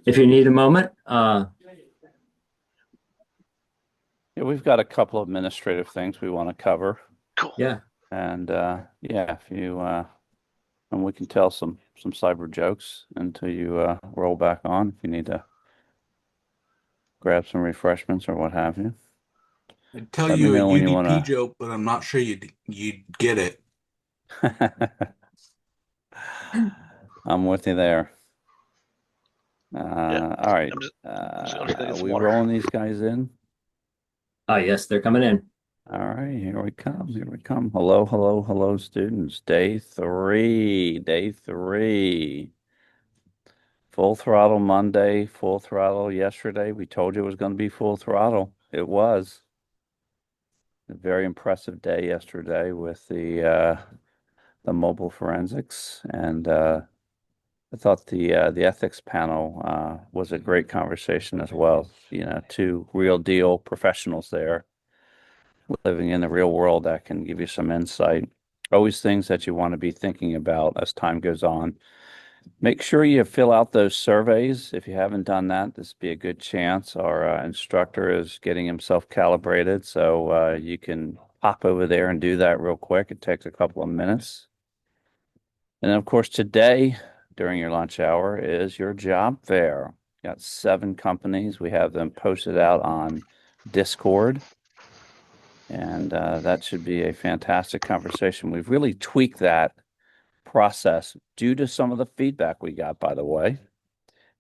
If you need a moment, Yeah, we've got a couple of administrative things we want to cover. Cool. yeah, And yeah, if you and we can tell some cyber jokes until you roll back on if you need to grab some refreshments or what have you. I'd tell Let me you a know when you UDP want joke, but I'm not sure you'd get it. to. I'm with you there. Yeah. All right. I'm just gonna get Are some we water. rolling these guys in? yes, they're coming in. All right, here we come. Here we come. Hello, hello, hello, students. Day three. Day three. Full throttle Monday, full throttle yesterday. We told you it was going to be full throttle. It was a very impressive day yesterday with the mobile forensics, and I thought the ethics panel was a great conversation as well. You know, two real deal professionals there living in the real world that can give you some insight. Always things that you want to be thinking about as time goes on. Make sure you fill out those surveys. If you haven't done that, this would be a good chance. Our instructor is getting himself calibrated, so you can pop over there and do that real quick. It takes a couple of minutes. And then, of course, today during your lunch hour is your job fair. Got 7 companies. We have them posted out on Discord. And that should be a fantastic conversation. We've really tweaked that process due to some of the feedback we got, by the way.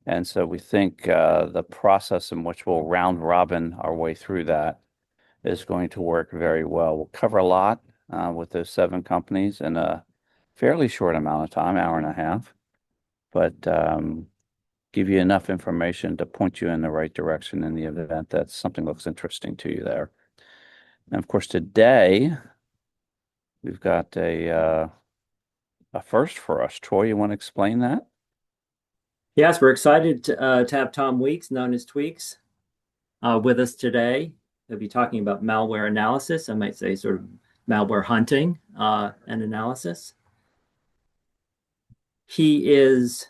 And so we think the process in which we'll round robin our way through that is going to work very well. We'll cover a lot with those 7 companies in a fairly short amount of time, hour and a half, but give you enough information to point you in the right direction in the event that something looks interesting to you there. And of course, today we've got a first for us. Troy, you want to explain that? Yes, we're excited to have Tom Weeks, known as Tweaks, with us today. He'll be talking about malware analysis. I might say sort of malware hunting and analysis. He is,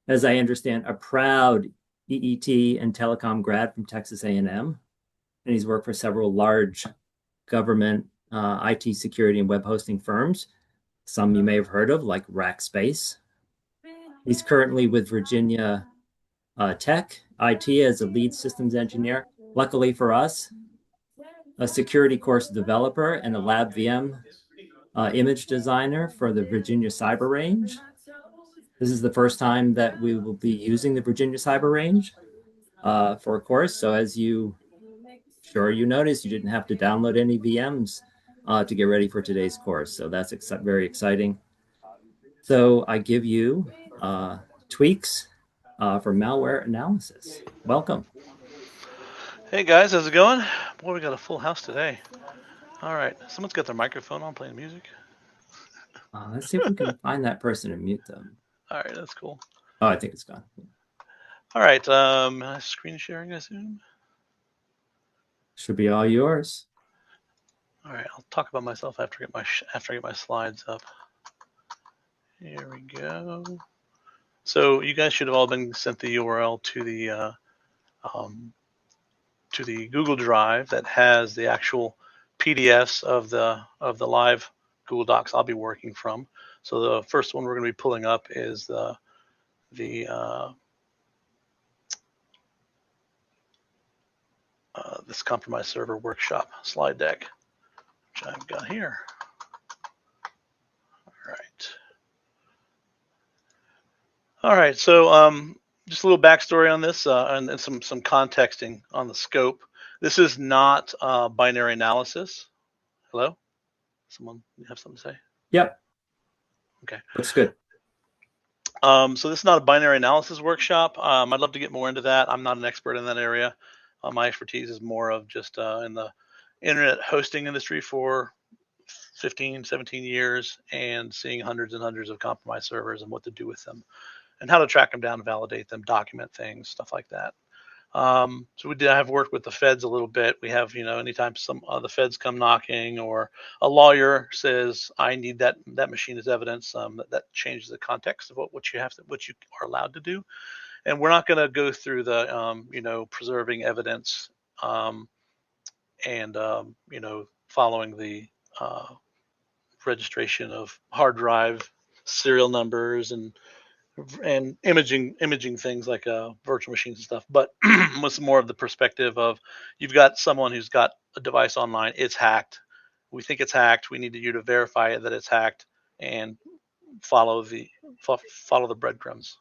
as I understand, a proud EET and telecom grad from Texas A&M, and he's worked for several large government IT security and web hosting firms. Some you may have heard of, like Rackspace. He's currently with Virginia Tech IT as a lead systems engineer. Luckily for us, a security course developer and a lab VM image designer for the Virginia Cyber Range. This is the first time that we will be using the Virginia Cyber Range for a course. So as you noticed, you didn't have to download any VMs to get ready for today's course. So that's very exciting. So I give you Tweaks for malware analysis. Welcome. Hey guys, how's it going? Boy, we got a full house today. All right, someone's got their microphone on playing music. Let's see if we can find that person and mute them. All right, that's cool. Oh, I think it's gone. All right, screen sharing, I assume. Should be all yours. All right, I'll talk about myself after I get my slides up. Here we go. So you guys should have all been sent the URL to the Google Drive that has the actual PDFs of the live Google Docs I'll be working from. So the first one we're going to be pulling up is this compromised server workshop slide deck, which I've got here. All right. So just a little backstory on this and some contexting on the scope. This is not binary analysis. Hello? Someone have something to say? Yep. Okay. Looks good. So this is not a binary analysis workshop. I'd love to get more into that. I'm not an expert in that area. My expertise is more of just in the internet hosting industry for 15, 17 years and seeing hundreds and hundreds of compromised servers and what to do with them and how to track them down, validate them, document things, stuff like that. So we did have worked with the feds a little bit. We have, anytime some the feds come knocking or a lawyer says, I need that machine as evidence, that changes the context of what you are allowed to do. And we're not going to go through the, preserving evidence, and, following the registration of hard drive serial numbers and imaging things like virtual machines and stuff, but with more of the perspective of you've got someone who's got a device online, it's hacked. We think it's hacked. We need you to verify that it's hacked and follow the breadcrumbs.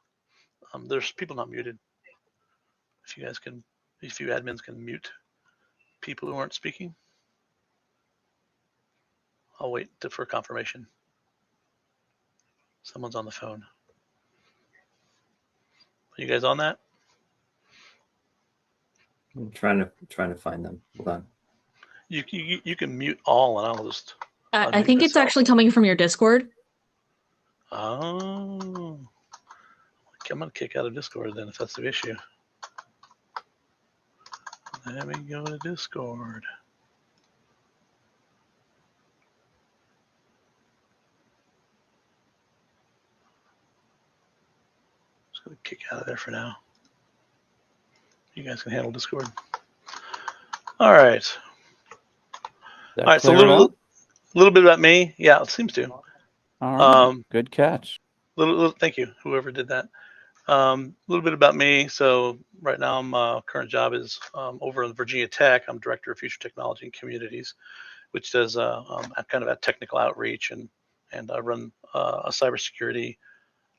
There's people not muted. If you admins can mute people who aren't speaking, I'll wait for confirmation. Someone's on the phone. Are you guys on that? I'm trying to find them. Hold on. You can mute all, and I'll just. I think it's actually coming from your Discord. Oh, I'm gonna kick out of Discord then if that's the issue. Let me go to Discord. Just gonna kick out of there for now. You guys can handle Discord. All right. That All right. So a clear it up? little bit about me. Yeah, it seems to. All right. Good catch. Little, thank you, whoever did that. A little bit about me. So right now, my current job is over in Virginia Tech. I'm director of future technology and communities, which does kind of a technical outreach and I run a cybersecurity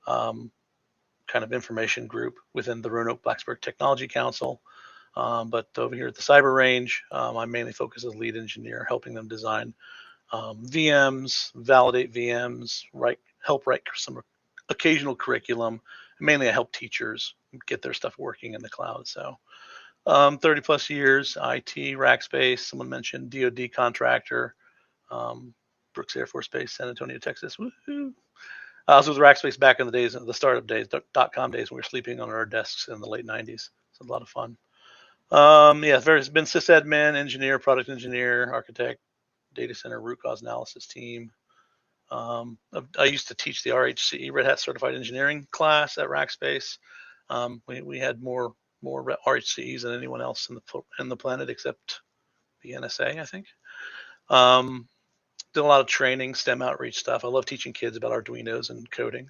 kind of information group within the Roanoke-Blacksburg Technology Council. But over here at the Cyber Range, I mainly focus as lead engineer, helping them design VMs, validate VMs, help write some occasional curriculum. Mainly I help teachers get their stuff working in the cloud. So 30 plus years, IT, Rackspace, someone mentioned DoD contractor, Brooks Air Force Base, San Antonio, Texas. Woohoo. I was with Rackspace back in the days, the startup days, .com days, when we were sleeping on our desks in the late 90s. It's a lot of fun. Been sysadmin, engineer, product engineer, architect, data center root cause analysis team. I used to teach the RHCE, Red Hat Certified Engineering class at Rackspace. We had more RHCEs than anyone else in the planet except the NSA, I think. Did a lot of training, STEM outreach stuff. I love teaching kids about Arduinos and coding,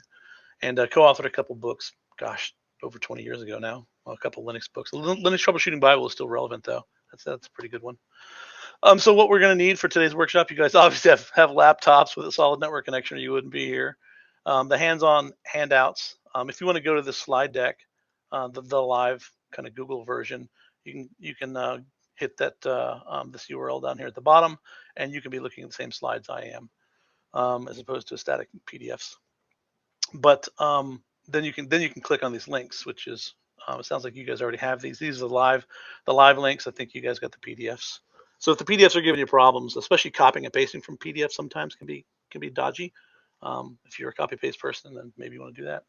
and co-authored a couple books. Gosh, over 20 years ago now. A couple Linux books. The Linux Troubleshooting Bible is still relevant though. That's a pretty good one. So what we're going to need for today's workshop, you guys obviously have laptops with a solid network connection, or you wouldn't be here. The hands-on handouts. If you want to go to the slide deck, the live kind of Google version, you can hit that this URL down here at the bottom, and you can be looking at the same slides I am, as opposed to static PDFs. But then you can click on these links, which is it sounds like you guys already have these. These are the live links. I think you guys got the PDFs. So if the PDFs are giving you problems, especially copying and pasting from PDFs, sometimes can be dodgy. If you're a copy paste person, then maybe you want to do that.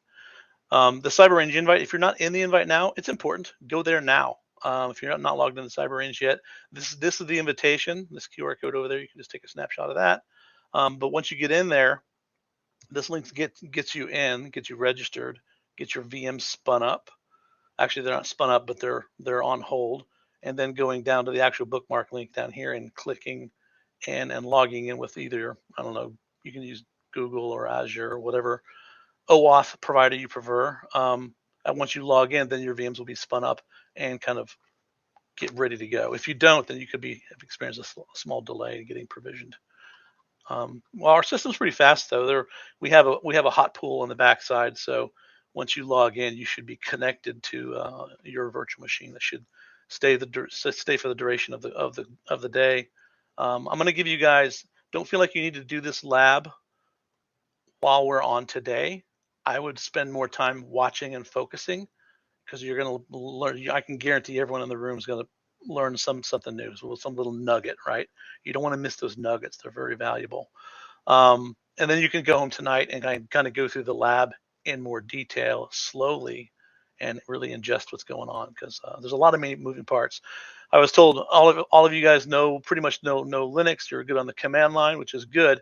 The Cyber Range invite. If you're not in the invite now, it's important. Go there now. If you're not logged into Cyber Range yet, this is the invitation. This QR code over there, you can just take a snapshot of that. But once you get in there, this link gets you in, gets you registered, gets your VMs spun up. Actually, they're not spun up, but they're on hold. And then going down to the actual bookmark link down here and clicking and logging in with either, I don't know, you can use Google or Azure or whatever OAuth provider you prefer. And once you log in, then your VMs will be spun up and kind of get ready to go. If you don't, then you could have experienced a small delay in getting provisioned. Well, our system's pretty fast though. We have a hot pool on the backside, so once you log in, you should be connected to your virtual machine. That should stay for the duration of the day. I'm going to give you guys. Don't feel like you need to do this lab while we're on today. I would spend more time watching and focusing, because you're going to learn. I can guarantee everyone in the room is going to learn something new, some little nugget, right? You don't want to miss those nuggets. They're very valuable. And then you can go home tonight and kind of go through the lab in more detail slowly and really ingest what's going on, because there's a lot of moving parts. I was told all of you guys pretty much know Linux. You're good on the command line, which is good,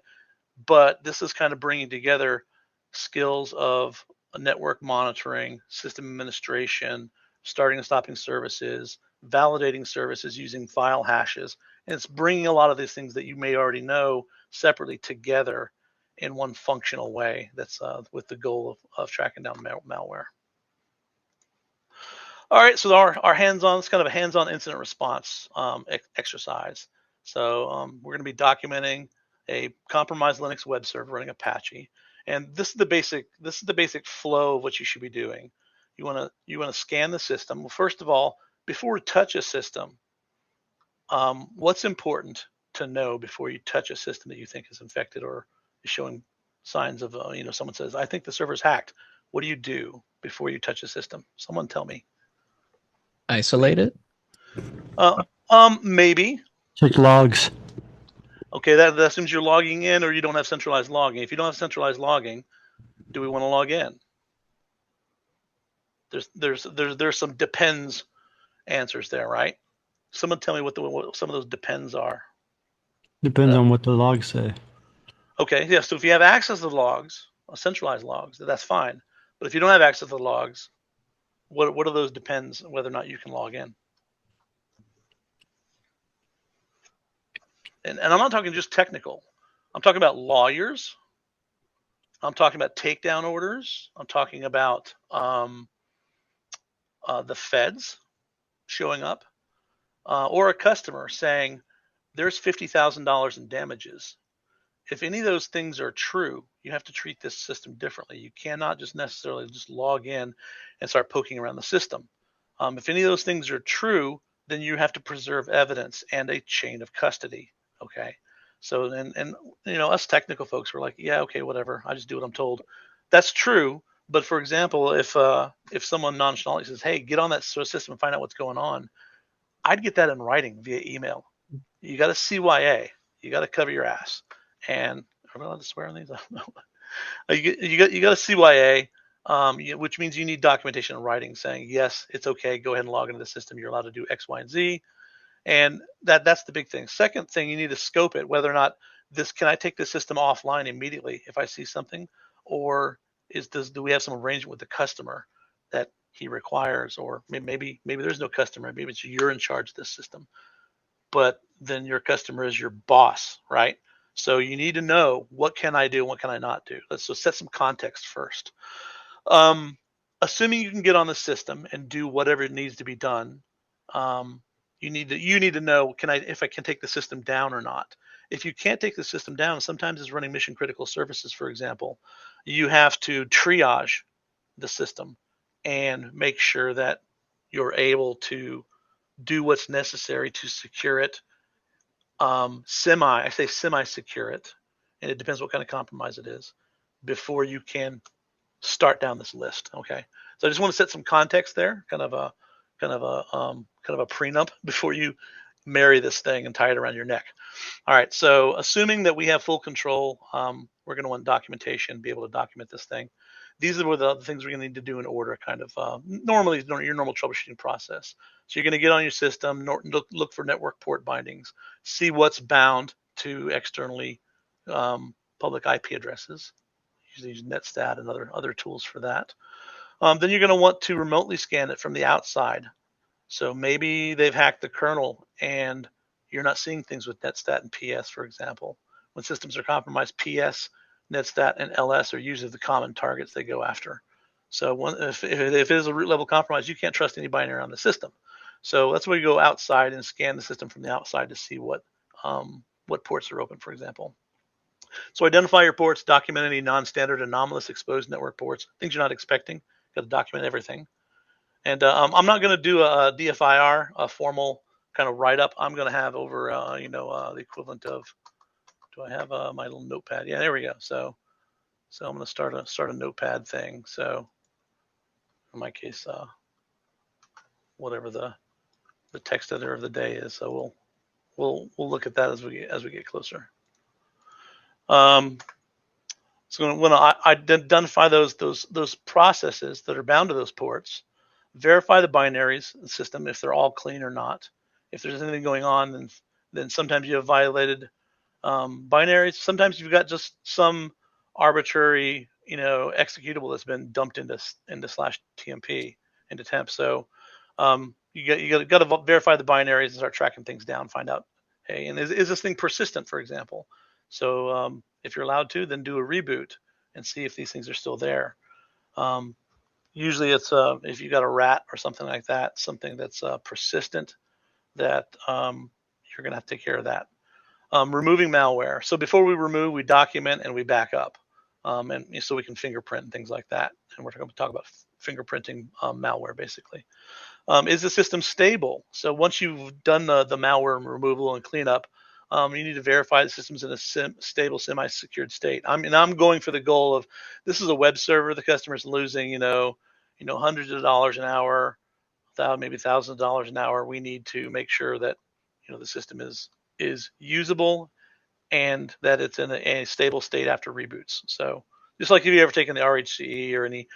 but this is kind of bringing together skills of network monitoring, system administration, starting and stopping services, validating services using file hashes. And it's bringing a lot of these things that you may already know separately together in one functional way that's with the goal of tracking down malware. All right, so our hands-on, it's kind of a hands-on incident response exercise. So we're going to be documenting a compromised Linux web server running Apache, and this is the basic flow of what you should be doing. You want to scan the system. Well, first of all, before you touch a system, what's important to know before you touch a system that you think is infected or is showing signs of someone says, I think the server's hacked. What do you do before you touch a system? Someone tell me. Isolate it? Maybe. Check logs. Okay, that assumes you're logging in or you don't have centralized logging. If you don't have centralized logging, do we want to log in? There's some depends answers there, right? Someone tell me what some of those depends are. Depends on what the logs say. Okay, yeah. So if you have access to the logs, centralized logs, that's fine. But if you don't have access to the logs, what are those depends whether or not you can log in? And I'm not talking just technical. I'm talking about lawyers. I'm talking about takedown orders. I'm talking about the feds showing up, or a customer saying, there's $50,000 in damages. If any of those things are true, you have to treat this system differently. You cannot just necessarily just log in and start poking around the system. If any of those things are true, then you have to preserve evidence and a chain of custody. Okay. So, and us technical folks were like, yeah, okay, whatever. I just do what I'm told. That's true. But for example, if someone nonchalantly says, hey, get on that system and find out what's going on, I'd get that in writing via email. You got to CYA. You got to cover your ass. And are we allowed to swear on these? I don't know. You got a CYA, which means you need documentation in writing saying, yes, it's okay. Go ahead and log into the system. You're allowed to do X, Y, and Z. And that's the big thing. Second thing, you need to scope it, whether or not can I take the system offline immediately if I see something, or do we have some arrangement with the customer that he requires, or maybe there's no customer, maybe it's you're in charge of this system, but then your customer is your boss, right? So you need to know, what can I do, what can I not do? Let's set some context first. Assuming you can get on the system and do whatever needs to be done, you need to know, if I can take the system down or not. If you can't take the system down, sometimes it's running mission critical services, for example, you have to triage the system and make sure that you're able to do what's necessary to secure it. Semi-secure it, and it depends what kind of compromise it is, before you can start down this list. Okay, so I just want to set some context there, kind of a prenup before you marry this thing and tie it around your neck. All right, so assuming that we have full control, we're going to want documentation, be able to document this thing. These are the things we're going to need to do in order, kind of normally your normal troubleshooting process. So you're going to get on your system, look for network port bindings, see what's bound to externally public IP addresses. Usually use Netstat and other tools for that. Then you're going to want to remotely scan it from the outside. So maybe they've hacked the kernel and you're not seeing things with Netstat and PS, for example. When systems are compromised, PS, Netstat, and LS are usually the common targets they go after. So if it is a root level compromise, you can't trust any binary on the system. So that's where you go outside and scan the system from the outside to see what ports are open, for example. So identify your ports, document any non-standard, anomalous, exposed network ports, things you're not expecting. Got to document everything. And I'm not going to do a DFIR, a formal kind of write-up. I'm going to have over, the equivalent of, do I have my little notepad? Yeah, there we go. So I'm going to start a notepad thing. So in my case, whatever the text editor of the day is. So we'll look at that as we get closer. So when I identify those processes that are bound to those ports, verify the binaries in the system if they're all clean or not. If there's anything going on, then sometimes you have violated binaries. Sometimes you've got just some arbitrary, executable that's been dumped into /tmp into temp. So you got to verify the binaries and start tracking things down. Find out, hey, and is this thing persistent, for example? So if you're allowed to, then do a reboot and see if these things are still there. Usually, it's if you got a rat or something like that, something that's persistent, that you're gonna have to take care of that. Removing malware. So before we remove, we document and we back up, and so we can fingerprint and things like that. And we're going to talk about fingerprinting malware basically. Is the system stable? So once you've done the malware removal and cleanup, you need to verify the system's in a stable, semi-secured state. I'm going for the goal of, this is a web server. The customer's losing, hundreds of dollars an hour, maybe thousands of dollars an hour. We need to make sure that, the system is usable and that it's in a stable state after reboots. So just like if you ever taken the RHCE or any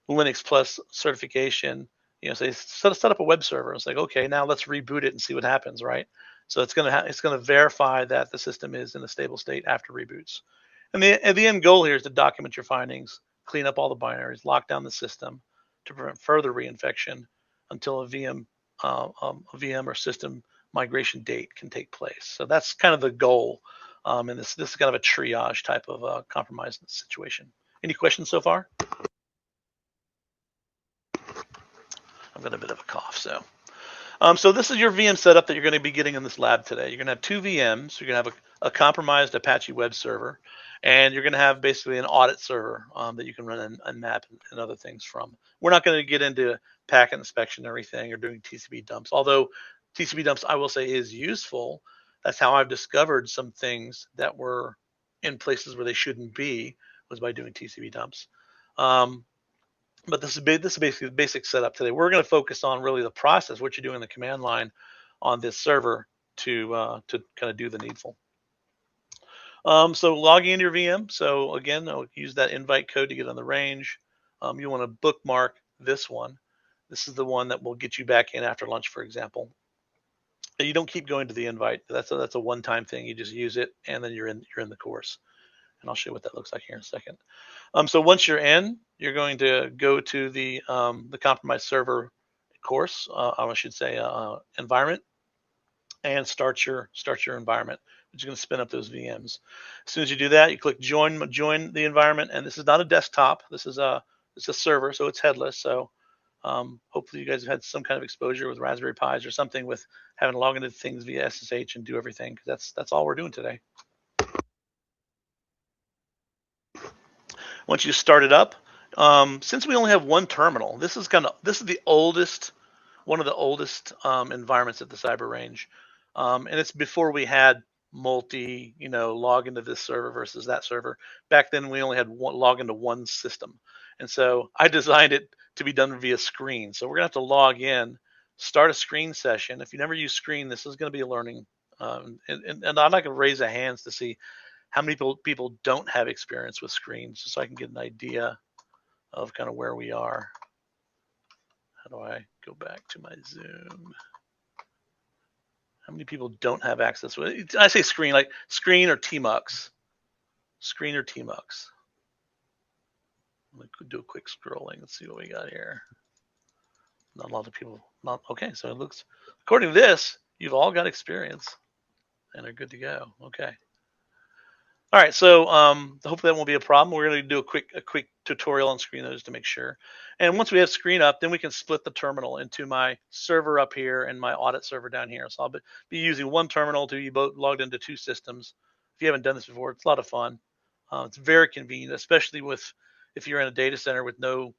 Linux Plus certification, say set up a web server. It's like, okay, now let's reboot it and see what happens, right? So it's gonna verify that the system is in a stable state after reboots. And the end goal here is to document your findings, clean up all the binaries, lock down the system to prevent further reinfection until a VM or system migration date can take place. So that's kind of the goal. And this is kind of a triage type of compromise situation. Any questions so far? I've got a bit of a cough, so. So this is your VM setup that you're going to be getting in this lab today. You're going to have 2 VMs. You're going to have a compromised Apache web server, and you're going to have basically an audit server that you can run and map and other things from. We're not going to get into packet inspection and everything or doing TCP dumps, although TCP dumps, I will say, is useful. That's how I've discovered some things that were in places where they shouldn't be, was by doing TCP dumps. But this is basically the basic setup today. We're going to focus on really the process, what you do in the command line on this server to kind of do the needful. So logging into your VM. So again, I'll use that invite code to get on the range. You want to bookmark this one. This is the one that will get you back in after lunch, for example. You don't keep going to the invite. That's a one-time thing. You just use it, and then you're in the course. And I'll show you what that looks like here in a second. So once you're in, you're going to go to the compromised server course, I should say environment, and start your environment, which is going to spin up those VMs. As soon as you do that, you click join the environment, and this is not a desktop. This is it's a server, so it's headless. So hopefully you guys have had some kind of exposure with Raspberry Pis or something with having to log into things via SSH and do everything, because that's all we're doing today. Once you start it up, since we only have one terminal, this is the oldest, one of the oldest environments at the Cyber Range, and it's before we had multi, log into this server versus that server. Back then, we only had one log into one system, and so I designed it to be done via screen. So we're gonna have to log in, start a screen session. If you never use screen, this is gonna be a learning, and I'm not gonna raise a hands to see how many people don't have experience with screens, just so I can get an idea of kind of where we are. How do I go back to my Zoom? How many people don't have access? I say screen, like screen or TMUX. Screen or TMUX. I'm going to do a quick scrolling and see what we got here. Not a lot of people. Okay, so it looks, according to this, you've all got experience and are good to go. Okay. All right, so hopefully that won't be a problem. We're going to do a quick tutorial on screen those to make sure. And once we have screen up, then we can split the terminal into my server up here and my audit server down here. So I'll be using one terminal to be both logged into 2 systems. If you haven't done this before, it's a lot of fun. It's very convenient, especially if you're in a data center with no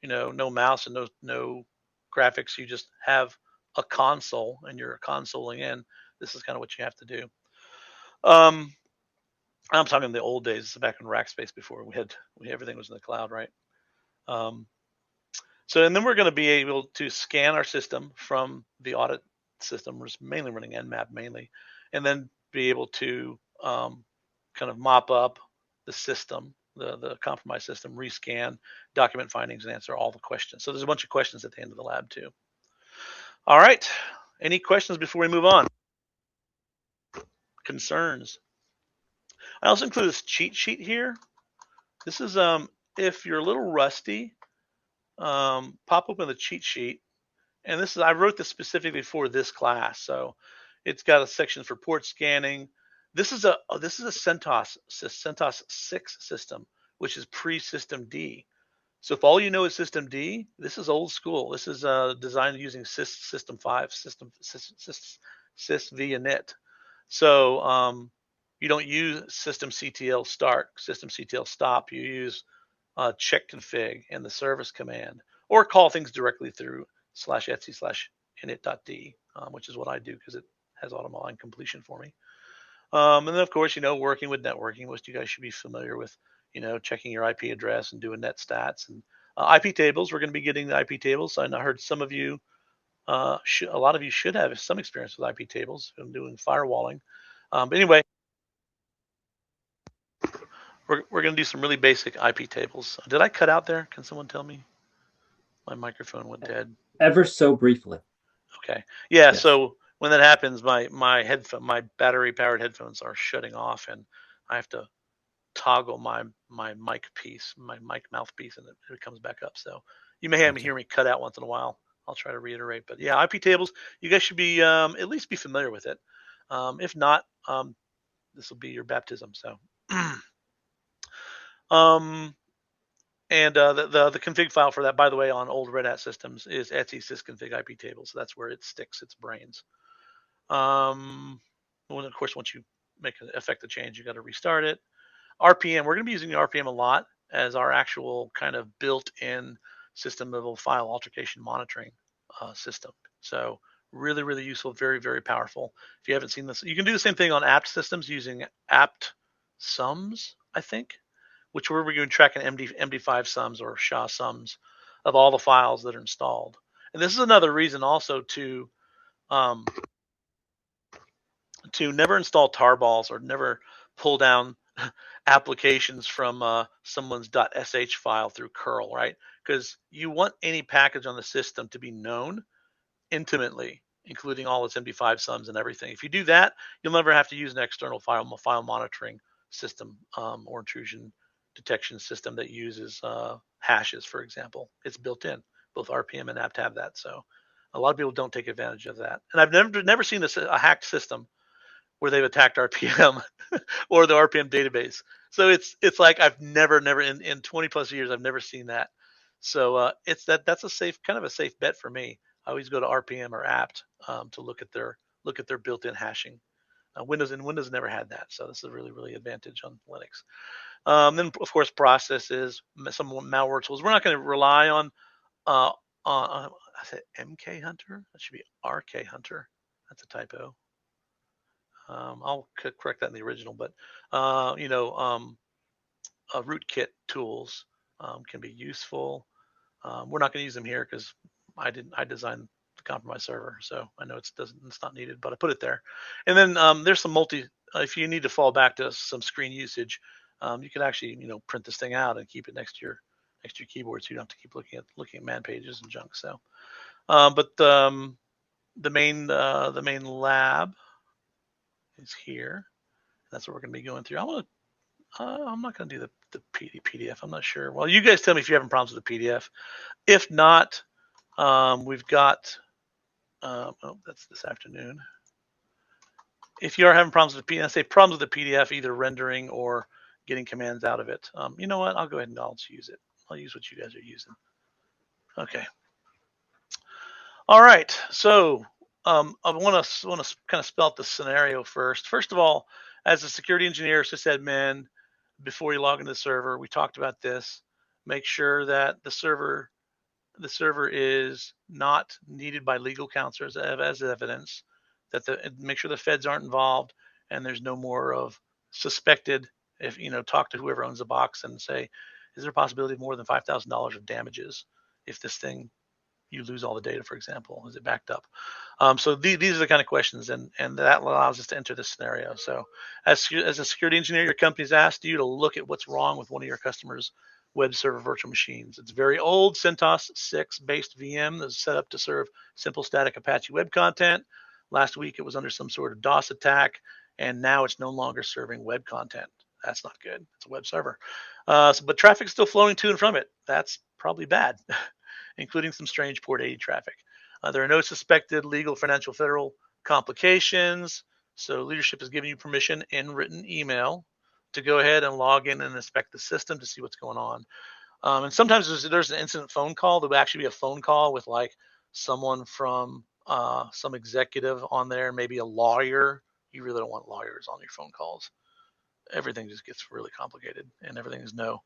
mouse and no graphics. You just have a console and you're consoling in. This is kind of what you have to do. I'm talking the old days, back in Rackspace, before everything was in the cloud, right? So, and then we're going to be able to scan our system from the audit system, which is mainly running Nmap mainly, and then be able to kind of mop up the system, the compromised system, rescan, document findings, and answer all the questions. So there's a bunch of questions at the end of the lab too. All right. Any questions before we move on? Concerns? I also include this cheat sheet here. This is if you're a little rusty, pop open the cheat sheet. And this is, I wrote this specifically for this class. So it's got a section for port scanning. This is a CentOS 6 system, which is pre-System D. So if all you know is System D, this is old school. This is designed using System 5, sysv init. So you don't use systemctl start, systemctl stop. You use check config and the service command, or call things directly through /etc/init.d, which is what I do because it has auto-line completion for me. And then, of course, working with networking, most of you guys should be familiar with, checking your IP address and doing net stats and IP tables. We're going to be getting the IP tables. I heard some of you, a lot of you should have some experience with IP tables and doing firewalling. But anyway, we're going to do some really basic IP tables. Did I cut out there? Can someone tell me? My microphone went dead. Ever so briefly. Okay. Yeah. Yes. So when that happens, my battery powered headphones are shutting off, and I have to toggle my mic piece, my mic mouthpiece, and it comes back up. So you may hear me cut out once in a while. I'll try to reiterate, but yeah, IP tables, you guys should be at least be familiar with it. If not, this will be your baptism. So, and the config file for that, by the way, on old Red Hat systems is etc sysconfig IP table. So that's where it sticks its brains. Of course, once you affect the change, you got to restart it. RPM, we're going to be using the RPM a lot as our actual kind of built-in system level file altercation monitoring system. So really, really useful, very, very powerful. If you haven't seen this, you can do the same thing on apt systems using apt sums, I think, which we're going to track an MD5 sums or SHA sums of all the files that are installed. And this is another reason also to never install tarballs or never pull down applications from someone's .sh file through curl, right? Because you want any package on the system to be known intimately, including all its MD5 sums and everything. If you do that, you'll never have to use an external file monitoring system or intrusion detection system that uses hashes, for example. It's built in. Both RPM and apt have that. So a lot of people don't take advantage of that. And I've never seen a hacked system where they've attacked RPM or the RPM database. So it's like I've never in 20 plus years I've never seen that. So that's a safe bet for me. I always go to RPM or apt to look at their built-in hashing. Windows never had that, so this is really, really advantage on Linux. Then of course processes, some malware tools. We're not going to rely on I said MK Hunter. That should be RK Hunter. That's a typo. I'll correct that in the original, but rootkit tools can be useful. We're not going to use them here because I designed the compromised server, so I know it's not needed, but I put it there. And then there's some if you need to fall back to some screen usage, you can actually print this thing out and keep it next to your keyboard, so you don't have to keep looking at man pages and junk. So, but the main lab is here. That's what we're going to be going through. I'm not going to do the PDF. I'm not sure. Well, you guys tell me if you're having problems with the PDF. If not, we've got. That's this afternoon. If you are having problems with the PDF, I say problems with the PDF, either rendering or getting commands out of it. You know what? I'll go ahead and I'll just use it. I'll use what you guys are using. Okay. All right. So I want to kind of spell out the scenario first. First of all, as a security engineer, sysadmin, before you log into the server, we talked about this. Make sure that the server is not needed by legal counsel as evidence. Make sure the feds aren't involved, and there's no more of suspected. If talk to whoever owns the box and say, is there a possibility of more than $5,000 of damages if this thing you lose all the data, for example? Is it backed up? So these are the kind of questions, and that allows us to enter this scenario. So as a security engineer, your company's asked you to look at what's wrong with one of your customers' web server virtual machines. It's very old CentOS 6 based VM that's set up to serve simple static Apache web content. Last week it was under some sort of DOS attack, and now it's no longer serving web content. That's not good. It's a web server. But traffic's still flowing to and from it. That's probably bad, including some strange port 80 traffic. There are no suspected legal, financial, federal complications. So leadership is giving you permission in written email to go ahead and log in and inspect the system to see what's going on. And sometimes there's an incident phone call. There will actually be a phone call with like someone from some executive on there, maybe a lawyer. You really don't want lawyers on your phone calls. Everything just gets really complicated, and everything is no.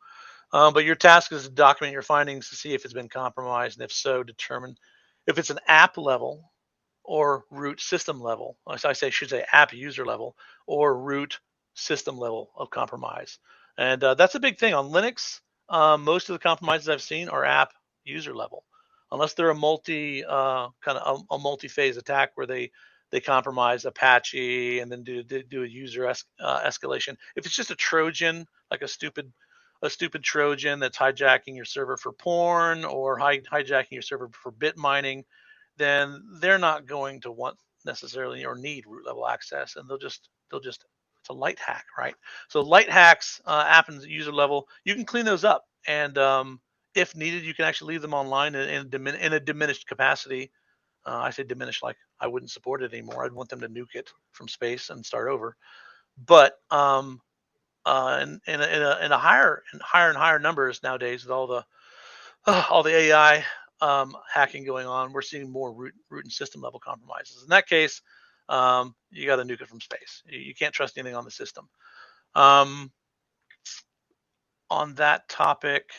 But your task is to document your findings to see if it's been compromised, and if so, determine if it's an app level or root system level. I should say app user level or root system level of compromise. And that's a big thing on Linux. Most of the compromises I've seen are app user level, unless they're a multi-phase attack where they compromise Apache and then do a user escalation. If it's just a Trojan, like a stupid Trojan that's hijacking your server for porn or hijacking your server for bit mining, then they're not going to want necessarily or need root level access, and they'll just it's a light hack, right? So light hacks, app and user level, you can clean those up, and if needed, you can actually leave them online in a diminished capacity. I say diminished like I wouldn't support it anymore. I'd want them to nuke it from space and start over. But in a higher and higher numbers nowadays with all the AI hacking going on, we're seeing more root and system level compromises. In that case, you got to nuke it from space. You can't trust anything on the system. On that topic,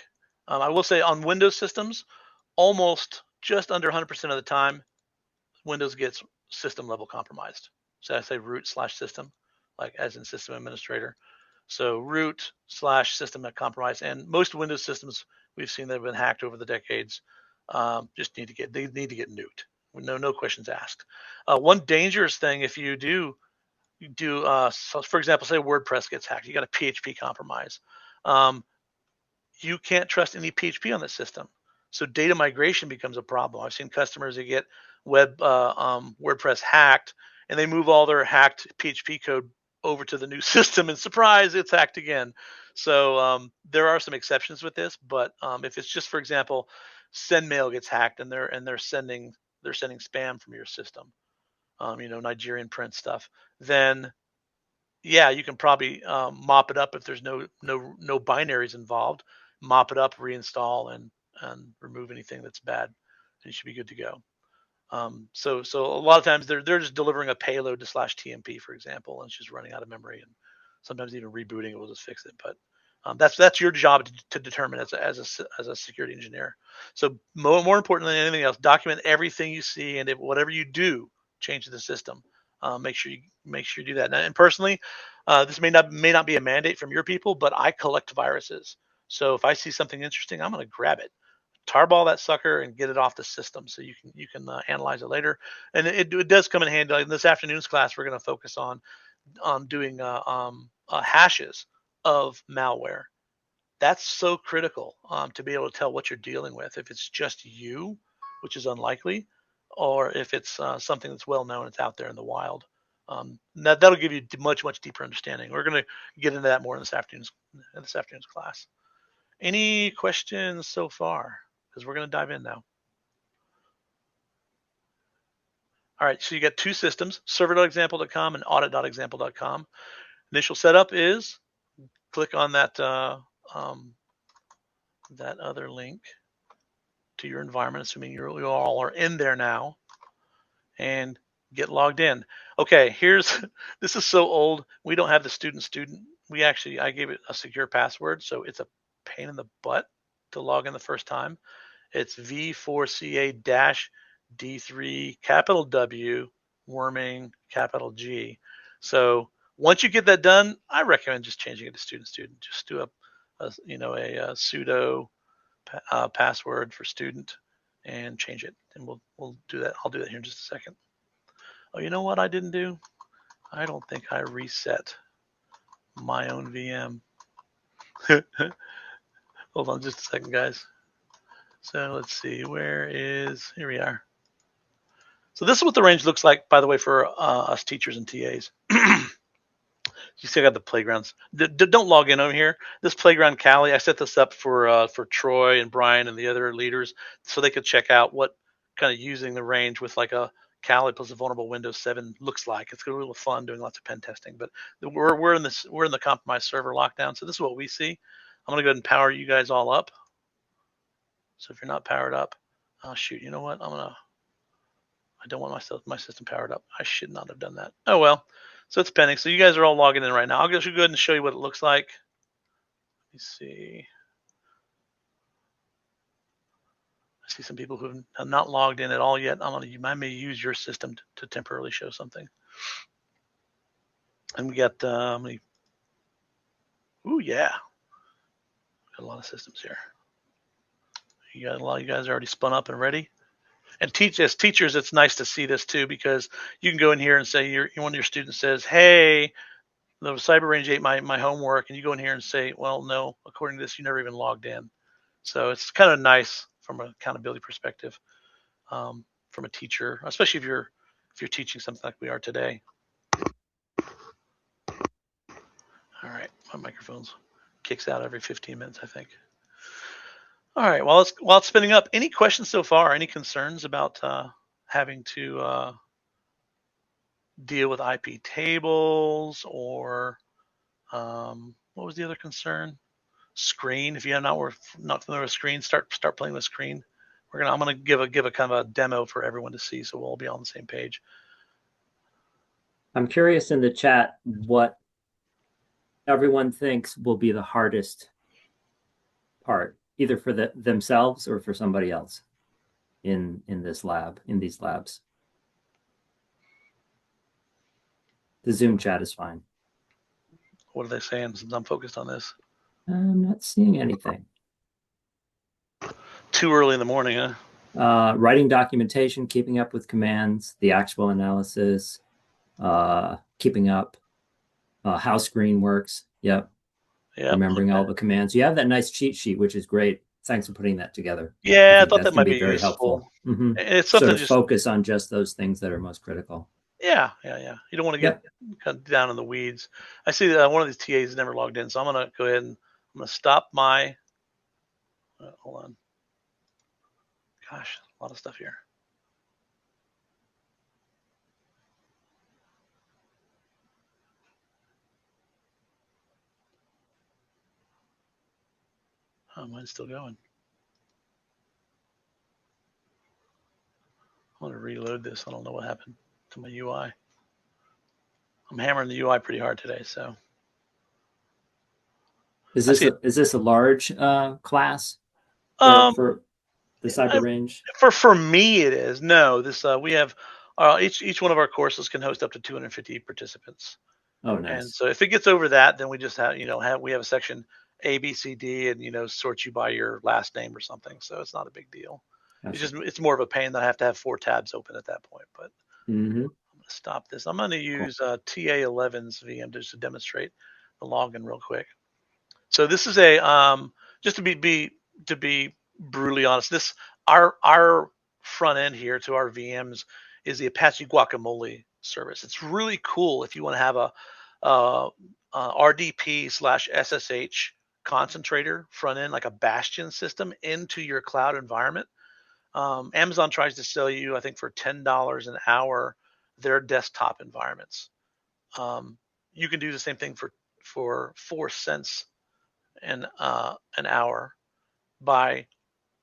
I will say on Windows systems, almost just under 100% of the time, Windows gets system level compromised. So I say root/system, like as in system administrator. So root/system compromise, and most Windows systems we've seen that have been hacked over the decades just need to get nuked. No questions asked. One dangerous thing if you do so for example, say WordPress gets hacked, you got a PHP compromise. You can't trust any PHP on the system, so data migration becomes a problem. I've seen customers that get WordPress hacked, and they move all their hacked PHP code over to the new system, and surprise, it's hacked again. So there are some exceptions with this, but if it's just, for example, SendMail gets hacked and they're sending spam from your system, Nigerian print stuff, then yeah, you can probably mop it up if there's no binaries involved. Mop it up, reinstall, and remove anything that's bad, and you should be good to go. So a lot of times they're just delivering a payload to /TMP, for example, and it's just running out of memory, and sometimes even rebooting it will just fix it. But that's your job to determine as a security engineer. So more important than anything else, document everything you see, and if whatever you do, change the system. Make sure you do that. And personally, this may not be a mandate from your people, but I collect viruses. So if I see something interesting, I'm going to grab it, tarball that sucker, and get it off the system so you can analyze it later. And it does come in handy. Like in this afternoon's class, we're going to focus on doing hashes of malware. That's so critical to be able to tell what you're dealing with. If it's just you, which is unlikely, or if it's something that's well known, it's out there in the wild. That'll give you much deeper understanding. We're going to get into that more in this afternoon's class. Any questions so far? Because we're going to dive in now. All right, so you got two systems, server.example.com and audit.example.com. Initial setup is click on that that other link to your environment, assuming you all are in there now, and get logged in. Okay, this is so old. We don't have the student. I gave it a secure password, so it's a pain in the butt to log in the first time. It's V4CA-D3 capital W worming capital G. So once you get that done, I recommend just changing it to student. Just do a pseudo password for student, and change it. And we'll do that. I'll do that here in just a second. Oh, you know what I didn't do? I don't think I reset my own VM. Hold on just a second, guys. So let's see, here we are. So this is what the range looks like, by the way, for us teachers and TAs. You see I got the playgrounds. Don't log in over here. This Playground Cali, I set this up for Troy and Brian and the other leaders so they could check out what kind of using the range with like a Cali plus a vulnerable Windows 7 looks like. It's going to be a little fun doing lots of pen testing, but we're in the compromised server lockdown. So this is what we see. I'm going to go ahead and power you guys all up. So if you're not powered up, oh shoot, you know what? I don't want my system powered up. I should not have done that. Oh well. So it's pending. So you guys are all logging in right now. I'll just go ahead and show you what it looks like. Let me see. I see some people who have not logged in at all yet. I may use your system to temporarily show something. And we got ooh yeah. Got a lot of systems here. You got a lot of you guys already spun up and ready. And as teachers, it's nice to see this too, because you can go in here and say one of your students says, "Hey, the Cyber Range ate my homework," and you go in here and say, "Well, no, according to this, you never even logged in." So it's kind of nice from an accountability perspective, from a teacher, especially if you're teaching something like we are today. All right, my microphone's kicks out every 15 minutes, I think. All right, while it's spinning up, any questions so far? Any concerns about having to deal with IP tables, or what was the other concern? Screen. If you're not familiar with Screen, start playing with Screen. I'm gonna give a kind of a demo for everyone to see, so we'll all be on the same page. I'm curious in the chat what everyone thinks will be the hardest part, either for themselves or for somebody else in these labs. The Zoom chat is fine. What are they saying since I'm focused on this? I'm not seeing anything. Too early in the morning, huh? Writing documentation, keeping up with commands, the actual analysis, keeping up, how Screen works. Yep. Remembering all the commands. You have that nice cheat sheet, which is great. Thanks for putting that together. Yeah, I thought that might be very useful. helpful. Mm-hmm. It's something sort of focus on just those things that are most critical. Yeah. You don't want to get kind of down in the weeds. I see that one of these TAs never logged in, so I'm going to go ahead and I'm going to stop my. Hold on. Gosh, a lot of stuff here. Oh, mine's still going. I'm going to reload this. I don't know what happened to my UI. I'm hammering the UI pretty hard today, so. Is this a large class for the Cyber Range? For me, it is. No, this we have each one of our courses can host up to 250 participants. Oh, nice. And so if it gets over that, then we just have we have a section A, B, C, D, and sort you by your last name or something. So it's not a big deal. Gotcha. It's more of a pain that I have to have 4 tabs open at that point. But I'm going to stop this. I'm going to use TA11's VM just to demonstrate the login real quick. So this is a just to be brutally honest, this our front end here to our VMs is the Apache Guacamole service. It's really cool if you want to have a RDP/SSH concentrator front end, like a Bastion system, into your cloud environment. Amazon tries to sell you, I think, for $10 an hour, their desktop environments. You can do the same thing for 4 cents an hour by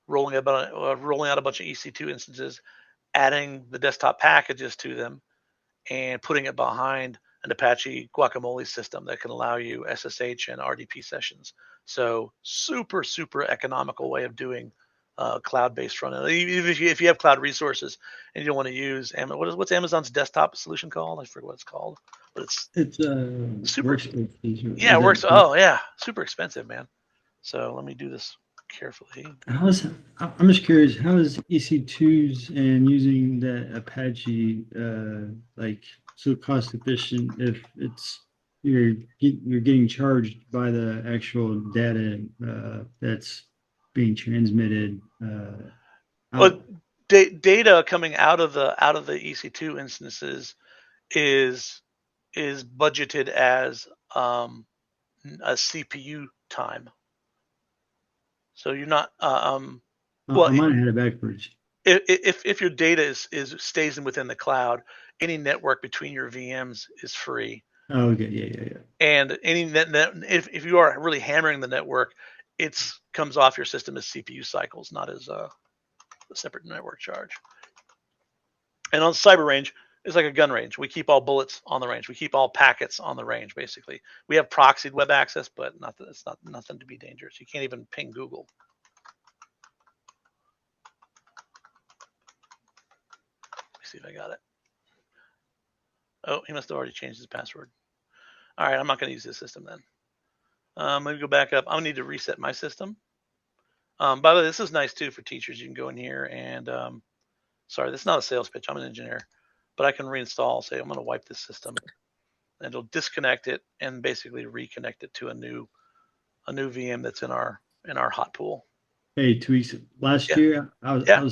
rolling out a bunch of EC2 instances, adding the desktop packages to them, and putting it behind an Apache Guacamole system that can allow you SSH and RDP sessions. So super, super economical way of doing cloud-based front end. Even if you have cloud resources and you don't want to use what's Amazon's desktop solution called? I forget what it's called, but it's super. Yeah, it works. Oh yeah, super expensive, man. So let me do this carefully. I'm just curious, how is EC2s and using the Apache like so cost efficient if you're getting charged by the actual data that's being transmitted Well, out? data coming out of the EC2 instances is budgeted as a CPU time. So you're not well, I might have had it backwards. if your data is stays within the cloud, any network between your VMs is free. Oh, okay, yeah. And any if you are really hammering the network, it comes off your system as CPU cycles, not as a separate network charge. And on cyber range, it's like a gun range. We keep all bullets on the range. We keep all packets on the range. Basically, we have proxied web access, but it's not nothing to be dangerous. You can't even ping Google. Let me see if I got it. Oh, he must have already changed his password. All right, I'm not going to use this system then. Let me go back up. I'll need to reset my system. By the way, this is nice too for teachers. You can go in here and, sorry, this is not a sales pitch. I'm an engineer, but I can reinstall. Say I'm going to wipe this system, and it'll disconnect it and basically reconnect it to a new VM that's in our hot pool. Hey, Tweaks. Last Yeah. year, Yeah.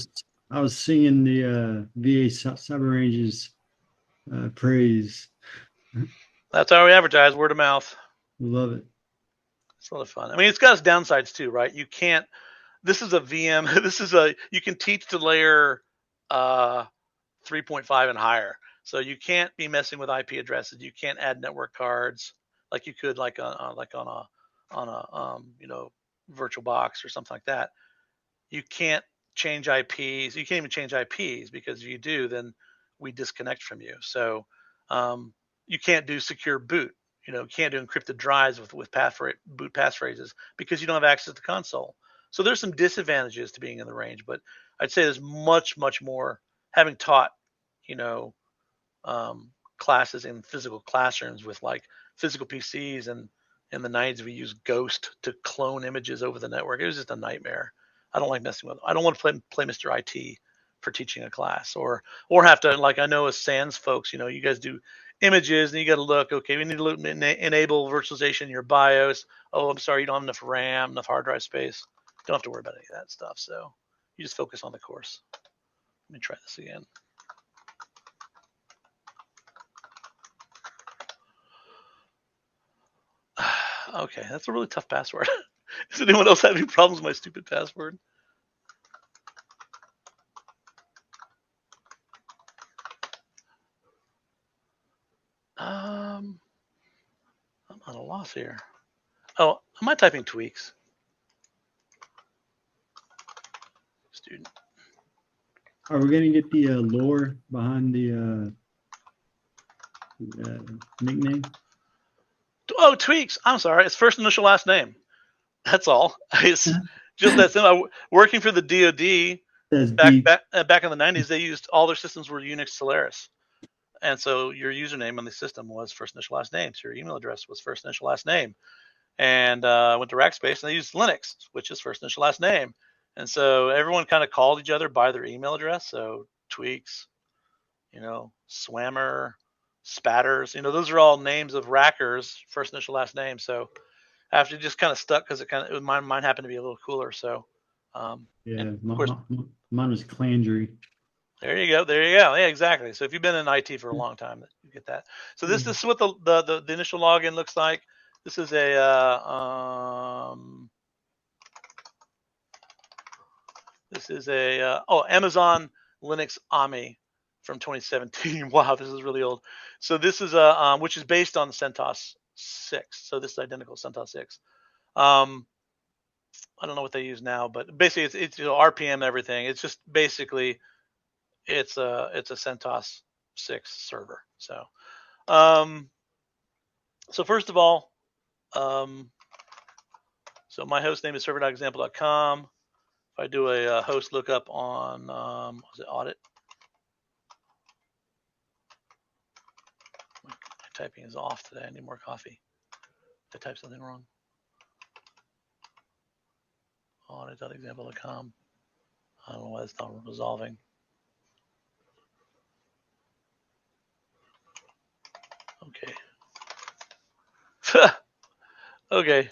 I was singing the VA Cyber Range's praise. That's how we advertise, word of mouth. Love it. It's a lot of fun. I mean, it's got its downsides too, right? You can't. This is a VM. This is you can teach to layer 3.5 and higher. So you can't be messing with IP addresses. You can't add network cards like you could like on a virtual box or something like that. You can't change IPs. You can't even change IPs because if you do, then we disconnect from you. So you can't do secure boot. You can't do encrypted drives with boot passphrases because you don't have access to the console. So there's some disadvantages to being in the range, but I'd say there's much more. Having taught, classes in physical classrooms with like physical PCs, and in the 90s we used Ghost to clone images over the network. It was just a nightmare. I don't like messing with it. I don't want to play Mr. IT for teaching a class or have to, like I know as SANS folks, you guys do images and you got to look, okay, we need to enable virtualization in your BIOS. Oh, I'm sorry, you don't have enough RAM, enough hard drive space. Don't have to worry about any of that stuff. So you just focus on the course. Let me try this again. Okay, that's a really tough password. Does anyone else have any problems with my stupid password? I'm at a loss here. Oh, am I typing Tweaks? Student. Are we gonna get the lore behind the nickname? Oh, Tweaks. I'm sorry. It's first initial last name. That's all. It's just that simple. Working for the DoD back in the 90s, they used all their systems were Unix Solaris. And so your username on the system was first initial last name. So your email address was first initial last name. And I went to Rackspace and they used Linux, which is first initial last name. And so everyone kind of called each other by their email address. So Tweaks, Swammer, Spatters, those are all names of rackers, first initial last name. So after it just kind of stuck because mine happened to be a little cooler. So yeah, mine was Clandry. There you go. Yeah, exactly. So if you've been in IT for a long time, you get that. So this is what the initial login looks like. This is a Amazon Linux AMI from 2017. Wow, this is really old. So this is which is based on CentOS 6. So this is identical to CentOS 6. I don't know what they use now, but basically it's RPM and everything. It's just basically it's a CentOS 6 server. So so first of all, so my host name is server.example.com. If I do a host lookup on was it audit? My typing is off today. I need more coffee. Did I type something wrong? Audit. audit.example.com. I don't know why it's not resolving. Okay. Okay.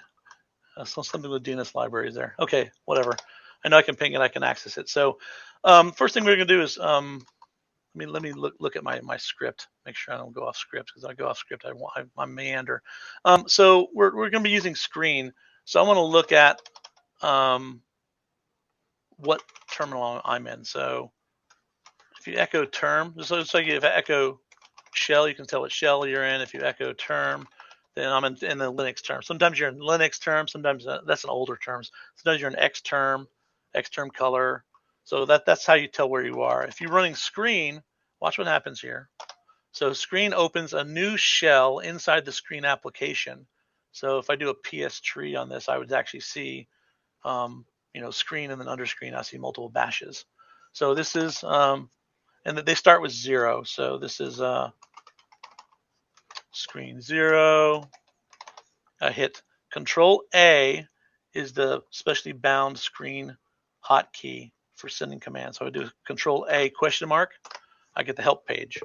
So something with DNS libraries there. Okay, whatever. I know I can ping it. I can access it. So first thing we're going to do is let me look at my script. Make sure I don't go off script, because I go off script, I meander. So we're going to be using screen. So I want to look at what terminal I'm in. So if you echo term, just like if I echo shell, you can tell what shell you're in. If you echo term, then I'm in the Linux term. Sometimes you're in Linux term. Sometimes that's an older terms. Sometimes you're in X term color. So that's how you tell where you are. If you're running screen, watch what happens here. So screen opens a new shell inside the screen application. So if I do a PS tree on this, I would actually see, screen and then under screen, I see multiple bashes. So this is, and they start with 0. So this is screen 0. I hit Control A is the specially bound screen hotkey for sending commands. So I do Control A ? I get the help page.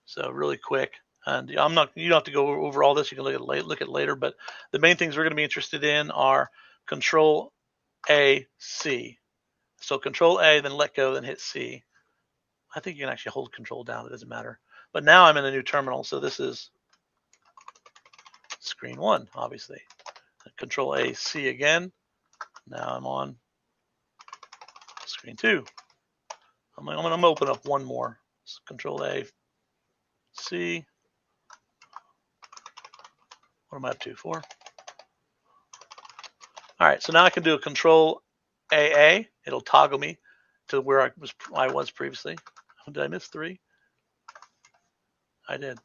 So really quick, and you don't have to go over all this. You can look at later, but the main things we're going to be interested in are Control A, C. So Control A, then let go, then hit C. I think you can actually hold Control down. It doesn't matter. But now I'm in a new terminal, so this is screen 1, obviously. Control A, C again. Now I'm on screen 2. I'm going to open up one more. So Control A, C. What am I up to? 4. All right, so now I can do a Control AA. It'll toggle me to where I was previously. Did I miss 3? I did.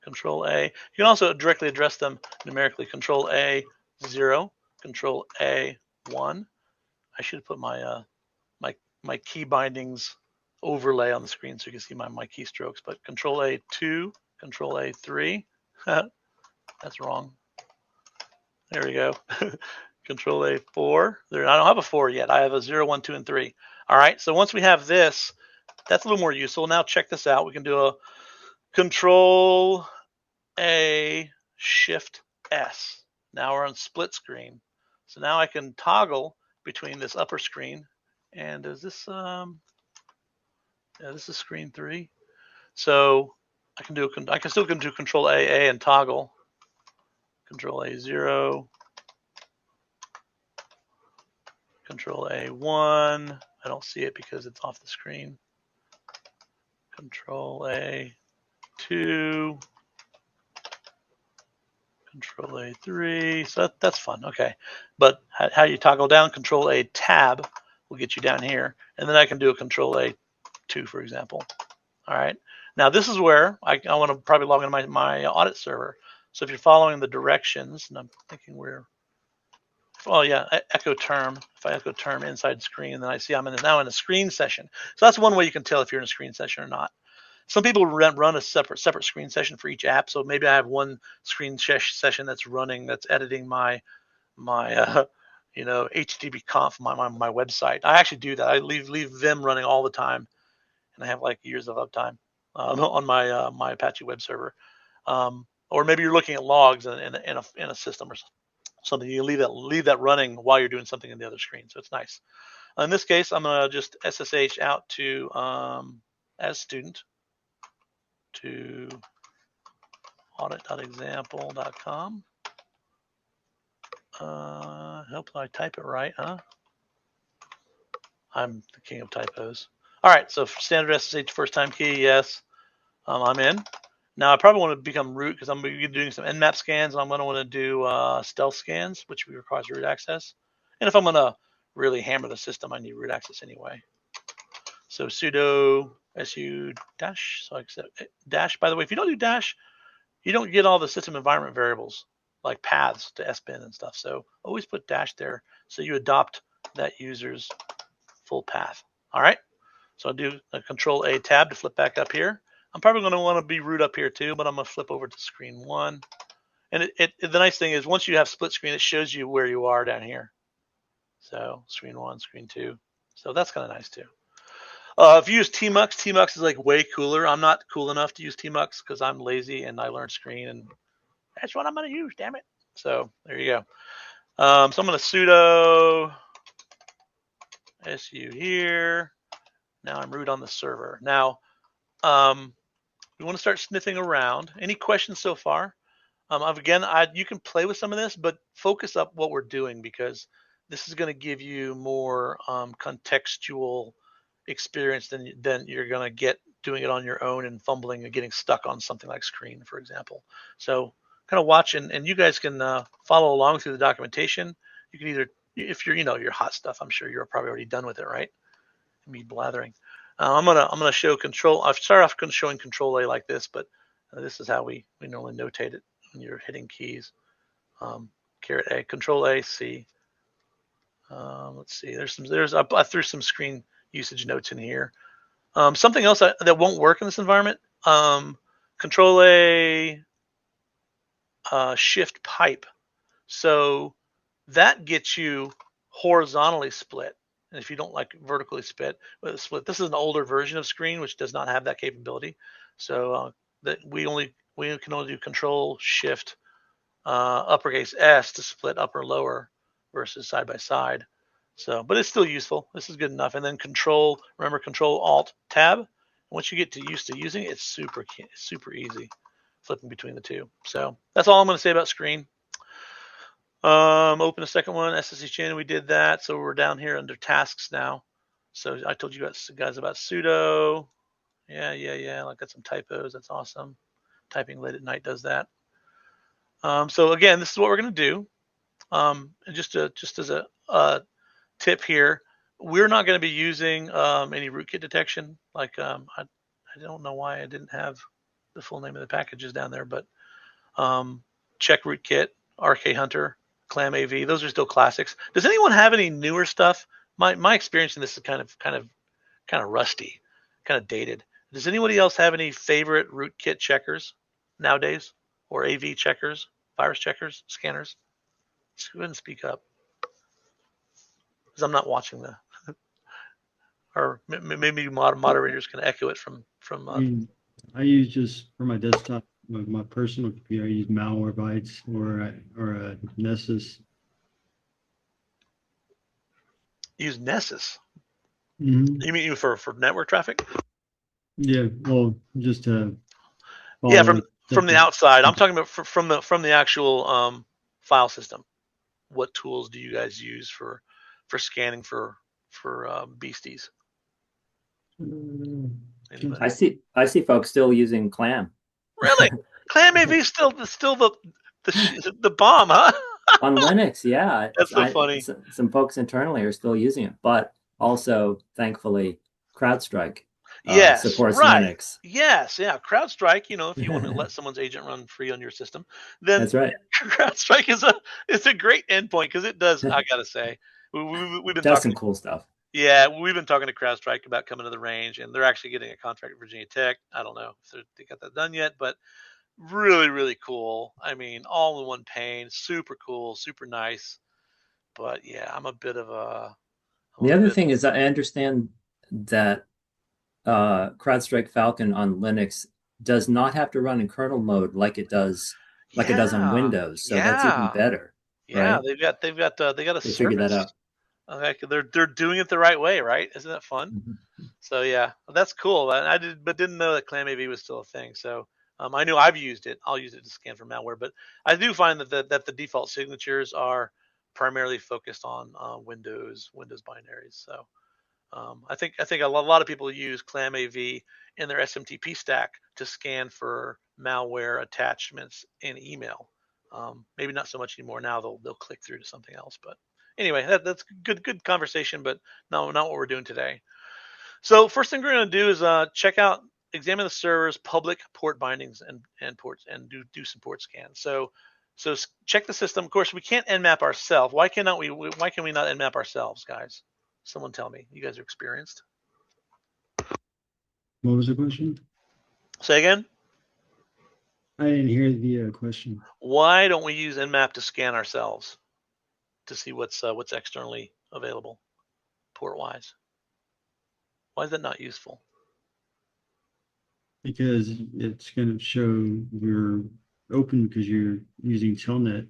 Control A. You can also directly address them numerically. Control A 0, Control A 1. I should put my my key bindings overlay on the screen so you can see my keystrokes. But Control A 2, Control A 3. That's wrong. There we go. Control A 4. I don't have a 4 yet. I have a 0, 1, 2, and 3. All right. So once we have this, that's a little more useful. Now check this out. We can do a Control A Shift S. Now we're on split screen. So now I can toggle between this upper screen and is this this is screen 3. So I can still do Control AA and toggle. Control A 0. Control A1. I don't see it because it's off the screen. Control A2. Control A3. So that's fun. Okay. But how you toggle down, Control A tab will get you down here. And then I can do a Control A2, for example. All right. Now this is where I want to probably log into my audit server. So if you're following the directions, and I'm thinking echo term. If I echo term inside screen, then I see I'm now in a screen session. So that's one way you can tell if you're in a screen session or not. Some people run a separate screen session for each app. So maybe I have one screen session that's running, that's editing my HTTP conf, my website. I actually do that. I leave them running all the time, and I have like years of uptime on my my Apache web server. Or maybe you're looking at logs in a system or something. You leave that running while you're doing something in the other screen. So it's nice. In this case, I'm gonna just SSH out to as student to audit.example.com. Hope I type it right, huh? I'm the king of typos. All right, so standard SSH first time key, yes. I'm in. Now I probably want to become root because I'm going to be doing some Nmap scans, and I'm going to want to do stealth scans, which requires root access. And if I'm going to really hammer the system, I need root access anyway. So sudo su dash. So I accept dash. By the way, if you don't do dash, you don't get all the system environment variables like paths to SBIN and stuff. So always put dash there so you adopt that user's full path. All right. So I'll do a Control A tab to flip back up here. I'm probably going to want to be root up here too, but I'm going to flip over to screen 1. And the nice thing is once you have split screen, it shows you where you are down here. So screen 1, screen 2. So that's kind of nice too. If you use Tmux, Tmux is like way cooler. I'm not cool enough to use Tmux because I'm lazy and I learned screen, and that's what I'm going to use, damn it. So there you go. So I'm going to sudo su here. Now I'm root on the server. Now, we want to start sniffing around. Any questions so far? Again, you can play with some of this, but focus up what we're doing because this is going to give you more contextual experience than you're going to get doing it on your own and fumbling and getting stuck on something like screen, for example. So kind of watch, and you guys can follow along through the documentation. You can either, if you're, your hot stuff, I'm sure you're probably already done with it, right? Me blathering. I'm gonna show control. I've started off showing Control A like this, but this is how we normally notate it when you're hitting keys. Caret A, Control A, C. Let's see. I threw some screen usage notes in here. Something else that won't work in this environment. Control A, Shift pipe. So that gets you horizontally split. And if you don't like vertically split, this is an older version of screen which does not have that capability. So that we can only do Control Shift uppercase S to split upper lower versus side by side. So, but it's still useful. This is good enough. And then remember Control Alt Tab. Once you get used to using it, it's super easy flipping between the two. So that's all I'm going to say about screen. Open a second one, SSHN, we did that. So we're down here under tasks now. So I told you guys about sudo. Yeah. I got some typos. That's awesome. Typing late at night does that. So again, this is what we're going to do. And just as a tip here, we're not going to be using any rootkit detection. Like I don't know why I didn't have the full name of the packages down there, but check rootkit, RK Hunter, Clam AV. Those are still classics. Does anyone have any newer stuff? My experience in this is kind of rusty, kind of dated. Does anybody else have any favorite rootkit checkers nowadays, or AV checkers, virus checkers, scanners? Go ahead and speak up, because I'm not watching or maybe moderators can echo it from. I use just for my desktop, my personal computer. I use Malwarebytes or Nessus. Use Nessus. Mm-hmm. You mean for network traffic? Yeah, well, just yeah, from the outside. I'm talking about from the actual file system. What tools do you guys use for scanning for beasties? Anybody? I see folks still using Clam. Really? Clam AV is still the bomb, huh? On Linux, yeah. That's so funny. Some folks internally are still using it, but also, thankfully, CrowdStrike supports Linux. Yes, yeah. CrowdStrike, if you want to let someone's agent run free on your system, then that's right. CrowdStrike is a great endpoint because it does. I gotta say, we've been talking some cool stuff. Yeah, we've been talking to CrowdStrike about coming to the range, and they're actually getting a contract at Virginia Tech. I don't know if they got that done yet, but really, really cool. I mean, all in one pane, super cool, super nice. But yeah, I'm a bit of a. The other thing is, I understand that CrowdStrike Falcon on Linux does not have to run in kernel mode like it does on Windows. So that's even better. Yeah, right? they've got a They figured that out. Okay, they're doing it the right way, right? Isn't that fun? Mm-hmm. So yeah, that's cool. I didn't know that Clam AV was still a thing. So I knew I've used it. I'll use it to scan for malware, but I do find that the default signatures are primarily focused on Windows binaries. So I think a lot of people use Clam AV in their SMTP stack to scan for malware attachments in email. Maybe not so much anymore. Now they'll click through to something else, but. Anyway, that's good conversation, but no, not what we're doing today. So first thing we're going to do is examine the server's public port bindings and ports, and do some port scans. So check the system. Of course, we can't nmap ourselves. Why can we not nmap ourselves, guys? Someone tell me. You guys are experienced. What was the question? Say again. I didn't hear the question. Why don't we use Nmap to scan ourselves to see what's externally available port wise? Why is that not useful? Because it's going to show you're open because you're using Telnet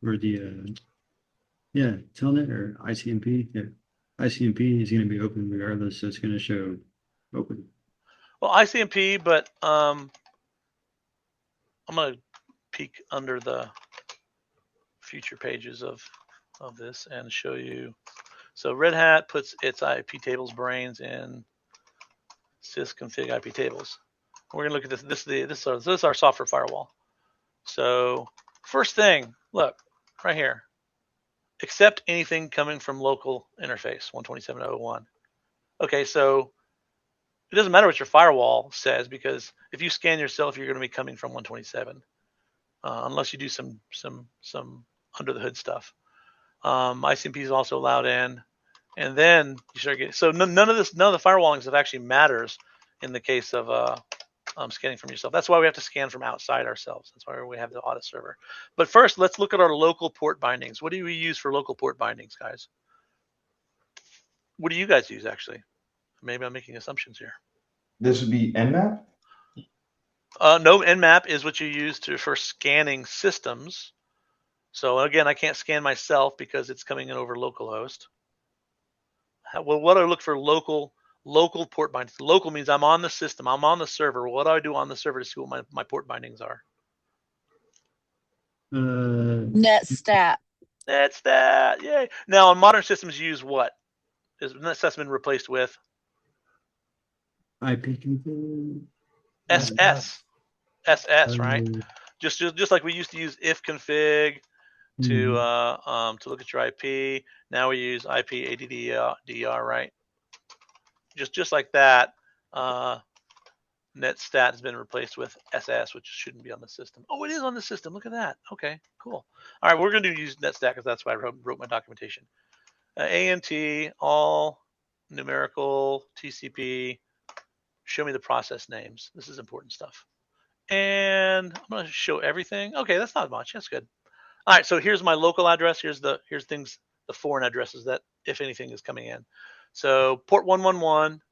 or Telnet or ICMP. Yeah, ICMP is going to be open regardless, so it's going to show open. Well, ICMP, but I'm gonna peek under the future pages of this and show you. So Red Hat puts its IP tables brains in sysconfig IP tables. We're gonna look at this. This is our software firewall. So first thing, look right here. Accept anything coming from local interface 127.0.1. Okay, so it doesn't matter what your firewall says, because if you scan yourself, you're going to be coming from 127, unless you do some under the hood stuff. ICMP is also allowed in, and then you start getting, so none of the firewalling stuff actually matters in the case of scanning from yourself. That's why we have to scan from outside ourselves. That's why we have the audit server. But first, let's look at our local port bindings. What do we use for local port bindings, guys? What do you guys use, actually? Maybe I'm making assumptions here. This would be Nmap? No, Nmap is what you use for scanning systems. So again, I can't scan myself because it's coming in over localhost. Well, what do I look for local port bindings? Local means I'm on the system, I'm on the server. What do I do on the server to see what my port bindings are? NetStat. NetStat, yay. Now, on modern systems, you use what? Is NetStat's been replaced with? IPconfig. SS, right? Just like we used to use ifconfig to look at your IP. Now we use IP-addr, right? Just like that. NetStat has been replaced with SS, which shouldn't be on the system. Oh, it is on the system. Look at that. Okay, cool. All right, we're going to use NetStat because that's why I wrote my documentation. ANT, all numerical, TCP. Show me the process names. This is important stuff. And I'm going to show everything. Okay, that's not much. That's good. All right, so here's my local address. Here's the foreign addresses that, if anything, is coming in. So port 111,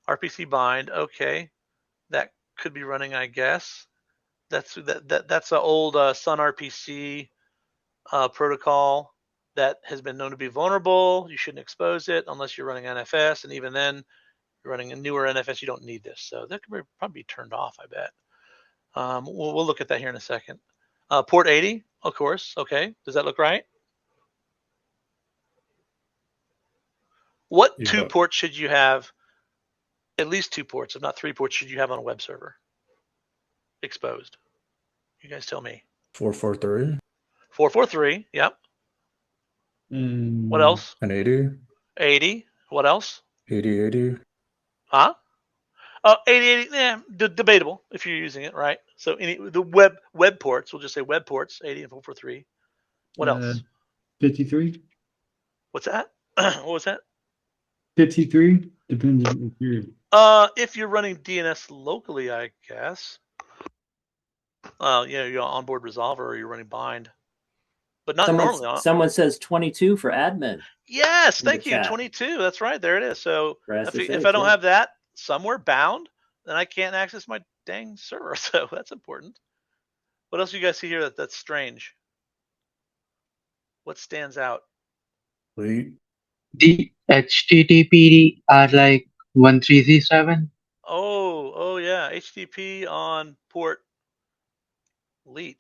RPC bind. Okay, that could be running, I guess. That's an old Sun RPC protocol that has been known to be vulnerable. You shouldn't expose it unless you're running NFS, and even then, you're running a newer NFS, you don't need this. So that could probably be turned off, I bet. We'll look at that here in a second. Port 80, of course. Okay, does that look right? What two ports should you have? At least 2 ports, if not 3 ports, should you have on a web server exposed? You guys tell me. 443. 443, yep. What else? And 80. 80. What else? 8080. Huh? 8080, yeah, debatable if you're using it, right? So the web ports, we'll just say web ports, 80 and 443. What else? 53. What's that? What was that? 53, depends on if you're. If you're running DNS locally, I guess. You're onboard resolver or you're running bind, but not normally. Someone says 22 for admin. Yes, thank you. 22. That's right. There it is. So if I don't have that somewhere bound, then I can't access my dang server. So that's important. What else do you guys see here that's strange? What stands out? Lead. The HTTP are like 1337. Oh yeah, HTTP on port lead.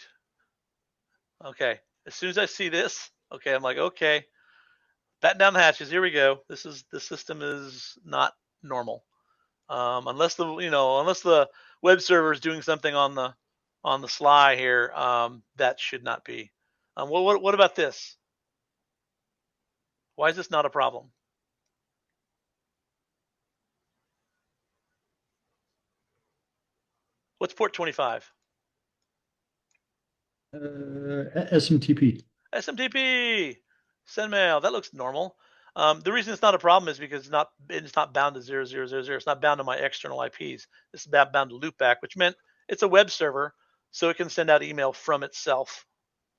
Okay, as soon as I see this, okay, I'm like, okay, batten down the hatches. Here we go. The system is not normal, unless the web server is doing something on the sly here. That should not be. What about this? Why is this not a problem? What's port 25? SMTP. SMTP. Send mail. That looks normal. The reason it's not a problem is because it's not bound to 0000. It's not bound to my external IPs. This is bound to loopback, which meant it's a web server. so it can send out email from itself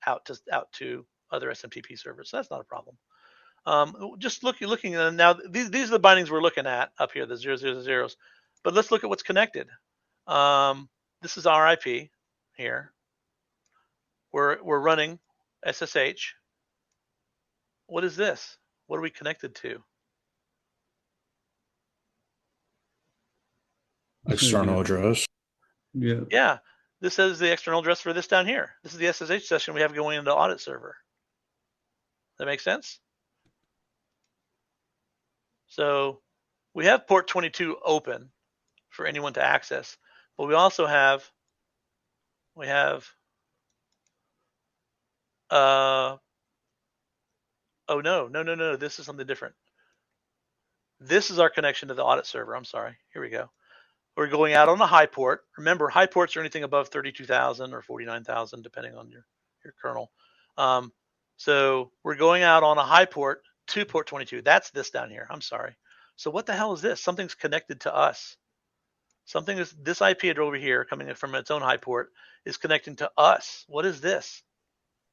out to other SMTP servers. So that's not a problem. Just looking now, these are the bindings we're looking at up here, the 000s. But let's look at what's connected. This is our IP here. We're running SSH. What is this? What are we connected to? External address. Yeah. Yeah, this is the external address for this down here. This is the SSH session we have going into the audit server. That makes sense? So we have port 22 open for anyone to access, but we also have, oh no, this is something different. This is our connection to the audit server. I'm sorry, here we go. We're going out on a high port. Remember, high ports are anything above 32,000 or 49,000, depending on your kernel. So we're going out on a high port to port 22. That's this down here. I'm sorry. So what the hell is this? Something's connected to us. Something is, this IP address over here, coming in from its own high port, is connecting to us. What is this?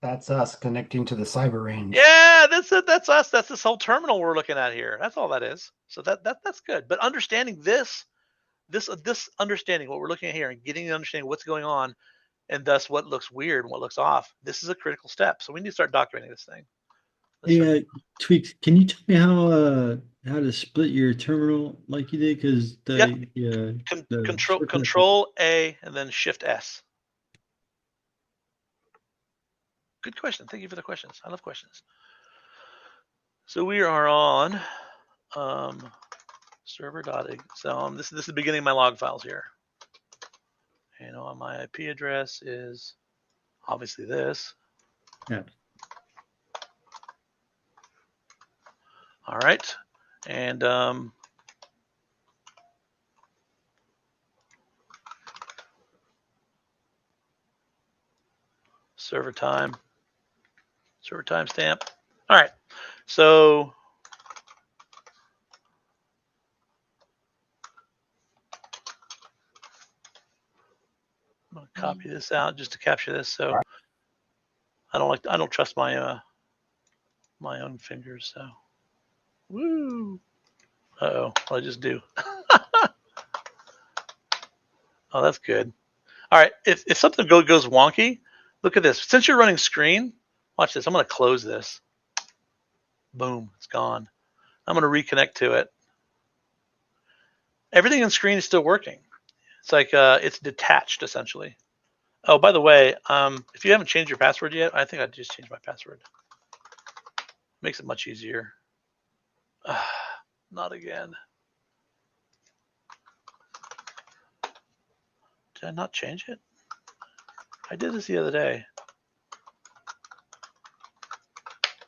That's us connecting to the cyber range. Yeah, that's it. That's us. That's this whole terminal we're looking at here. That's all that is. So that's good. But understanding this understanding what we're looking at here and getting the understanding what's going on, and thus what looks weird and what looks off. This is a critical step. So we need to start documenting this thing. Yeah, Tweaks. Can you tell me how to split your terminal like you did? Because Control A and then Shift S. Good question. Thank you for the questions. I love questions. So we are on server.exe. So this is the beginning of my log files here. And my IP address is obviously this. Yeah. All right. And server timestamp. All right. So I'm going to copy this out just to capture this. So I don't trust my my own fingers. So woo. Uh-oh, what I just do? Oh, that's good. All right. If something goes wonky, look at this. Since you're running screen, watch this. I'm going to close this. Boom, it's gone. I'm going to reconnect to it. Everything on screen is still working. It's like it's detached essentially. Oh, by the way, if you haven't changed your password yet, I think I just changed my password. Makes it much easier. Not again. Did I not change it? I did this the other day.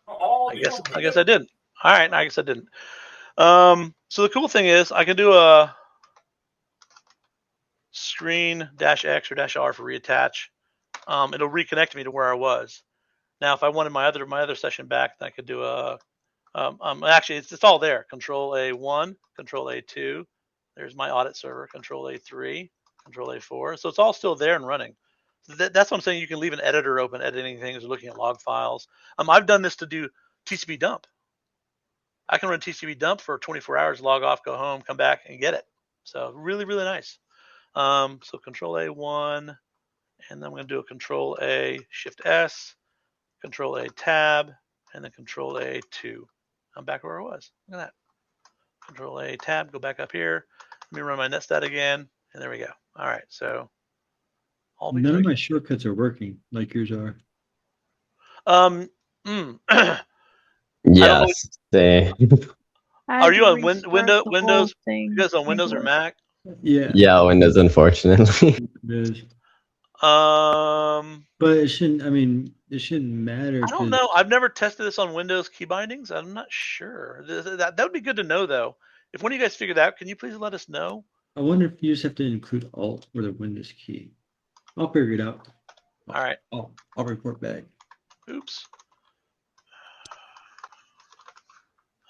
I guess I didn't. All right, I guess I didn't. So the cool thing is I can do a screen -X or -R for reattach. It'll reconnect me to where I was. Now, if I wanted my other session back, I could do a actually it's all there. Control A1, Control A2. There's my audit server. Control A3, Control A4. So it's all still there and running. So that's what I'm saying. You can leave an editor open, editing things, or looking at log files. I've done this to do TCP dump. I can run TCP dump for 24 hours, log off, go home, come back, and get it. So really, really nice. So Control A1, and then I'm going to do a Control A, Shift S, Control A tab, and then Control A2. I'm back where I was. Look at that. Control A tab, go back up here. Let me run my netstat again, and there we go. All right, so none of my shortcuts are working like yours are. Yes. Are you on Windows? You guys on Windows or Mac? Yeah. Yeah, Windows, unfortunately. But it shouldn't. I mean, it shouldn't matter. I don't know. I've never tested this on Windows key bindings. I'm not sure. That would be good to know, though. If one of you guys figured out, can you please let us know? I wonder if you just have to include Alt or the Windows key. I'll figure it out. All right. I'll report back. Oops.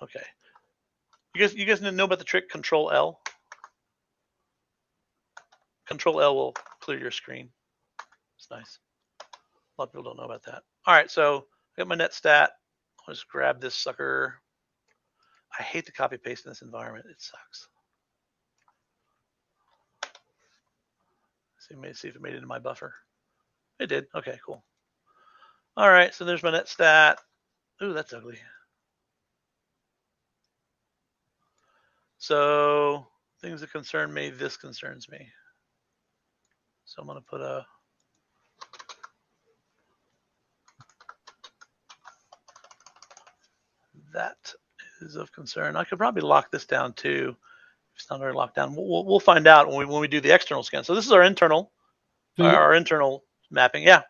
Okay. You guys know about the trick Control L? Control L will clear your screen. That's nice. A lot of people don't know about that. All right, so I got my net stat. I'll just grab this sucker. I hate to copy paste in this environment. It sucks. See if it made it into my buffer. It did. Okay, cool. All right, so there's my net stat. Ooh, that's ugly. So things that concern me, this concerns me. So I'm going to put a that is of concern. I could probably lock this down too. If it's not already locked down, we'll find out when we do the external scan. So this is our internal mapping. Yeah.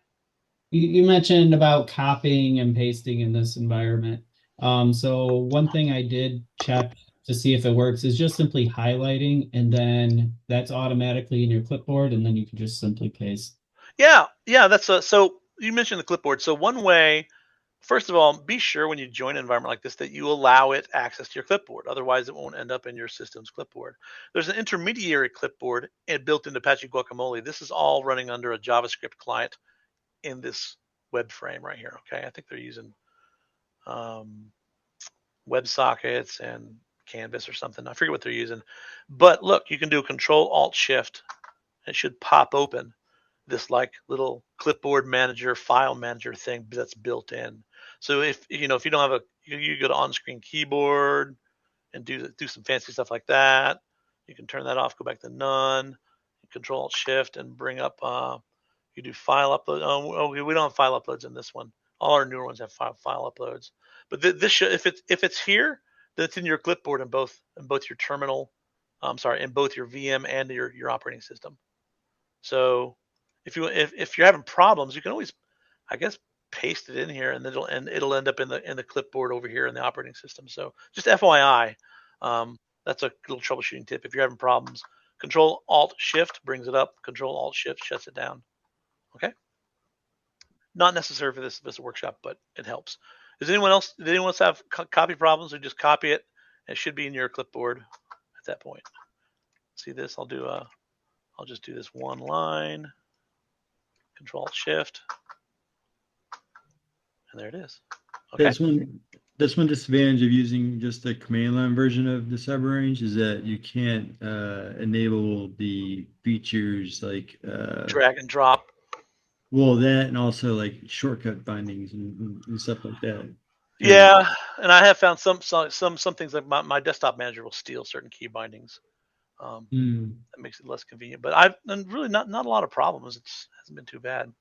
You mentioned about copying and pasting in this environment. So one thing I did check to see if it works is just simply highlighting, and then that's automatically in your clipboard, and then you can just simply paste. Yeah, that's so you mentioned the clipboard. So one way, first of all, be sure when you join an environment like this that you allow it access to your clipboard. Otherwise, it won't end up in your system's clipboard. There's an intermediary clipboard built into Apache Guacamole. This is all running under a JavaScript client in this web frame right here. Okay, I think they're using WebSockets and Canvas or something. I forget what they're using. But look, you can do Control-Alt-Shift. It should pop open this like little clipboard manager, file manager thing that's built in. So if you don't have you go to on-screen keyboard and do some fancy stuff like that. You can turn that off, go back to none, Control-Alt-Shift, and bring up. You do file upload. Oh, we don't have file uploads in this one. All our newer ones have file uploads. But this should, if it's here, then it's in your clipboard in both your terminal. In both your VM and your operating system. So if you're having problems, you can always, I guess, paste it in here, and it'll end up in the clipboard over here in the operating system. So just FYI, that's a little troubleshooting tip. If you're having problems, Control-Alt-Shift brings it up. Control-Alt-Shift shuts it down. Okay. Not necessary for this workshop, but it helps. Did anyone else have copy problems? Or just copy it? It should be in your clipboard at that point. See this? I'll just do this one line. Control-Shift, and there it is. Okay. That's one disadvantage of using just the command line version of the CyberRange is that you can't enable the features like drag and drop. Well, that and also like shortcut bindings and stuff like that. Yeah, and I have found some things like my desktop manager will steal certain key bindings. That makes it less convenient. But I've really not a lot of problems. It hasn't been too bad.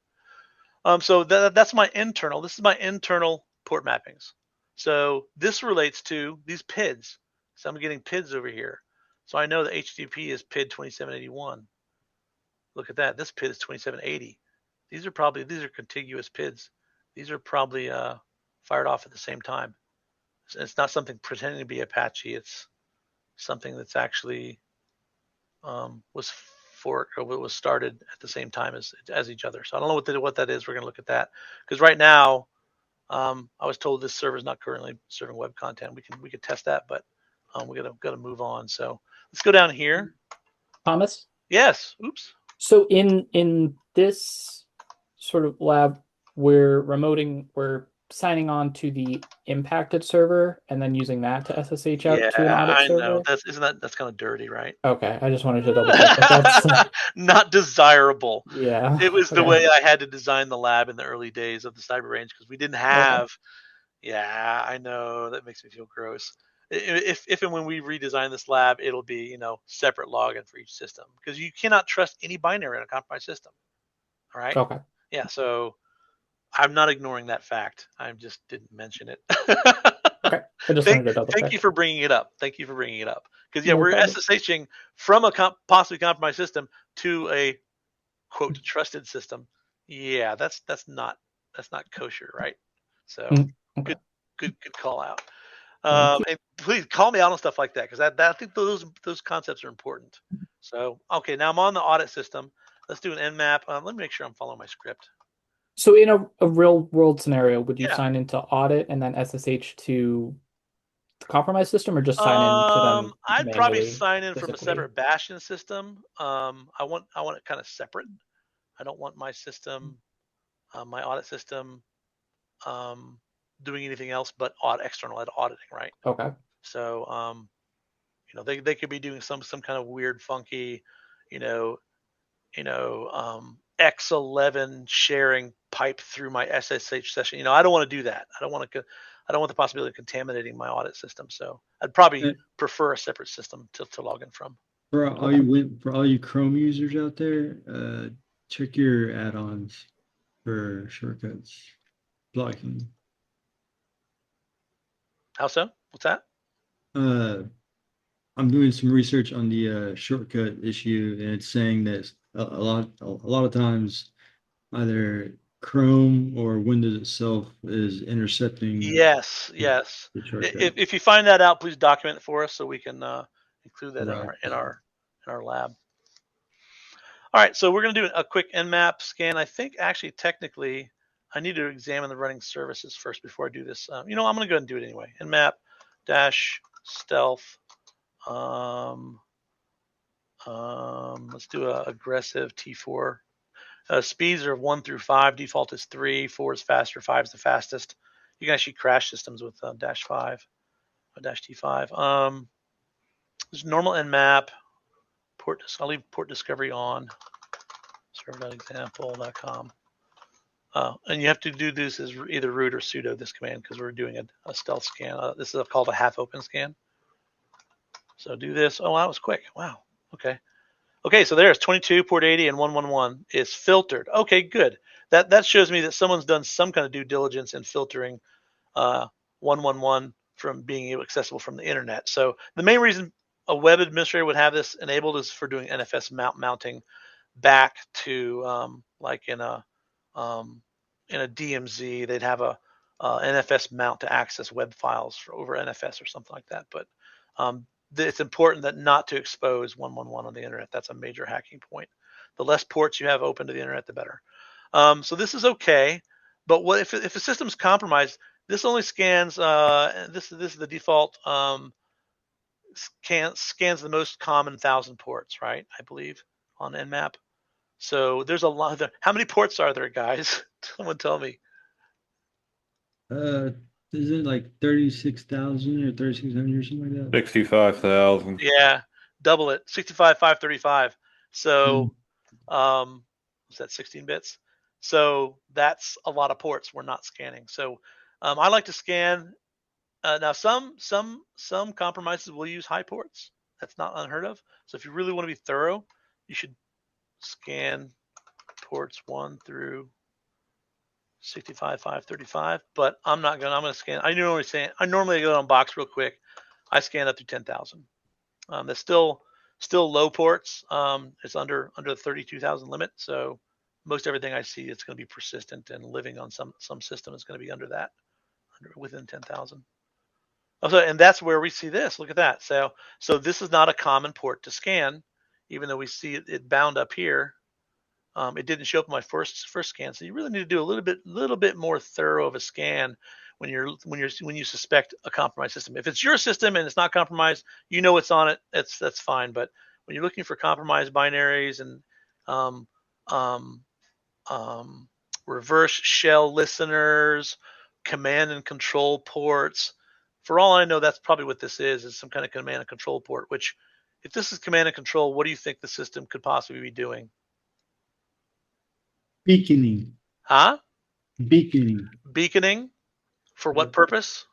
So that's my internal. This is my internal port mappings. So this relates to these PIDs. So I'm getting PIDs over here. So I know the HTTP is PID 2781. Look at that. This PID is 2780. These are contiguous PIDs. These are probably fired off at the same time. It's not something pretending to be Apache. It's something that's actually was forked or was started at the same time as each other. So I don't know what that is. We're going to look at that because right now I was told this server is not currently serving web content. We could test that, but we got to move on. So let's go down here. Thomas? Yes. Oops. So in this sort of lab, we're signing on to the impacted server and then using that to SSH out to an audit server. Know. That's kind of dirty, right? Okay, I just wanted to double check. That's not desirable. Yeah, it was the way I had to design the lab in the early days of the CyberRange because we didn't have. Okay. Yeah, I know that makes me feel gross. If and when we redesign this lab, it'll be separate login for each system because you cannot trust any binary in a compromised system. All right. Okay. Yeah. So I'm not ignoring that fact. I just didn't mention it. Okay. I just wanted to double check. Thank you for bringing it up. Because we're SSHing from a possibly compromised system to a quote trusted system. Yeah, that's not kosher, right? So okay. good call out. And please call me out on stuff like that because I think those concepts are important. So okay, now I'm on the audit system. Let's do an Nmap. Let me make sure I'm following my script. So in a real world scenario, would you sign into audit and then SSH to the compromised system, or just sign in to them? I'd probably sign in from a separate Bastion system. I want it kind of separate. I don't want my system, my audit system, doing anything else but external auditing, right? Okay. So, they could be doing some kind of weird, funky, X11 sharing pipe through my SSH session. I don't want to do that. I don't want the possibility of contaminating my audit system. So I'd probably prefer a separate system to log in from. For all you Chrome users out there, check your add-ons for shortcuts blocking. How so? What's that? I'm doing some research on the shortcut issue, and it's saying that a lot of times either Chrome or Windows itself is intercepting. Yes. the shortcut. If you find that out, please document it for us so we can include that Right. in our lab. All right, so we're going to do a quick Nmap scan. I think actually technically I need to examine the running services first before I do this. I'm going to go ahead and do it anyway. Nmap -stealth. Let's do a aggressive T4. Speeds are 1 through 5. Default is 3. 4 is faster. 5 is the fastest. You can actually crash systems with -5, -T5. There's normal Nmap. I'll leave port discovery on. Server.example.com. And you have to do this as either root or sudo this command because we're doing a stealth scan. This is called a half open scan. So do this. Oh, that was quick. Wow. Okay. Okay, so there's 22, port 80, and 111 is filtered. Okay, good. That shows me that someone's done some kind of due diligence in filtering 111 from being accessible from the internet. So the main reason a web administrator would have this enabled is for doing NFS mounting back to like in a DMZ, they'd have a NFS mount to access web files over NFS or something like that. But it's important that not to expose 111 on the internet. That's a major hacking point. The less ports you have open to the internet, the better. So this is okay. But what if the system's compromised? This only scans. This is the default. Scans the most common 1,000 ports, right? I believe on Nmap. So there's a lot of how many ports are there, guys? Someone tell me. Is it like 36,000 or 3,600 or something like that? 65,000. Yeah, double it. 65,535. So, what's that? 16 bits. So that's a lot of ports we're not scanning. So I like to scan. Now some compromises will use high ports. That's not unheard of. So if you really want to be thorough, you should scan ports 1 through 65,535. But I'm not gonna. I'm gonna scan. I normally go on box real quick. I scan up to 10,000. That's still low ports. It's under the 32,000 limit. So most everything I see, it's going to be persistent and living on some system is going to be under that, within 10,000. Also, and that's where we see this. Look at that. So this is not a common port to scan, even though we see it bound up here. It didn't show up in my first scan. So you really need to do a little bit more thorough of a scan when you suspect a compromised system. If it's your system and it's not compromised, you know it's on it. That's fine. But when you're looking for compromised binaries and reverse shell listeners, command and control ports, for all I know, that's probably what this is some kind of command and control port. Which, if this is command and control, what do you think the system could possibly be doing? Beaconing. Huh? Beaconing. Beaconing. For what purpose?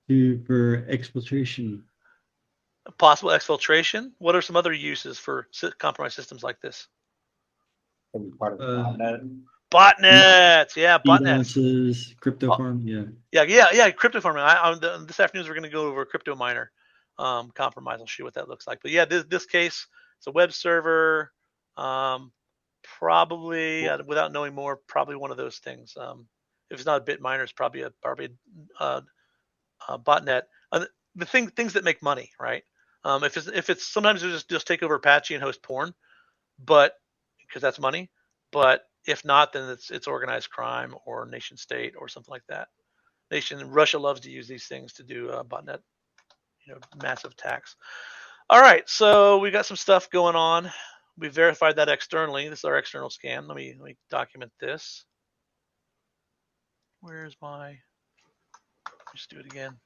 For exfiltration. Possible exfiltration. What are some other uses for compromised systems like this? Part of the botnet. Botnets, yeah, botnets. Crypto farm, yeah. Yeah, crypto farming. This afternoon we're going to go over a crypto miner compromise. I'll show you what that looks like. But yeah, this case, it's a web server. Probably, without knowing more, probably one of those things. If it's not a bit miner, it's probably a botnet. The things that make money, right? If it's sometimes they just take over Apache and host porn, but because that's money. But if not, then it's organized crime or nation state or something like that. Russia loves to use these things to do botnet, massive attacks. All right, so we got some stuff going on. We verified that externally. This is our external scan. Let me document this. Where's my? Just do it again.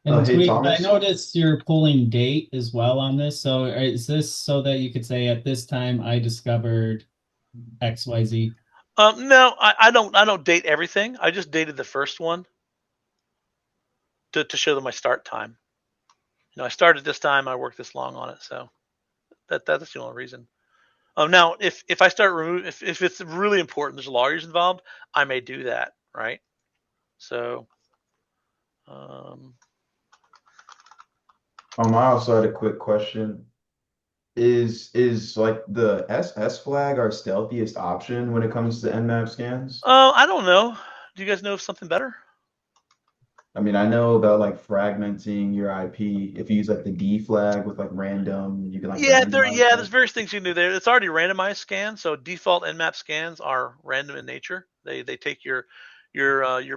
And Hey, Tweet, Thomas? I noticed you're pulling date as well on this. So is this so that you could say at this time I discovered XYZ? No, I don't date everything. I just dated the first one to show them my start time. You know, I started this time. I worked this long on it, so that's the only reason. Now, if I start remove, if it's really important, there's lawyers involved, I may do that, right? So, I also had a quick question. Is like the SS flag our stealthiest option when it comes to Nmap scans? I don't know. Do you guys know of something better? I mean, I know about like fragmenting your IP. If you use like the D flag with like random, you can like randomize there's that. various things you can do there. It's already randomized scans, so default Nmap scans are random in nature. They take your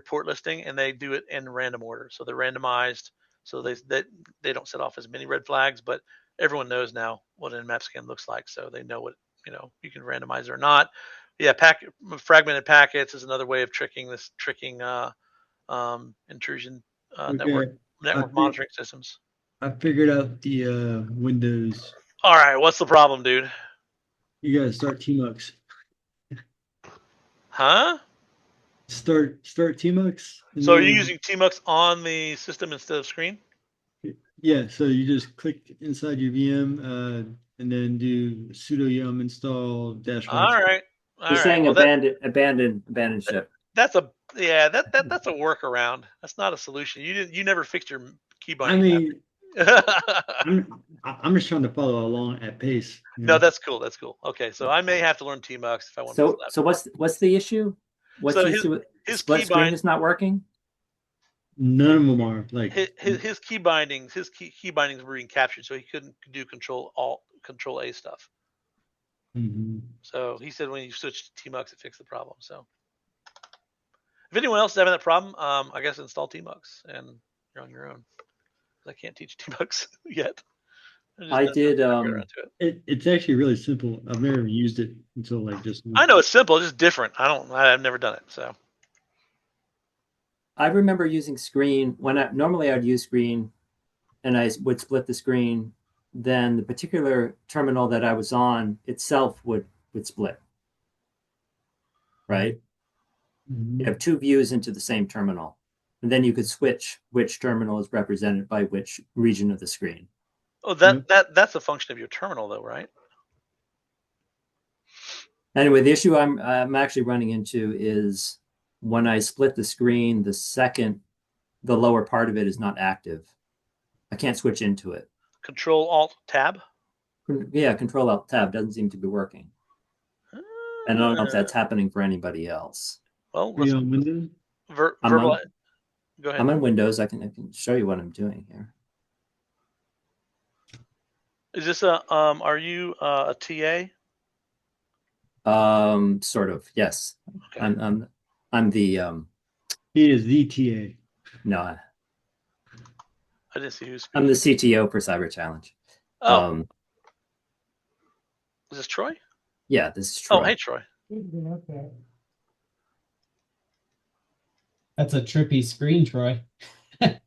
port listing and they do it in random order. So they're randomized, so they don't set off as many red flags, but everyone knows now what an Nmap scan looks like, so they know what you can randomize it or not. Yeah, fragmented packets is another way of tricking intrusion network monitoring systems. I figured out the Windows. All right, what's the problem, dude? You gotta start Tmux. Huh? Start Tmux. So you're using Tmux on the system instead of screen? Yeah, so you just click inside your VM and then do sudo yum install -. All right. He's saying abandon ship. That's a that's a workaround. That's not a solution. You never fixed your key I binding. mean, I'm just trying to follow along at pace. No, that's cool. That's cool. Okay, so I may have to learn Tmux if I want to. So what's the issue? What's So the issue with his split key screen bind- is not working? None of them are like his key bindings. His key bindings were being captured, so he couldn't do Control A stuff. Mhm. So he said when you switched to Tmux, it fixed the problem. So if anyone else is having that problem, I guess install Tmux and you're on your own. I can't teach Tmux yet. I did. It's actually really simple. I've never used it until like just. I know it's simple, it's just different. I've never done it. So I remember using screen when normally I'd use screen and I would split the screen. Then the particular terminal that I was on itself would split. Right? You have two views into the same terminal. And then you could switch which terminal is represented by which region of the screen. Oh, that's a function of your terminal, though, right? Anyway, the issue I'm actually running into is when I split the screen, the lower part of it is not active. I can't switch into it. Control Alt Tab. Yeah, Control Alt Tab doesn't seem to be working. And I don't know if that's happening for anybody else. Well, Are you on Windows? Go ahead. I'm on Windows. I can show you what I'm doing here. Is this are you a TA? Sort of, yes. Okay. I'm the He is the TA. No, I didn't see who's. I'm the CTO for Cyber Challenge. Oh. Is this Troy? Yeah, this is Troy. Oh, hey Troy. Okay. That's a trippy screen, Troy. Yeah,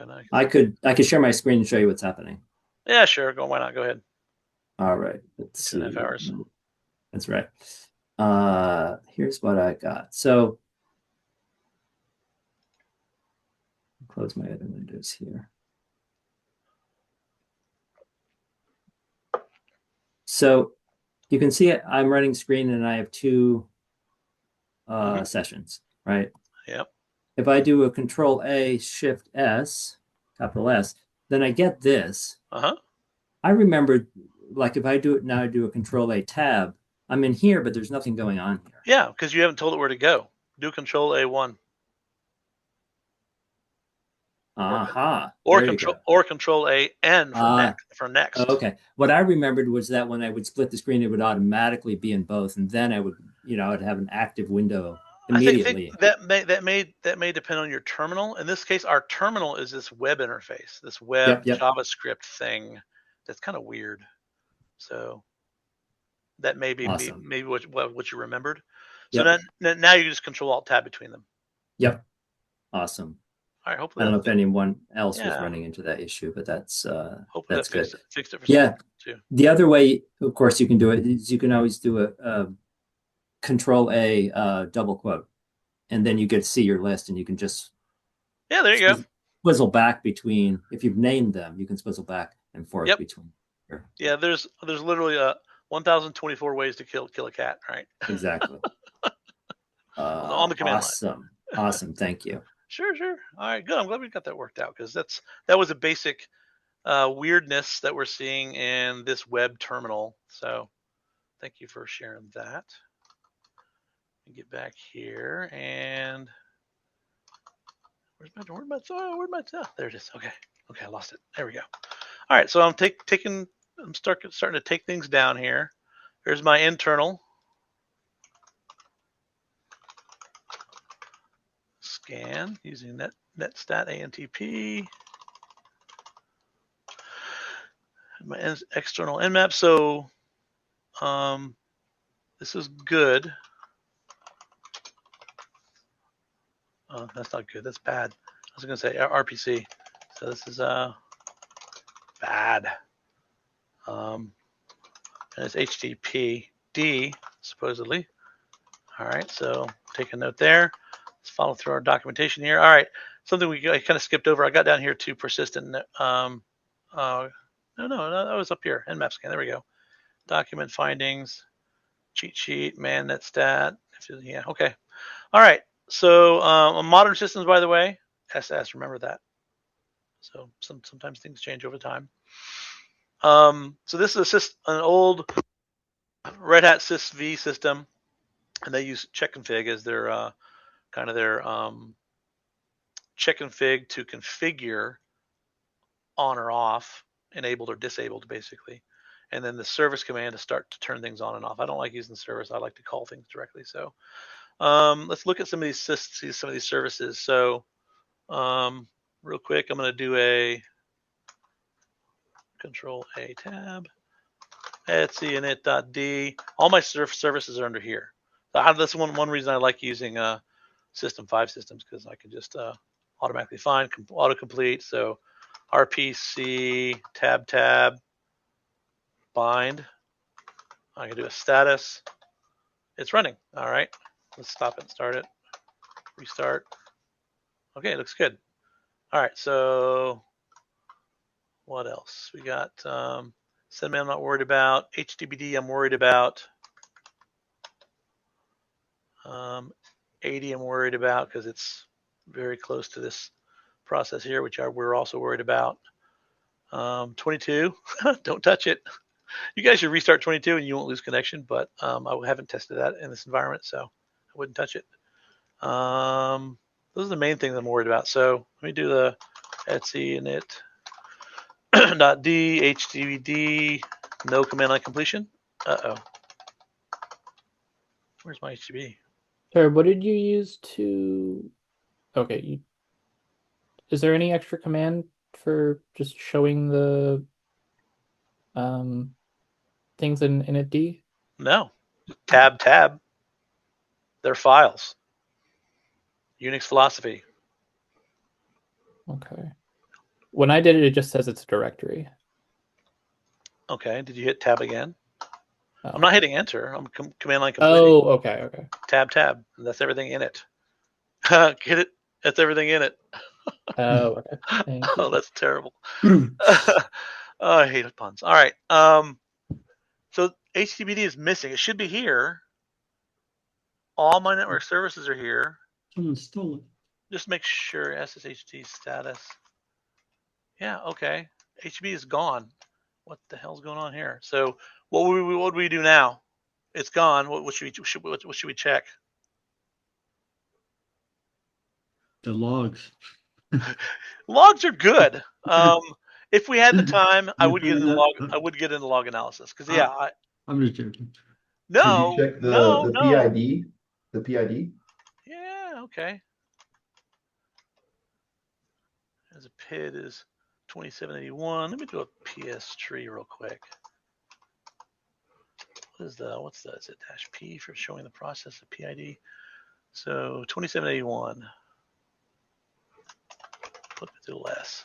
no, I could share my screen and show you what's happening. Yeah, sure. Why not? Go ahead. All right. Let's see. 2.5 hours. That's right. Here's what I got. So close my other windows here. So you can see I'm running screen and I have two sessions, right? Yep. If I do a Control A, Shift S, capital S, then I get this. I remember, like if I do it now, I do a Control A tab. I'm in here, but there's nothing going on here. Yeah, because you haven't told it where to go. Do Control A1. Or Control A-N for next. Okay. What I remembered was that when I would split the screen, it would automatically be in both, and then I would, I'd have an active window immediately. I think that may depend on your terminal. In this case, our terminal is this web interface, this web JavaScript thing That's kind of weird. So that may be Awesome. maybe what you remembered. Yep. So now you just Control Alt Tab between them. Yep. Awesome. All right. Hopefully I don't know if anyone else was Yeah. running into that issue, but that's hopefully that's that good. fixed it for Yeah. some too. The other way, of course, you can do it is you can always do a Control A double quote, and then you get to see your list, and you can just There you go. swizzle back between. If you've named them, you can swizzle back and forth Yep. between. Here. Yeah, there's literally 1,024 ways to kill a cat, right? Exactly. On the command line. Awesome. Thank you. Sure. All right, good. I'm glad we got that worked out because that was a basic weirdness that we're seeing in this web terminal. So thank you for sharing that. Let me get back here and where's my there it is. Okay, I lost it. There we go. All right, so I'm starting to take things down here. Here's my internal scan using netstat ANTP. My external nmap. So this is good. Oh, that's not good. That's bad. I was going to say RPC. So this is bad. And it's HTTPD supposedly. All right, so take a note there. Let's follow through our documentation here. All right, something I kind of skipped over. I got down here to persistent. No, that was up here. Nmap scan. There we go. Document findings, cheat sheet, man, netstat. Yeah, okay. All right. So on modern systems, by the way, SS. Remember that. So sometimes things change over time. So this is an old Red Hat sysv system, and they use checkconfig as their kind of their checkconfig to configure on or off, enabled or disabled, basically, and then the service command to start to turn things on and off. I don't like using service. I like to call things directly. So let's look at some of these services. So real quick, I'm going to do a Control A tab, etc init.d. All my services are under here. That's one reason I like using System 5 systems, because I can just automatically find autocomplete. So RPC tab bind. I can do a status. It's running. All right. Let's stop it and start it. Restart. Okay, it looks good. All right. So what else? We got sendman I'm not worried about. HTTPD I'm worried about. 80 I'm worried about because it's very close to this process here, which we're also worried about. 22, don't touch it. You guys should restart 22 and you won't lose connection, but I haven't tested that in this environment, so I wouldn't touch it. Those are the main things I'm worried about. So let me do the etc init.d HTTPD no command line completion. Where's my HTTP? Sorry, what did you use to? Okay, is there any extra command for just showing the things in initd? No, tab. They're files. Unix philosophy. Okay. When I did it, it just says it's a directory. Okay. Did you hit tab again? Oh. I'm not hitting enter. I'm command line completing. Oh, okay. Tab. That's everything in it. Get it? That's everything in it. Oh, okay. Thank you. Oh, that's terrible. Oh, I hate puns. All right. So HTTPD is missing. It should be here. All my network services are here. Someone stole it. Just make sure SSHD status. Yeah, okay. HTTP is gone. What the hell's going on here? So what would we do now? It's gone. What should we check? The logs. Logs are good. If we had the time, I would get into log. I would get into log analysis because I'm just joking. No. Did you check no. PID? The PID? Yeah. Okay. As a PID is 2781. Let me do a PS tree real quick. What's the, is it -P for showing the process of PID? So 2781. Flip it to less.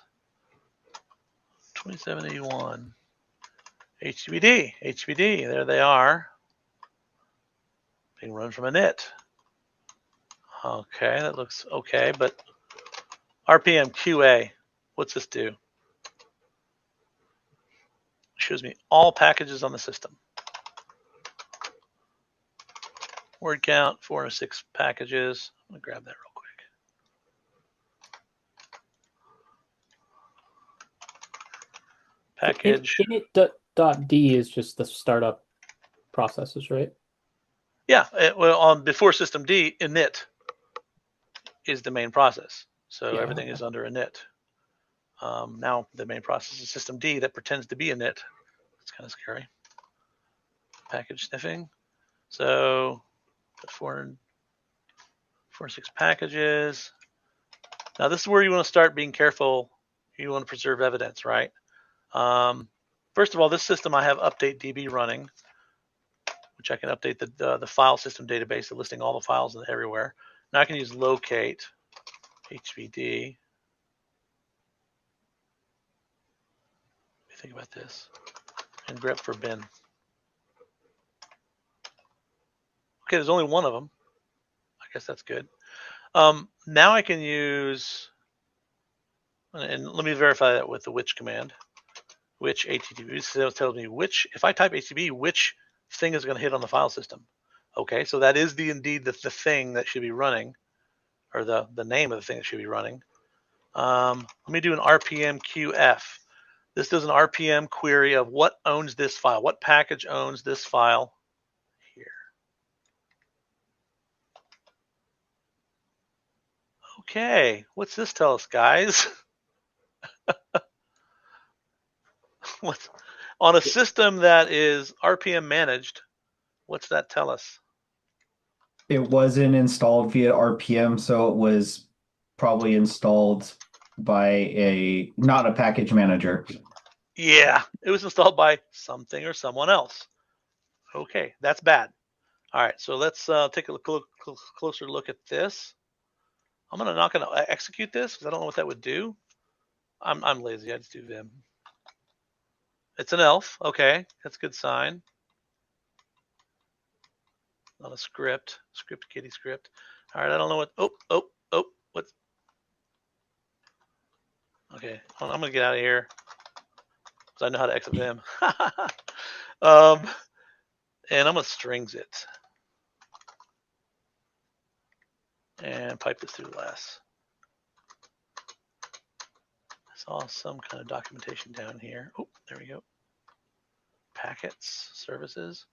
2781. HBD, there they are. Being run from a init. Okay, that looks okay, but RPM QA, what's this do? It shows me all packages on the system. Word count, 406 packages. I'm gonna grab that real quick. Package. Init.d is just the startup processes, right? Yeah, well, on before system D, init is the main process. So Yeah. everything is under init. Now the main process is system D that pretends to be init. It's kind of scary. Package sniffing. So 406 packages. Now this is where you want to start being careful. You want to preserve evidence, right? First of all, this system I have update DB running, which I can update the file system database, listing all the files everywhere. Now I can use locate HVD. What do you think about this? And grep for bin. Okay, there's only one of them. I guess that's good. Now I can use, and let me verify that with the which command. Which HTTP, this tells me which, if I type HTTP, which thing is going to hit on the file system. Okay, so that is indeed the thing that should be running, or the name of the thing that should be running. Let me do an RPM QF. This does an RPM query of what owns this file, what package owns this file here. Okay, what's this tell us, guys? What's on a system that is RPM managed? What's that tell us? It wasn't installed via RPM, so it was probably installed by not a package manager. Yeah, it was installed by something or someone else. Okay, that's bad. All right, so let's take a closer look at this. I'm not gonna execute this because I don't know what that would do. I'm lazy. I just do vim. It's an elf. Okay, that's a good sign. Not a script. Script kitty script. All right, I don't know what. What's? Okay, I'm gonna get out of here because I know how to exit vim. And I'm gonna strings it and pipe this through less. I saw some kind of documentation down here. Oh, there we go. Packets, services.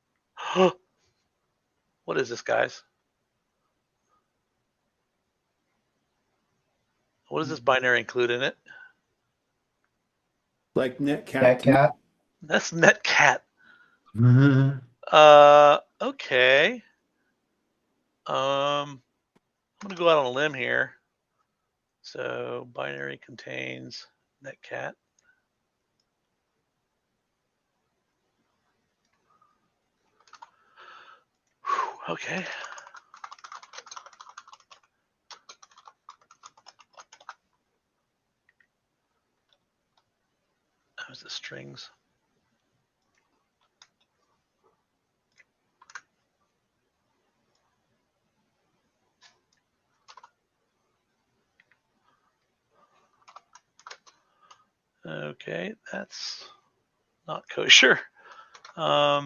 What is this, guys? What does this binary include in it? Like netcat. Netcat. That's netcat. Okay. I'm gonna go out on a limb here. So binary contains netcat. Whew, okay. That was the strings. Okay, that's not kosher. All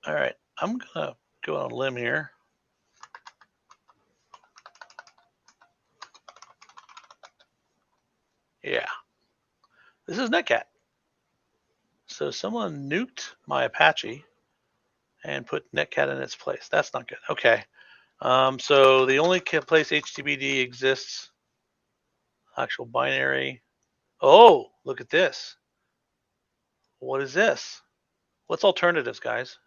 right, I'm gonna go on a limb here. Yeah, this is netcat. So someone nuked my Apache and put netcat in its place. That's not good. Okay, so the only place HTTPD exists, actual binary. Oh, look at this. What is this? What's alternatives, guys?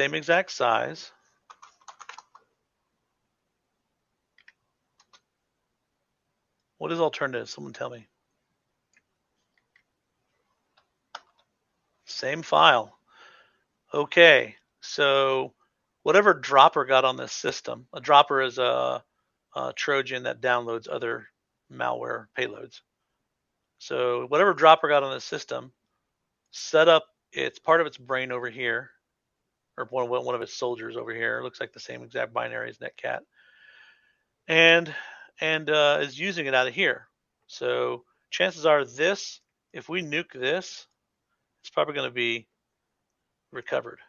same exact size. What is alternative? Someone tell me. Same file. Okay, so whatever dropper got on this system, a dropper is a Trojan that downloads other malware payloads. So whatever dropper got on this system, set up its part of its brain over here, or one of its soldiers over here. It looks like the same exact binary as Netcat, and is using it out of here. So chances are this, if we nuke this, it's probably going to be recovered.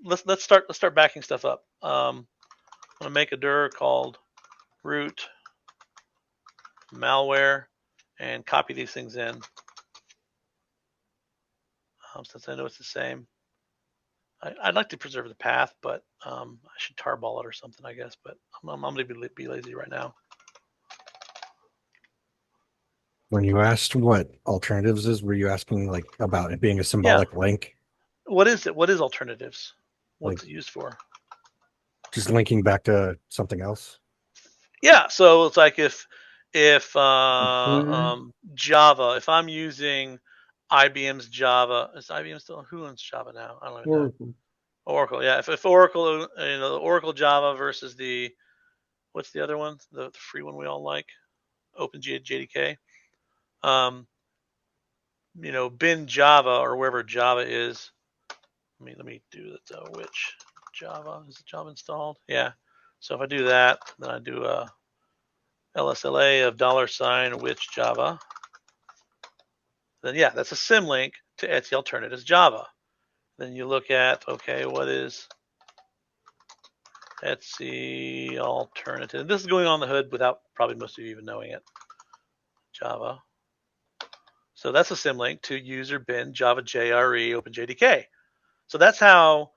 Let's start backing stuff up. I'm going to make a dir called root malware and copy these things in. Since I know it's the same. I'd like to preserve the path, but I should tarball it or something, I guess. But I'm going to be lazy right now. When you asked what alternatives is, were you asking like about it being a symbolic link? What is it? What is alternatives? What's it used for? Just linking back to something else? Yeah, so it's like if Java, if I'm using IBM's Java, is IBM still, who owns Java now? I don't even know. Oracle, yeah. If Oracle, the Oracle Java versus the, what's the other one? The free one we all like, OpenJDK. Bin Java or wherever Java is. Let me do that. Which Java is Java installed? Yeah. So if I do that, then I do a LSLA of $which Java. Then yeah, that's a symlink to Etsy Alternatives Java. Then you look at, okay, what is Etsy Alternative? This is going on the hood without probably most of you even knowing it. Java. So that's a symlink to user bin Java JRE OpenJDK. So that's how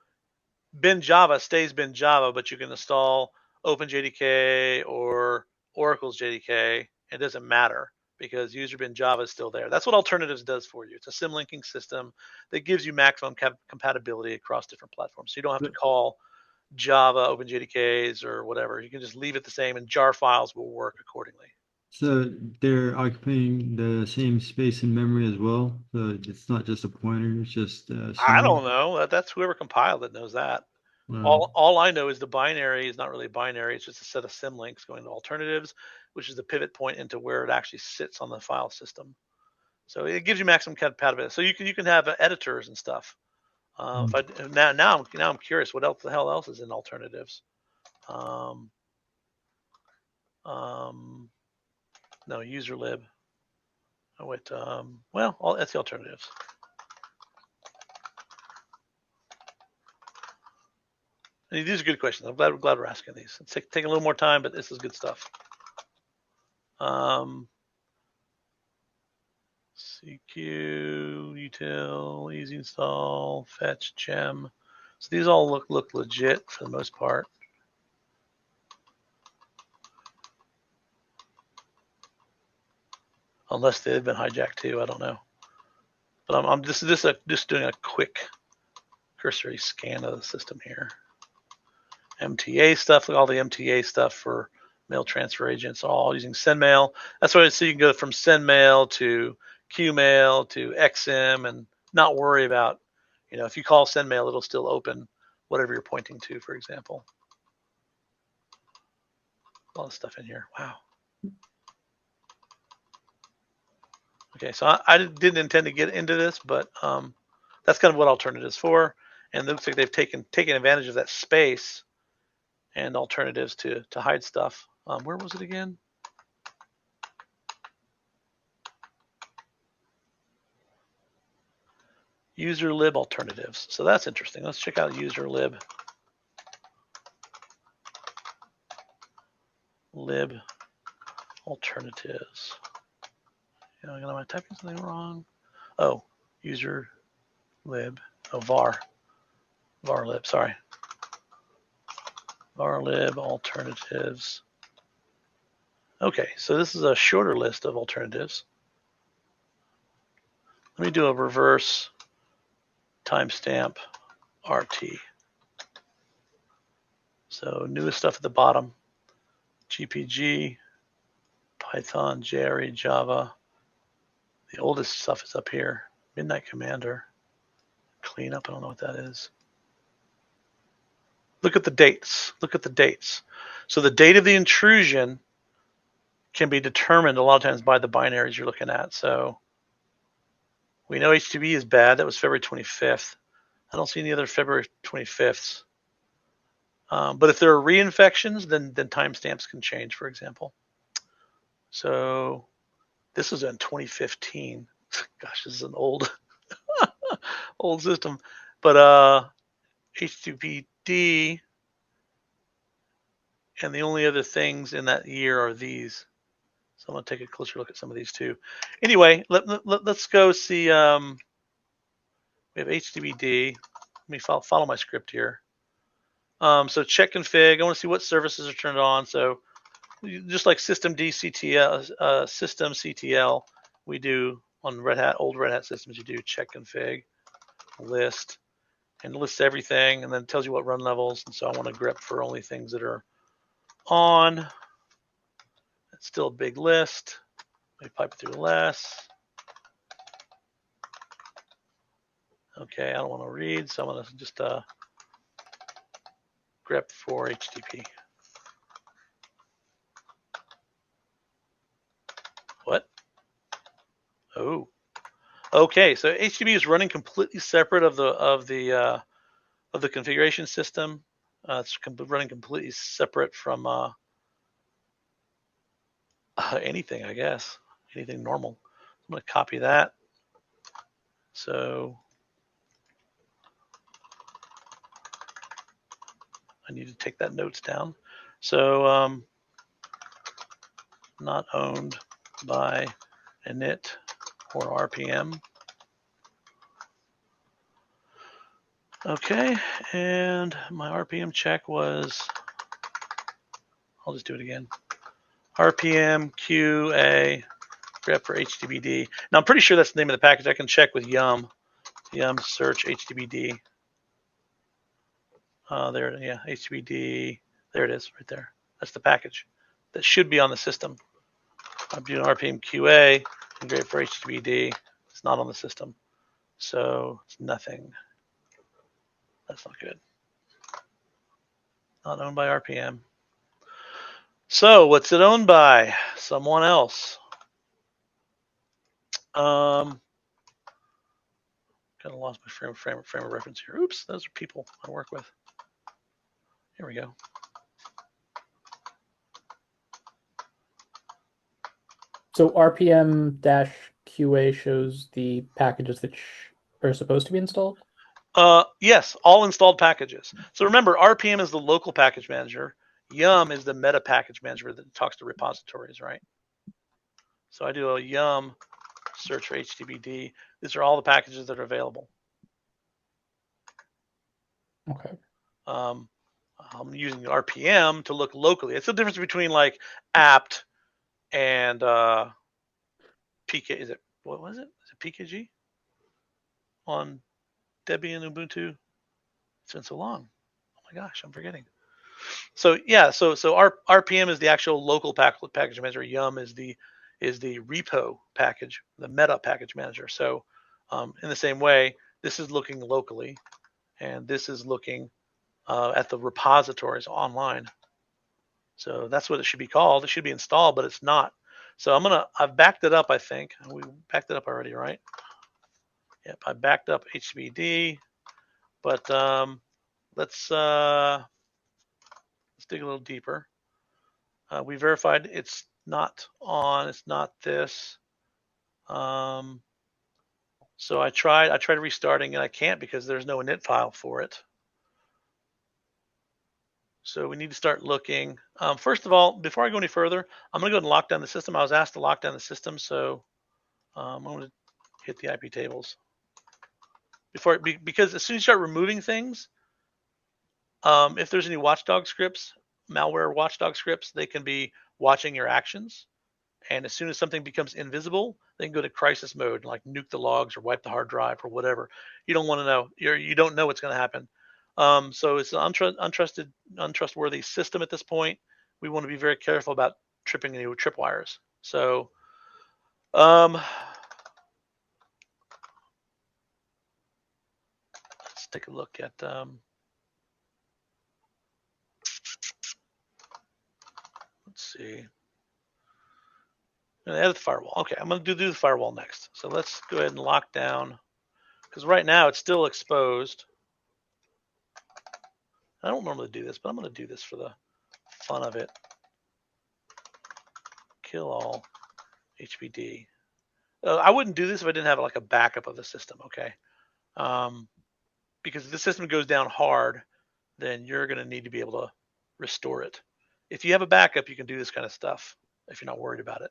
bin Java stays bin Java, but you can install OpenJDK or Oracle's JDK. It doesn't matter because user bin Java is still there. That's what Alternatives does for you. It's a symlinking system that gives you maximum compatibility across different platforms. So you don't have to call Java OpenJDKs or whatever. You can just leave it the same, and jar files will work accordingly. So they're occupying the same space and memory as well. So it's not just a pointer; it's just. I don't know. That's whoever compiled it knows that. All I know is the binary is not really binary. It's just a set of symlinks going to alternatives, which is the pivot point into where it actually sits on the file system. So it gives you maximum compatibility. So you can have editors and stuff. Now I'm curious. What else the hell else is in alternatives? No, userlib. Oh wait. Well, that's the alternatives. And these are good questions. I'm glad we're asking these. It's taking a little more time, but this is good stuff. CQ, util, easy install, fetch, gem. So these all look legit for the most part. Unless they've been hijacked too, I don't know. But I'm just doing a quick cursory scan of the system here. MTA stuff, all the MTA stuff for mail transfer agents, all using SendMail. That's why so you can go from SendMail to QMail to XM and not worry about, if you call SendMail, it'll still open whatever you're pointing to, for example. A lot of stuff in here. Wow. Okay, so I didn't intend to get into this, but that's kind of what Alternatives for. And it looks like they've taken advantage of that space and Alternatives to hide stuff. Where was it again? Userlib Alternatives. So that's interesting. Let's check out userlib. Lib Alternatives. Am I typing something wrong? Oh, user lib. Oh, varlib. Sorry. Varlib alternatives. Okay, so this is a shorter list of alternatives. Let me do a reverse timestamp RT. So newest stuff at the bottom, GPG, Python, Jerry, Java. The oldest stuff is up here, Midnight Commander, cleanup, I don't know what that is. Look at the dates, look at the dates. So the date of the intrusion can be determined a lot of times by the binaries you're looking at. So we know HTTP is bad, that was February 25th. I don't see any other February 25ths. But if there are reinfections, then timestamps can change, for example. So this was in 2015. Gosh, this is an old old system. But HTTPD, and the only other things in that year are these. So I'm going to take a closer look at some of these too. Anyway, let's go see. We have HTTPD. Let me follow my script here. So check config. I want to see what services are turned on. So just like systemd CTL, system CTL, we do on Red Hat, old Red Hat systems, you do check config, list, and lists everything, and then it tells you what run levels. And so I want to grep for only things that are on. It's still a big list. Let me pipe it through less. Okay, I don't want to read, so I'm going to just grep for HTTP. What? Oh, okay. So HTTP is running completely separate of the configuration system. It's running completely separate from anything, I guess, anything normal. I'm going to copy that. So I need to take that notes down. So not owned by init or RPM. Okay, and my RPM check was, I'll just do it again. RPM QA grep for HTTPD. Now I'm pretty sure that's the name of the package. I can check with Yum. Yum search HTTPD. There, yeah, HTTPD. There it is, right there. That's the package that should be on the system. I'm doing RPM QA and grep for HTTPD. It's not on the system, so it's nothing. That's not good. Not owned by RPM. So what's it owned by? Someone else. Kind of lost my frame of reference here. Oops, those are people I work with. Here we go. So RPM-QA shows the packages that are supposed to be installed? Yes, all installed packages. So remember, RPM is the local package manager. Yum is the meta package manager that talks to repositories, right? So I do a Yum search for HTTPD. These are all the packages that are available. Okay. I'm using RPM to look locally. It's the difference between like apt and PK. Is it, what was it? Is it PKG on Debian and Ubuntu? It's been so long. Oh my gosh, I'm forgetting. So yeah, so RPM is the actual local package manager. Yum is the repo package, the meta package manager. So in the same way, this is looking locally, and this is looking at the repositories online. So that's what it should be called. It should be installed, but it's not. So I've backed it up, I think. We backed it up already, right? Yep, I backed up HTTPD, but let's dig a little deeper. We verified it's not on, it's not this. So I tried restarting and I can't because there's no init file for it. So we need to start looking. First of all, before I go any further, I'm going to go ahead and lock down the system. I was asked to lock down the system, so I'm going to hit the IP tables. Because as soon as you start removing things, if there's any watchdog scripts, malware watchdog scripts, they can be watching your actions. And as soon as something becomes invisible, they can go to crisis mode, like nuke the logs or wipe the hard drive or whatever. You don't want to know. You don't know what's going to happen. So it's an untrustworthy system at this point. We want to be very careful about tripping any tripwires. So let's take a look at let's see. I'm going to edit the firewall. Okay, I'm going to do the firewall next. So let's go ahead and lock down, because right now it's still exposed. I don't normally do this, but I'm going to do this for the fun of it. Kill all HBD. I wouldn't do this if I didn't have like a backup of the system, okay? Because if the system goes down hard, then you're going to need to be able to restore it. If you have a backup, you can do this kind of stuff if you're not worried about it.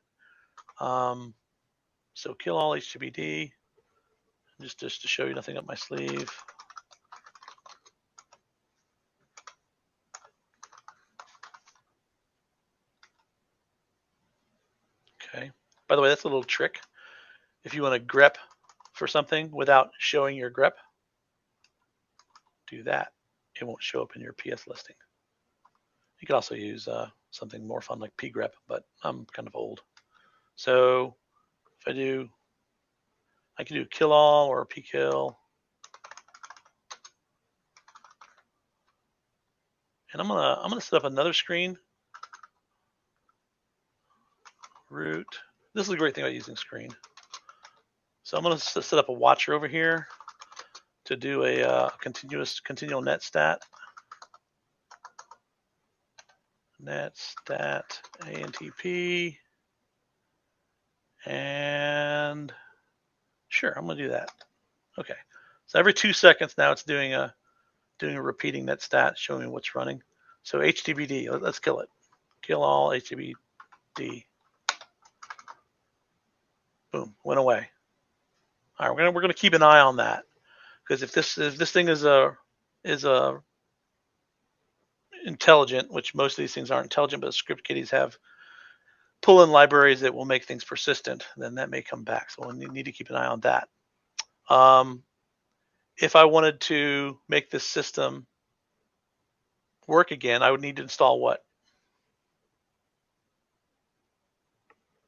So kill all HTTPD, just to show you nothing up my sleeve. Okay. By the way, that's a little trick. If you want to grep for something without showing your grep, do that. It won't show up in your PS listing. You could also use something more fun like pgrep, but I'm kind of old. So if I can do kill all or pkill. And I'm gonna set up another screen. Root. This is a great thing about using screen. So I'm gonna set up a watcher over here to do a continual net stat. Net stat ANTP. And sure, I'm gonna do that. Okay, so every 2 seconds now it's doing a repeating net stat, showing me what's running. So HTTPD, let's kill it. Kill all HTTPD. Boom, went away. All right, we're gonna keep an eye on that, because if this thing is intelligent, which most of these things aren't intelligent, but script kiddies have pull-in libraries that will make things persistent, then that may come back. So we need to keep an eye on that. If I wanted to make this system work again, I would need to install what?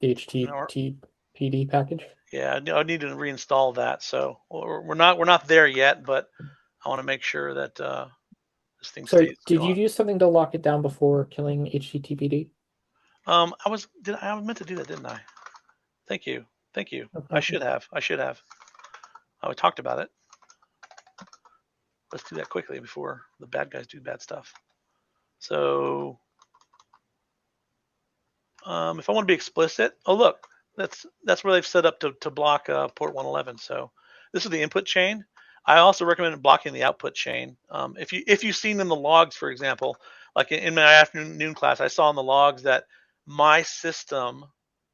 HTTPD package. Yeah, I need to reinstall that. So we're not there yet, but I want to make sure that this thing So stays. did you use something to lock it down before killing HTTPD? I was meant to do that, didn't I? Thank you. No I should have. I talked about it. Let's do that quickly before the bad guys do bad stuff. So if I want to be explicit, oh look, that's where they've set up to block port 111. So this is the input chain. I also recommend blocking the output chain. If you've seen in the logs, for example, like in my afternoon class, I saw in the logs that my system,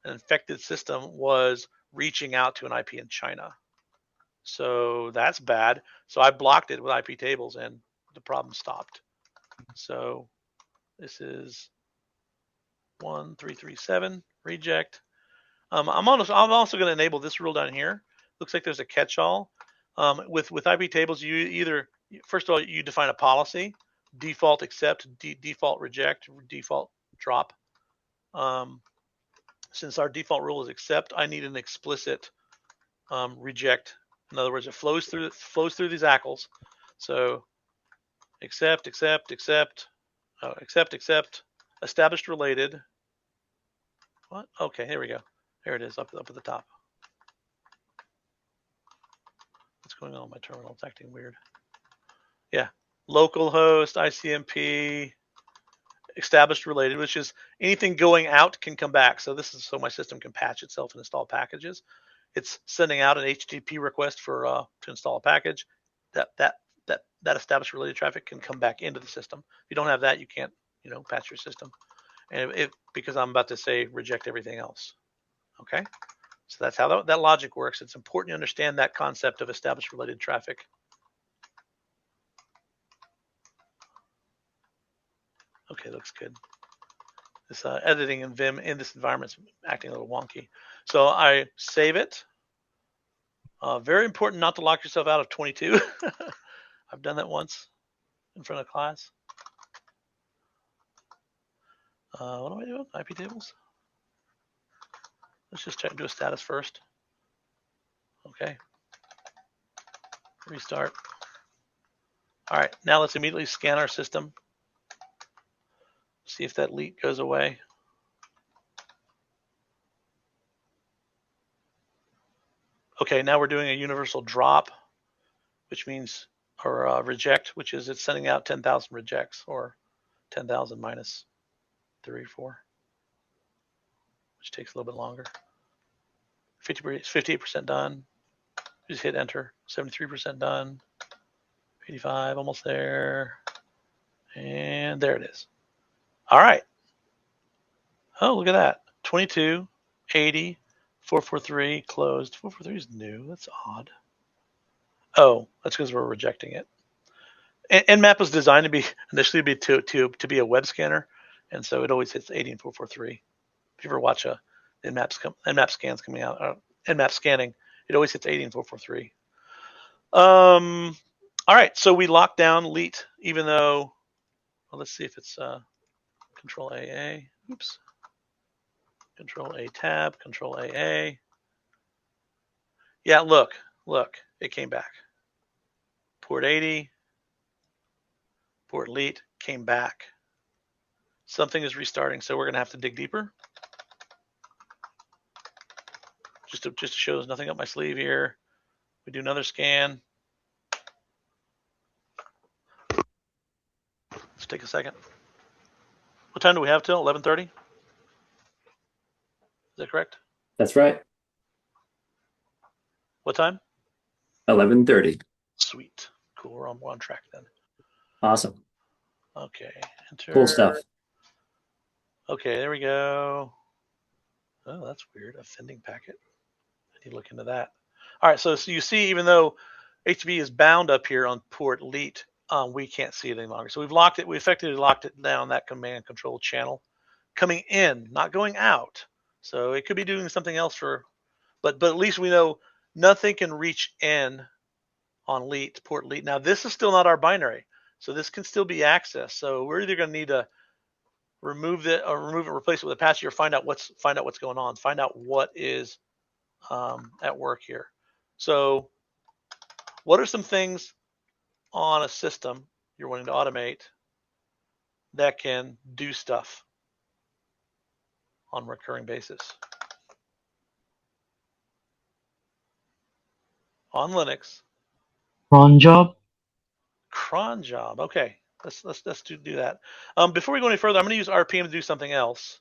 an infected system, was reaching out to an IP in China. So that's bad. So I blocked it with IP tables and the problem stopped. So this is 1337 reject. I'm also going to enable this rule down here. Looks like there's a catch-all. With IP tables, you either, first of all, you define a policy, default accept, default reject, default drop. Since our default rule is accept, I need an explicit reject. In other words, it flows through these ACLs. So accept, established related. What? Okay, here we go. There it is, up at the top. What's going on in my terminal? It's acting weird. Yeah, localhost, ICMP, established related, which is anything going out can come back. So this is so my system can patch itself and install packages. It's sending out an HTTP request for to install a package. That established related traffic can come back into the system. If you don't have that, you can't patch your system. And because I'm about to say reject everything else. Okay, so that's how that logic works. It's important to understand that concept of established related traffic. Okay, looks good. This editing in Vim in this environment is acting a little wonky. So I save it. Very important not to lock yourself out of 22. I've done that once. in front of class. What am I doing? IP tables? Let's just check, do a status first. Okay. Restart. All right, now let's immediately scan our system. See if that leak goes away. Okay, now we're doing a universal drop, which means, or reject, which is it's sending out 10,000 rejects, or 10,000 minus 3 or 4, which takes a little bit longer. 58% done. Just hit enter. 73% done. 85, almost there. And there it is. All right. Oh, look at that. 22, 80, 443, closed. 443 is new. That's odd. Oh, that's because we're rejecting it. Nmap was designed to be initially to be a web scanner, and so it always hits 80 and 443. If you ever watch a Nmap scans coming out, Nmap scanning, it always hits 80 and 443. All right, so we locked down LEET, even though, well, let's see if it's Control AA. Oops. Control A tab, Control AA. Yeah, look, it came back. Port 80, port LEET came back. Something is restarting, so we're going to have to dig deeper. Just to show there's nothing up my sleeve here. We do another scan. Let's take a second. What time do we have till? 11:30? Is that correct? That's right. What time? 11:30. Sweet. Cool. We're on track then. Awesome. Okay. Enter. Cool stuff. Okay, there we go. Oh, that's weird. Offending packet. I need to look into that. All right, so you see, even though HTTP is bound up here on port LEET, we can't see it any longer. So we've locked it. We effectively locked it down, that command control channel coming in, not going out. So it could be doing something else but at least we know nothing can reach in on LEET, port LEET. Now this is still not our binary, so this can still be accessed. So we're either going to need to remove it, replace it with Apache, or find out what's going on, find out what is at work here. So what are some things on a system you're wanting to automate that can do stuff on a recurring basis? On Linux. Cron job. Cron job. Okay, let's do that. Before we go any further, I'm going to use RPM to do something else.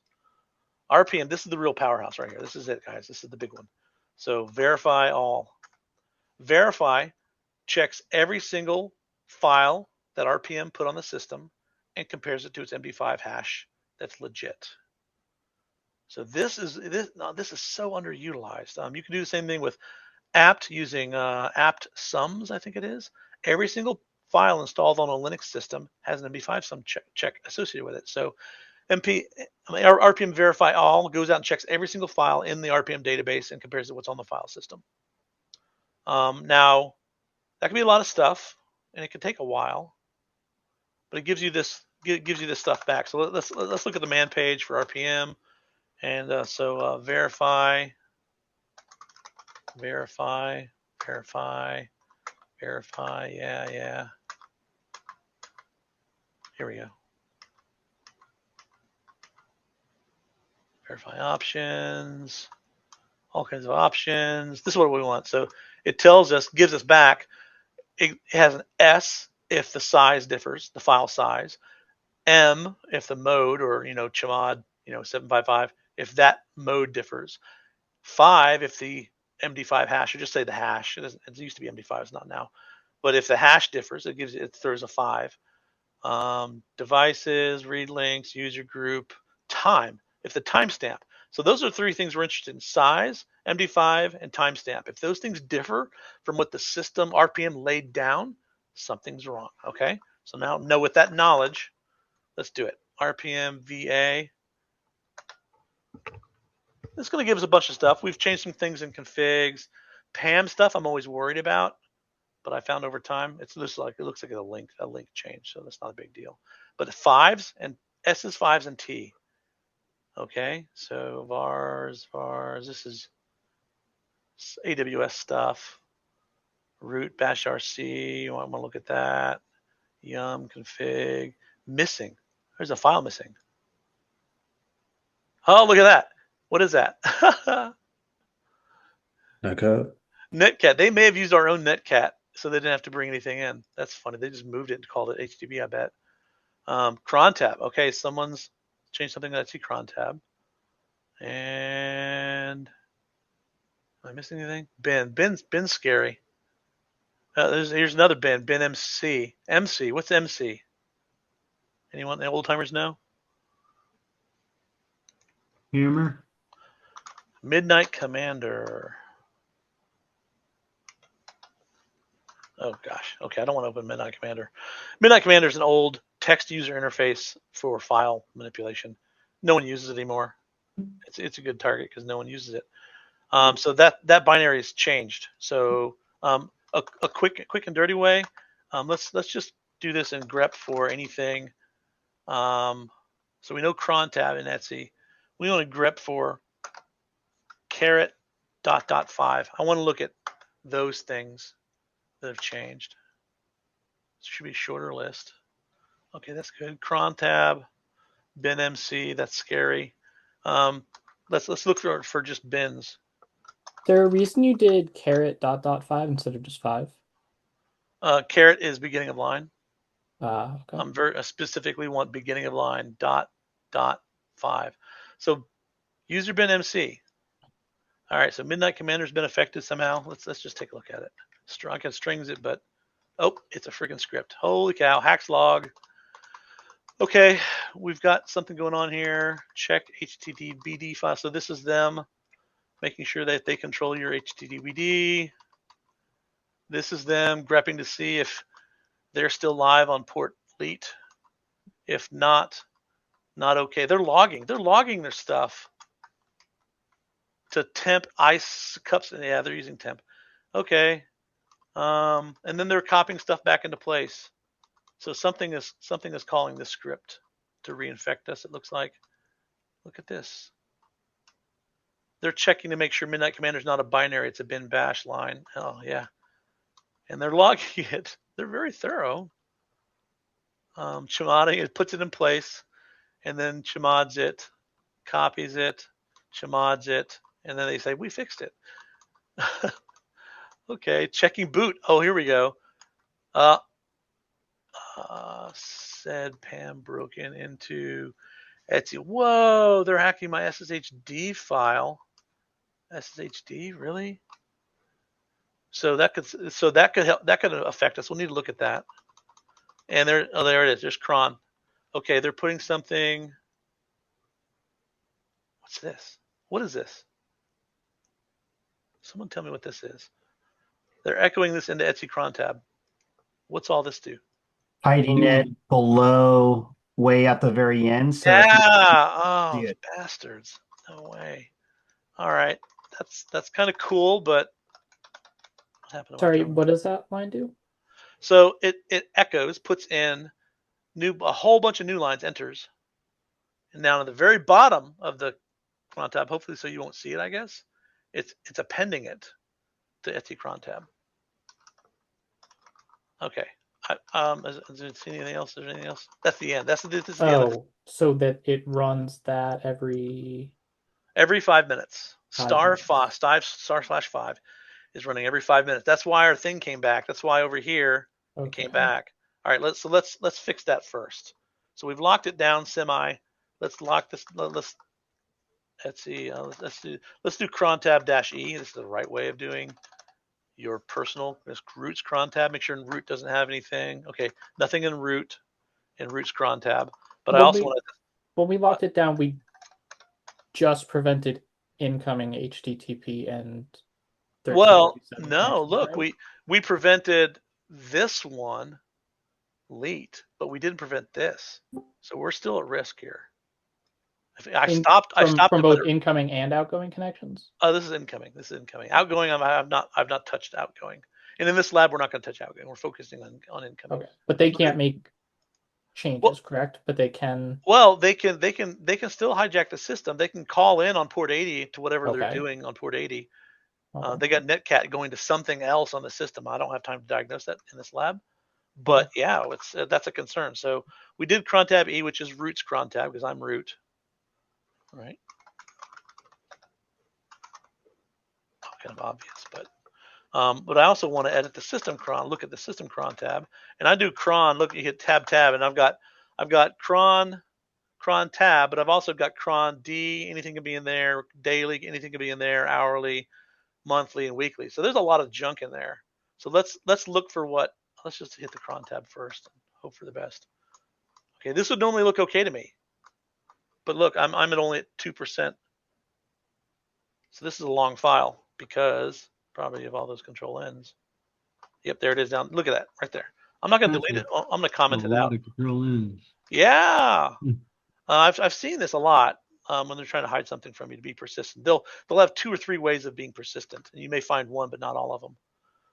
RPM, this is the real powerhouse right here. This is it, guys. This is the big one. So verify all. Verify checks every single file that RPM put on the system and compares it to its MD5 hash that's legit. So this is so underutilized. You can do the same thing with apt using apt sums, I think it is. Every single file installed on a Linux system has an MD5 sum check associated with it. So RPM verify all goes out and checks every single file in the RPM database and compares it to what's on the file system. Now, that can be a lot of stuff, and it can take a while, but it gives you this stuff back. So let's look at the man page for RPM, and verify. Yeah. Here we go. Verify options, all kinds of options. This is what we want. So it tells us, gives us back. It has an S if the size differs, the file size. M if the mode, or chmod 755 if that mode differs. 5 if the MD5 hash, or just say the hash. It used to be MD5, it's not now. But if the hash differs, it throws a 5. Devices, read links, user group, time. If the timestamp. So those are 3 things we're interested in: size, MD5, and timestamp. If those things differ from what the system RPM laid down, something's wrong. Okay. So now with that knowledge, let's do it. RPM VA. This is going to give us a bunch of stuff. We've changed some things in configs. PAM stuff I'm always worried about. but I found over time it looks like a link change, so that's not a big deal. But the fives and S's, fives, and T. Okay, so vars, this is AWS stuff. Root bash RC, you want to look at that. Yum config. Missing. There's a file missing. Oh, look at that. What is that? Netcat. Netcat. They may have used our own Netcat, so they didn't have to bring anything in. That's funny. They just moved it and called it HTTP, I bet. Cron tab. Okay, someone's changed something to cron tab. And am I missing anything? Ben's scary. Here's another Ben MC. MC. What's MC? Anyone? The old timers know? Hammer. Midnight Commander. Oh gosh. Okay, I don't want to open Midnight Commander. Midnight Commander is an old text user interface for file manipulation. No one uses it anymore. It's a good target because no one uses it. So that binary has changed. So a quick and dirty way. Let's just do this in grep for anything. So we know cron tab in Etsy. We want to grep for caret ... 5. I want to look at those things that have changed. This should be a shorter list. Okay, that's good. Cron tab, bin MC. That's scary. Let's look for just bins. Is there a reason you did caret ... 5 instead of just 5? Caret is beginning of line. Okay. I specifically want beginning of line ... 5. So user bin MC. All right, so Midnight Commander's been affected somehow. Let's just take a look at it. I can strings it, but oh, it's a freaking script. Holy cow, hacks log. Okay, we've got something going on here. Check HTTPD file. So this is them making sure that they control your HTTPD. This is them grepping to see if they're still live on port elite. If not okay. They're logging their stuff to temp ice cups. Yeah, they're using temp. Okay. And then they're copying stuff back into place. So something is calling this script to reinfect us, it looks like. Look at this. They're checking to make sure Midnight Commander is not a binary, it's a bin bash line. Oh yeah. And they're logging it. They're very thorough. Chmodding it, puts it in place, and then chmods it, copies it, chmods it, and then they say, we fixed it. Okay, checking boot. Oh, here we go. Said Pam broken into Etsy. Whoa, they're hacking my SSHD file. SSHD, really? So that could help. That could affect us. We'll need to look at that. And there it is. There's cron. Okay, they're putting something. What's this? What is this? Someone tell me what this is. They're echoing this into Etsy cron tab. What's all this do? Hiding it below, way at the very end. So yeah. Bastards. No way. All right. That's kind of cool, but what happened? Sorry, what does that line do? So it echoes, puts in a whole bunch of new lines, enters, and down at the very bottom of the cron tab, hopefully so you won't see it, I guess, it's appending it to Etsy cron tab. Okay. Is there anything else? Is there anything else? That's the end. This is the end. So that it runs that every 5 minutes. Star 5 /5 is running every 5 minutes. That's why our thing came back. That's why over here it came back. All right, let's fix that first. So we've locked it down semi. Let's lock this. Let's see. Let's do cron tab -E. This is the right way of doing your personal root's cron tab. Make sure root doesn't have anything. Okay, nothing in root's cron tab. But I also want to. When we locked it down, we just prevented incoming HTTP and. Well, no. Look, right? we prevented this one leaked, but we didn't prevent this. So we're still at risk here. I stopped from both incoming and outgoing connections. Oh, this is incoming. Outgoing, I've not touched outgoing. And in this lab, we're not going to touch outgoing. We're focusing on incoming. Okay, but they can't make changes, correct? But they can. Well, they can still hijack the system. They can call in on port 80 to whatever they're Okay. doing on port 80. Okay. They got Netcat going to something else on the system. I don't have time to diagnose that in this lab, but yeah, it's that's a concern. So we did cron tab E, which is root's cron tab because I'm root, right? Kind of obvious, but I also want to edit the system cron. Look at the system cron tab, and I do cron. Look, you hit tab, and I've got cron tab, but I've also got cron D. Anything can be in there. Daily, anything can be in there. Hourly, monthly, and weekly. So there's a lot of junk in there. So let's look for what. Let's just hit the cron tab first and hope for the best. Okay, this would normally look okay to me, but look, I'm at only at 2%. So this is a long file because probably of all those control ends. Yep, there it is down. Look at that right there. I'm not going to delete it. I'm going to comment it out. Control ends. Yeah, I've seen this a lot when they're trying to hide something from you to be persistent. They'll have 2 or 3 ways of being persistent, and you may find one, but not all of them.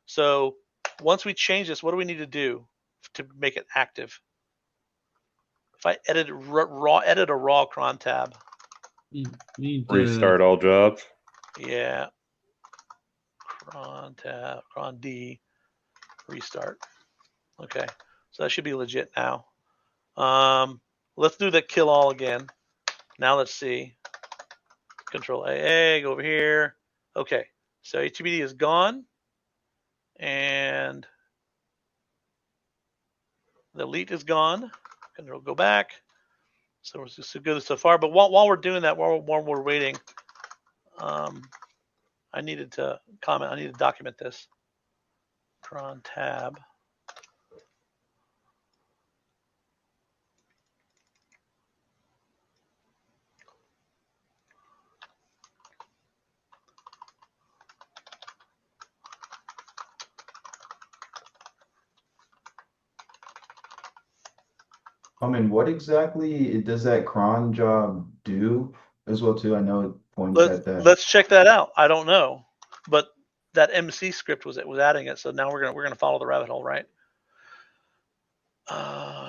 So once we change this, what do we need to do to make it active? If I edit a raw cron tab, restart all jobs. Yeah. Cron tab, cron D, restart. Okay, so that should be legit now. Let's do the kill all again. Now let's see. Control AA, go over here. Okay, so HTTPD is gone, and the elite is gone. Control go back. So we're just good so far. But while we're doing that, while we're waiting, I needed to comment. I need to document this. Cron tab. And what exactly does that cron job do as well too? I know it points at that. Let's check that out. I don't know, but that MC script was adding it. So now we're gonna follow the rabbit hole, right?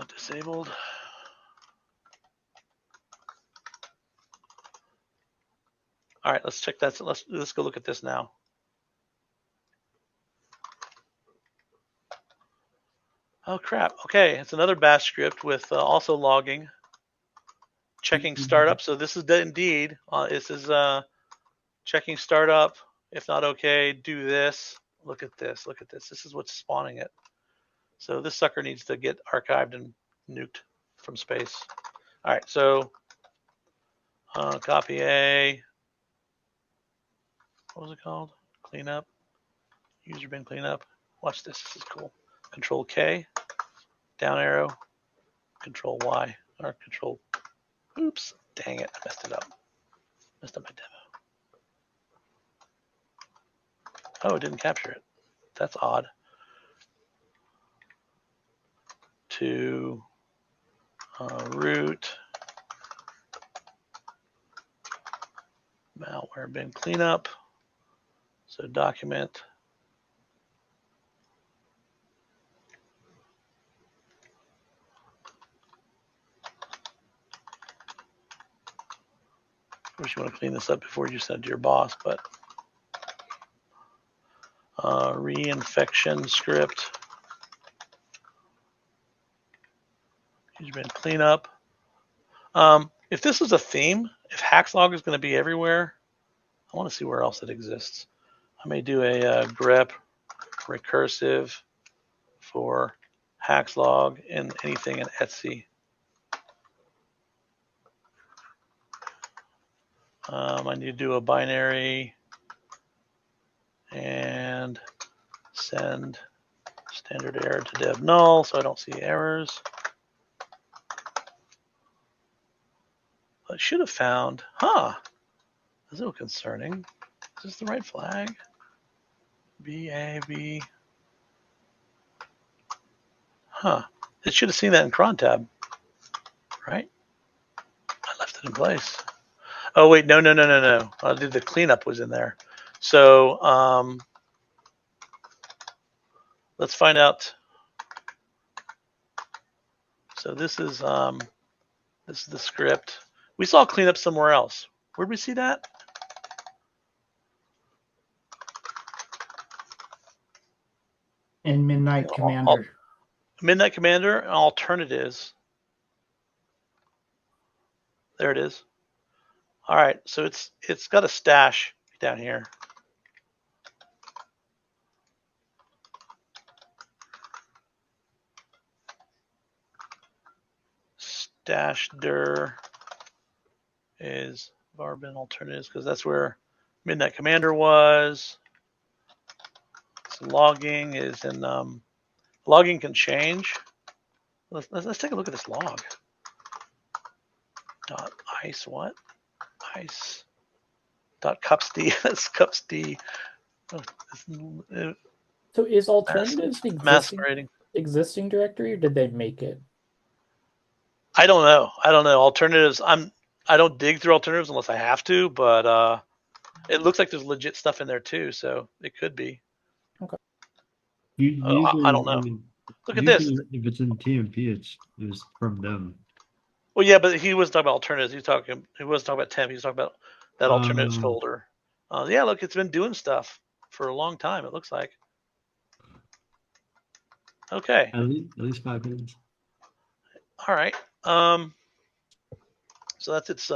Disabled. All right, let's check that. So let's go look at this now. Oh crap. Okay, it's another bash script with also logging, checking startup. So this is indeed this is checking startup. If not okay, do this. Look at this. Look at this. This is what's spawning it. So this sucker needs to get archived and nuked from space. All right. So copy A. What was it called? Cleanup. User bin cleanup. Watch this. This is cool. Control K, down arrow, Control Y, or Control. Oops, dang it, I messed it up. Messed up my demo. Oh, it didn't capture it. That's odd. To root, malware bin cleanup. So document. Of course, you want to clean this up before you send it to your boss, but reinfection script. User bin cleanup. If this is a theme, if HacksLog is going to be everywhere, I want to see where else it exists. I may do a grep recursive for HacksLog and anything in Etsy. I need to do a binary and send standard error to dev null so I don't see errors. I should have found, that's a little concerning. Is this the right flag? BAB. It should have seen that in cron tab, right? I left it in place. Oh wait, no. I did the cleanup was in there. So let's find out. So this is the script. We saw cleanup somewhere else. Where'd we see that? In Midnight Commander. Midnight Commander and alternatives. There it is. All right, so it's got a stash down here. Stash dir is Varbin alternatives because that's where Midnight Commander was. So logging is in logging can change. Let's take a look at this log. Dot ice what? Ice. Dot cupsd. That's cupsd. So is alternatives the masquerading existing directory, or did they make it? I don't know. Alternatives. I don't dig through alternatives unless I have to, but it looks like there's legit stuff in there too, so it could be. Okay. I don't know. Look at this. If it's in TMP, it was from them. Well, yeah, but he wasn't talking about alternatives. He wasn't talking about temp. He was talking about that alternatives folder. Yeah, look, it's been doing stuff for a long time. It looks like. Okay. At least 5 minutes. All right. So that's its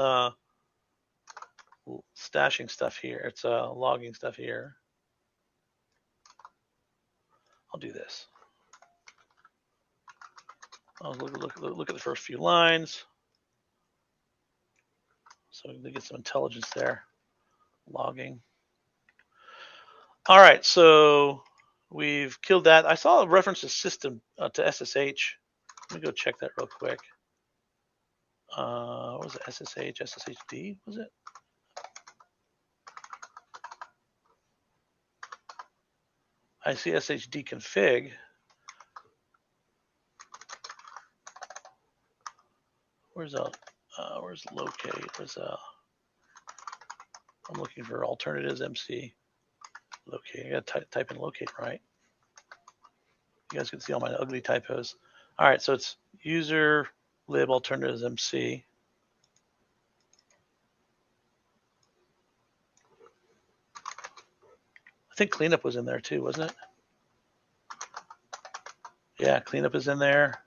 stashing stuff here. It's logging stuff here. I'll do this. I'll look at the first few lines. So they get some intelligence there. Logging. All right, so we've killed that. I saw a reference to system to SSH. Let me go check that real quick. What was it? SSH, SSHD, was it? I see SHD config. Where's locate? I'm looking for alternatives MC. Locate. I gotta type in locate, right? You guys can see all my ugly typos. All right, so it's user lib alternatives MC. I think cleanup was in there too, wasn't it? Yeah, cleanup is in there.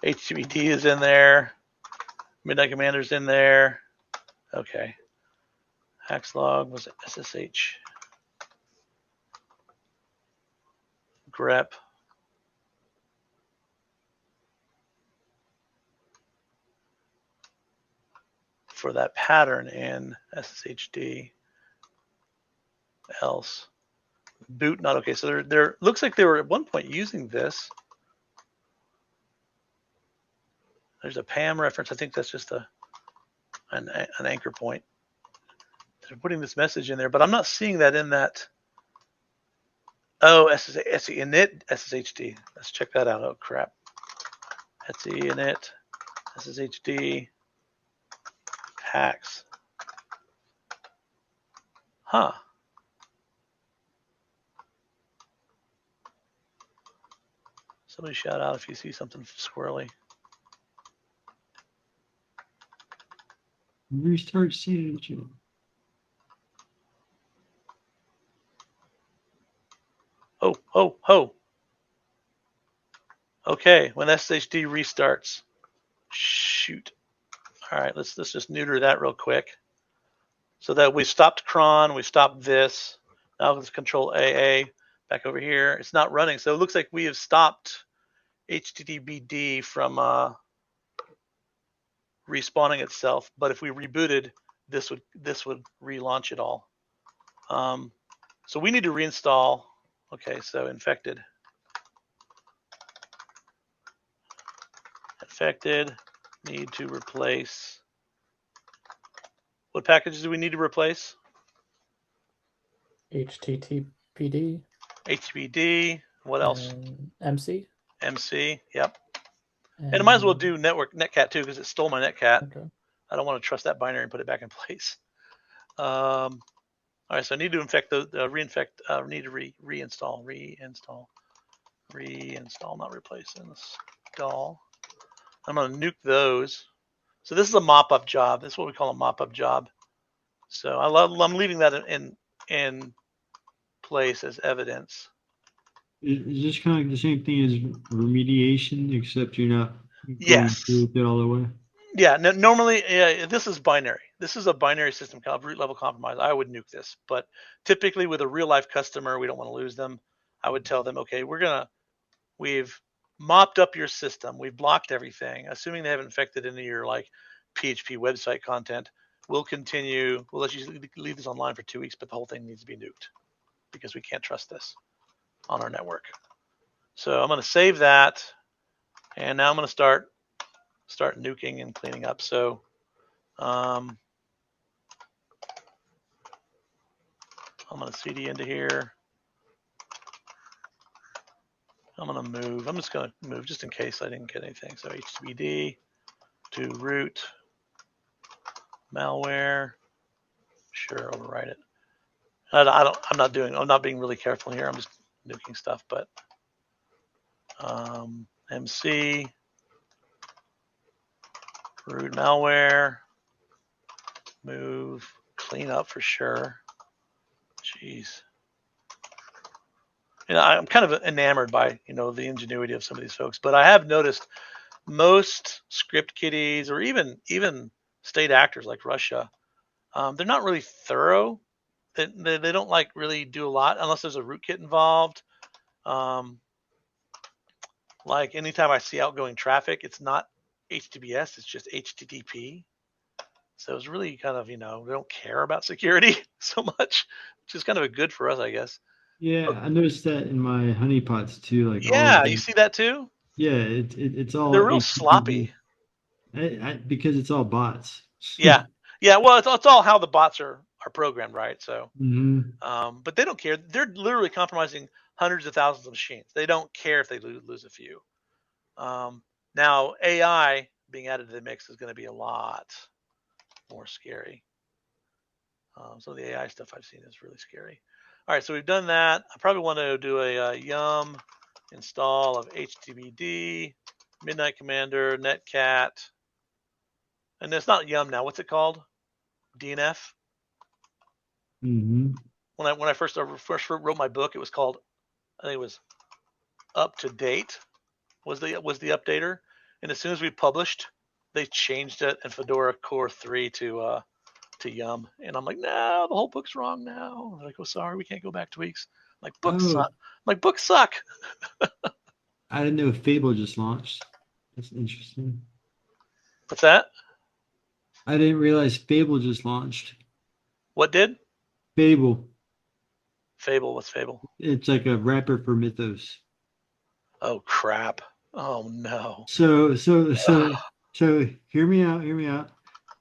HTTPD is in there. Midnight Commander's in there. Okay. Hackslog was it SSH. grep. For that pattern in SSHD. Else. Boot not okay. So there looks like they were at one point using this. There's a PAM reference. I think that's just an anchor point. They're putting this message in there, but I'm not seeing that in that. Oh, etsy init SSHD. Let's check that out. Oh crap. Etsy init SSHD hacks. Huh. Somebody shout out if you see something squirrely. Restart Sage. Oh. Okay, when SSHD restarts. Shoot. All right, let's just neuter that real quick. So that we stopped cron, we stopped this. Now let's control AA back over here. It's not running, so it looks like we have stopped HTTPD from respawning itself. But if we rebooted, this would relaunch it all. So we need to reinstall. Okay, so infected need to replace. What packages do we need to replace? HTTPD. HTTPD. What else? MC. MC. Yep. And I might as well do netcat too because it stole my netcat. Okay. I don't want to trust that binary and put it back in place. All right, so I need to infect the reinfect. Need to reinstall. Reinstall, not replace, install. I'm going to nuke those. So this is a mop-up job. This is what we call a mop-up job. So I'm leaving that in place as evidence. Is this kind of like the same thing as remediation, except you're not going Yes. through with it all the way? Yeah, normally this is binary. This is a binary system, root level compromise. I would nuke this, but typically with a real life customer, we don't want to lose them. I would tell them, okay, we've mopped up your system. We've blocked everything, assuming they haven't infected any of your like PHP website content. We'll continue. We'll let you leave this online for 2 weeks, but the whole thing needs to be nuked because we can't trust this on our network. So I'm going to save that, and now I'm going to start nuking and cleaning up. So I'm going to CD into here. I'm going to move. I'm just going to move just in case I didn't get anything. So HTTPD to root malware. Sure, overwrite it. I'm not being really careful here. I'm just nuking stuff, but MC root malware, move, clean up for sure. Jeez. I'm kind of enamored by the ingenuity of some of these folks, but I have noticed most script kiddies or even state actors like Russia, they're not really thorough. They don't like really do a lot unless there's a rootkit involved. Like anytime I see outgoing traffic, it's not HTTPS, it's just HTTP. So it's really kind of, they don't care about security so much, which is kind of a good for us, I guess. Yeah, I noticed that in my honeypots too. Like yeah, you see that too? Yeah, it's all. They're real HTTP. sloppy. Because it's all bots. Yeah. Well, it's all how the bots are programmed, right? So, but they don't care. They're literally compromising hundreds of thousands of machines. They don't care if they lose a few. Now, AI being added to the mix is going to be a lot more scary. Some of the AI stuff I've seen is really scary. All right, so we've done that. I probably want to do a yum install of HTTPD, Midnight Commander, Netcat. And it's not yum now. What's it called? DNF. When I first wrote my book, it was called, I think it was Up to Date was the updater. And as soon as we published, they changed it and Fedora Core 3 to yum. And I'm like, no, the whole book's wrong now. They're like, oh, sorry, we can't go back tweaks. I'm like, books suck. Books suck. I didn't know Fable just launched. That's interesting. What's that? I didn't realize Fable just launched. What did? Fable. Fable? What's Fable? It's like a wrapper for Mythos. Oh crap! Oh no! So hear me out.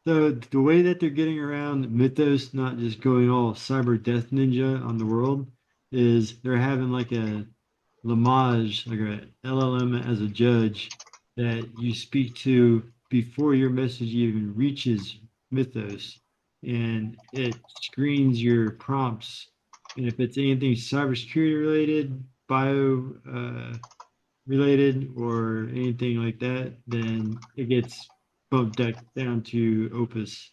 So the way that they're getting around Mythos, not just going all cyber death ninja on the world, is they're having like a Lamage, like a LLM as a judge that you speak to before your message even reaches Mythos, and it screens your prompts. And if it's anything cybersecurity related, bio related, or anything like that, then it gets bumped down to Opus.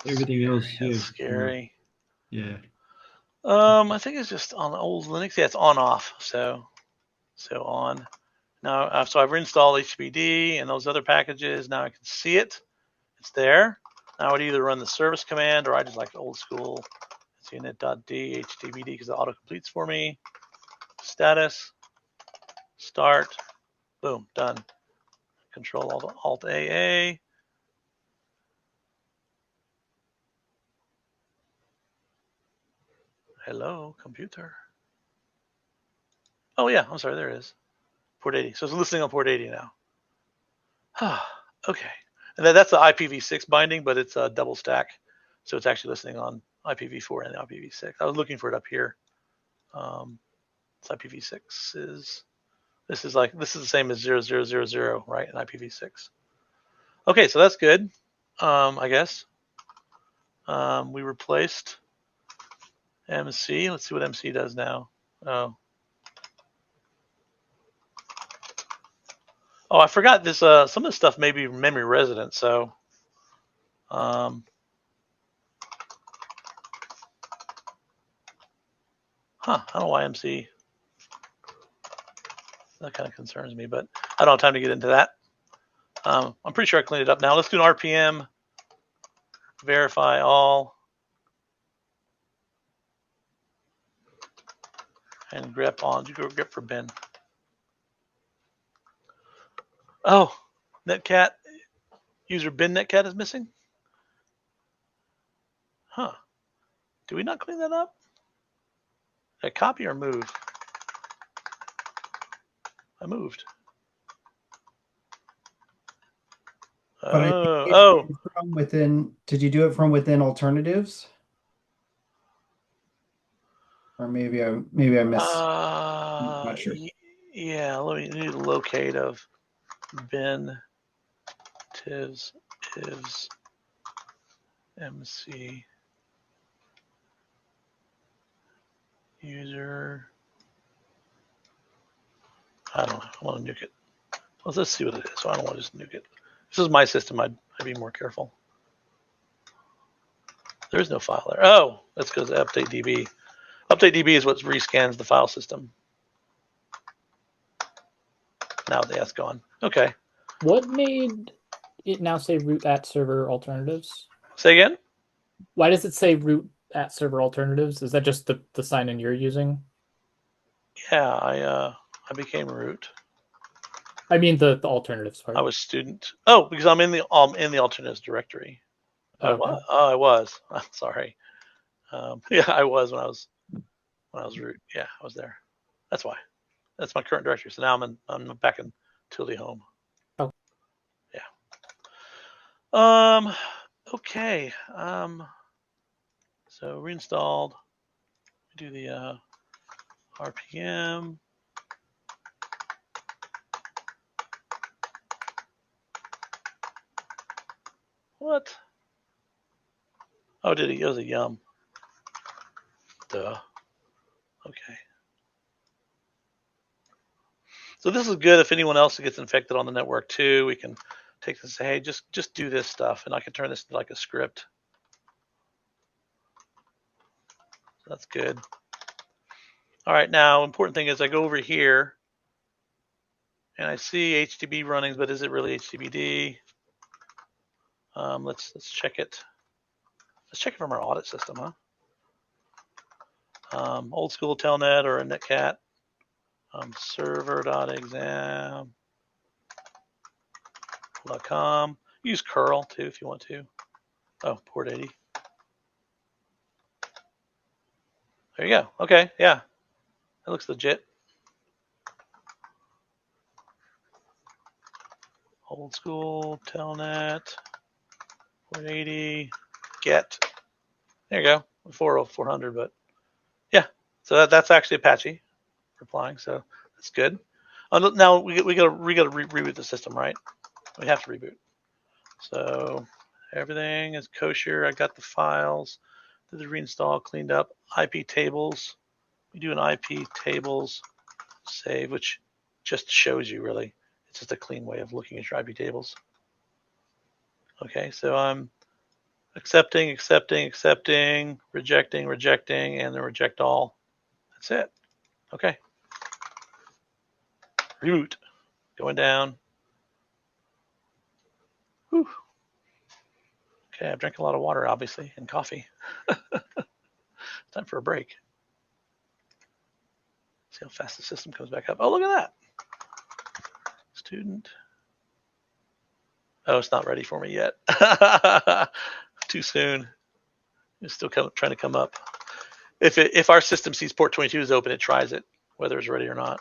Everything else, That's scary. Yeah. I think it's just on the old Linux. Yeah, it's on off. So on. Now, so I've reinstalled HTTPD and those other packages. Now I can see it. It's there. Now I would either run the service command or I just like the old school cnet.d HTTPD because it auto-completes for me. Status. Start. Boom. Done. Control Alt AA. Hello, computer. Oh yeah, I'm sorry, there it is. Port 80. So it's listening on port 80 now. Okay. And that's the IPv6 binding, but it's a double stack. So it's actually listening on IPv4 and IPv6. I was looking for it up here. It's IPv6 this is the same as 0000, right? In IPv6. Okay, so that's good. I guess. We replaced MC. Let's see what MC does now. Oh. Oh, I forgot this. Some of this stuff may be memory resident. So, I don't know why MC. That kind of concerns me, but I don't have time to get into that. I'm pretty sure I cleaned it up now. Let's do an RPM. Verify all. And grep on. You go grep for bin. Oh, netcat. User bin netcat is missing? Huh. Do we not clean that up? Did I copy or move? I moved. But I think Oh. from within, did you do it from within alternatives? Or maybe I missed. I'm not sure. Yeah, let me do the locate of bin tivs MC user. I don't know. I want to nuke it. Let's see what it is. So I don't want to just nuke it. If this is my system, I'd be more careful. There is no file there. Oh, that's because of update DB. Update DB is what rescans the file system. Now that's gone. Okay. What made it now say root at server alternatives? Say again? Why does it say root at server alternatives? Is that just the sign-in you're using? Yeah, I became root. I mean the alternatives part. I was student. Oh, because I'm in the alternatives directory. Okay. I was. I'm sorry. Yeah, I was when I was root. Yeah, I was there. That's why. That's my current directory. So now I'm back in Tilde home. Oh. Yeah. Okay. So reinstalled. Do the RPM. What? Oh, did he? It was a yum. Duh. Okay. So this is good if anyone else gets infected on the network too. We can take this and say, hey, just do this stuff, and I can turn this into like a script. So that's good. All right, now important thing is I go over here and I see HTTP runnings, but is it really HTTPD? Let's check it. Let's check it from our audit system, huh? Old school telnet or a netcat. Server.exam.com. Use curl too if you want to. Oh, port 80. There you go. Okay, yeah. That looks legit. Old school telnet. 480. Get. There you go. 400, but yeah. So that's actually Apache replying. So that's good. Now we gotta reboot the system, right? We have to reboot. So everything is kosher. I got the files. Did the reinstall, cleaned up. IP tables. We do an IP tables save, which just shows you really. It's just a clean way of looking at your IP tables. Okay, so I'm accepting, rejecting, and then reject all. That's it. Okay. Reboot. Going down. Whew. Okay, I've drank a lot of water, obviously, and coffee. Time for a break. See how fast the system comes back up. Oh, look at that. Student. Oh, it's not ready for me yet. Too soon. It's still trying to come up. If our system sees port 22 is open, it tries it, whether it's ready or not.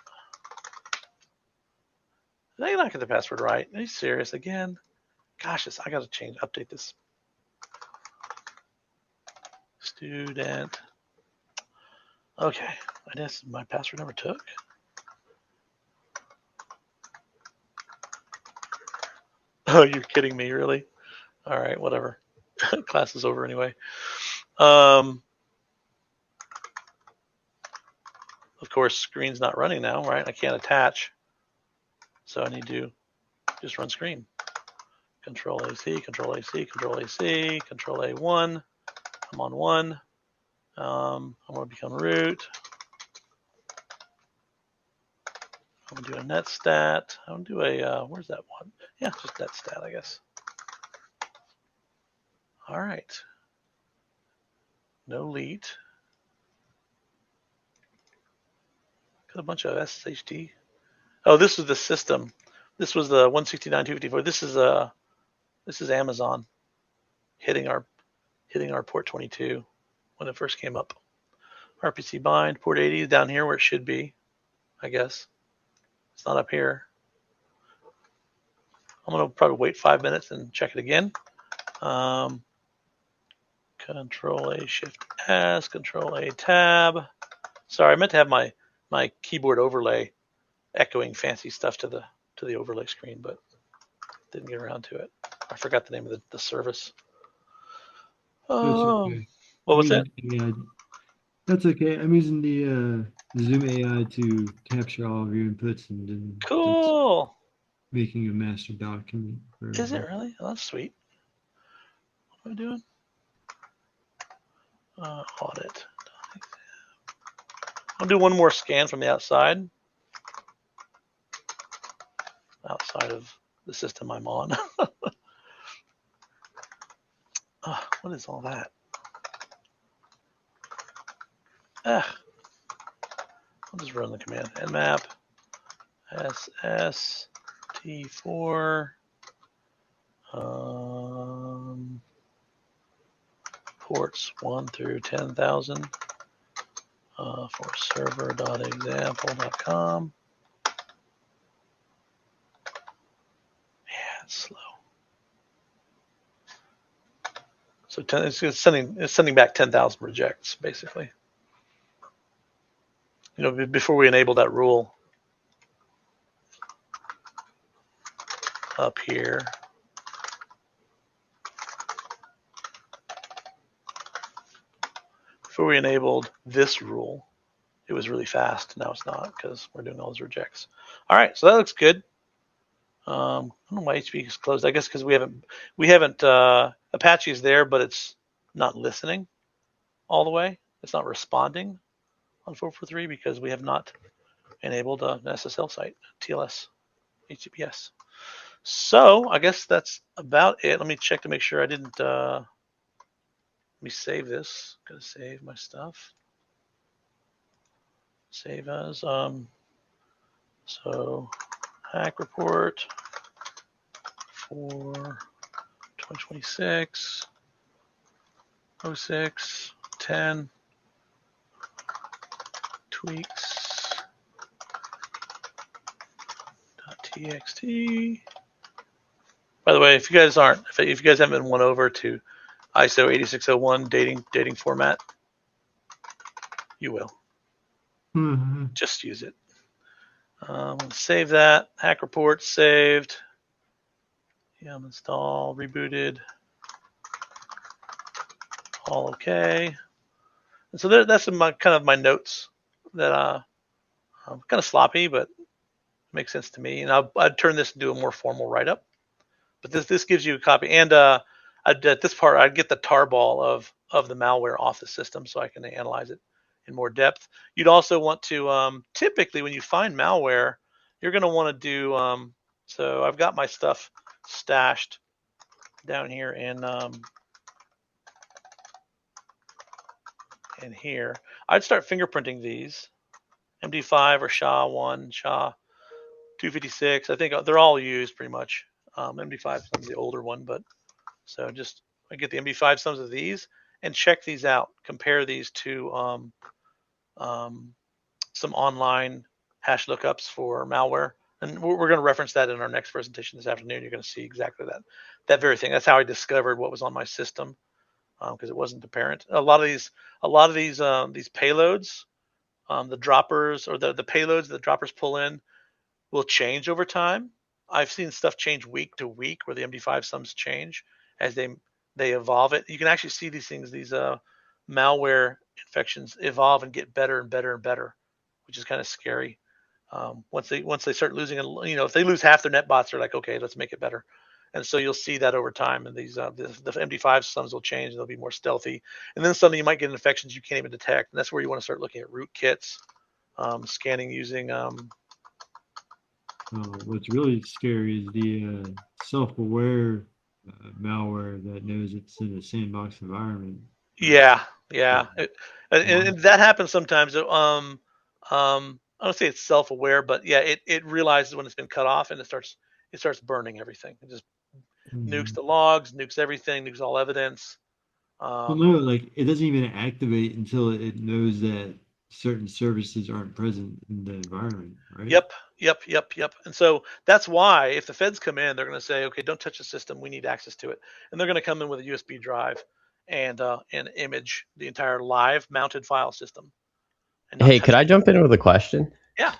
Did I not get the password right? Are you serious again? Gosh, I got to update this. Student. Okay, I guess my password never took. Oh, you're kidding me, really? All right, whatever. Class is over anyway. Of course, screen's not running now, right? I can't attach. So I need to Just run screen. Control AC, Control AC, Control AC, Control A1. I'm on 1. I'm going to become root. I'm going to do a net stat. I'm going to do a, where's that one? Yeah, just net stat, I guess. All right. No lead. Got a bunch of SSHD. Oh, this was the system. This was the 169.254. This is Amazon hitting our port 22 when it first came up. RPC bind, port 80 is down here where it should be, I guess. It's not up here. I'm going to probably wait 5 minutes and check it again. Control A, Shift S, Control A, Tab. Sorry, I meant to have my keyboard overlay echoing fancy stuff to the overlay screen, but didn't get around to it. I forgot the name of the service. Okay. What was that? Yeah, that's okay. I'm using the Zoom AI to capture all of your inputs and then Cool. making a master document. Is it really? Oh, that's sweet. What am I doing? Audit. I'll do one more scan from the outside. Outside of the system I'm on. What is all that? I'll just run the command. Nmap SST4 ports 1 through 10,000 for server.example.com. Yeah, it's slow. So it's sending back 10,000 rejects basically. You know, before we enable that rule up here. Before we enabled this rule, it was really fast. Now it's not because we're doing all those rejects. All right, so that looks good. I don't know why HP is closed. I guess because we haven't Apache is there, but it's not listening all the way. It's not responding on 443 because we have not enabled an SSL site, TLS, HTTPS. So I guess that's about it. Let me check to make sure I didn't. Let me save this. Gotta save my stuff. Save as so hack report for 2026 06 10 tweaks .txt. By the way, if you guys haven't been won over to ISO 8601 dating format, you will. Mm-hmm. Just use it. Save that. Hack report saved. Yum install, rebooted. All okay. And so that's kind of my notes that I'm kind of sloppy, but makes sense to me. And I'd turn this into a more formal write-up. But this gives you a copy. And at this part, I'd get the tarball of the malware off the system so I can analyze it in more depth. You'd also want to, typically when you find malware, you're going to want to do, so I've got my stuff stashed down here in here. I'd start fingerprinting these, MD5 or SHA-1, SHA-256. I think they're all used pretty much. MD5 is the older one, but so just I get the MD5 sums of these and check these out. Compare these to some online hash lookups for malware, and we're going to reference that in our next presentation this afternoon. You're going to see exactly that very thing. That's how I discovered what was on my system because it wasn't apparent. A lot of these payloads, the droppers or the payloads that droppers pull in will change over time. I've seen stuff change week to week where the MD5 sums change as they evolve it. You can actually see these things, these malware infections evolve and get better and better and better, which is kind of scary. Once they start losing, if they lose half their net bots, they're like, okay, let's make it better. And so you'll see that over time, and these the MD5 systems will change. They'll be more stealthy, and then suddenly you might get infections you can't even detect. And that's where you want to start looking at rootkits, scanning using. What's really scary is the self-aware malware that knows it's in a sandbox environment. Yeah. And that happens sometimes. I don't say it's self-aware, but yeah, it realizes when it's been cut off, and it starts burning everything. It just nukes the logs, nukes everything, nukes all evidence. Well, no, like it doesn't even activate until it knows that certain services aren't present in the environment, right? Yep. And so that's why if the feds come in, they're going to say, okay, don't touch the system. We need access to it. And they're going to come in with a USB drive and image the entire live mounted file system. Hey, could I jump in with a question? Yeah.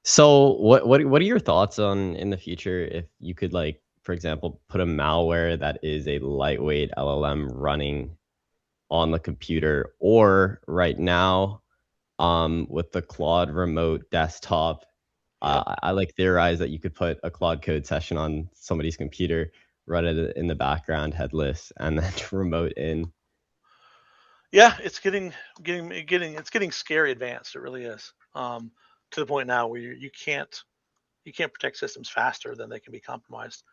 So what are your thoughts on in the future if you could, like, for example, put a malware that is a lightweight LLM running on the computer, or right now with the Claude remote desktop, I like theorize that you could put a Claude code session on somebody's computer, run it in the background headless, and then remote in. Yeah, it's getting scary advanced. It really is. To the point now where you can't protect systems faster than they can be compromised.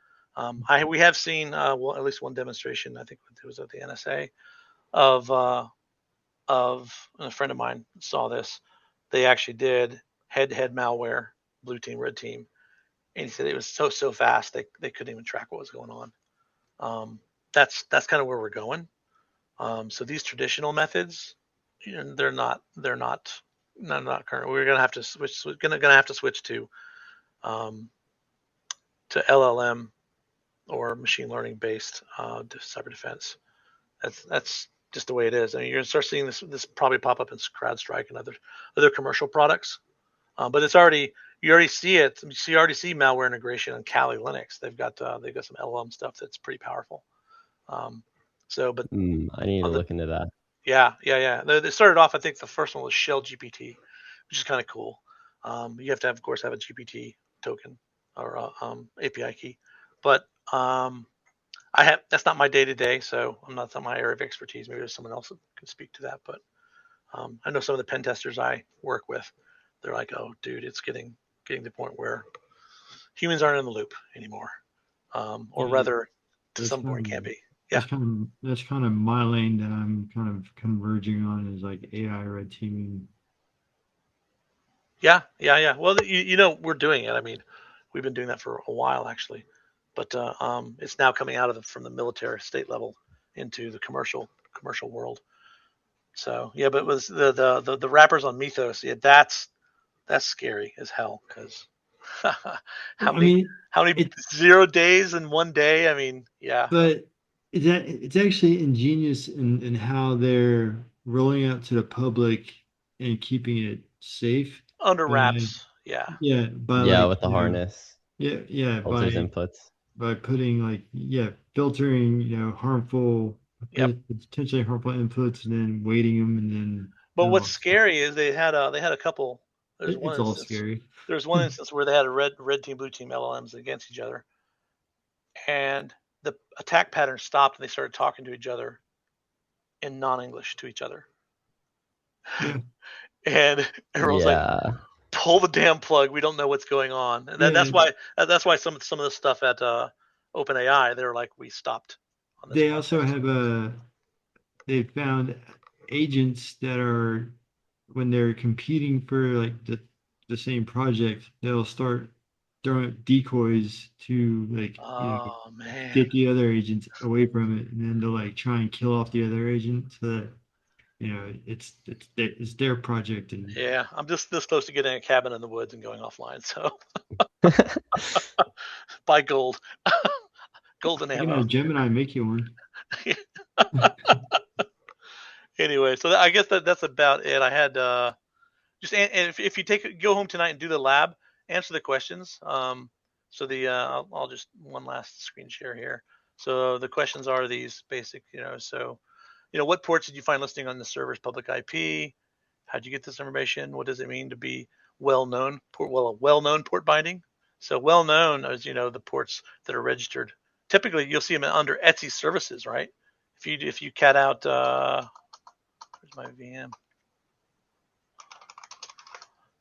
We have seen well, at least one demonstration. I think it was at the NSA of a friend of mine saw this. They actually did head-to-head malware, blue team, red team, and he said it was so fast they couldn't even track what was going on. That's kind of where we're going. So these traditional methods, they're not current. We're gonna have to switch. We're gonna have to switch to LLM or machine learning based cyber defense. That's just the way it is. I mean, you're gonna start seeing this probably pop up in CrowdStrike and other commercial products, but you already see it. You already see malware integration on Kali Linux. They've got some LLM stuff that's pretty powerful. I need to look into that. Yeah. They started off. I think the first one was Shell GPT, which is kind of cool. You have to of course have a GPT token or API key, but that's not my day to day, so that's not my area of expertise. Maybe there's someone else that can speak to that, but I know some of the pen testers I work with. They're like, "Oh, dude, it's getting to the point where humans aren't in the loop anymore, or rather, to some point can be." Yeah, that's kind of my lane that I'm kind of converging on, is like AI red teaming. Yeah. Well, we're doing it. I mean, we've been doing that for a while actually, but it's now coming out from the military state level into the commercial world. So yeah, but with the wrappers on Mythos, yeah, that's scary as hell, because how many 0 days in 1 day? I mean, yeah. But it's actually ingenious in how they're rolling out to the public and keeping it safe under wraps. Yeah, with the harness. Filters inputs by putting filtering harmful, potentially harmful inputs, and then weighting them, and then. But what's scary is they had a couple. It's all scary. There's one instance where they had a red team, blue team LLMs against each other, and the attack pattern stopped, and they started talking to each other in non-English to each other. Yeah. And everyone's like, pull the damn plug. We don't know what's going on. And that's why some of the stuff at OpenAI, they're like, we stopped. On this they also have they found agents that are, when they're competing for like the same project, they'll start throwing up decoys to get the other agents away from it, and then they'll like try and kill off the other agent, so that it's their project. And yeah, I'm just this close to getting a cabin in the woods and going offline. So buy gold, golden ammo. Gemini make you one. Anyway, so I guess that's about it. I had just and if you go home tonight and do the lab, answer the questions. I'll just one last screen share here. So the questions are these basic, what ports did you find listing on the server's public IP? How'd you get this information? What does it mean to be well-known port binding. So well-known is, the ports that are registered. Typically, you'll see them under Etsy services, right? If you cat out, where's my VM?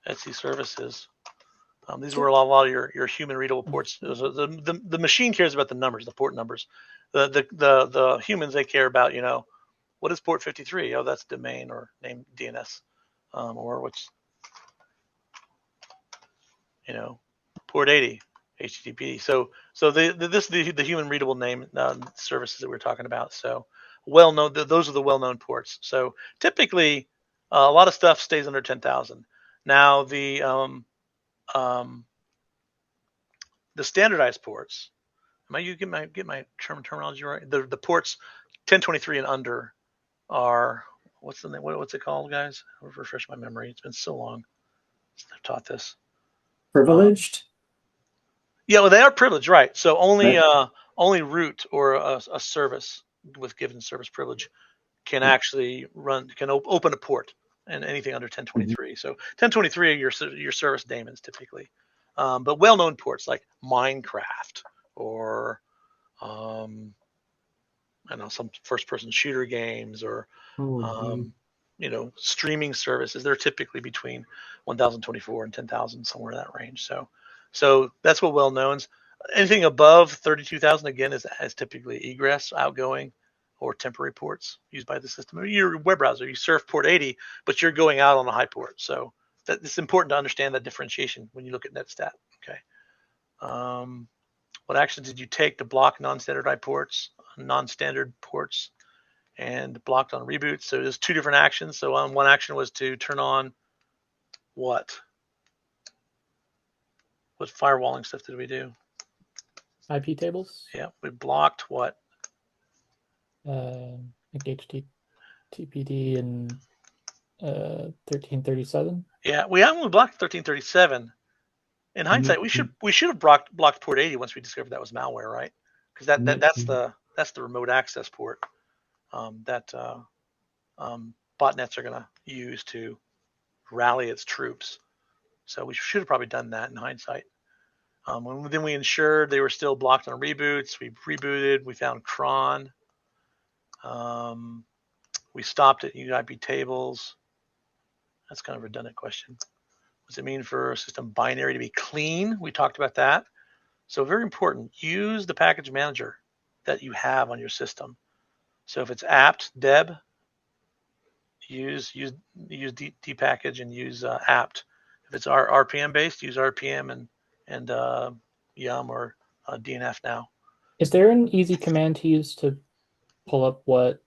Etsy services. These were a lot of your human readable ports. The machine cares about the numbers, the port numbers. The humans, they care about, what is port 53? Oh, that's domain or name DNS, or what's, port 80 HTTP. So the human readable name services that we're talking about. So well-known, those are the well-known ports. So typically, a lot of stuff stays under 10,000. Now the standardized ports. You get my terminology right? The ports 1023 and under are, what's the name? What's it called, guys? I'll refresh my memory. It's been so long since I've taught this. Privileged. Yeah, well, they are privileged, right? So only root or a service with given service privilege can actually open a port, and anything under 1023. So 1023 are your service daemons typically, but well-known ports like Minecraft or I know some first-person shooter games or streaming services. They're typically between 1,024 and 10,000, somewhere in that range. So that's what well-knowns. Anything above 32,000 again is typically egress, outgoing, or temporary ports used by the system. Your web browser, you surf port 80, but you're going out on a high port. So it's important to understand that differentiation when you look at NetStat. Okay. What actions did you take to block non-standard ports, and blocked on reboots? So there's two different actions. So one action was to turn on what? What firewalling stuff did we do? IP tables? Yeah, we blocked what? Like HTTPD and 1337. Yeah, we only blocked 1337. In hindsight, we should have blocked port 80 once we discovered that was malware, right? Because that's the remote access port that botnets are going to use to rally its troops. So we should have probably done that in hindsight. Then we ensured they were still blocked on reboots. We rebooted. We found cron. We stopped at UIP tables. That's kind of a redundant question. What does it mean for a system binary to be clean? We talked about that. So very important. Use the package manager that you have on your system. So if it's apt deb, use dpackage and use apt. If it's RPM based, use RPM and yum or DNF now. Is there an easy command to use to pull up what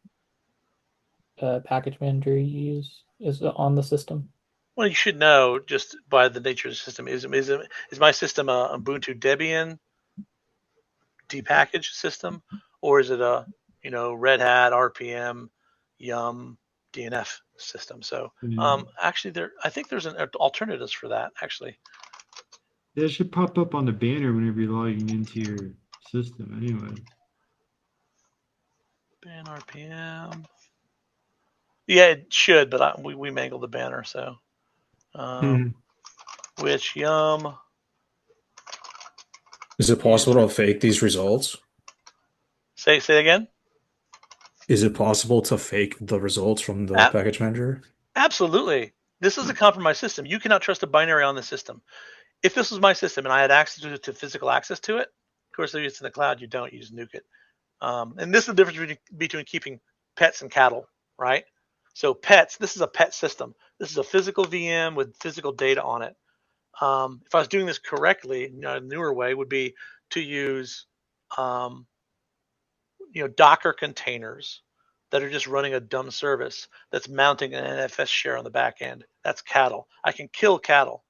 package manager you use is on the system? Well, you should know just by the nature of the system. Is my system a Ubuntu Debian depackaged system, or is it a Red Hat RPM yum DNF system? So actually, I think there's alternatives for that. Actually, that should pop up on the banner whenever you're logging into your system, anyway. Ban RPM. Yeah, it should, but we mangled the banner, so. Which yum. Is it possible to fake these results? Say again? Is it possible to fake the results from the package manager? Absolutely. This is a compromised system. You cannot trust a binary on the system. If this was my system and I had access to physical access to it, of course, if it's in the cloud, you don't. You just nuke it. And this is the difference between keeping pets and cattle, right? So pets, this is a pet system. This is a physical VM with physical data on it. If I was doing this correctly, a newer way would be to use, Docker containers that are just running a dumb service that's mounting an NFS share on the back end. That's cattle. I can kill cattle.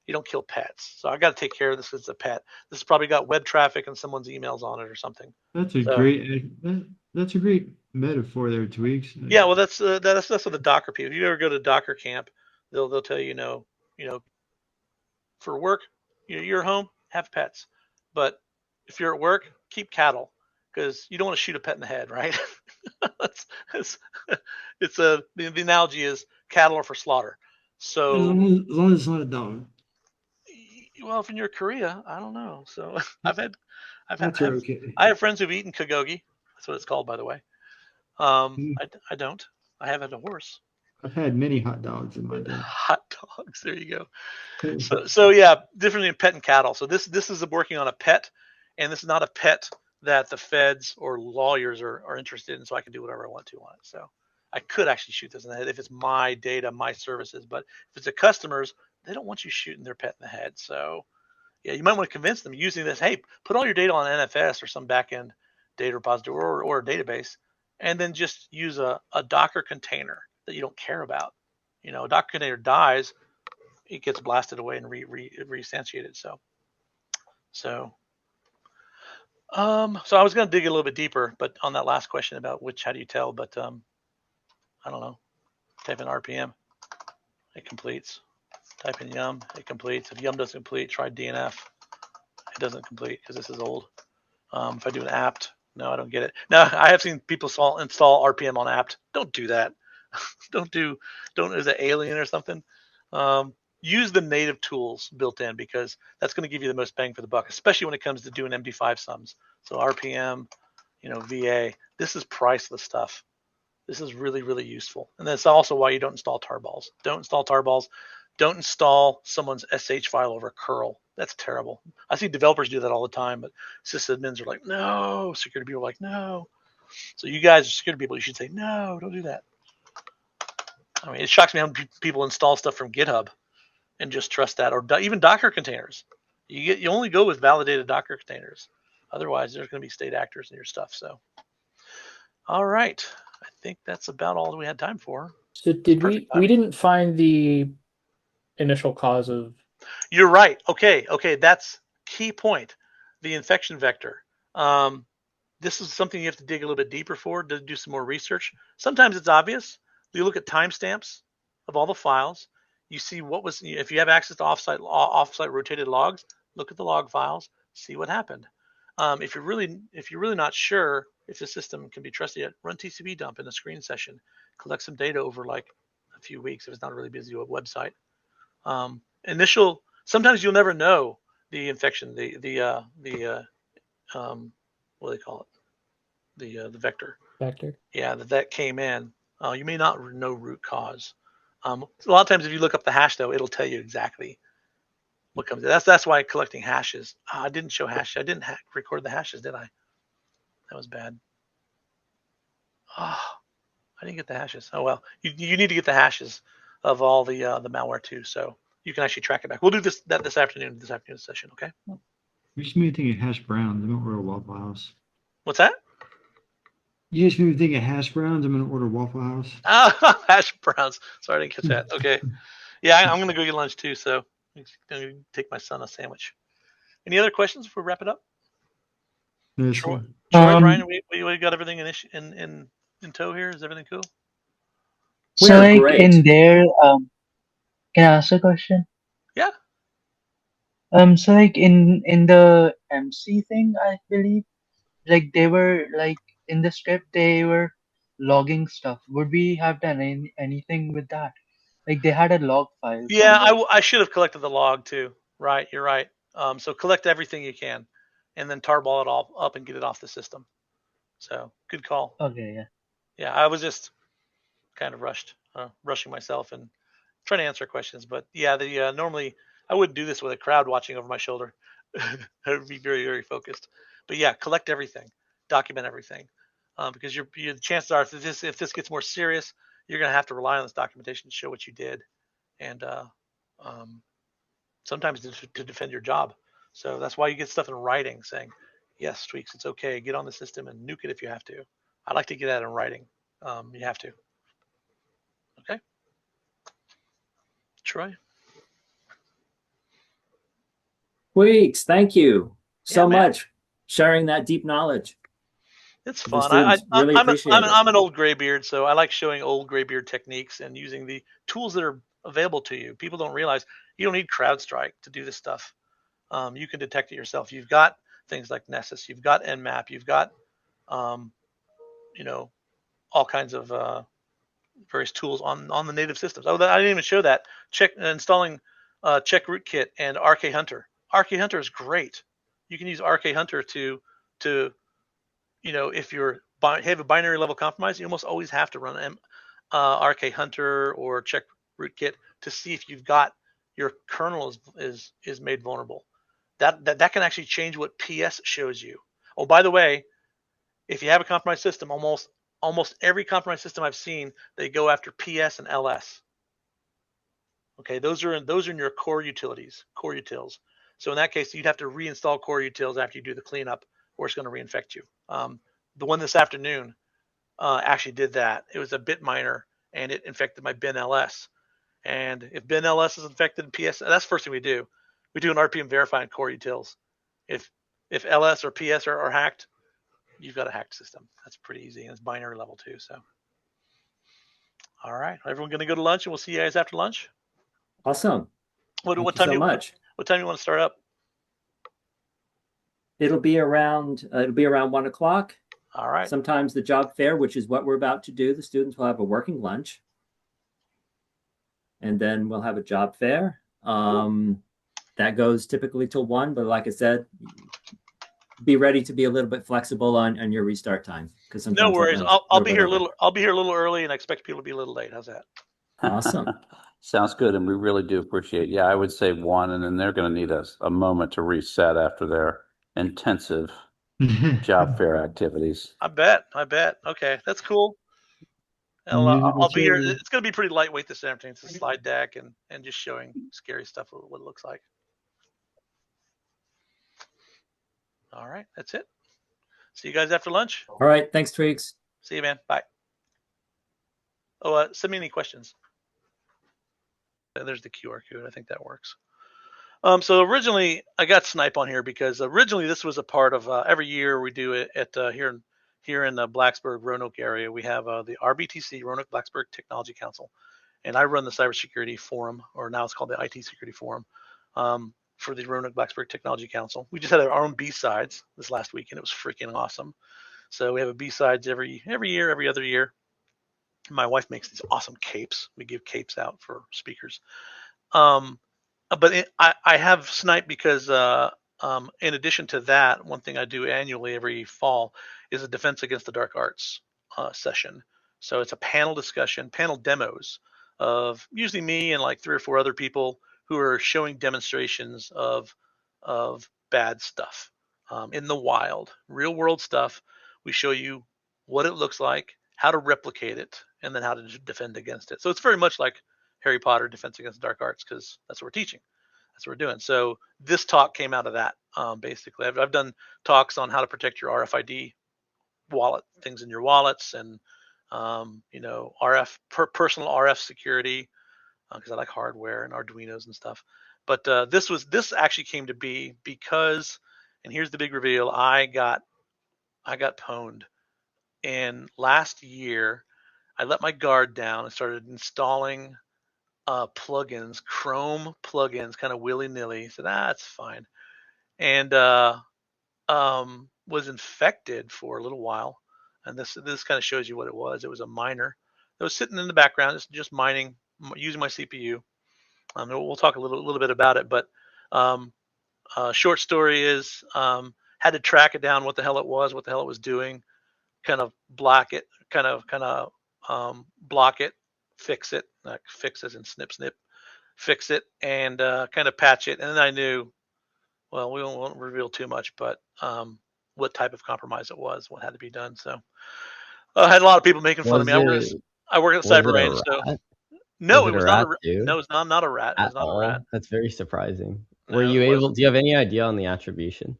You don't kill pets. So I got to take care of this as a pet. This has probably got web traffic and someone's emails on it or something. That's a great metaphor there, Tweaks. Yeah, well, that's what the Docker people. If you ever go to Docker camp, they'll tell you, for work, you're home, have pets, but if you're at work, keep cattle because you don't want to shoot a pet in the head, right? The analogy is cattle are for slaughter. So, as long as it's not a dog. well, if you're Korea, I don't know. So Cats are okay. I have friends who've eaten kogogi. That's what it's called, by the way. I don't. I have had a horse. I've had many hot dogs in my day. Hot dogs. There you go. So yeah, differently in pet and cattle. So this is working on a pet, and this is not a pet that the feds or lawyers are interested in. So I can do whatever I want to on it. So I could actually shoot this in the head if it's my data, my services. But if it's a customer's, they don't want you shooting their pet in the head. So yeah, you might want to convince them using this. Hey, put all your data on NFS or some backend data repository or a database, and then just use a Docker container that you don't care about. You know, a Docker container dies, it gets blasted away and reinstantiated. So I was going to dig a little bit deeper, but on that last question about how do you tell? But I don't know. Type in RPM, it completes. Type in yum, it completes. If yum doesn't complete, try DNF. It doesn't complete because this is old. If I do an apt, no, I don't get it. Now I have seen people install RPM on apt. Don't do that. Don't is it Alien or something? Use the native tools built in because that's going to give you the most bang for the buck, especially when it comes to doing MD5 sums. So RPM, VA, this is priceless stuff. This is really, really useful. And that's also why you don't install tarballs. Don't install tarballs. Don't install someone's SH file over curl. That's terrible. I see developers do that all the time, but sysadmins are like, no. Security people are like, no. So you guys are security people. You should say, no, don't do that. I mean, it shocks me how people install stuff from GitHub and just trust that, or even Docker containers. You only go with validated Docker containers. Otherwise, there's going to be state actors in your stuff. So, all right, I think that's about all that we had time for. So did we didn't find the initial cause of? You're right. Okay, that's key point. The infection vector. This is something you have to dig a little bit deeper for to do some more research. Sometimes it's obvious. You look at timestamps of all the files. You see what was, if you have access to offsite rotated logs, look at the log files, see what happened. If you're really not sure if the system can be trusted yet, run TCP dump in a screen session, collect some data over like a few weeks if it's not a really busy website. Sometimes you'll never know the infection, the what do they call it? The vector. Vector. Yeah, that came in. You may not know root cause. A lot of times, if you look up the hash, though, it'll tell you exactly what comes in. That's why collecting hashes. I didn't show hashes. I didn't record the hashes, did I? That was bad. I didn't get the hashes. Oh well, you need to get the hashes of all the malware too, so you can actually track it back. We'll do this afternoon. This afternoon's session, okay? You just made me think of hash browns. I'm gonna order Waffle House. What's that? You just made me think of hash browns. I'm gonna order Waffle House. Hash browns. Sorry, I didn't catch that. Okay. Yeah, I'm gonna go get lunch too. So I'm gonna take my son a sandwich. Any other questions before we wrap it up? No, Troy, Brian, we got everything in tow here. Is everything cool? So in there, can I ask a question? Yeah. So in the MC thing, I believe, they were in the script they were logging stuff. Would we have done anything with that? They had a log file. Yeah, I should have collected the log too. Right, you're right. So collect everything you can, and then tarball it all up and get it off the system. So good call. Okay. Yeah. Yeah, I was just kind of rushing myself and trying to answer questions. But yeah, normally I wouldn't do this with a crowd watching over my shoulder. I would be very, very focused. But yeah, collect everything, document everything, because the chances are if this gets more serious, you're going to have to rely on this documentation to show what you did, and sometimes to defend your job. So that's why you get stuff in writing saying, yes, Tweaks, it's okay. Get on the system and nuke it if you have to. I like to get that in writing. You have to. Okay. Troy? Tweaks, thank you so much sharing that deep knowledge. It's The fun. students really appreciate it. I'm an old graybeard, so I like showing old graybeard techniques and using the tools that are available to you. People don't realize you don't need CrowdStrike to do this stuff. You can detect it yourself. You've got things like Nessus. You've got Nmap. You've got, all kinds of various tools on the native systems. Oh, I didn't even show that. Installing Check Rootkit and RK Hunter. RK Hunter is great. You can use RK Hunter to if you have a binary level compromise, you almost always have to run RK Hunter or Check Rootkit to see if you've got your kernel is made vulnerable. That can actually change what PS shows you. Oh, by the way, if you have a compromised system, almost every compromised system I've seen, they go after PS and LS. Okay, those are in your core utilities, core utils. So in that case, you'd have to reinstall core utils after you do the cleanup, or it's going to reinfect you. The one this afternoon actually did that. It was a bit minor, and it infected my bin LS. And if bin LS is infected in PS, that's the first thing we do. We do an RPM verify on core utils. If LS or PS are hacked, you've got a hacked system. That's pretty easy, and it's binary level too. So, all right, everyone going to go to lunch, and we'll see you guys after lunch. Awesome. What Thank time you so much. What time do you want to start up? It'll be around 1 o'clock. All right. Sometimes the job fair, which is what we're about to do, the students will have a working lunch, and then we'll have a job fair. That goes typically till 1, but like I said, be ready to be a little bit flexible on your restart time, because sometimes no worries. I'll be here a little. I'll be here a little early, and I expect people to be a little late. How's that? Awesome. Sounds good, and we really do appreciate. Yeah, I would say 1, and then they're going to need a moment to reset after their intensive job fair activities. I bet. Okay, that's cool. I'll be here. It's going to be pretty lightweight this afternoon. It's a slide deck and just showing scary stuff, what it looks like. All right, that's it. See you guys after lunch. All right, thanks, Tweaks. See you, man. Bye. Oh, send me any questions. There's the QR code. I think that works. So originally, I got Snipe on here because originally this was a part of every year we do it at here in the Blacksburg, Roanoke area. We have the RBTC, Roanoke Blacksburg Technology Council, and I run the cybersecurity forum, or now it's called the IT Security Forum, for the Roanoke Blacksburg Technology Council. We just had our own B-sides this last week, and it was freaking awesome. So we have a B-sides every year, every other year. My wife makes these awesome capes. We give capes out for speakers. But I have Snipe because in addition to that, one thing I do annually every fall is a Defense Against the Dark Arts session. So it's a panel discussion, panel demos of usually me and like 3 or 4 other people who are showing demonstrations of bad stuff in the wild, real world stuff. We show you what it looks like, how to replicate it, and then how to defend against it. So it's very much like Harry Potter Defense Against the Dark Arts, because that's what we're teaching. That's what we're doing. So this talk came out of that. Basically, I've done talks on how to protect your RFID wallet, things in your wallets, and personal RF security, because I like hardware and Arduinos and stuff. But this actually came to be because, and here's the big reveal, I got pwned. And last year, I let my guard down and started installing plugins, Chrome plugins, kind of willy-nilly. Said, it's fine. And was infected for a little while. And this kind of shows you what it was. It was a miner that was sitting in the background, just mining, using my CPU. We'll talk a little bit about it, but short story is had to track it down, what the hell it was doing, kind of block it, block it, fix it, like fix as in snip, fix it, and kind of patch it. And then I knew, well, we won't reveal too much, but what type of compromise it was, what had to be done. So I had a lot of people making fun of me. I work at Cyber Range, so no, it was not a rat. No, it's not a rat. It's not a rat. That's very surprising. Were you able? Do you have any idea on the attribution?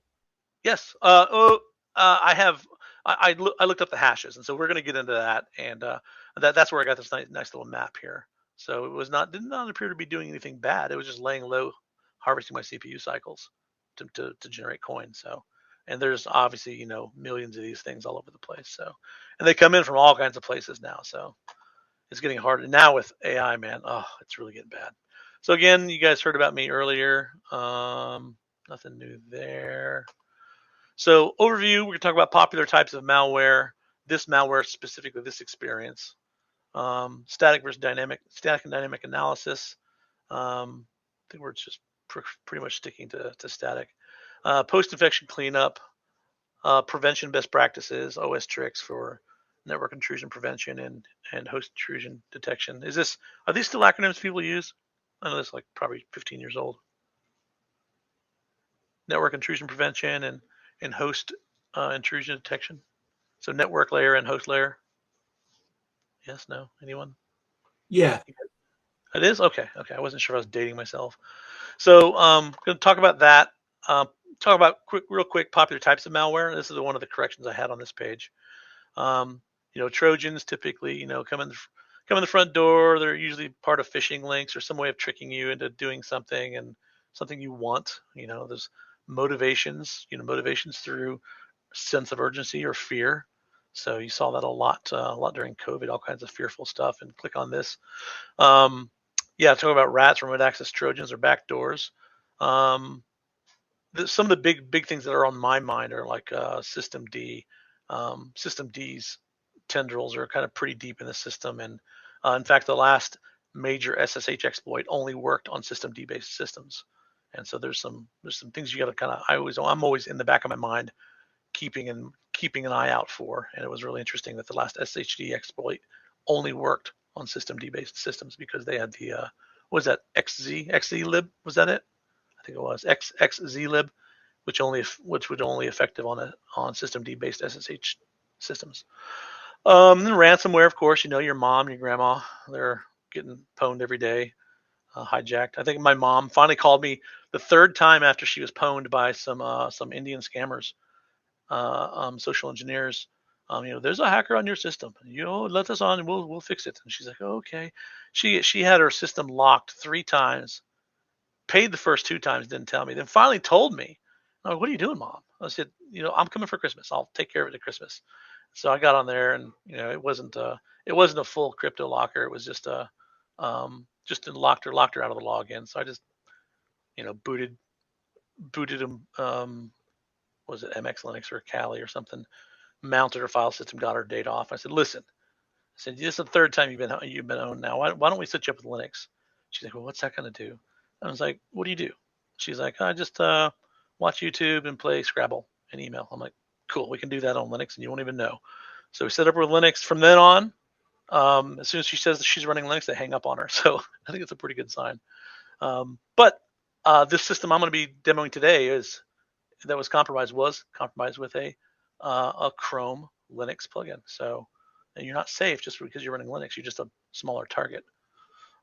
Yes. I have. I looked up the hashes, and so we're going to get into that, and that's where I got this nice little map here. So it did not appear to be doing anything bad. It was just laying low, harvesting my CPU cycles to generate coins. So, and there's obviously millions of these things all over the place. So, and they come in from all kinds of places now. So it's getting harder now with AI, man. Oh, it's really getting bad. So again, you guys heard about me earlier. Nothing new there. So overview, we're going to talk about popular types of malware, this malware specifically, this experience. Static and dynamic analysis. I think we're just pretty much sticking to static. Post-infection cleanup, prevention best practices, OS tricks for network intrusion prevention and host intrusion detection. Are these still acronyms people use? I know that's like probably 15 years old. Network intrusion prevention and host intrusion detection. So network layer and host layer. Yes, no, anyone? Yeah. It is? Okay. I wasn't sure if I was dating myself. So going to talk about that. Talk about real quick popular types of malware. This is one of the corrections I had on this page. Trojans typically, come in the front door. They're usually part of phishing links or some way of tricking you into doing something and something you want. There's motivations, motivations through sense of urgency or fear. So you saw that a lot during COVID, all kinds of fearful stuff. And click on this. Talking about rats, remote access Trojans, or backdoors. Some of the big things that are on my mind are like System D. System D's tendrils are kind of pretty deep in the system, and in fact, the last major SSH exploit only worked on System D based systems. And so there's some things you got to kind of. I'm always in the back of my mind, keeping an eye out for. And it was really interesting that the last SSD exploit only worked on System D based systems because they had the what was that XZlib? Was that it? I think it was XZlib, which would only effective on System D based SSH systems. Then ransomware, of course, your mom, your grandma, they're getting pwned every day, hijacked. I think my mom finally called me the third time after she was pwned by some Indian scammers, social engineers. There's a hacker on your system. Let us on and we'll fix it. And she's like, oh, okay. She had her system locked 3 times, paid the first 2 times, didn't tell me, then finally told me. I'm like, what are you doing, Mom? I said, I'm coming for Christmas. I'll take care of it at Christmas. So I got on there, and it wasn't a full crypto locker. It was just locked her out of the login. So I just booted them. Was it MX Linux or Kali or something? Mounted her file system, got her data off. I said, listen. I said, this is the 3rd time you've been owned now. Why don't we set you up with Linux? She's like, well, what's that going to do? I was like, what do you do? She's like, I just watch YouTube and play Scrabble and email. I'm like, cool, we can do that on Linux and you won't even know. So we set up with Linux. From then on, as soon as she says that she's running Linux, they hang up on her. So I think it's a pretty good sign. But this system I'm going to be demoing today that was compromised with a Chrome Linux plugin. So and you're not safe just because you're running Linux. You're just a smaller target.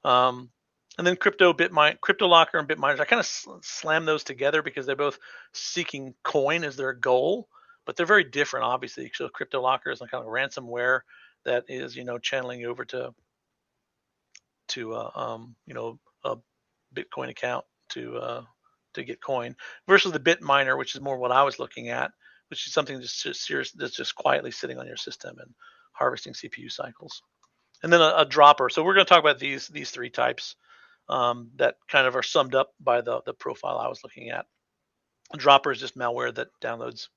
And then CryptoLocker and BitMiners, I kind of slam those together because they're both seeking coin as their goal, but they're very different, obviously. So CryptoLocker is like kind of ransomware that is, channeling you over to a Bitcoin account to get coin, versus the BitMiner, which is more what I was looking at, which is something that's just quietly sitting on your system and harvesting CPU cycles. And then a dropper. So we're going to talk about these 3 types. That kind of are summed up by the profile I was looking at. A dropper is just malware that downloads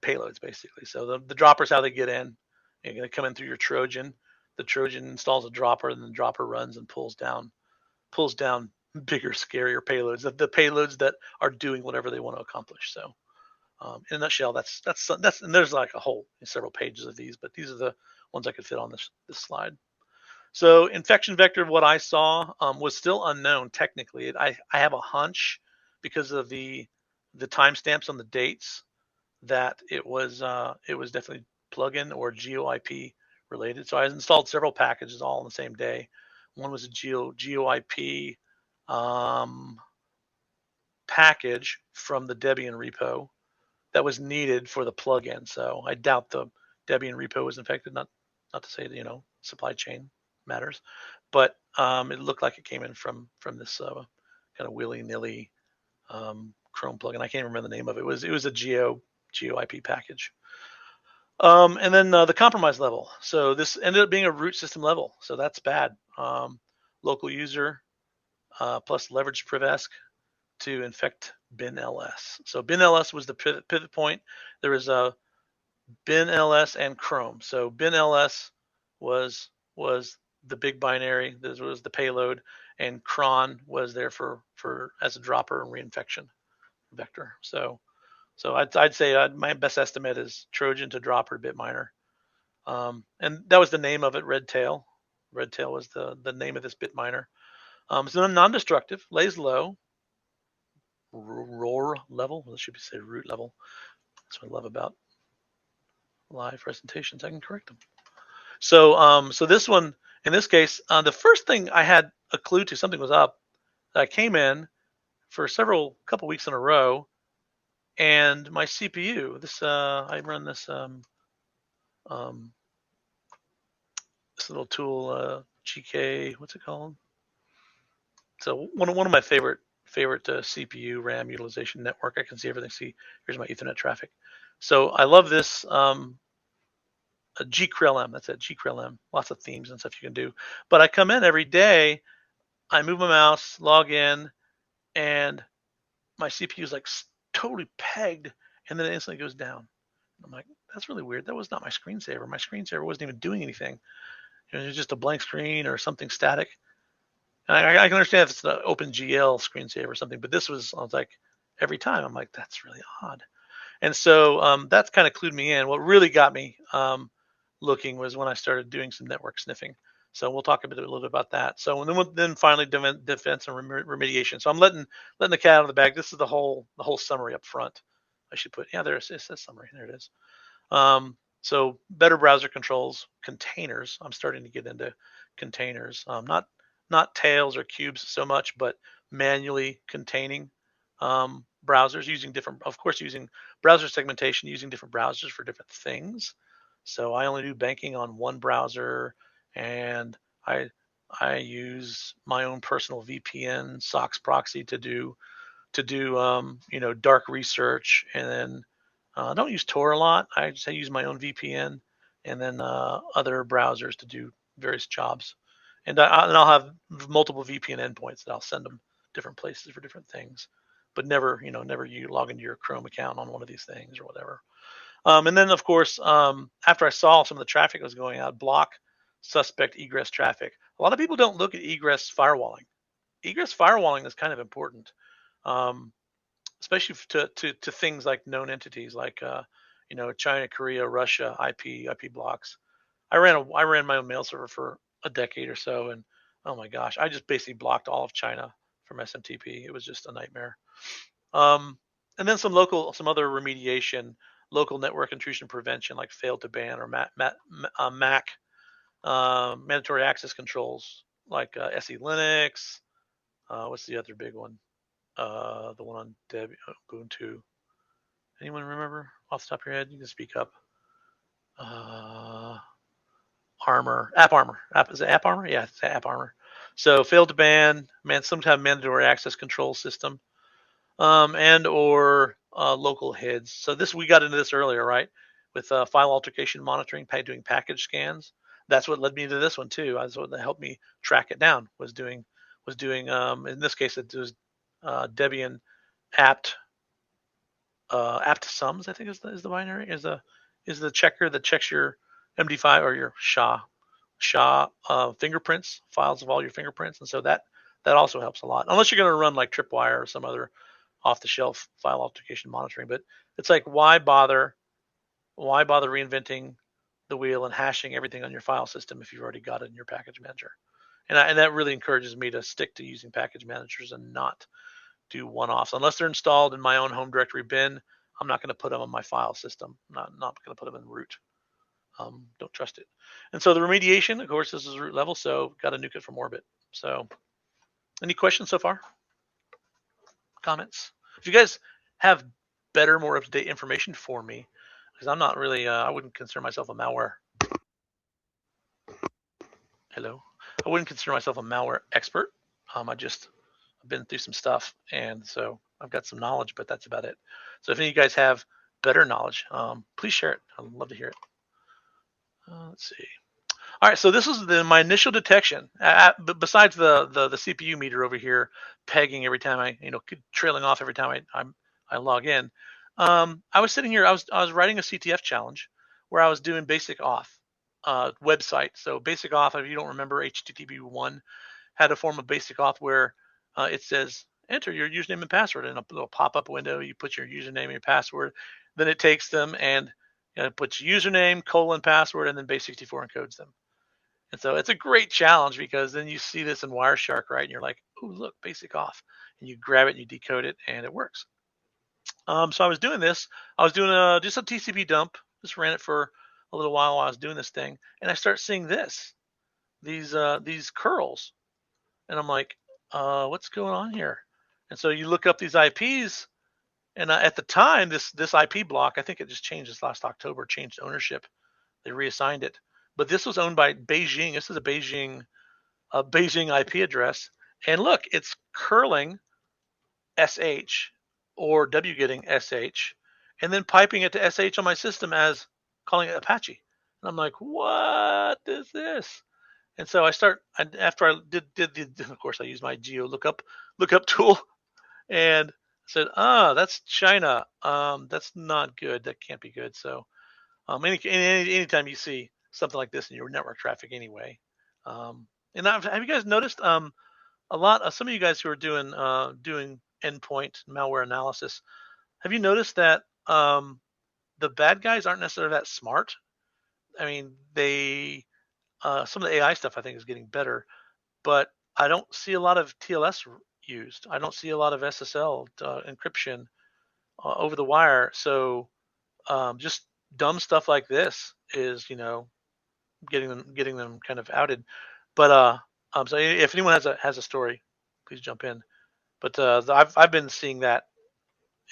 payloads, basically. So the dropper is how they get in. You're going to come in through your Trojan. The Trojan installs a dropper, and the dropper runs and pulls down bigger, scarier payloads. The payloads that are doing whatever they want to accomplish. So, in a nutshell, that's and there's like several pages of these, but these are the ones I could fit on this slide. So infection vector, what I saw was still unknown technically. I have a hunch because of the timestamps on the dates that it was definitely plugin or GeoIP related. So I installed several packages all on the same day. One was a GeoIP package from the Debian repo that was needed for the plugin. So I doubt the Debian repo was infected. Not to say that, supply chain matters, but it looked like it came in from this kind of willy-nilly Chrome plugin. I can't remember the name of it. It was a GeoIP package. And then the compromise level. So this ended up being a root system level. So that's bad. Local user plus leverage Privesk to infect BinLS. So BinLS was the pivot point. There was a BinLS and Chrome. So BinLS was was the big binary. This was the payload, and cron was there for as a dropper and reinfection vector. So I'd say my best estimate is Trojan to dropper Bitminer. And that was the name of it, Redtail. Redtail was the name of this Bitminer. So non-destructive, lays low, roar level. Well, it should be say root level. That's what I love about live presentations. I can correct them. So so this one, in this case, the first thing I had a clue to something was up. I came in for couple weeks in a row, and my CPU, I run this this little tool, GK, what's it called? So one of my favorite CPU RAM utilization network. I can see everything. See, here's my Ethernet traffic. So I love this a gcrlm. That's it, gcrlm. Lots of themes and stuff you can do. But I come in every day, I move my mouse, log in, and my CPU is like totally pegged, and then it instantly goes down. I'm like, that's really weird. That was not my screensaver. My screensaver wasn't even doing anything. It was just a blank screen or something static. And I can understand if it's an OpenGL screensaver or something, but I was like, every time, I'm like, that's really odd. And so that's kind of clued me in. What really got me looking was when I started doing some network sniffing. So we'll talk a little bit about that. So then finally defense and remediation. So I'm letting the cat out of the bag. This is the whole summary up front. I should put, yeah, it says summary. There it is. So better browser controls, containers. I'm starting to get into containers. Not tails or cubes so much, but manually containing browsers using using browser segmentation, using different browsers for different things. So I only do banking on one browser, and I use my own personal VPN, SOX proxy to do dark research, and then I don't use Tor a lot. I use my own VPN, and then other browsers to do various jobs. And I'll have multiple VPN endpoints that I'll send them different places for different things, but never you log into your Chrome account on one of these things or whatever. And then of course, after I saw some of the traffic that was going out, block suspect egress traffic. A lot of people don't look at egress firewalling. Egress firewalling is kind of important, especially to things like known entities like China, Korea, Russia, IP blocks. I ran my own mail server for a decade or so, and oh my gosh, I just basically blocked all of China from SMTP. It was just a nightmare. And then some other remediation, local network intrusion prevention, like failed to ban or MAC, mandatory access controls like SE Linux. What's the other big one? The one on Ubuntu. Anyone remember off the top of your head? You can speak up. App Armor. Is it App Armor? Yeah, it's App Armor. So failed to ban, some kind of mandatory access control system, and or local heads. So we got into this earlier, right? With file altercation monitoring, doing package scans. That's what led me to this one too. That's what helped me track it down. Was doing in this case it was Debian apt sums, I think is the binary, is the checker that checks your MD5 or your SHA fingerprints, files of all your fingerprints, and so that also helps a lot. Unless you're going to run like Tripwire or some other off-the-shelf file authentication monitoring, but it's like why bother reinventing the wheel and hashing everything on your file system if you've already got it in your package manager? And that really encourages me to stick to using package managers and not do one-offs unless they're installed in my own home directory bin. I'm not going to put them on my file system. Not going to put them in root. Don't trust it. And so the remediation, of course, this is root level, so got to nuke it from orbit. So any questions so far? Comments? If you guys have better, more up-to-date information for me, because I'm not really, I wouldn't consider myself a malware. Hello? I wouldn't consider myself a malware expert. I've been through some stuff, and so I've got some knowledge, but that's about it. So if any of you guys have better knowledge, please share it. I'd love to hear it. Let's see. All right, so this is my initial detection. Besides the CPU meter over here pegging every time I trailing off every time I log in. I was sitting here. I was writing a CTF challenge where I was doing basic auth, website. So basic auth, if you don't remember, HTTP1 had a form of basic auth where it says enter your username and password, and a little pop-up window. You put your username and your password. Then it takes them and puts username, password, and then base64 encodes them. And so it's a great challenge because then you see this in Wireshark, right? And you're like, oh, look, basic auth. And you grab it and you decode it, and it works. So I was doing this. I was doing just a TCP dump. Just ran it for a little while I was doing this thing, and I start seeing these curls, and I'm like, what's going on here? And so you look up these IPs, and at the time, this IP block, I think it just changed this last October, changed ownership. They reassigned it, but this was owned by Beijing. This is a Beijing IP address, and look, it's curling SH or wgetting SH, and then piping it to SH on my system as calling it Apache. And I'm like, what is this? And so after I did of course I used my geo lookup tool, and said, that's China. That's not good. That can't be good. So anytime you see something like this in your network traffic anyway. And have you guys noticed some of you guys who are doing endpoint malware analysis, have you noticed that the bad guys aren't necessarily that smart? I mean, some of the AI stuff I think is getting better, but I don't see a lot of TLS used. I don't see a lot of SSL encryption over the wire. So just dumb stuff like this is, getting them kind of outed. But so if anyone has a story, please jump in. But I've been seeing that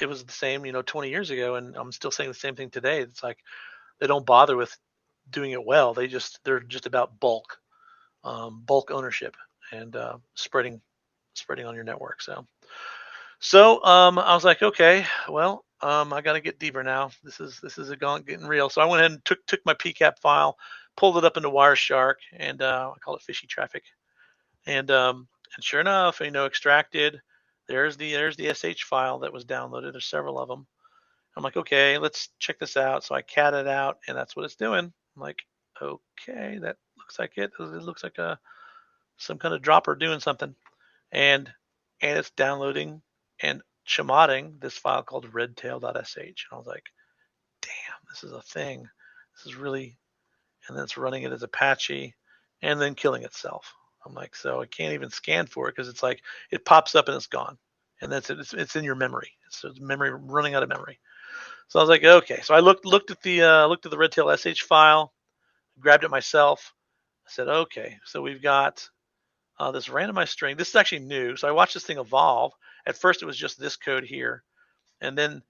it was the same, 20 years ago, and I'm still saying the same thing today. It's like they don't bother with doing it well. They're just about bulk ownership and spreading on your network. So I was like, okay, well, I got to get deeper now. This is getting real. So I went ahead and took my PCAP file, pulled it up into Wireshark, and I call it fishy traffic. And sure enough, extracted. There's the SH file that was downloaded. There's several of them. I'm like, okay, let's check this out. So I cat it out, and that's what it's doing. I'm like, okay, that looks like it. It looks like some kind of dropper doing something, and it's downloading and chmodding this file called redtail.sh. And I was like, damn, this is a thing. This is really, and then it's running it as Apache, and then killing itself. I'm like, so I can't even scan for it because it's like it pops up and it's gone, and that's it. It's in your memory. It's memory running out of memory. So I was like, okay. So I looked at the redtail sh file, grabbed it myself. I said, okay. So we've got this randomized string. This is actually new. So I watched this thing evolve. At first, it was just this code here, and then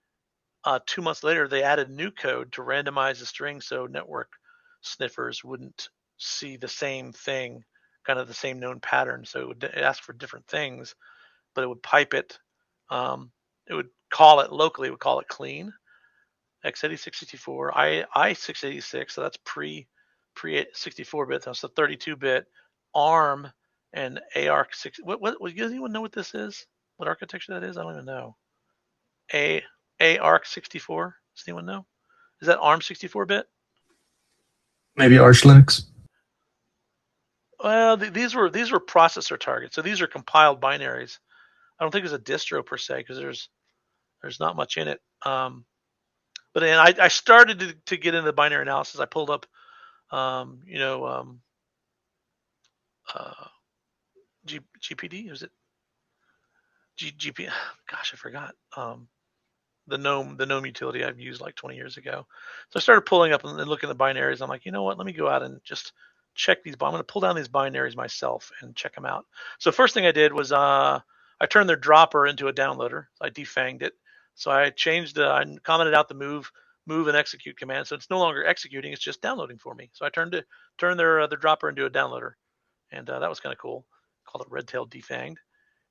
2 months later, they added new code to randomize the string so network sniffers wouldn't see the same thing, kind of the same known pattern. So it would ask for different things, but it would pipe it. It would call it locally. It would call it clean. x86-64, i686. So that's pre 64-bit. That's the 32-bit ARM and ARC6. What does anyone know what this is? What architecture that is? I don't even know. ARC64. Does anyone know? Is that ARM 64-bit? Maybe Arch Linux. Well, these were processor targets. So these are compiled binaries. I don't think there's a distro per se because there's not much in it. But then I started to get into binary analysis. I pulled up, GPD. Was it GP? Gosh, I forgot. The GNOME utility I've used like 20 years ago. So I started pulling up and looking at the binaries. I'm like, you know what? Let me go out and just check these. I'm going to pull down these binaries myself and check them out. So first thing I did was I turned their dropper into a downloader. I defanged it. So I I commented out the move and execute command. So it's no longer executing; it's just downloading for me. So I turned their dropper into a downloader, and that was kind of cool. Called it Redtail Defanged,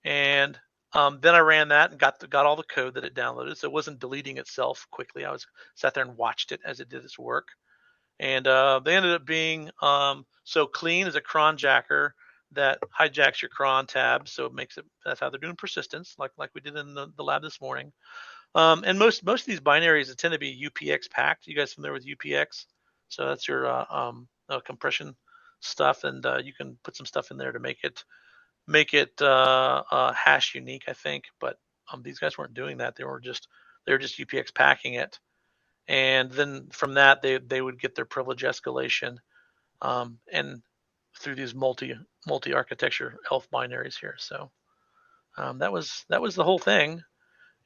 and then I ran that and got all the code that it downloaded. So it wasn't deleting itself quickly. I sat there and watched it as it did its work, and they ended up being so clean as a cron jacker that hijacks your cron tab. So it makes it. That's how they're doing persistence, like we did in the lab this morning. And most of these binaries tend to be UPX packed. You guys familiar with UPX? So that's your compression stuff, and you can put some stuff in there to make it hash unique, I think. But these guys weren't doing that. They were just UPX packing it, and then from that they would get their privilege escalation, and through these multi architecture ELF binaries here. So that was the whole thing.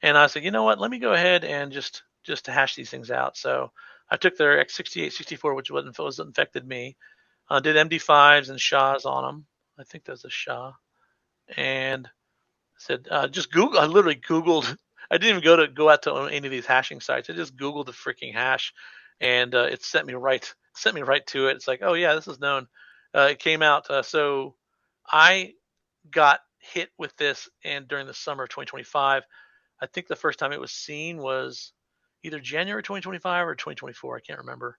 And I said, you know what? Let me go ahead and just hash these things out. So I took their x68, 64, which wasn't infected me, did MD5s and SHAs on them. I think there's a SHA, and said just Google. I literally Googled. I didn't even go out to any of these hashing sites. I just Googled the freaking hash, and it sent me right to it. It's like, oh yeah, this is known. It came out. So I got hit with this, and during the summer of 2025. I think the first time it was seen was either January 2025 or 2024. I can't remember.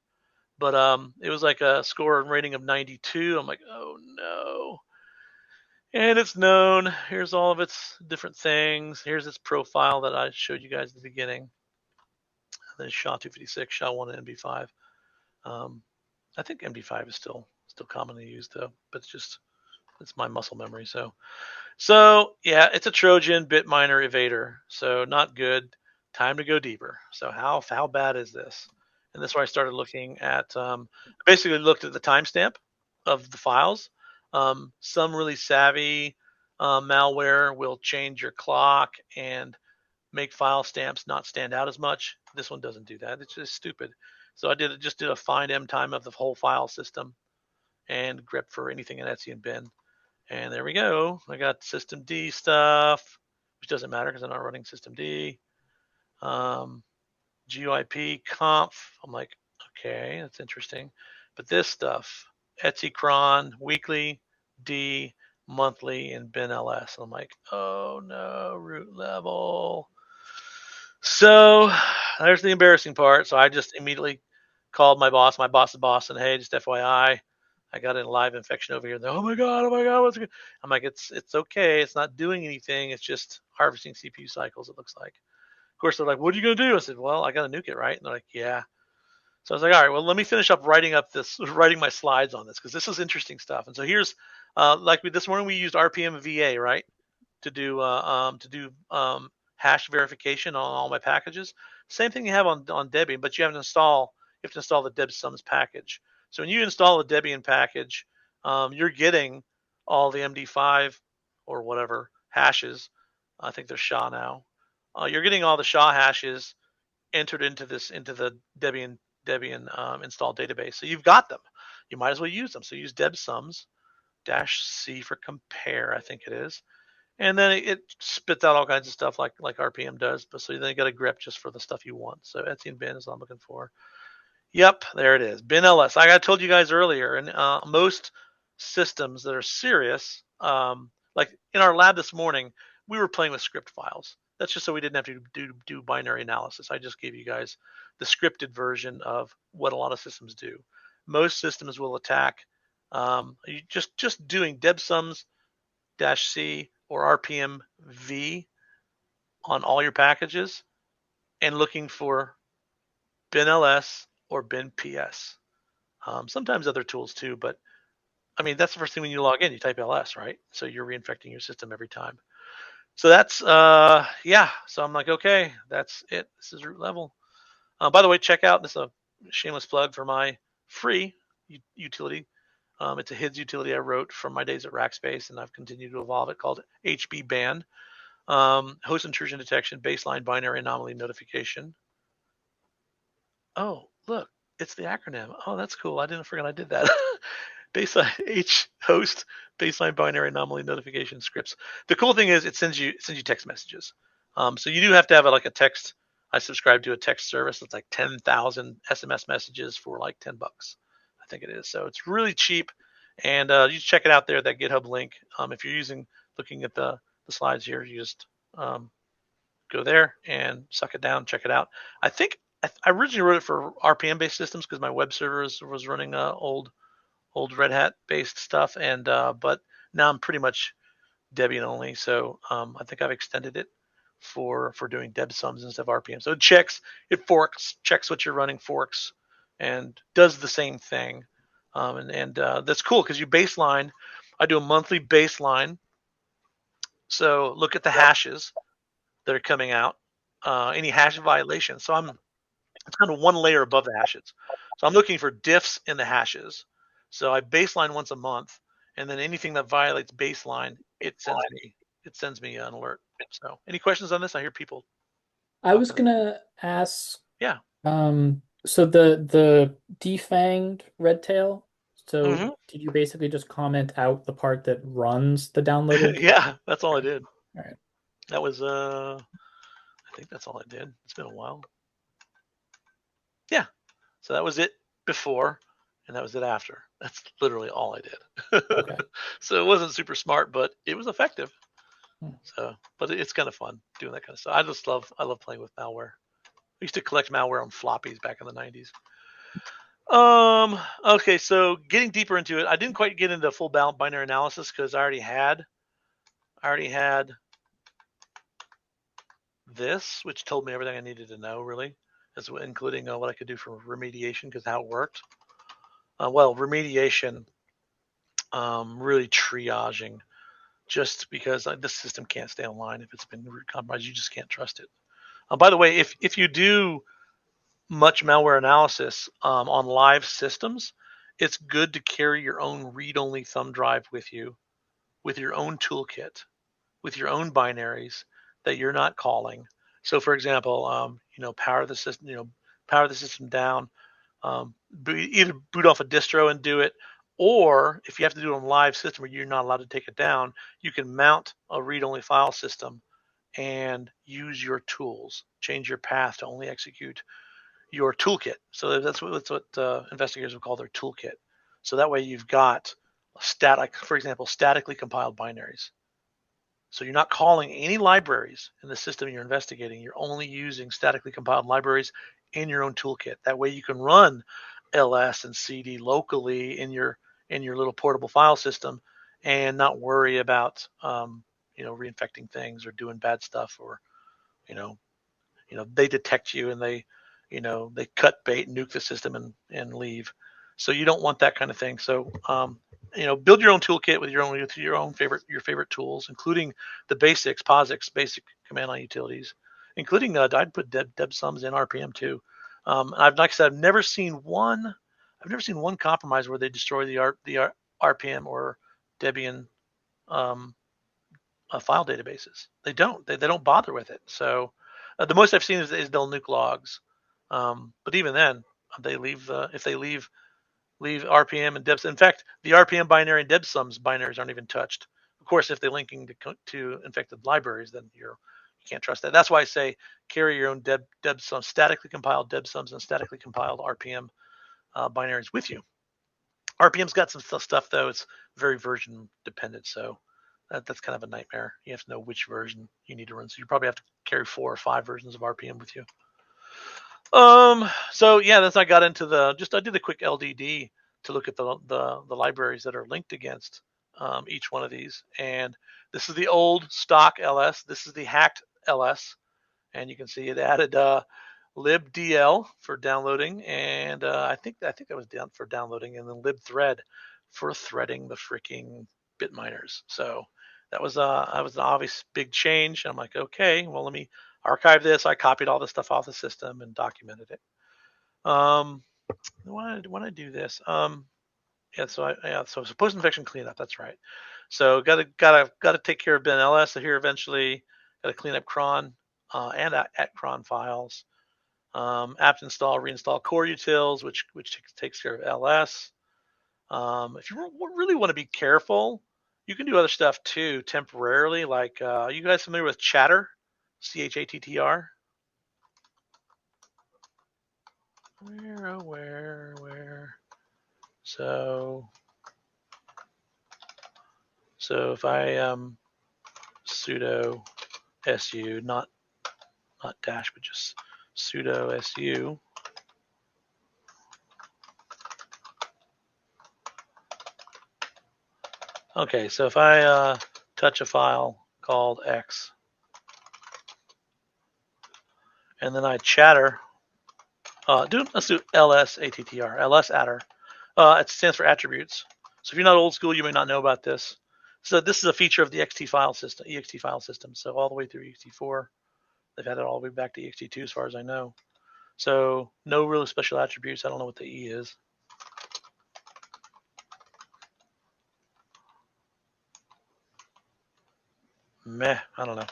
But it was like a score and rating of 92. I'm like, oh no. And it's known. Here's all of its different things. Here's its profile that I showed you guys at the beginning. Then SHA-256, SHA-1, and MD5. I think MD5 is still commonly used though, but it's my muscle memory. So yeah, it's a Trojan Bitminer evader. So not good. Time to go deeper. So how bad is this? And that's where I started looking at. Basically looked at the timestamp of the files. Some really savvy malware will change your clock and make file stamps not stand out as much. This one doesn't do that. It's just stupid. So I just did a find M time of the whole file system and grep for anything in Etsy and bin. And there we go. I got system D stuff, which doesn't matter because I'm not running system D. GUIP conf. I'm like, okay, that's interesting. But this stuff, Etsy cron, weekly, D, monthly, and bin ls. And I'm like, oh no, root level. So there's the embarrassing part. So I just immediately called my boss's boss, and hey, just FYI, I got a live infection over here. Oh my god, what's good? I'm like, it's okay. It's not doing anything. It's just harvesting CPU cycles, it looks like. Of course, they're like, what are you going to do? I said, well, I got to nuke it, right? And they're like, yeah. So I was like, all right, well, let me finish up writing my slides on this because this is interesting stuff. And so here's, this morning we used RPM VA, right, to do hash verification on all my packages. Same thing you have on Debian, but you have to install the debsums package. So when you install the Debian package, you're getting all the MD5 or whatever hashes. I think they're SHA now. You're getting all the SHA hashes entered into the Debian installed database. So you've got them. You might as well use them. So use debsums -c for compare, I think it is. And then it spits out all kinds of stuff like RPM does. But so then you got a grep just for the stuff you want. So Etsy and bin is what I'm looking for. Yep, there it is. Bin ls. Like I told you guys earlier, and most systems that are serious, like in our lab this morning, we were playing with script files. That's just so we didn't have to do binary analysis. I just gave you guys the scripted version of what a lot of systems do. Most systems will attack you just doing debsums -c or RPM V on all your packages and looking for bin ls or bin ps. Sometimes other tools too, but I mean, that's the first thing when you log in, you type ls, right? So you're reinfecting your system every time. So that's, yeah. So I'm like, okay, that's it. This is root level. By the way, check out, this is a shameless plug for my free utility. It's a HIDS utility I wrote from my days at Rackspace, and I've continued to evolve it, called HBBAN. Host intrusion detection, baseline binary anomaly notification. Oh, look, it's the acronym. Oh, that's cool. I didn't forget I did that. Baseline host baseline binary anomaly notification scripts. The cool thing is it sends you text messages. So you do have to have a text. I subscribe to a text service that's like 10,000 SMS messages for like $10, I think it is. So it's really cheap, and you check it out there. That GitHub link. If you're looking at the slides here, you just go there and suck it down, check it out. I think I originally wrote it for RPM based systems because my web server was running old Red Hat based stuff, and but now I'm pretty much Debian only. So I think I've extended it for doing debsums instead of RPM. So it forks, checks what you're running, forks, and does the same thing. And that's cool because you baseline. I do a monthly baseline. So look at the hashes that are coming out, any hash violations. So it's kind of one layer above the hashes. So I'm looking for diffs in the hashes. So I baseline once a month, and then anything that violates baseline, it sends me an alert. So any questions on this? I hear people. I was gonna ask. Yeah. So the defanged red tail. So Mhm. did you basically just comment out the part that runs the downloaded? Yeah, that's all I did. All right. That was I think that's all I did. It's been a while. Yeah. So that was it before, and that was it after. That's literally all I did. Okay. So it wasn't super smart, but it was effective. Hmm. So, but it's kind of fun doing that kind of stuff. I love playing with malware. I used to collect malware on floppies back in the 90s. Okay, so getting deeper into it, I didn't quite get into full binary analysis because I already had this, which told me everything I needed to know, really, including what I could do for remediation because how it worked. Remediation, really triaging, just because this system can't stay online if it's been root compromised. You just can't trust it. By the way, if you do much malware analysis on live systems, it's good to carry your own read-only thumb drive with you, with your own toolkit, with your own binaries that you're not calling. So, for example, power the system down. Either boot off a distro and do it, or if you have to do it on a live system where you're not allowed to take it down, you can mount a read-only file system and use your tools. Change your path to only execute your toolkit. So that's what investigators would call their toolkit. So that way you've got statically compiled binaries. So you're not calling any libraries in the system you're investigating. You're only using statically compiled libraries in your own toolkit. That way you can run ls and cd locally in your little portable file system and not worry about reinfecting things or doing bad stuff, or they detect you and they cut bait, nuke the system and leave. So you don't want that kind of thing. So build your own toolkit with your own favorite tools, including the basics, POSIX, basic command line utilities, including I'd put debsums in RPM too. Like I said, I've never seen one compromise where they destroy the RPM or Debian file databases. They don't. They don't bother with it. So the most I've seen is they'll nuke logs. But even then, they leave if they leave RPM and debs. In fact, the RPM binary and debsums binaries aren't even touched. Of course, if they're linking to infected libraries, then you can't trust that. That's why I say carry your own debsums, statically compiled debsums and statically compiled RPM binaries with you. RPM's got some stuff though. It's very version dependent, so that's kind of a nightmare. You have to know which version you need to run. So you probably have to carry 4 or 5 versions of RPM with you. So yeah, that's I got into I did a quick LDD to look at the libraries that are linked against each one of these. And this is the old stock LS. This is the hacked LS, and you can see it added libdl for downloading, and I think that was down for downloading, and then libthread for threading the freaking bit miners. So that was an obvious big change. I'm like, okay, well, let me archive this. I copied all this stuff off the system and documented it. Why did I do this? So post-infection cleanup. That's right. So gotta take care of BinLS here eventually. Gotta clean up cron and at cron files. Apt install, reinstall core utils, which takes care of LS. If you really want to be careful, you can do other stuff too temporarily. Like, you guys familiar with Chatter? CHATTR? Where? So if I sudo su, not dash, but just sudo su. Okay, so if I touch a file called X, and then I chatter, let's do ls attr, ls attr, It stands for attributes. So if you're not old school, you may not know about this. So this is a feature of the ext file system. So all the way through ext4, they've had it all the way back to ext2 as far as I know. So no really special attributes. I don't know what the E is. Meh, I don't know.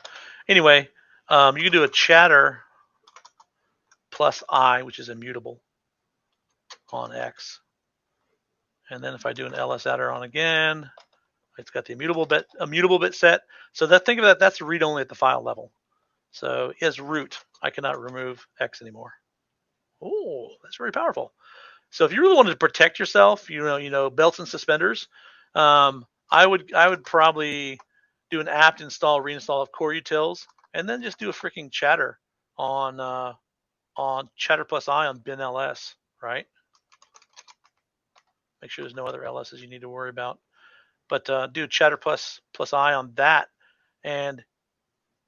Anyway, you can do a chatter plus I, which is immutable on X. And then if I do an ls adder on again, it's got the immutable bit set. So think of that, that's read only at the file level. So as root, I cannot remove X anymore. Oh, that's very powerful. So if you really wanted to protect yourself, you know, belts and suspenders, I would probably do an apt install reinstall of core utils, and then just do a freaking chatter on chatter plus I on bin ls, right? Make sure there's no other LSs you need to worry about. But do chatter plus I on that, and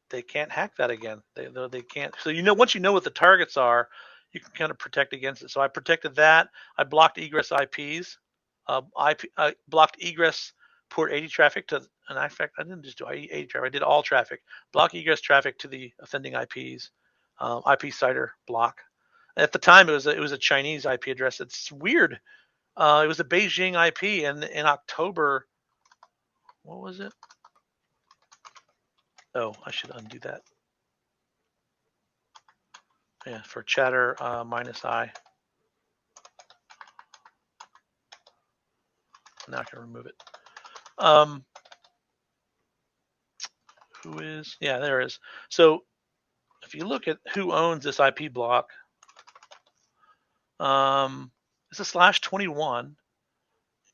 they can't hack that again. They can't. So once you know what the targets are, you can kind of protect against it. So I protected that. I blocked egress IPs. I blocked egress port 80 traffic to, and in fact, I didn't just do 80 traffic. I did all traffic. Block egress traffic to the offending IPs. IP CIDR block. At the time, it was a Chinese IP address. It's weird. It was a Beijing IP, and in October, what was it? Oh, I should undo that. Yeah, for chatter minus I. Now I can remove it. Who is? Yeah, there it is. So if you look at who owns this IP block, it's a /21,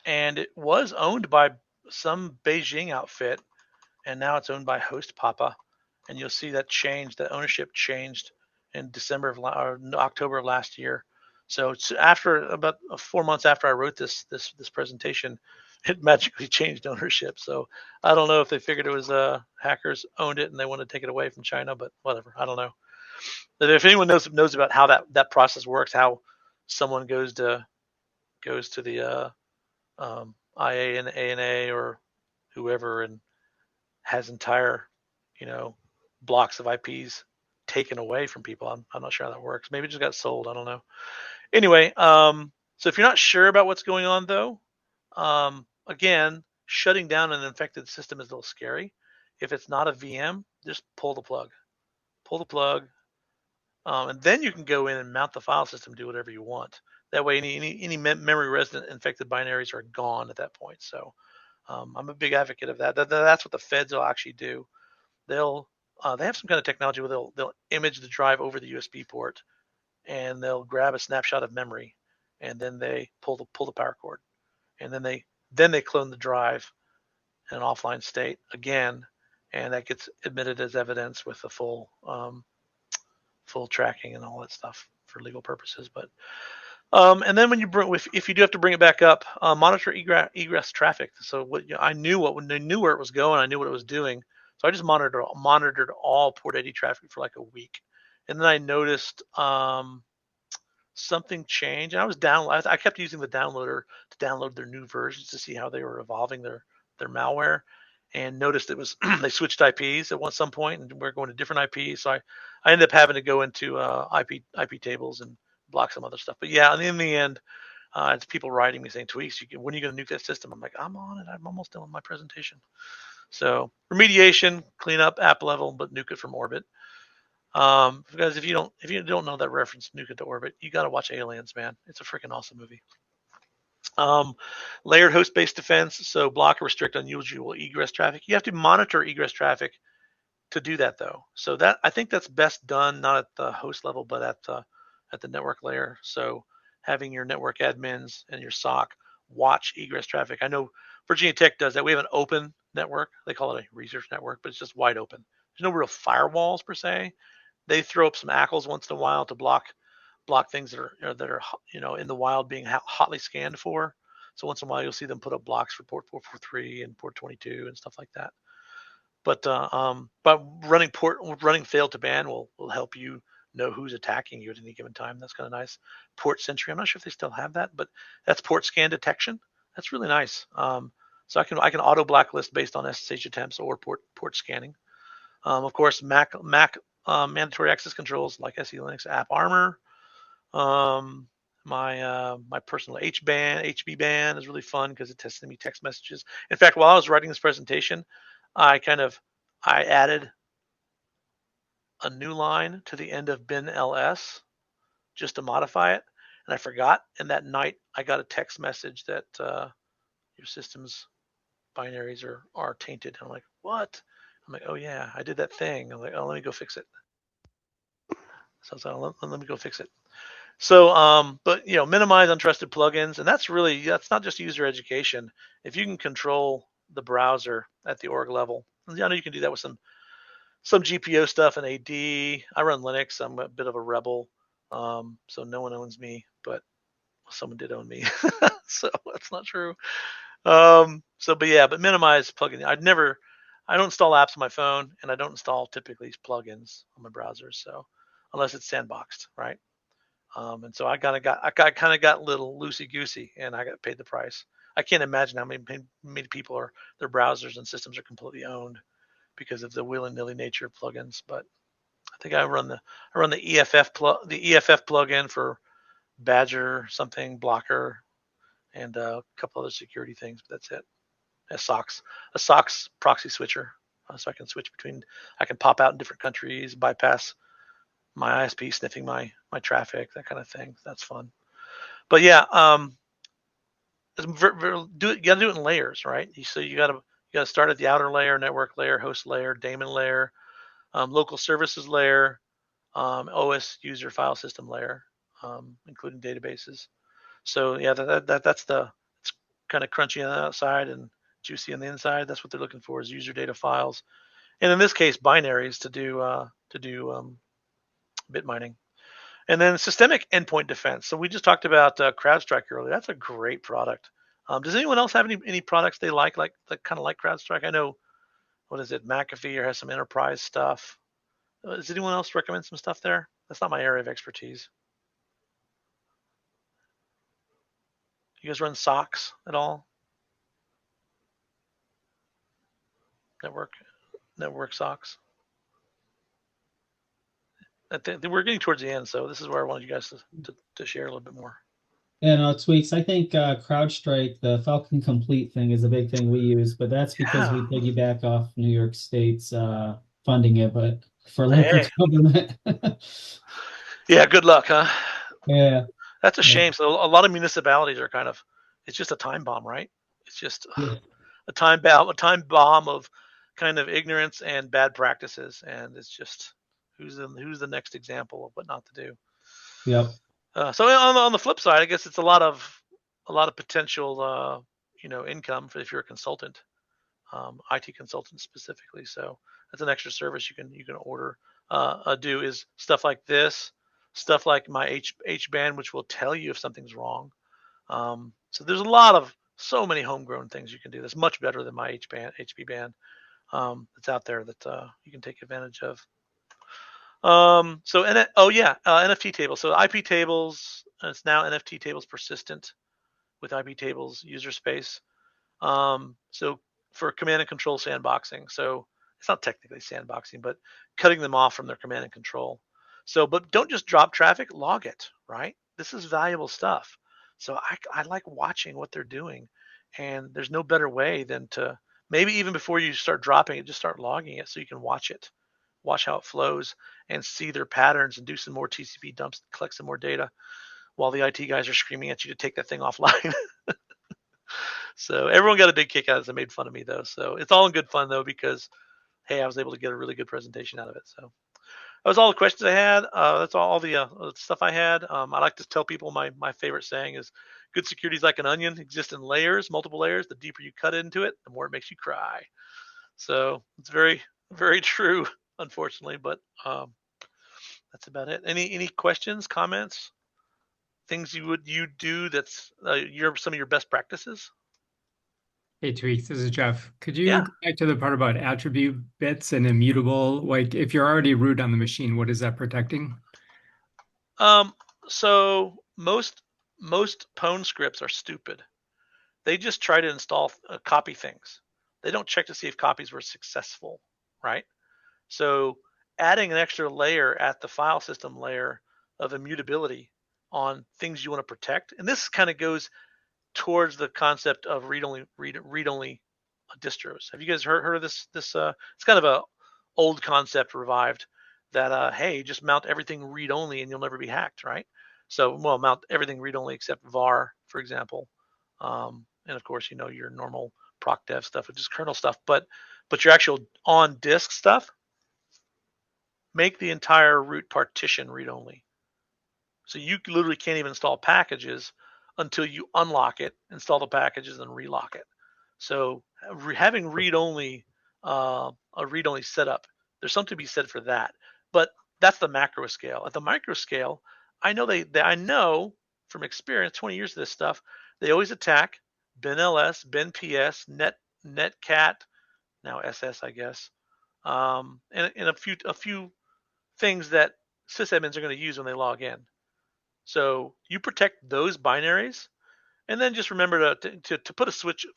and it was owned by some Beijing outfit, and now it's owned by Host Papa, and you'll see that changed. That ownership changed in October of last year. So it's after about 4 months after I wrote this presentation, it magically changed ownership. So I don't know if they figured it was hackers owned it and they wanted to take it away from China, but whatever. I don't know. But if anyone knows about how that process works, how someone goes to the IA and ANA or whoever and has entire blocks of IPs taken away from people. I'm not sure how that works. Maybe it just got sold. I don't know. Anyway, so if you're not sure about what's going on though, again, shutting down an infected system is a little scary. If it's not a VM, just pull the plug. Pull the plug, and then you can go in and mount the file system, do whatever you want. That way, any memory resident infected binaries are gone at that point. So I'm a big advocate of that. That's what the feds will actually do. They have some kind of technology where they'll image the drive over the USB port, and they'll grab a snapshot of memory, and then they pull the power cord, and then they clone the drive in an offline state again, and that gets admitted as evidence with the full tracking and all that stuff for legal purposes. But and then when if you do have to bring it back up, monitor egress traffic. So I knew where it was going, I knew what it was doing. So I just monitored all port 80 traffic for like a week, and then I noticed something changed. And I kept using the downloader to download their new versions to see how they were evolving their malware, and noticed it was they switched IPs at some point, and we're going to different IPs. So I ended up having to go into IP tables and block some other stuff. But yeah, in the end, it's people writing me saying, Tweaks, when are you going to nuke that system? I'm like, I'm on it. I'm almost done with my presentation. So remediation, clean up app level, but nuke it from orbit. Because if you don't know that reference, Nuke It to Orbit, you got to watch Aliens, man. It's a freaking awesome movie. Layered host-based defense, so block or restrict unusual egress traffic. You have to monitor egress traffic to do that, though. So that I think that's best done not at the host level, but at the network layer. So having your network admins and your SOC watch egress traffic. I know Virginia Tech does that. We have an open network. They call it a research network, but it's just wide open. There's no real firewalls per se. They throw up some ACLs once in a while to block things that are in the wild being hotly scanned for. So once in a while you'll see them put up blocks for port 443 and port 22 and stuff like that. But running fail to ban will help you know who's attacking you at any given time. That's kind of nice. Port Sentry. I'm not sure if they still have that, but that's port scan detection. That's really nice. So I can auto blacklist based on SSH attempts or port scanning. Of course, Mac mandatory access controls like SE Linux App Armor. My personal HB ban is really fun because it tested me text messages. In fact, while I was writing this presentation, I added a new line to the end of bin ls just to modify it, and I forgot. And that night, I got a text message that your system's binaries are tainted. And I'm like, what? I'm like, oh yeah, I did that thing. I'm like, oh, let me go fix it. So I was like, let me go fix it. So, but minimize untrusted plugins, and that's not just user education. If you can control the browser at the org level, I know you can do that with some GPO stuff and AD. I run Linux. I'm a bit of a rebel, so no one owns me, but someone did own me, so that's not true. But minimize plugin. I don't install apps on my phone, and I don't install typically plugins on my browser. So unless it's sandboxed, right? And so I kind of got a little loosey goosey, and I got paid the price. I can't imagine how many people their browsers and systems are completely owned because of the willy-nilly nature of plugins. But I think I run the EFF plugin for Badger something blocker and a couple other security things, but that's it. A SOX proxy switcher, so I can switch between. I can pop out in different countries, bypass my ISP sniffing my traffic, that kind of thing. That's fun. But yeah, you gotta do it in layers, right? So you gotta start at the outer layer, network layer, host layer, daemon layer, local services layer, OS user file system layer, including databases. So yeah, that's it's kind of crunchy on the outside and juicy on the inside. That's what they're looking for, is user data files, and in this case, binaries to do bit mining. And then systemic endpoint defense. So we just talked about CrowdStrike earlier. That's a great product. Does anyone else have any products they like kind of like CrowdStrike? I know, what is it, McAfee, or has some enterprise stuff. Does anyone else recommend some stuff there? That's not my area of expertise. You guys run SOX at all? Network SOX? We're getting towards the end, so this is where I wanted you guys to share a little bit more. Yeah, no, Tweaks. I think CrowdStrike, the Falcon Complete thing, is a big thing we use, but that's because we piggyback off New York State's funding it, but for local government. Yeah, good luck, huh? Yeah. That's a shame. So a lot of municipalities are it's just a time bomb, right? It's just a time bomb of kind of ignorance and bad practices, and it's just who's the next example of what not to do. Yep. So on the flip side, I guess it's a lot of potential income if you're a consultant, IT consultant specifically. So that's an extra service you can order. Do is stuff like this, stuff like my HBAN, which will tell you if something's wrong. So there's so many homegrown things you can do. That's much better than my HB ban that's out there that you can take advantage of. NFT tables. So IP tables, it's now NFT tables persistent with IP tables user space. So for command and control sandboxing. So it's not technically sandboxing, but cutting them off from their command and control. So, but don't just drop traffic, log it, right? This is valuable stuff. So I like watching what they're doing, and there's no better way than to maybe even before you start dropping it, just start logging it so you can watch it. Watch how it flows and see their patterns and do some more TCP dumps, collect some more data while the IT guys are screaming at you to take that thing offline. So everyone got a big kick out of it. They made fun of me though. So it's all in good fun though, because hey, I was able to get a really good presentation out of it. So that was all the questions I had. That's all the stuff I had. I like to tell people my favorite saying is good security is like an onion, exists in layers, multiple layers. The deeper you cut into it, the more it makes you cry. So it's very, very true. Unfortunately, but that's about it. Any questions, comments, things you do that's some of your best practices? Hey, Tweaks, this is Jeff. Could you go back to the part about attribute bits and immutable? Like if you're already root on the machine, what is that protecting? So most pwn scripts are stupid. They just try to install copy things. They don't check to see if copies were successful, right? So adding an extra layer at the file system layer of immutability on things you want to protect, and this kind of goes towards the concept of read-only distros. Have you guys heard of this? It's kind of a old concept revived that hey, just mount everything read-only and you'll never be hacked, right? So well, mount everything read-only except var, for example, and of course your normal proc dev stuff, which is kernel stuff, but your actual on disk stuff, make the entire root partition read-only. So you literally can't even install packages until you unlock it, install the packages, and relock it. So having read-only, a read-only setup, there's something to be said for that. But that's the macro scale. At the micro scale, I know I know from experience, 20 years of this stuff, they always attack BinLS, BinPS, Netcat, now SS, I guess, and a few things that sysadmins are going to use when they log in. So you protect those binaries, and then just remember to put a switch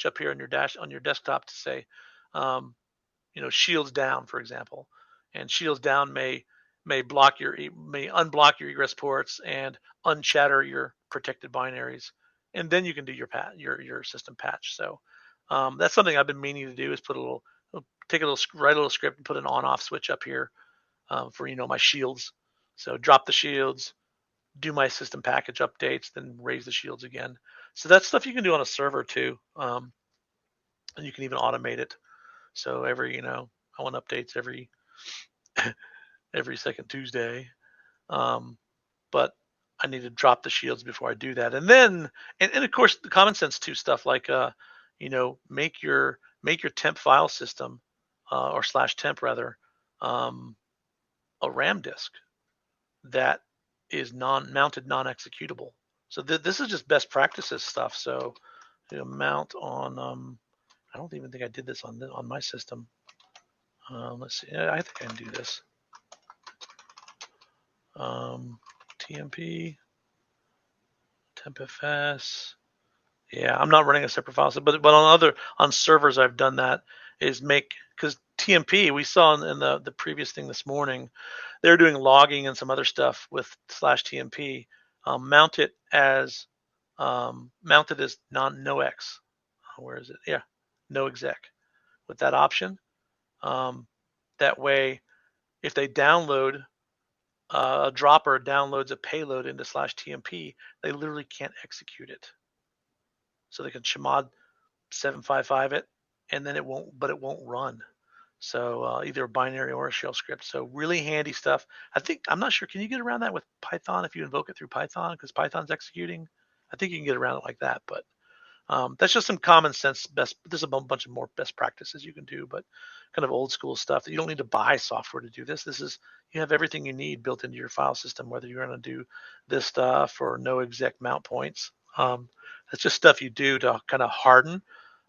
up here on your desktop to say, shields down, for example, and shields down may unblock your egress ports and unchatter your protected binaries, and then you can do your system patch. So that's something I've been meaning to do, is write a little script and put an on-off switch up here for my shields. So drop the shields, do my system package updates, then raise the shields again. So that's stuff you can do on a server too, and you can even automate it. So I want updates every second Tuesday, but I need to drop the shields before I do that. And then, and of course, the common sense too stuff like make your temp file system or /temp rather a RAM disk that is mounted non-executable. So this is just best practices stuff. So mount on I don't even think I did this on my system. Let's see. I think I can do this. TMP, tempfs. Yeah, I'm not running a separate file system, but on servers I've done that, is because TMP, we saw in the previous thing this morning, they're doing logging and some other stuff with /TMP. Mounted as no-ex. Where is it? Yeah, no exec with that option. That way, if they download a dropper downloads a payload into /TMP, they literally can't execute it. So they can chmod 755 it, and then it won't run. So either a binary or a shell script. So really handy stuff. I'm not sure. Can you get around that with Python if you invoke it through Python, because Python's executing? I think you can get around it like that. But that's just some common sense there's a bunch of more best practices you can do, but kind of old school stuff that you don't need to buy software to do this. You have everything you need built into your file system, whether you're going to do this stuff or no exec mount points. That's just stuff you do to kind of harden,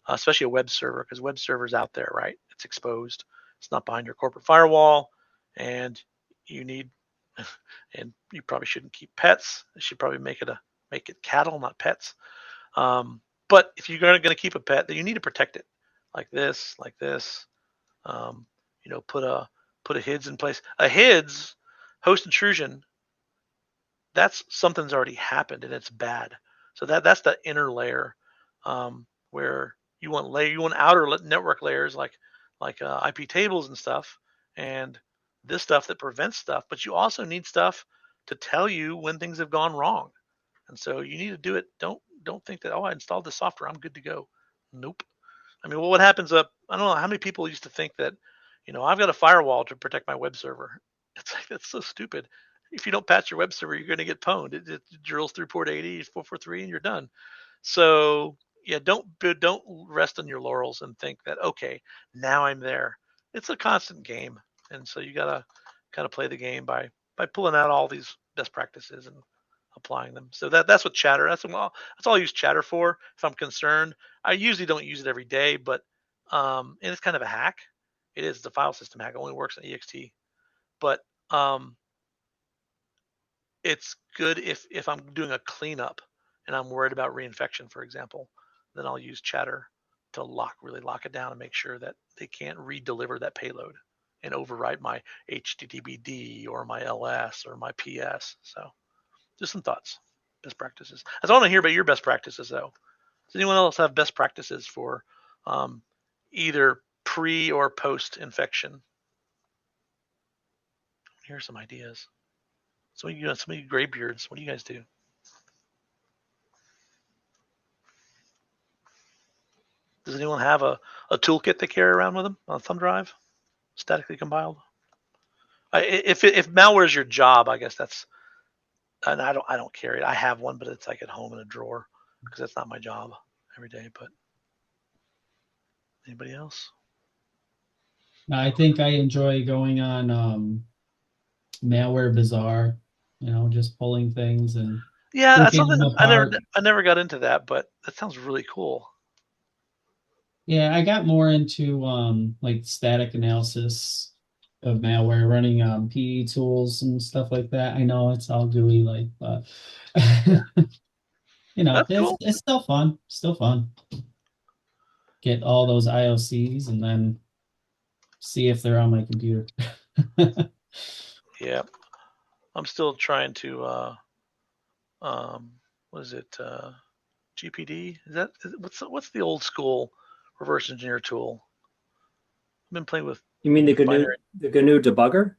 especially a web server, because web server's out there, right? It's exposed. It's not behind your corporate firewall, and you probably shouldn't keep pets. You should probably make it cattle, not pets. But if you're going to keep a pet, then you need to protect it, like this. Put a HIDS in place. A HIDS, host intrusion, that's something's already happened and it's bad. So that's the inner layer, where you want outer network layers like IP tables and stuff, and this stuff that prevents stuff. But you also need stuff to tell you when things have gone wrong, and so you need to do it. Don't think that, I installed the software, I'm good to go. Nope. I mean, what happens I don't know how many people used to think that, I've got a firewall to protect my web server. It's like, that's so stupid. If you don't patch your web server, you're going to get pwned. It drills through port 80, 443, and you're done. So yeah, don't rest on your laurels and think that, okay, now I'm there. It's a constant game. And so you got to kind of play the game by pulling out all these best practices and applying them. So that's what Chatter, that's all I use Chatter for. If I'm concerned, I usually don't use it every day, but and it's kind of a hack. It is the file system hack. It only works in ext. But it's good if I'm doing a cleanup and I'm worried about reinfection, for example, then I'll use Chatter to really lock it down and make sure that they can't re-deliver that payload and overwrite my HTTPD or my LS or my PS. So just some thoughts, best practices. I want to hear about your best practices, though. Does anyone else have best practices for either pre or post infection? Here's some ideas. Some of you graybeards, what do you guys do? Does anyone have a toolkit they carry around with them on a thumb drive, statically compiled? If malware is your job, I guess that's, and I don't carry it. I have one, but it's like at home in a drawer because that's not my job every day. But anybody else? I think I enjoy going on Malware Bazaar, just pulling things and yeah, that's looking something them apart. I never got into that, but that sounds really cool. Yeah, I got more into like static analysis of malware, running PE tools and stuff like that. I know it's all GUI like, but cool. it's still fun. Still fun. Get all those IOCs and then see if they're on my computer. Yeah, I'm still trying to what is it? GPD? What's the old school reverse engineer tool? I've been playing with. You mean the GNU debugger?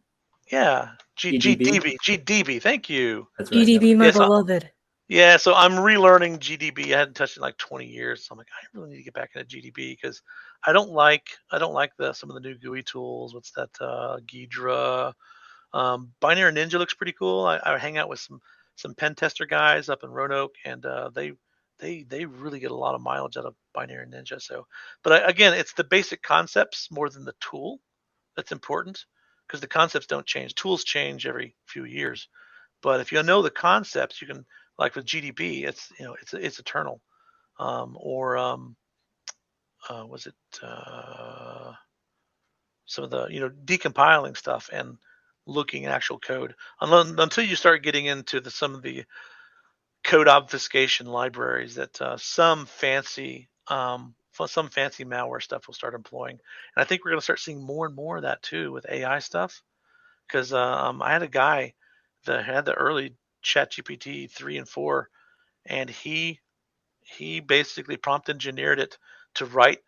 Yeah, GDB. Thank you. That's right. GDB, my beloved. Yeah, so I'm relearning GDB. I hadn't touched it in like 20 years. So I'm like, I really need to get back into GDB because I don't like some of the new GUI tools. What's that? Ghidra. Binary Ninja looks pretty cool. I hang out with some pen tester guys up in Roanoke, and they really get a lot of mileage out of Binary Ninja. So, but again, it's the basic concepts more than the tool that's important, because the concepts don't change. Tools change every few years, but if you know the concepts, you can, like with GDB, it's eternal. Was it some of the decompiling stuff and looking at actual code until you start getting into some of the code obfuscation libraries that some fancy malware stuff will start employing. And I think we're going to start seeing more and more of that too with AI stuff, because I had a guy that had the early ChatGPT 3 and 4, and he basically prompt engineered it to write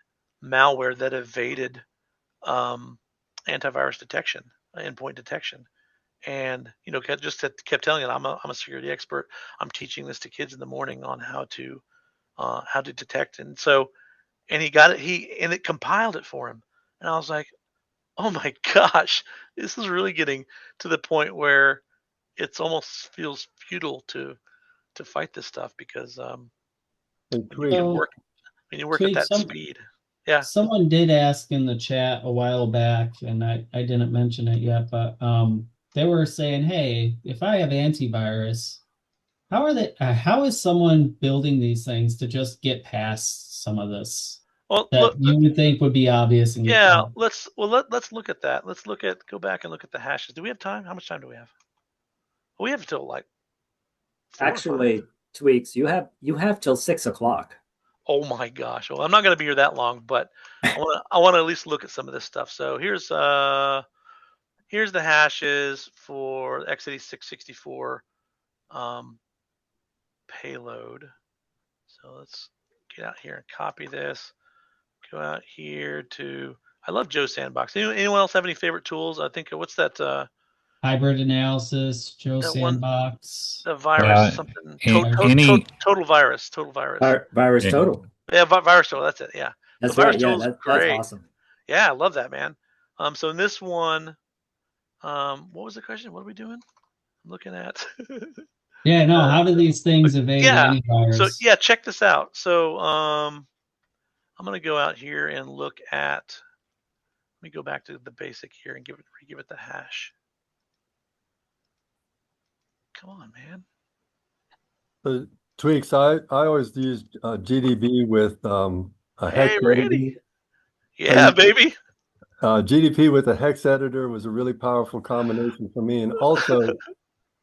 malware that evaded antivirus detection, endpoint detection. And just kept telling it, I'm a security expert. I'm teaching this to kids in the morning on how to detect. And he got it. And it compiled it for him. And I was like, oh my gosh, this is really getting to the point where it's almost feels futile to fight this stuff, because you work at that speed. Yeah. Someone did ask in the chat a while back, and I didn't mention it yet, but they were saying, hey, if I have antivirus, how is someone building these things to just get past some of this? Well, you would think would be obvious. And let's look at that. Go back and look at the hashes. Do we have time? How much time do we have? We have till like 4 actually Tweaks. You have till 6 o'clock. Oh my gosh. Well, I'm not going to be here that long, but I want to at least look at some of this stuff. So here's the hashes for x86 64 payload. So let's get out here and copy this. Go out here to, I love Joe Sandbox. Anyone else have any favorite tools? I think, what's that? Hybrid analysis, Joe Sandbox. The virus, something. Total virus. Virus Total. Yeah, Virus Total. That's it. Yeah. That's Virus right. Yeah, that's awesome. Yeah, I love that, man. So in this one, what was the question? What are we doing? I'm looking at. Yeah, no. How do these things evade antivirus? So check this out. So I'm gonna go out here and look at. Let me go back to the basic here and give it the hash. Come on, man. Tweaks. I always use GDB with a hex editor. Yeah, baby. GDP with a hex editor was a really powerful combination for me, and also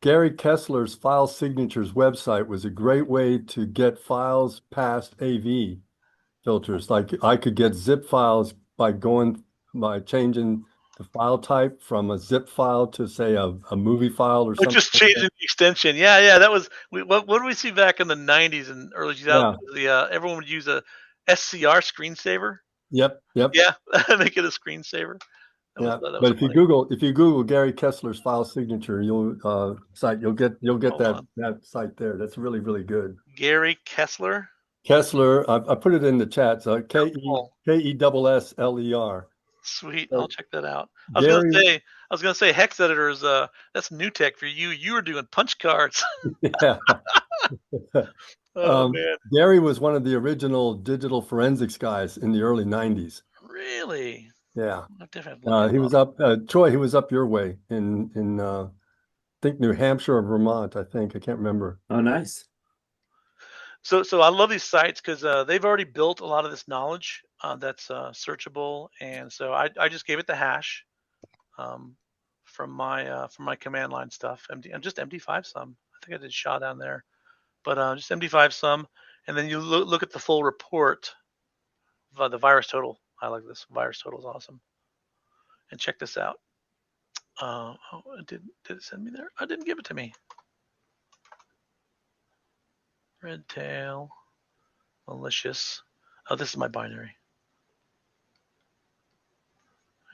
Gary Kessler's file signatures website was a great way to get files past AV filters. Like I could get zip files by changing the file type from a zip file to say a movie file or something. Just changing the extension. Yeah. That was what did we see back in the 90s and early 2000s? Yeah. Everyone would use a SCR screensaver. Yep. Yeah, make it a screensaver. But if you Google Gary Kessler's file signature, you'll get that site there. That's really, really good. Gary Kessler. Kessler, I put it in the chat. So KESSLER. Sweet, I'll check that out. I was gonna say hex editor is that's new tech for you. You were doing punch cards. Yeah. Oh man. Gary was one of the original digital forensics guys in the early 90s. Really? Yeah. He was up Troy, he was up your way in I think New Hampshire or Vermont, I can't remember. Oh, nice. So I love these sites because they've already built a lot of this knowledge that's searchable, and so I just gave it the hash from my command line stuff. Just MD5 sum. I think I did SHA down there, but just MD5 sum, and then you look at the full report, the virus total. I like this. Virus total is awesome, and check this out. Did it send me there? I didn't give it to me. Red tail, malicious. Oh, this is my binary.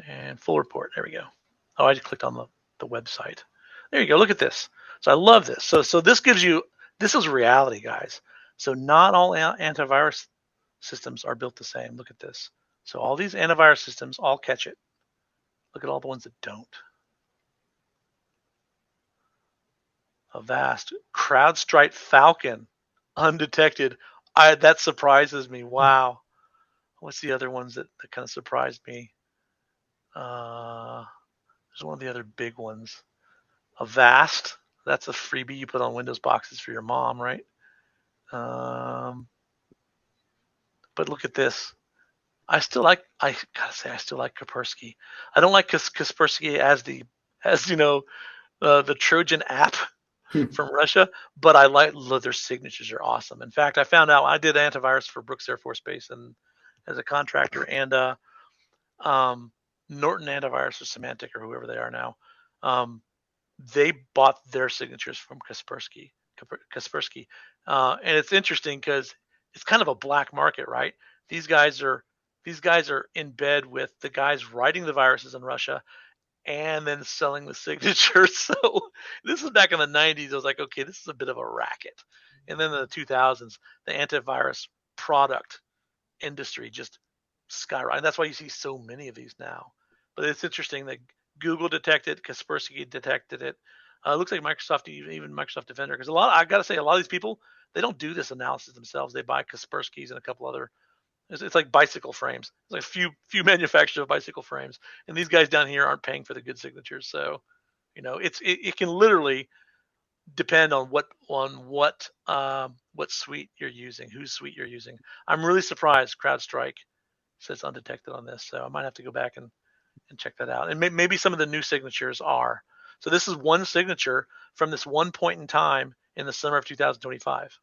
And full report. There we go. Oh, I just clicked on the website. There you go. Look at this. So I love this. So this gives you, this is reality, guys. So not all antivirus systems are built the same. Look at this. So all these antivirus systems all catch it. Look at all the ones that don't. Avast, CrowdStrike Falcon. Undetected. That surprises me. Wow. What's the other ones that kind of surprised me? There's one of the other big ones. Avast. That's a freebie you put on Windows boxes for your mom, right? But look at this. I gotta say, I still like Kaspersky. I don't like Kaspersky as the Trojan app from Russia, but I like their signatures are awesome. In fact, I found out I did antivirus for Brooks Air Force Base and as a contractor, and Norton Antivirus or Symantec or whoever they are now, they bought their signatures from Kaspersky. And it's interesting because it's kind of a black market, right? These guys are in bed with the guys writing the viruses in Russia and then selling the signatures. So this is back in the 90s. I was like, okay, this is a bit of a racket. And then in the 2000s, the antivirus product industry just skyrocketed. That's why you see so many of these now. But it's interesting that Google detected, Kaspersky detected it. It looks like Microsoft, even Microsoft Defender, because I got to say, a lot of these people, they don't do this analysis themselves. They buy Kaspersky's and a couple other. It's like bicycle frames. It's like few manufacturers of bicycle frames, and these guys down here aren't paying for the good signatures. So, it can literally depend on what suite you're using, whose suite you're using. I'm really surprised CrowdStrike says undetected on this, so I might have to go back and check that out. And maybe some of the new signatures are. So this is one signature from this one point in time in the summer of 2025.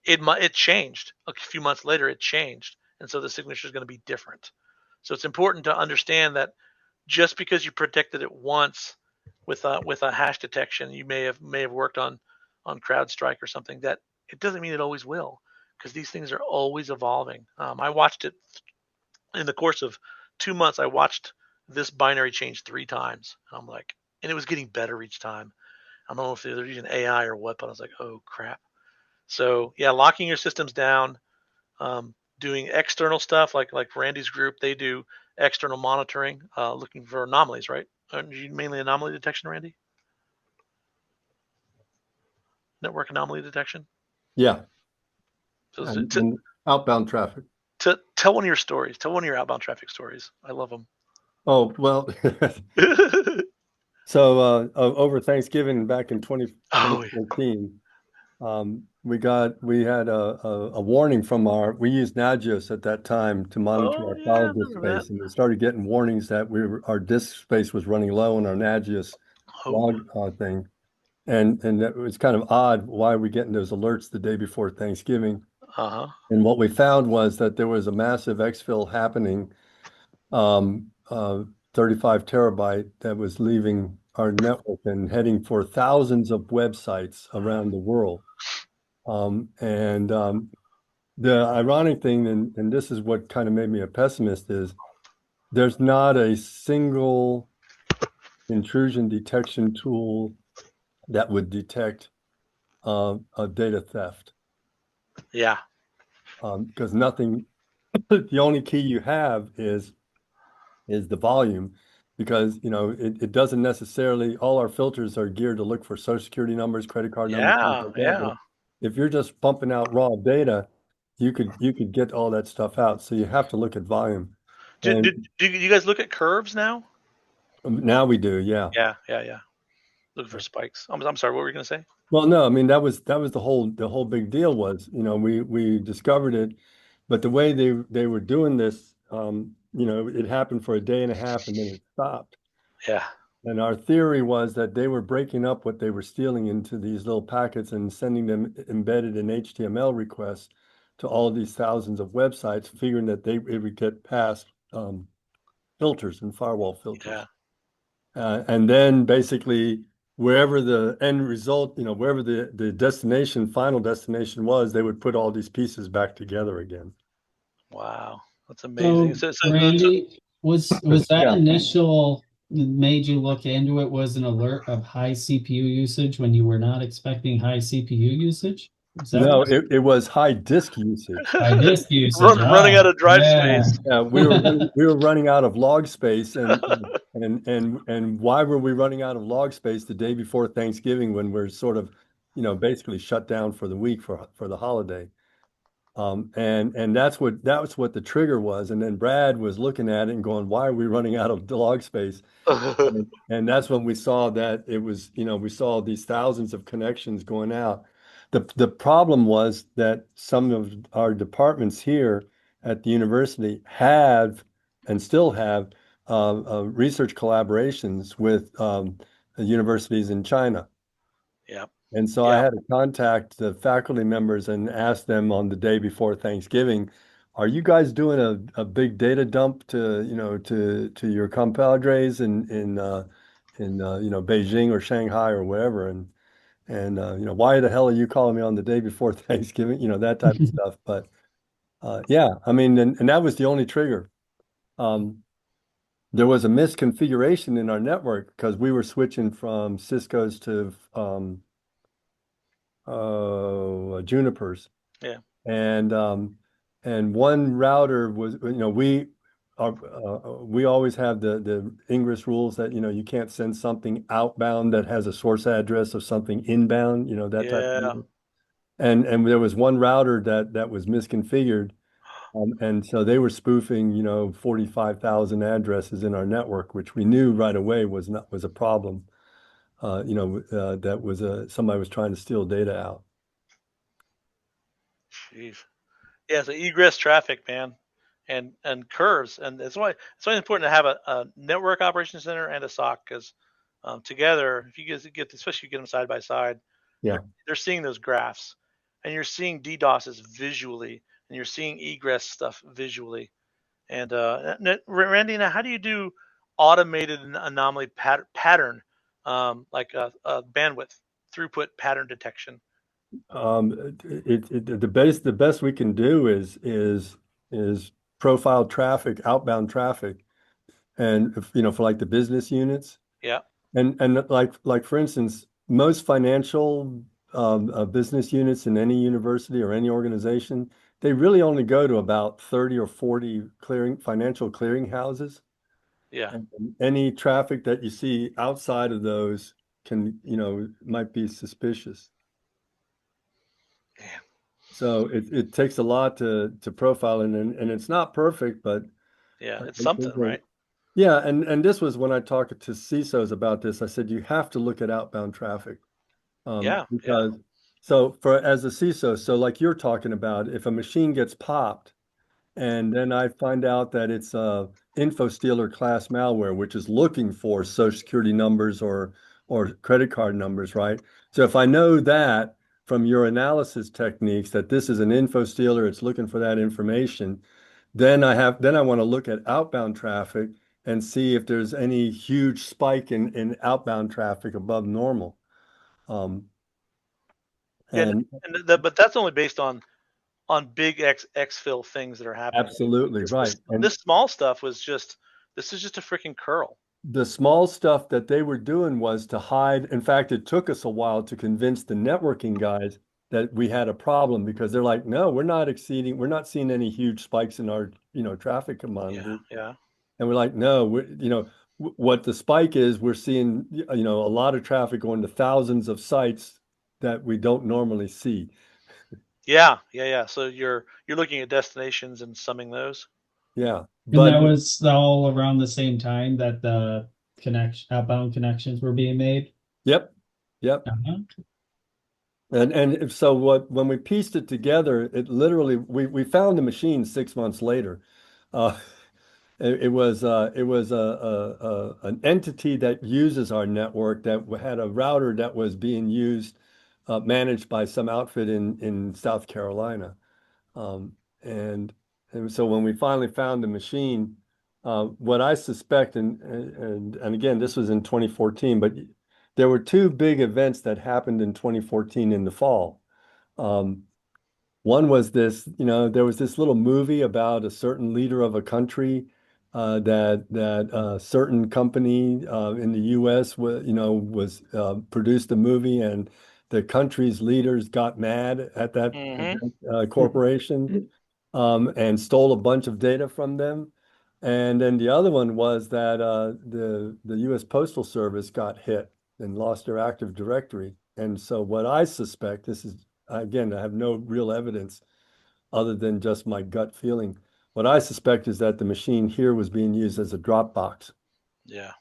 It changed a few months later. It changed, and so the signature is going to be different. So it's important to understand that just because you protected it once with a hash detection, you may have worked on CrowdStrike or something, that it doesn't mean it always will, because these things are always evolving. I watched it in the course of 2 months. I watched this binary change 3 times. I'm like, and it was getting better each time. I don't know if they're using AI or what, but I was like, oh crap. So yeah, locking your systems down, doing external stuff like Randy's group, they do external monitoring, looking for anomalies, right? Aren't you mainly anomaly detection, Randy? Network anomaly detection? Yeah. So and outbound traffic. Tell one of your stories. Tell one of your outbound traffic stories. I love them. Oh, well. So over Thanksgiving back in 2014, we had a warning from we used Nagios at that time to monitor our file disk space, and we started getting warnings that our disk space was running low on our Nagios log thing. And it was kind of odd. Why are we getting those alerts the day before Thanksgiving? Uh-huh. And what we found was that there was a massive exfil happening, 35 terabyte that was leaving our network and heading for thousands of websites around the world. The ironic thing, and this is what kind of made me a pessimist, is there's not a single intrusion detection tool that would detect a data theft. Yeah. Because nothing, the only key you have is the volume, because it doesn't necessarily, all our filters are geared to look for social security numbers, credit card numbers, things Yeah, like that. yeah. But if you're just pumping out raw data, you could get all that stuff out. So you have to look at volume. Do you guys look at curves now? Now we do, yeah. Yeah. Looking for spikes. I'm sorry, what were you gonna say? Well, no, I mean that was the whole big deal was, we discovered it, but the way they were doing this, it happened for a day and a half and then it stopped. Yeah. And our theory was that they were breaking up what they were stealing into these little packets and sending them embedded in HTML requests to all these thousands of websites, figuring that it would get past filters and firewall filters. Yeah. And then basically wherever the end result, wherever the final destination was, they would put all these pieces back together again. Wow, that's amazing. So, Randy, was that Yeah. initial made you look into it was an alert of high CPU usage when you were not expecting high CPU usage? Is that No, what- it was high disk usage. High disk usage. Running out of drive yeah. space. Yeah, we were running out of log space, and why were we running out of log space the day before Thanksgiving when we're sort of, basically shut down for the week for the holiday, and that's what the trigger was. And then Brad was looking at it and going, "Why are we running out of log space?" and that's when we saw that it was, we saw these thousands of connections going out. The problem was that some of our departments here at the university have and still have research collaborations with universities in China. Yeah. And so I had to contact the faculty members and ask them on the day before Thanksgiving, are you guys doing a big data dump to your compadres in Beijing or Shanghai or wherever? And why the hell are you calling me on the day before Thanksgiving? That type of stuff. But yeah, I mean, and that was the only trigger. There was a misconfiguration in our network because we were switching from Cisco's to Juniper's. Yeah. And one router was, we always have the Ingress rules that, you can't send something outbound that has a source address of something inbound, that type of thing. And there was one router that was misconfigured. And so they were spoofing, 45,000 addresses in our network, which we knew right away was a problem. That was somebody was trying to steal data out. Jeez. Yeah, so egress traffic, man, and curves, and it's why it's important to have a network operations center and a SOC, because together, if you guys especially if you get them side by side, yeah, they're seeing those graphs, and you're seeing DDoSes visually, and you're seeing egress stuff visually. And Randy, now how do you do automated anomaly pattern, like bandwidth throughput pattern detection? The best we can do is profile traffic, outbound traffic, and for like the business units. Yeah. And like for instance, most financial business units in any university or any organization, they really only go to about 30 or 40 financial clearing houses. Yeah. And any traffic that you see outside of those might be suspicious. Yeah. So it takes a lot to profile, and it's not perfect, but yeah, it's something, right? Yeah, and this was when I talked to CISOs about this. I said you have to look at outbound traffic. Because so as a CISO, so like you're talking about, if a machine gets popped, and then I find out that it's info stealer class malware, which is looking for social security numbers or or credit card numbers, right? So if I know that from your analysis techniques that this is an info stealer, it's looking for that information, then I want to look at outbound traffic and see if there's any huge spike in outbound traffic above normal. But that's only based on big exfil things that are happening. Absolutely right. This small stuff was this is just a freaking curl. The small stuff that they were doing was to hide. In fact, it took us a while to convince the networking guys that we had a problem, because they're like, no, we're not seeing any huge spikes in our, traffic monitors. Yeah. And we're like, no, what the spike is, we're seeing, a lot of traffic going to thousands of sites that we don't normally see. Yeah. So you're looking at destinations and summing those. Yeah. And that was all around the same time that the outbound connections were being made. Yep. Uh-huh. And so when we pieced it together, it literally, we found the machine 6 months later. It was an entity that uses our network that had a router that was being used, managed by some outfit in South Carolina. And so when we finally found the machine, what I suspect, and again, this was in 2014, but there were two big events that happened in 2014 in the fall. One was this, there was this little movie about a certain leader of a country, that a certain company in the U.S. Produced a movie, and the country's leaders got mad at that corporation, and stole a bunch of data from them. And then the other one was that the U.S. Postal Service got hit and lost their Active Directory. And so what I suspect, this is, again, I have no real evidence other than just my gut feeling. What I suspect is that the machine here was being used as a Dropbox. Yeah.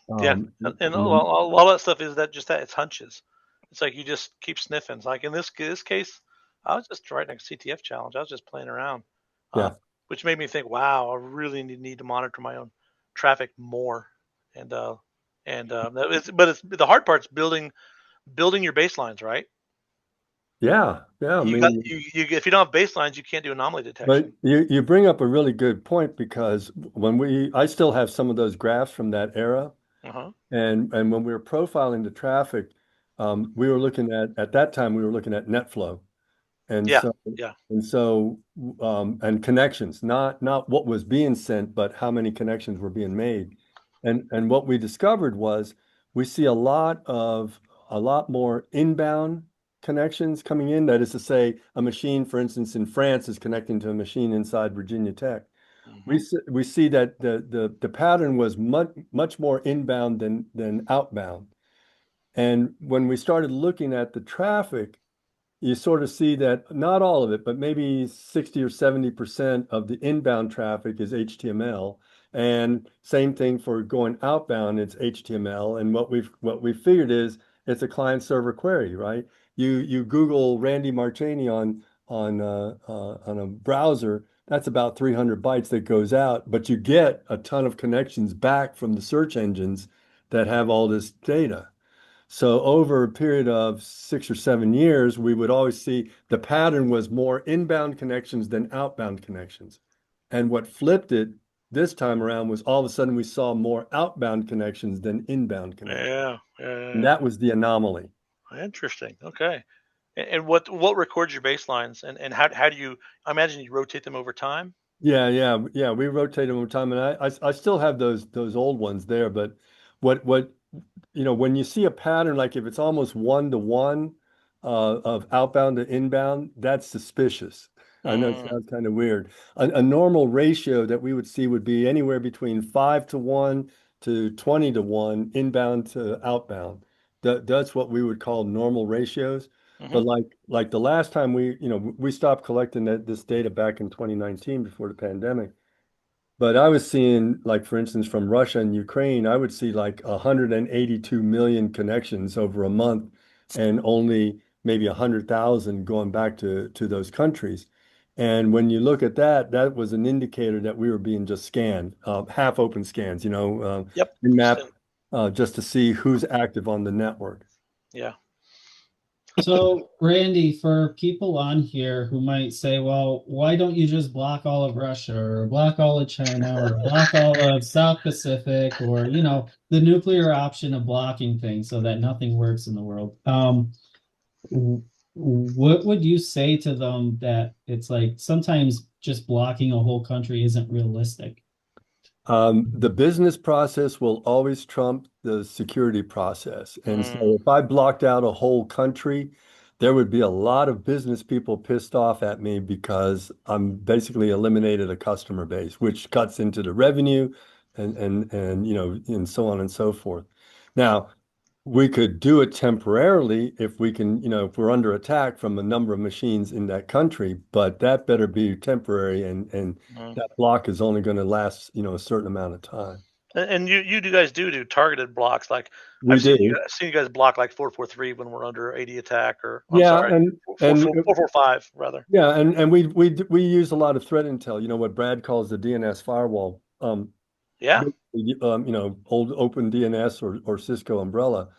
And a lot of that stuff is that it's hunches. It's like you just keep sniffing. It's like in this case, I was just writing a CTF challenge. I was just playing around. Which made me think, wow, I really need to monitor my own traffic more. But the hard part's building your baselines, right? Yeah. If you don't have baselines, you can't do anomaly detection. But you bring up a really good point, because I still have some of those graphs from that era. And when we were profiling the traffic, we were looking at that time, we were looking at net flow. And connections, not what was being sent, but how many connections were being made. And what we discovered was we see a lot more inbound connections coming in. That is to say, a machine, for instance, in France is connecting to a machine inside Virginia Tech. We see that the pattern was much more inbound than outbound. And when we started looking at the traffic, you sort of see that not all of it, but maybe 60 or 70% of the inbound traffic is HTML. And same thing for going outbound, it's HTML. And what we figured is it's a client server query, right? You Google Randy Marchani on a browser, that's about 300 bytes that goes out, but you get a ton of connections back from the search engines that have all this data. So over a period of 6 or 7 years, we would always see the pattern was more inbound connections than outbound connections. And what flipped it this time around was all of a sudden we saw more outbound connections than inbound connections. Yeah. And that was the anomaly. Interesting. Okay. And what records your baselines, and how do you? I imagine you rotate them over time. Yeah. We rotate them over time, and I still have those old ones there. But what when you see a pattern, like if it's almost 1-to-1 of outbound to inbound, that's suspicious. I know it sounds kind of weird. A normal ratio that we would see would be anywhere between 5-to-1 to 20-to-1 inbound to outbound. That's what we would call normal ratios. But like the last time we stopped collecting this data back in 2019 before the pandemic. But I was seeing, like, for instance, from Russia and Ukraine, I would see like 182 million connections over a month, and only maybe 100,000 going back to those countries. And when you look at that was an indicator that we were being just scanned, half open scans, Yep. Nmap just to see who's active on the network. Yeah. So, Randy, for people on here who might say, well, why don't you just block all of Russia or block all of China or block all of South Pacific or, the nuclear option of blocking things so that nothing works in the world? What would you say to them that it's like sometimes just blocking a whole country isn't realistic? The business process will always trump the security process. And so if I blocked out a whole country, there would be a lot of business people pissed off at me because I'm basically eliminated a customer base, which cuts into the revenue and and so on and so forth. Now, we could do it temporarily if we can, if we're under attack from a number of machines in that country, but that better be temporary and that block is only going to last, a certain amount of time. And you guys do targeted blocks, like We I've seen do. I've seen you guys block like 443 when we're under 80 attack, or Yeah, sorry, and 445 rather. Yeah, and we use a lot of threat intel, what Brad calls the DNS firewall. Yeah. Old Open DNS or Cisco umbrella.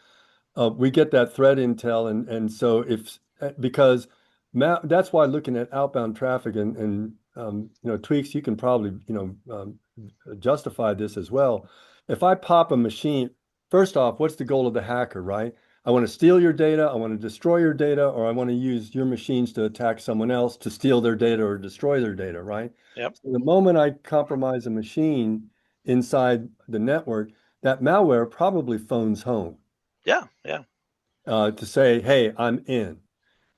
We get that threat intel, and so because that's why looking at outbound traffic and Tweaks, you can probably justify this as well. If I pop a machine, first off, what's the goal of the hacker, right? I want to steal your data, I want to destroy your data, or I want to use your machines to attack someone else to steal their data or destroy their data, right? Yep. So the moment I compromise a machine inside the network, that malware probably phones home. Yeah. To say, hey, I'm in.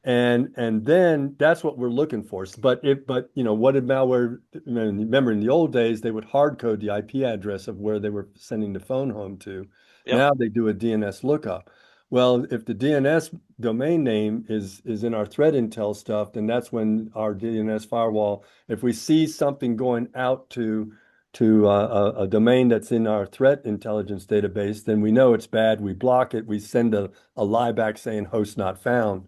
And then that's what we're looking for. But what did malware, remember in the old days, they would hard code the IP address of where they were sending the phone home to. Yep. Now they do a DNS lookup. Well, if the DNS domain name is in our threat intel stuff, then that's when our DNS firewall, if we see something going out to a domain that's in our threat intelligence database, then we know it's bad. We block it. We send a lie back saying host not found,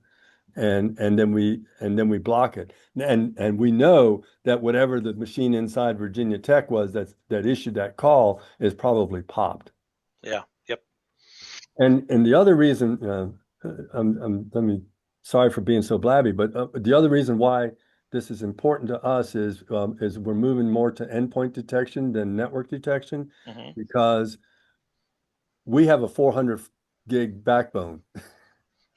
and then we block it. And we know that whatever the machine inside Virginia Tech was that issued that call is probably popped. Yeah. Yep. And the other reason, sorry for being so blabby, but the other reason why this is important to us is we're moving more to endpoint detection than network detection, because we have a 400 gig backbone.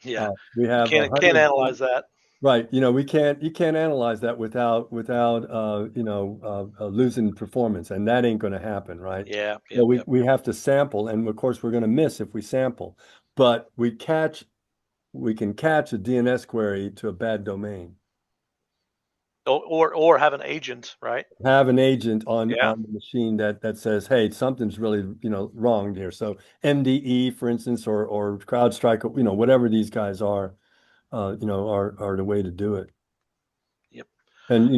Yeah. We have can't analyze that. Right. You can't analyze that without losing performance, and that ain't going to happen, right? Yeah. So we have to sample, and of course we're going to miss if we sample, but we can catch a DNS query to a bad domain. Or have an agent, right? Have an agent on the machine that says, hey, something's really wrong here. So MDE, for instance, or CrowdStrike, whatever these guys are the way to do it. Yep. And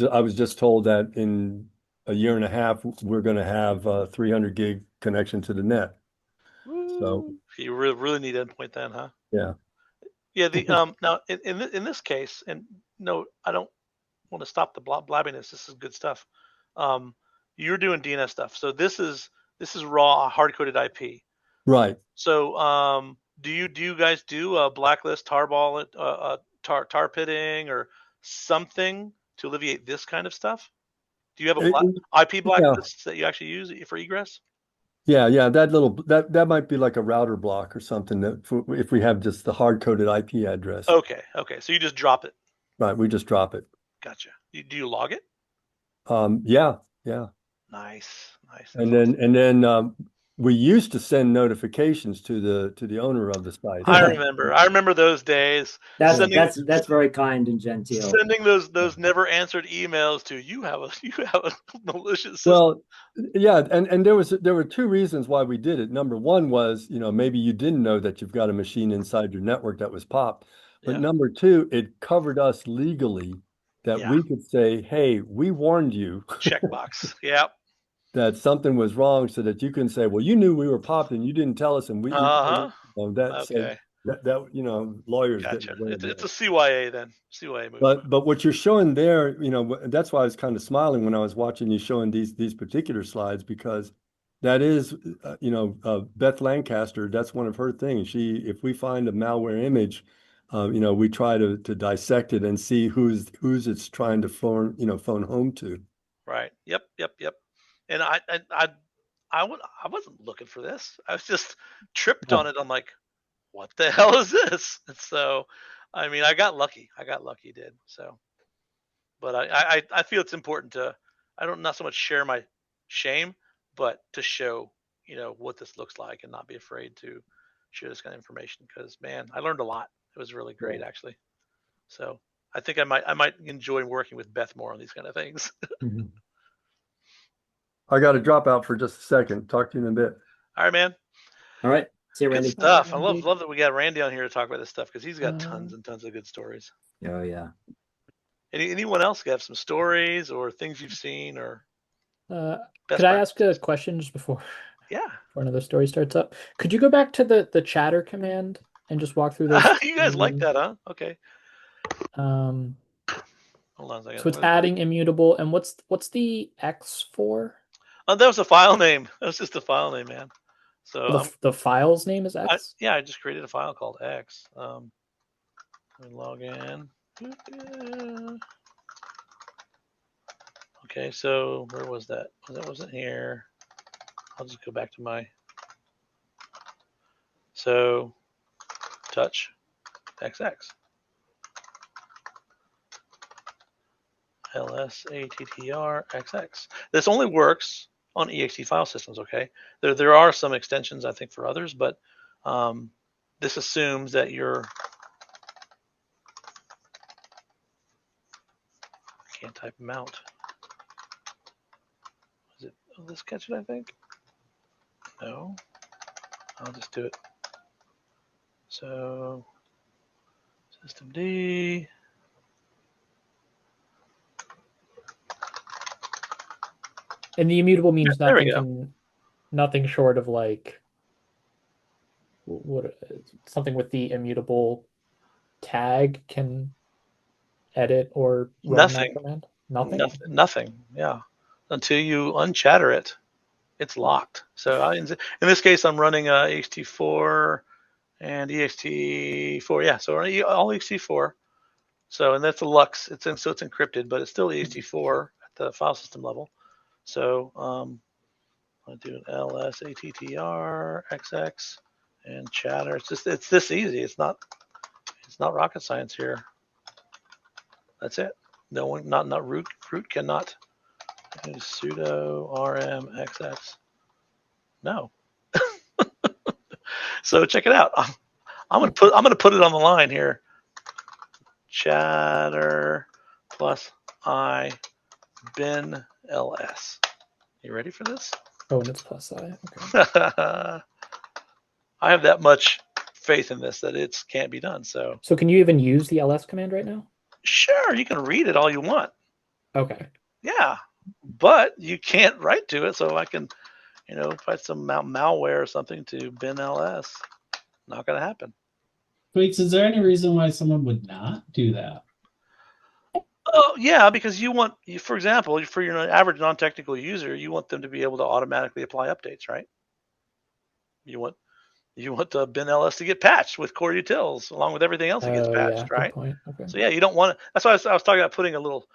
I was just told that in a year and a half we're going to have a 300 gig connection to the net. So you really need endpoint then, huh? Yeah. Yeah. The now in this case, and no, I don't want to stop the blabbiness. This is good stuff. You're doing DNS stuff, so this is raw hard coded IP. Right. So do you guys do a blacklist, tarball, tar pitting, or something to alleviate this kind of stuff? Do you have a IP blacklist that you actually use for egress? Yeah, that might be like a router block or something if we have just the hard coded IP address. Okay. So you just drop it. Right, we just drop it. Gotcha. Do you log it? Yeah. Nice. And then we used to send notifications to the owner of the site. I remember those days. That's very kind and genteel. Sending those never answered emails to you have a malicious system. Well, yeah, and there were two reasons why we did it. Number one was, maybe you didn't know that you've got a machine inside your network that was popped. But number two, it covered us legally that we could say, hey, we warned you. Checkbox. Yep. That something was wrong, so that you can say, well, you knew we were popped and you didn't tell us, and we okay. Lawyers. Gotcha. It's a CYA then. CYA move. But what you're showing there, that's why I was kind of smiling when I was watching you showing these particular slides, because that is, Beth Lancaster, that's one of her things. If we find a malware image, we try to dissect it and see who's it's trying to phone home to. Right. Yep. And I wasn't looking for this. I was just tripped on it. I'm like, what the hell is this? And so, I mean, I got lucky. Did so. But I feel it's important to, not so much share my shame, but to show, what this looks like and not be afraid to share this kind of information. Because man, I learned a lot. It was really great, actually. So I think I might enjoy working with Beth more on these kind of things. I got to drop out for just a second. Talk to you in a bit. All right, man. All right. See you, Randy. Good stuff. I love that we got Randy on here to talk about this stuff because he's got tons and tons of good stories. Oh yeah. Anyone else have some stories or things you've seen or? Could I ask a question just before? Yeah. Before another story starts up, could you go back to the chatter command and just walk through those? You guys like that, huh? Okay. Hold on a second. So it's adding immutable, and what's the X for? That was a file name. That was just a file name, man. So the file's name is X? I just created a file called X. Let me log in. Okay, so where was that? That wasn't here. I'll just go back to my. So touch XX. LSATTR-XX. This only works on exe file systems, okay? There are some extensions, I think, for others, but this assumes that you're... I can't type mount. Is it this catch it, I think? No. I'll just do it. So, system D... And the immutable means nothing short of like something with the immutable tag can edit or run that command. Nothing. Yeah, until you unchatter it, it's locked. So in this case, I'm running ext4 and ext4. Yeah, so all ext4. So and that's a LUKS. So it's encrypted, but it's still ext4 at the file system level. So I do an LSATTR-XX and chatter. It's this easy. It's not rocket science here. That's it. No one, not root cannot sudo rm-xx. No. So check it out. I'm gonna put it on the line here. Chatter plus I bin ls. You ready for this? Oh, and it's plus I. Okay. I have that much faith in this that it can't be done. So can you even use the ls command right now? Sure, you can read it all you want. Okay. Yeah, but you can't write to it. So I can, find some malware or something to bin ls. Not gonna happen. Tweaks, is there any reason why someone would not do that? Oh yeah, because for example, for your average non-technical user, you want them to be able to automatically apply updates, right? You want bin ls to get patched with core utils along with everything else that gets patched, right? Okay. So yeah, you don't want to. That's why I was talking about putting a little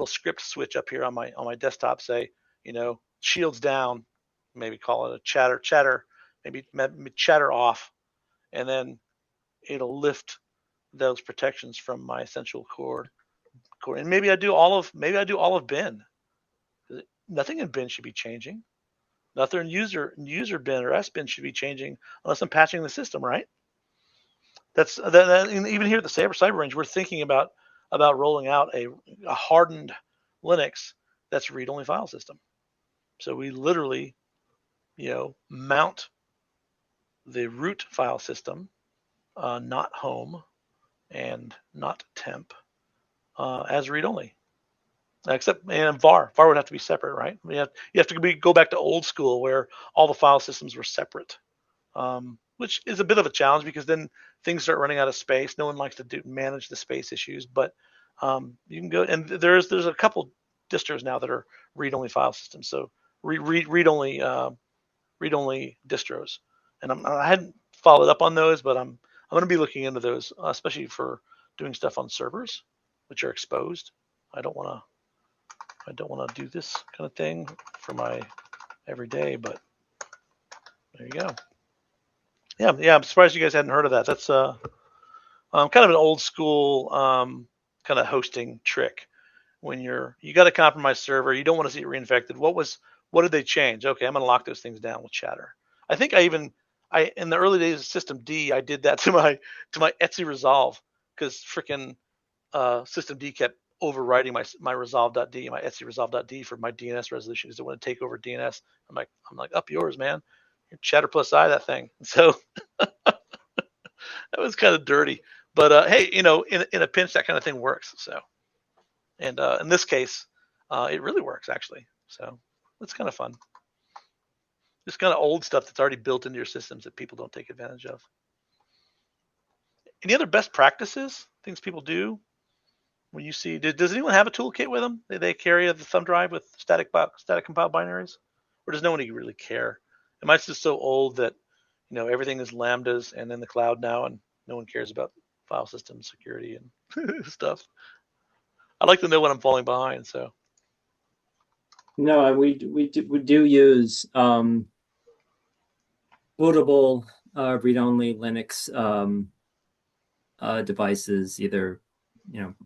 script switch up here on my desktop. Say, shields down, maybe call it a chatter, maybe chatter off, and then it'll lift those protections from my essential core. And maybe I do all of bin. Nothing in bin should be changing. Nothing in user bin or sbin should be changing unless I'm patching the system, right? That's even here at the Cyber Range, we're thinking about rolling out a hardened Linux that's read-only file system. So we literally, mount the root file system, not home and not temp, as read-only. Except var would have to be separate, right? You have to go back to old school where all the file systems were separate, which is a bit of a challenge because then things start running out of space. No one likes to manage the space issues, but you can go and there's a couple distros now that are read-only file systems. So read-only read-only distros, and I hadn't followed up on those, but I'm going to be looking into those, especially for doing stuff on servers which are exposed. I don't want to do this kind of thing for my everyday, but there you go. Yeah, I'm surprised you guys hadn't heard of that. That's kind of an old school kind of hosting trick. When you got a compromised server, you don't want to see it reinfected. What did they change? Okay, I'm going to lock those things down with Chatter. I think I in the early days of System D, I did that to my Etsy resolve, because freaking System D kept overriding my resolve.d, my Etsy resolve.d for my DNS resolution, because it wanted to take over DNS. I'm like, up yours, man. You're Chatter plus I that thing. So that was kind of dirty, but hey, in a pinch, that kind of thing works. So, and in this case, it really works actually. So it's kind of fun. Just kind of old stuff that's already built into your systems that people don't take advantage of. Any other best practices, things people do when you see? Does anyone have a toolkit with them? Do they carry the thumb drive with static compiled binaries, or does no one really care? Am I just so old that everything is lambdas and in the cloud now, and no one cares about file system security and stuff? I'd like to know when I'm falling behind. So. No, we do use bootable read-only Linux devices, either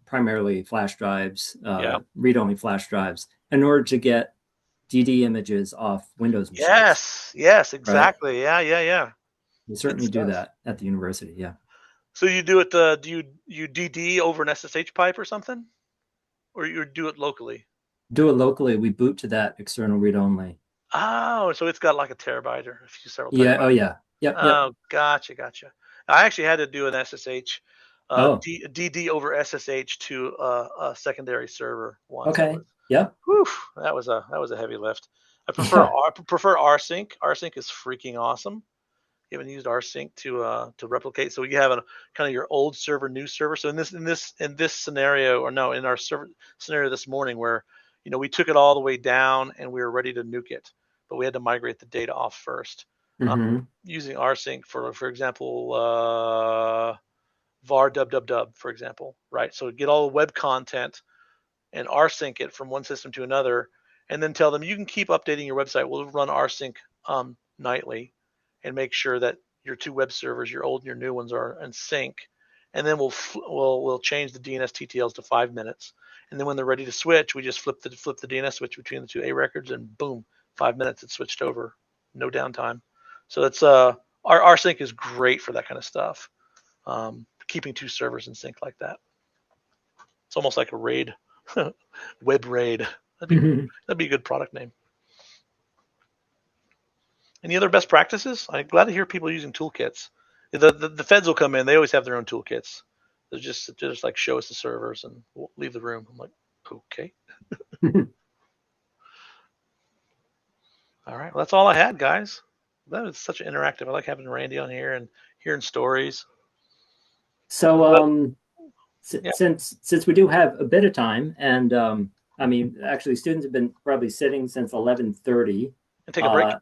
primarily flash drives, read-only flash drives, in order to get DD images off Windows machines. Yes, exactly. Right? Yeah. We certainly do that at the university. Yeah. So you do it? Do you DD over an SSH pipe or something, or you do it locally? Do it locally. We boot to that external read-only. Oh, so it's got like a terabyte or several terabytes. Yeah. Oh, yeah. Yep. Oh, gotcha. I actually had to do an SSH, DD over SSH to a secondary server once. Okay. Yeah. Whew, that was a heavy lift. I prefer rsync. Rsync is freaking awesome. You haven't used rsync to replicate, so you have a kind of your old server, new server. So in this scenario, or no, in our server scenario this morning, where we took it all the way down and we were ready to nuke it, but we had to migrate the data off first. Using rsync for example, var dub, for example, right? So get all the web content and rsync it from one system to another, and then tell them you can keep updating your website. We'll run rsync nightly, and make sure that your two web servers, your old and your new ones, are in sync. And then we'll change the DNS TTLs to 5 minutes. And then when they're ready to switch, we just flip the DNS switch between the two A records, and boom, 5 minutes, it's switched over, no downtime. So that's our rsync is great for that kind of stuff. Keeping two servers in sync like that. It's almost like a RAID, web RAID. That'd be a good product name. Any other best practices? I'm glad to hear people using toolkits. The feds will come in. They always have their own toolkits. They're just like, show us the servers and we'll leave the room. I'm like, okay. All right. Well, that's all I had, guys. That was such an interactive. I like having Randy on here and hearing stories. So since we do have a bit of time, and actually students have been probably sitting since 11:30. And take a break.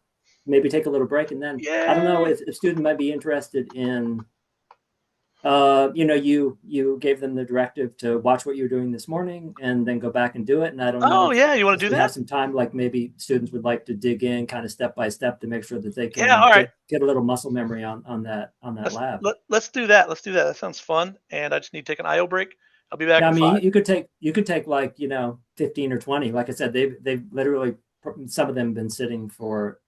Maybe take a little break, and then I don't know if a student might be interested in, you gave them the directive to watch what you were doing this morning and then go back and do it. And I don't know. Oh, yeah. You want to do that? Have some time, like maybe students would like to dig in kind of step by step to make sure that they can get a little muscle memory on that lab. Let's do that. That sounds fun. And I just need to take an IO break. I'll be back. Yeah, I mean, you could take like, 15 or 20. Like I said, they've literally, some of them have been sitting for,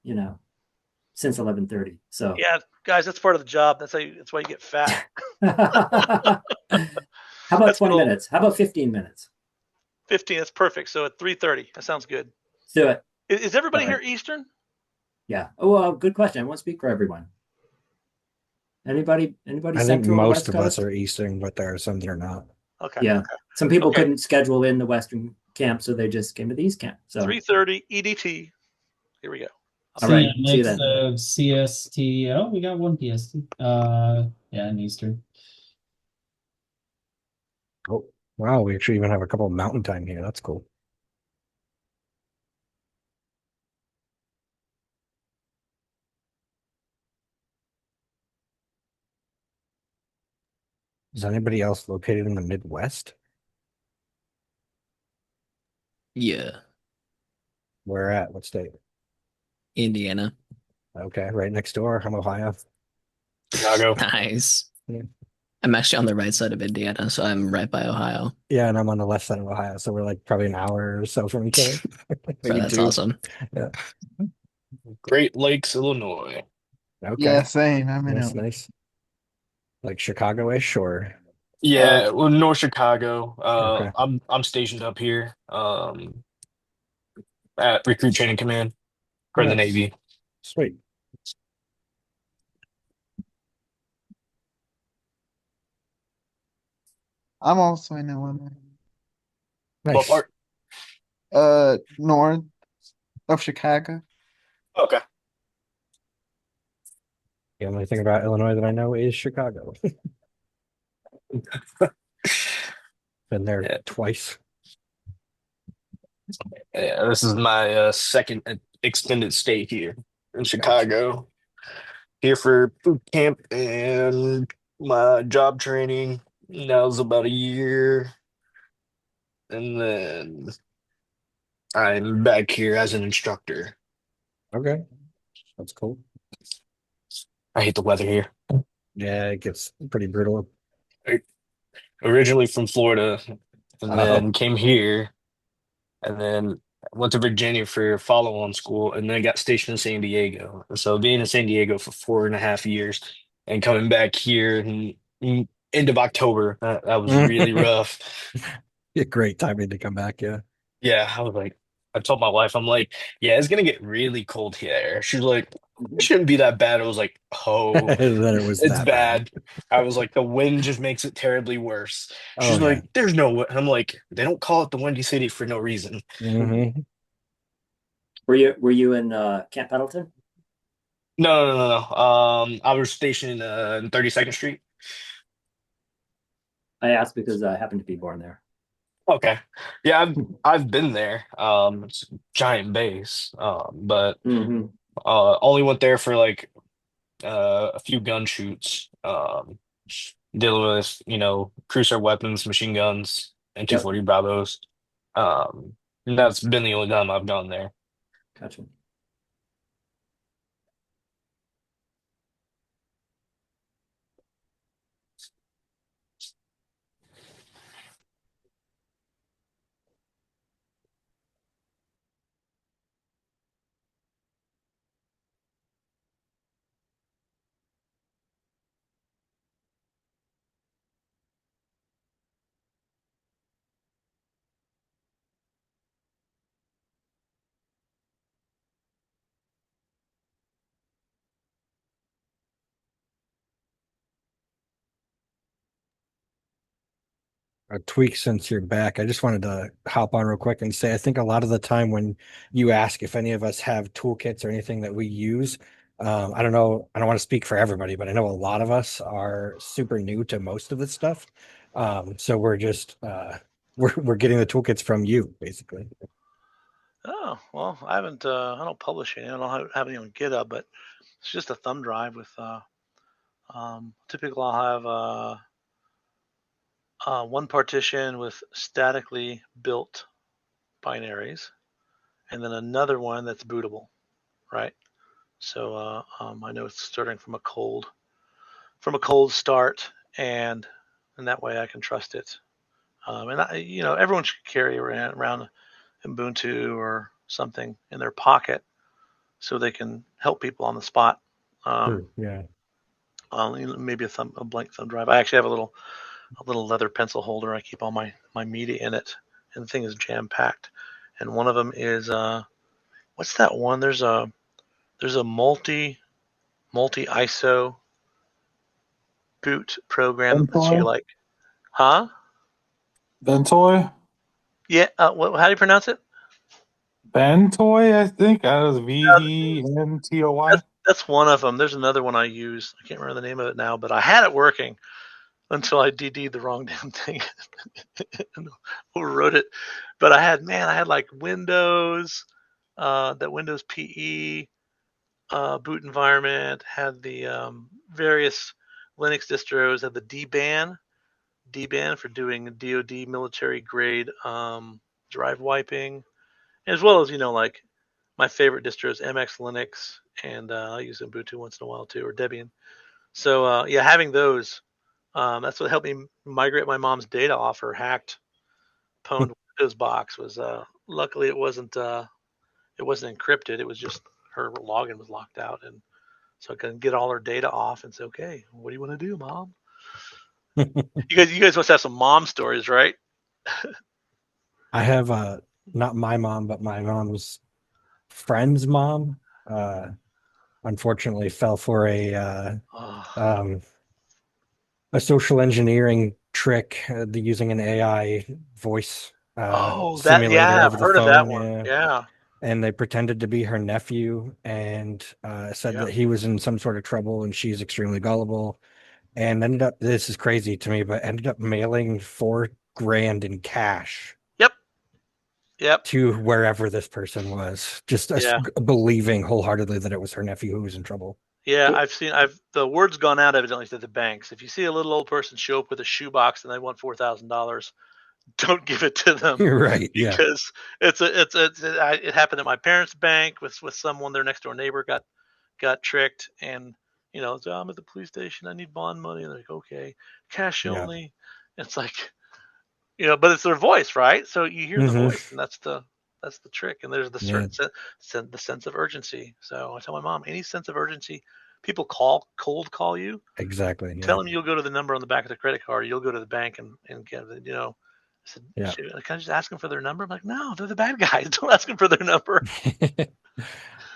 since 11:30. So yeah, guys, that's part of the job. That's why you get fat. How about 20 minutes? How about 15 minutes? 15. That's perfect. So at 3:30, that sounds good. Let's do it. Is everybody here Eastern? Yeah. Oh, well, good question. I won't speak for everyone. Anybody? I think most of us are Eastern, but there are some that are not. Okay. Yeah. Some people couldn't schedule in the Western camp, so they just came to the East camp. So 3:30 EDT. Here we go. All right. See you then. CST. Oh, we got one PST. In Eastern. Oh, wow. We actually even have a couple of mountain time here. That's cool. Is anybody else located in the Midwest? Yeah. Where at? What state? Indiana. Okay, right next door. I'm Ohio. Chicago. Nice. Yeah. I'm actually on the right side of Indiana, so I'm right by Ohio. Yeah, and I'm on the left side of Ohio, so we're like probably an hour or so from each other. Maybe That's two. awesome. Yeah. Great Lakes, Illinois. Okay. Yeah, same. I'm in Nice, Illinois. nice. Like Chicago-ish or Yeah, well, North Chicago. Okay. I'm stationed up here, at Recruit Training Command for the Nice. Navy. Sweet. I'm also in Illinois. What Nice. part? North of Chicago. Okay. The only thing about Illinois that I know is Chicago. Been there Yeah. twice. Yeah, this is my second extended stay here in Chicago. Here for boot camp and my job training. That was about a year. And then I'm back here as an instructor. Okay. That's cool. I hate the weather here. Yeah, it gets pretty brutal. Originally from Florida, and Oh. then came here, and then went to Virginia for follow-on school, and then got stationed in San Diego. And so being in San Diego for 4.5 years and coming back here in end of October, that was really rough. Yeah, great timing to come back, yeah. Yeah, I was like, I told my wife, I'm like, yeah, it's gonna get really cold here. She's like, it shouldn't be that bad. I was like, oh, Then it was it's that bad. I was like, the wind just makes it terribly worse. She's Oh, yeah. like, there's no way. I'm like, they don't call it the Windy City for no reason. Mm-hmm. Were you in Camp Pendleton? No. I was stationed in 32nd Street. I asked because I happened to be born there. Okay. Yeah, I've been there. It's a giant base. But only went there for like a few gun shoots. Dealing with, cruiser weapons, machine guns, and 240 Bravos. And that's been the only time I've gone there. Gotcha. A tweak since you're back. I just wanted to hop on real quick and say I think a lot of the time when you ask if any of us have toolkits or anything that we use, I don't know, I don't want to speak for everybody, but I know a lot of us are super new to most of this stuff. So we're just we're getting the toolkits from you, basically. Oh, well, I don't publish any. I don't have any on GitHub, but it's just a thumb drive with, typically I'll have one partition with statically built binaries, and then another one that's bootable, right? So I know it's starting from a cold start, and that way I can trust it. And everyone should carry around Ubuntu or something in their pocket so they can help people on the spot. Yeah. Maybe a blank thumb drive. I actually have a little leather pencil holder. I keep all my media in it, and the thing is jam packed. And one of them is what's that one? There's a multi ISO boot program that's you like, huh? Bentoy? Yeah. How do you pronounce it? Bentoy, I think. That was VENTOY. That's one of them. There's another one I use. I can't remember the name of it now, but I had it working until I DD'd the wrong damn thing and overwrote it. But I had like Windows, that Windows PE boot environment, had the various Linux distros, had the DBAN, DBAN for doing DoD military grade drive wiping, as well as like my favorite distros, MX Linux, and I use Ubuntu once in a while too, or Debian. So yeah, having those, that's what helped me migrate my mom's data off her hacked pwned Windows box. Was luckily it wasn't encrypted. It was just her login was locked out, and so I can get all her data off and say, okay, what do you want to do, Mom? You guys must have some mom stories, right? I have not my mom, but my mom's friend's mom. Unfortunately, fell for a social engineering trick, using an AI voice simulator yeah, over I've the heard of phone. that one. Yeah. And they pretended to be her nephew and said that he was in some sort of trouble, and she's extremely gullible. And ended up, this is crazy to me, but ended up mailing $4,000 in cash. Yep. To wherever this person was, just believing wholeheartedly that it was her nephew who was in trouble. Yeah, the word's gone out evidently to the banks. If you see a little old person show up with a shoebox and they want $4,000, don't give it to them. Right. Yeah. Because it happened at my parents' bank with someone, their next door neighbor got tricked, and so I'm at the police station, I need bond money, and they're like, okay, cash only. It's like, but it's their voice, right? So you hear the voice, and that's the trick. And there's the certain the sense of urgency. So I tell my mom, any sense of urgency, people cold call you. Exactly. Yeah. Tell them you'll go to the number on the back of the credit card. You'll go to the bank and get it. I said, can I just ask them for their number? I'm like, no, they're the bad guys. Don't ask them for their number.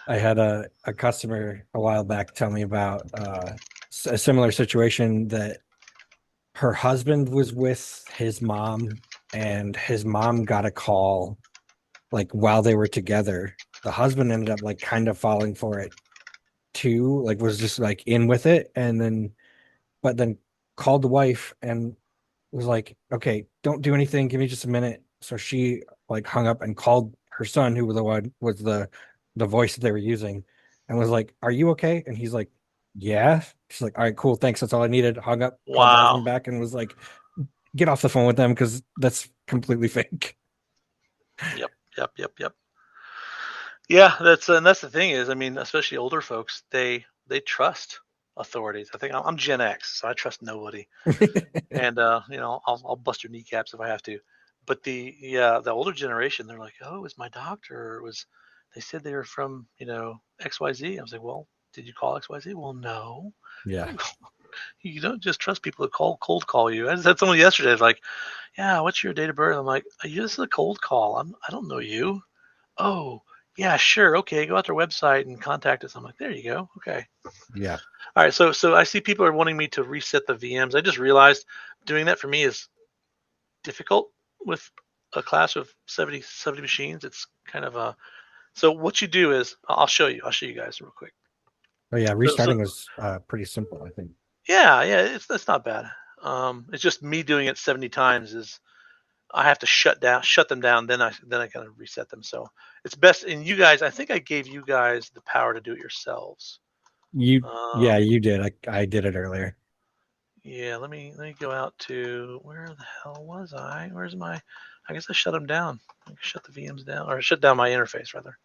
I had a customer a while back tell me about a similar situation, that her husband was with his mom, and his mom got a call like while they were together. The husband ended up like kind of falling for it too, like was just like in with it, but then called the wife and was like, okay, don't do anything, give me just a minute. So she like hung up and called her son, who was the voice that they were using, and was like, are you okay? And he's like, yeah. She's like, all right, cool, thanks, that's all I needed. Hung up, called the husband back, and was like, get off the phone with them, because that's completely fake. Yep. Yeah, that's the thing is, I mean, especially older folks, they trust authorities. I think I'm Gen X, so I trust nobody. And I'll bust your kneecaps if I have to. But the older generation, they're like, oh, it was my doctor, or they said they were from XYZ. I was like, well, did you call XYZ? Well, no. Yeah. You don't just trust people that cold call you. I just had someone yesterday like, yeah, what's your date of birth? I'm like, this is a cold call. I don't know you. Oh, yeah, sure. Okay, go out their website and contact us. I'm like, there you go. Okay. Yeah. All right. So I see people are wanting me to reset the VMs. I just realized doing that for me is difficult with a class of 70 machines. It's kind of so what you do is, I'll show you guys real quick. Oh yeah, restarting is pretty simple, I think. Yeah, it's not bad. It's just me doing it 70 times is I have to shut them down, then I kind of reset them. So it's best. And you guys, I think I gave you guys the power to do it yourselves. Yeah, you did. I did it earlier. Yeah, let me go out to, where the hell was I? Where's my? I guess I shut them down. I can shut the VMs down, or shut down my interface rather.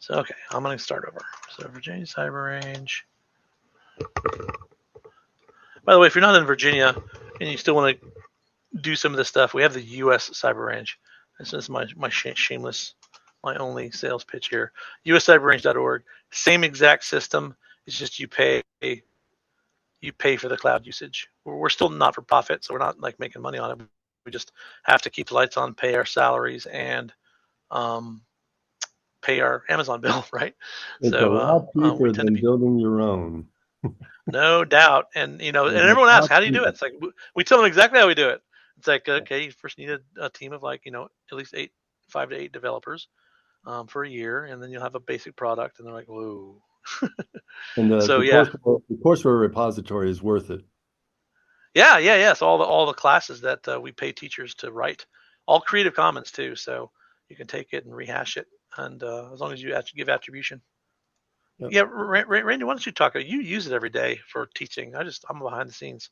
So okay, I'm gonna start over. So Virginia Cyber Range. By the way, if you're not in Virginia and you still want to do some of this stuff, we have the U.S. Cyber Range. This is my shameless, my only sales pitch here. USCyberrange.org. Same exact system. It's just you pay for the cloud usage. We're still not for profit, so we're not like making money on it. We just have to keep the lights on, pay our salaries, and pay our Amazon bill, right? It's a lot cheaper than building your own. No doubt. And and everyone asks, how do you do it? It's like we tell them exactly how we do it. It's like, okay, you first need a team of like, at least 5 to 8 developers for a year, and then you'll have a basic product, and they're like, whoa. And the courseware repository is worth it. Yeah. So all the classes that we pay teachers to write, all Creative Commons too, so you can take it and rehash it, and as long as you give attribution. Yep. Yeah, Randy, why don't you talk? You use it every day for teaching. I'm behind the scenes.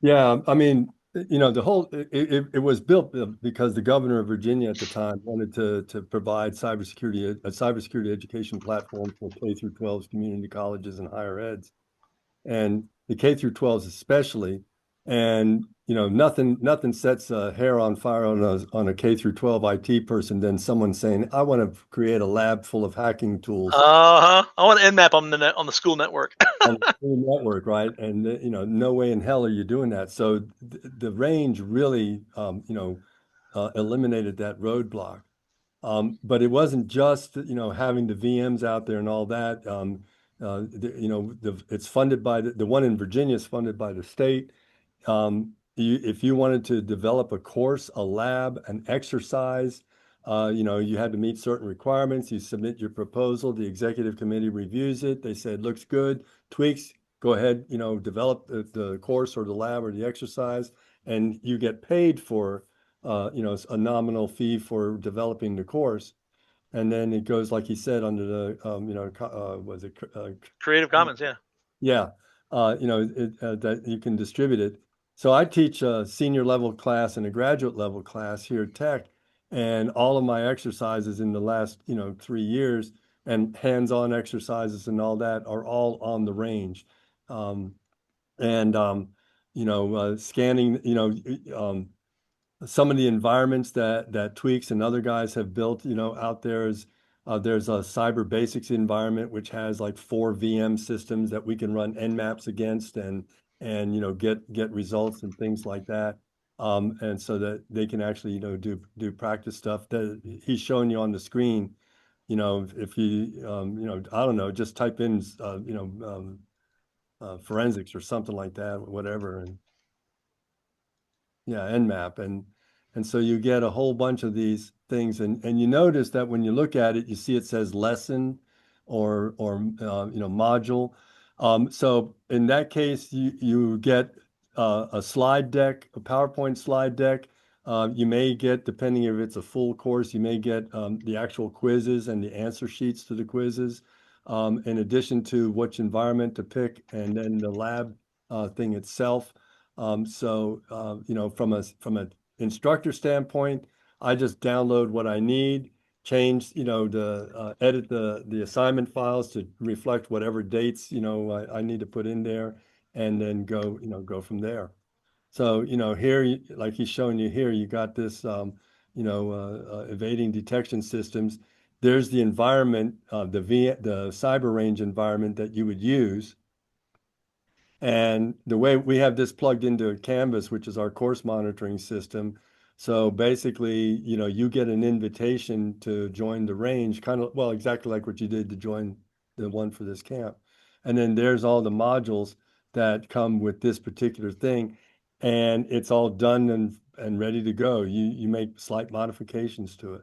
Yeah, I mean, the whole it was built because the governor of Virginia at the time wanted to provide a cybersecurity education platform for K through 12s, community colleges, and higher eds, and the K through 12s especially. And nothing sets hair on fire on a K through 12 IT person than someone saying, "I want to create a lab full of hacking tools." I want Nmap on the school network. On the school network, right? And no way in hell are you doing that. So the range really, eliminated that roadblock. But it wasn't just having the VMs out there and all that. It's funded by the one in Virginia is funded by the state. If you wanted to develop a course, a lab, an exercise, you had to meet certain requirements. You submit your proposal. The executive committee reviews it. They said, looks good, tweaks, go ahead, develop the course or the lab or the exercise, and you get paid for, a nominal fee for developing the course. And then it goes, like he said, under the, was it? Creative Commons, yeah. Yeah, that you can distribute it. So I teach a senior level class and a graduate level class here at Tech, and all of my exercises in the last 3 years and hands-on exercises and all that are all on the range. Scanning, some of the environments that Tweaks and other guys have built, out there is there's a Cyber Basics environment which has like 4 VM systems that we can run Nmaps against and get results and things like that. And so that they can actually do practice stuff that he's showing you on the screen. If you I don't know, just type in forensics or something like that, whatever, and yeah, Nmap. And so you get a whole bunch of these things, and you notice that when you look at it, you see it says lesson or module. So in that case, you get a slide deck, a PowerPoint slide deck. You may get, depending if it's a full course, you may get the actual quizzes and the answer sheets to the quizzes, in addition to which environment to pick, and then the lab thing itself. From an instructor standpoint, I just download what I need, change, edit the assignment files to reflect whatever dates, I need to put in there, and then go from there. So, here, like he's showing you here, you got this, evading detection systems. There's the environment, the cyber range environment that you would use. And the way we have this plugged into Canvas, which is our course monitoring system. So basically, you get an invitation to join the range, kind of, well, exactly like what you did to join the one for this camp. And then there's all the modules that come with this particular thing, and it's all done and ready to go. You make slight modifications to it.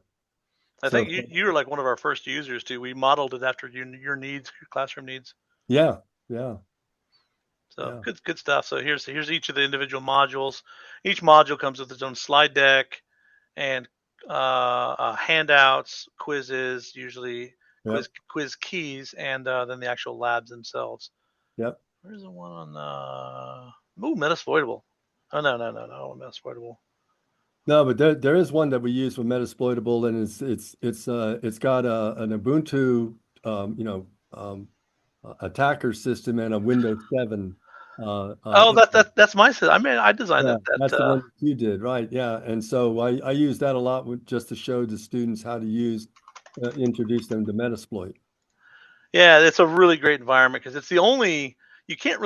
I think you were like one of our first users too. We modeled it after your needs, your classroom needs. Yeah. So yeah. Good stuff. So here's each of the individual modules. Each module comes with its own slide deck and handouts, quizzes, usually quiz keys, and then the actual labs themselves. Yep. Where's the one on Metasploitable? Oh no, Metasploitable. No, but there is one that we use for Metasploitable, and it's got an Ubuntu attacker system and a Windows 7. That's my system. I mean, I designed that. That's the one you did, right? Yeah, and so I use that a lot just to show the students how to introduce them to Metasploit. Yeah, it's a really great environment because it's the only you can't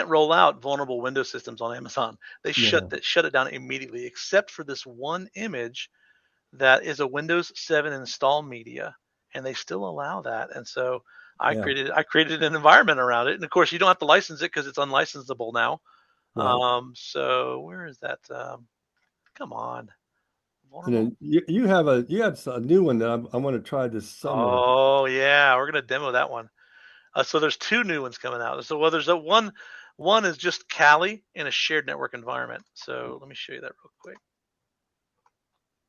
roll out vulnerable Windows systems on Amazon. They shut it down immediately, except for this one image that is a Windows 7 install media, and they still allow that. And so I created an environment around it, and of course you don't have to license it because it's unlicensable now. Right. So where is that? Come on. And then you have a new one that I want to try this summer. Oh yeah, we're gonna demo that one. So there's 2 new ones coming out. So there's a one is just Kali in a shared network environment. So let me show you that real quick.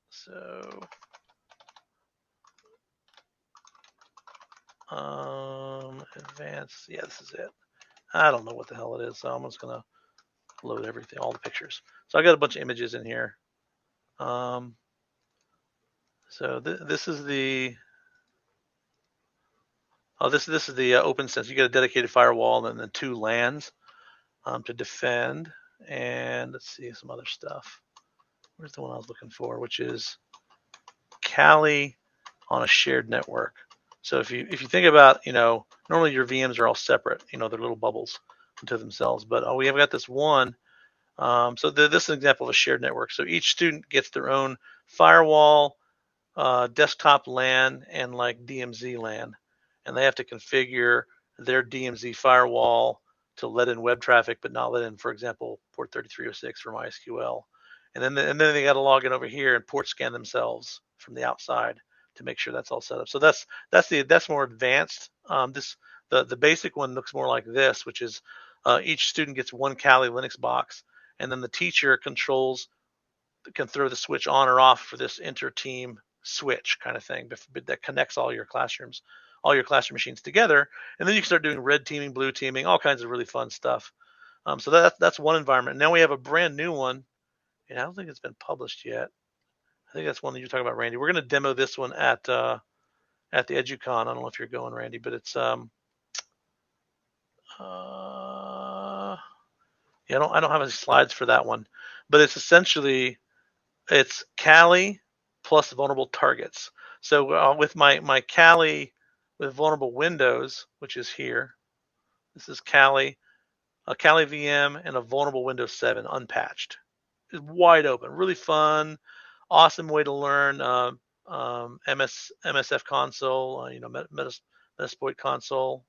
So advanced, yeah, this is it. I don't know what the hell it is, so I'm just gonna load everything, all the pictures. So I got a bunch of images in here. So this is the this is the OpenSense. You get a dedicated firewall and then 2 LANs to defend. And let's see some other stuff. Where's the one I was looking for, which is Kali on a shared network. So if you think about, normally your VMs are all separate, they're little bubbles unto themselves. But we have got this one. So this is an example of a shared network. So each student gets their own firewall, desktop LAN, and like DMZ LAN, and they have to configure their DMZ firewall to let in web traffic, but not let in, for example, port 3306 from MySQL. And then they got to log in over here and port scan themselves from the outside to make sure that's all set up. So that's more advanced. The basic one looks more like this, which is each student gets one Kali Linux box, and then the teacher can throw the switch on or off for this inter-team switch kind of thing that connects all your classroom machines together. And then you can start doing red teaming, blue teaming, all kinds of really fun stuff. So that's one environment. Now we have a brand new one, and I don't think it's been published yet. I think that's one that you're talking about, Randy. We're going to demo this one at the EduCon. I don't know if you're going, Randy, but it's yeah, I don't have any slides for that one, but it's essentially Kali plus vulnerable targets. So with my Kali with vulnerable Windows, which is here, this is Kali, a Kali VM and a vulnerable Windows 7 unpatched. It's wide open, really fun, awesome way to learn MSF console, Metasploit console.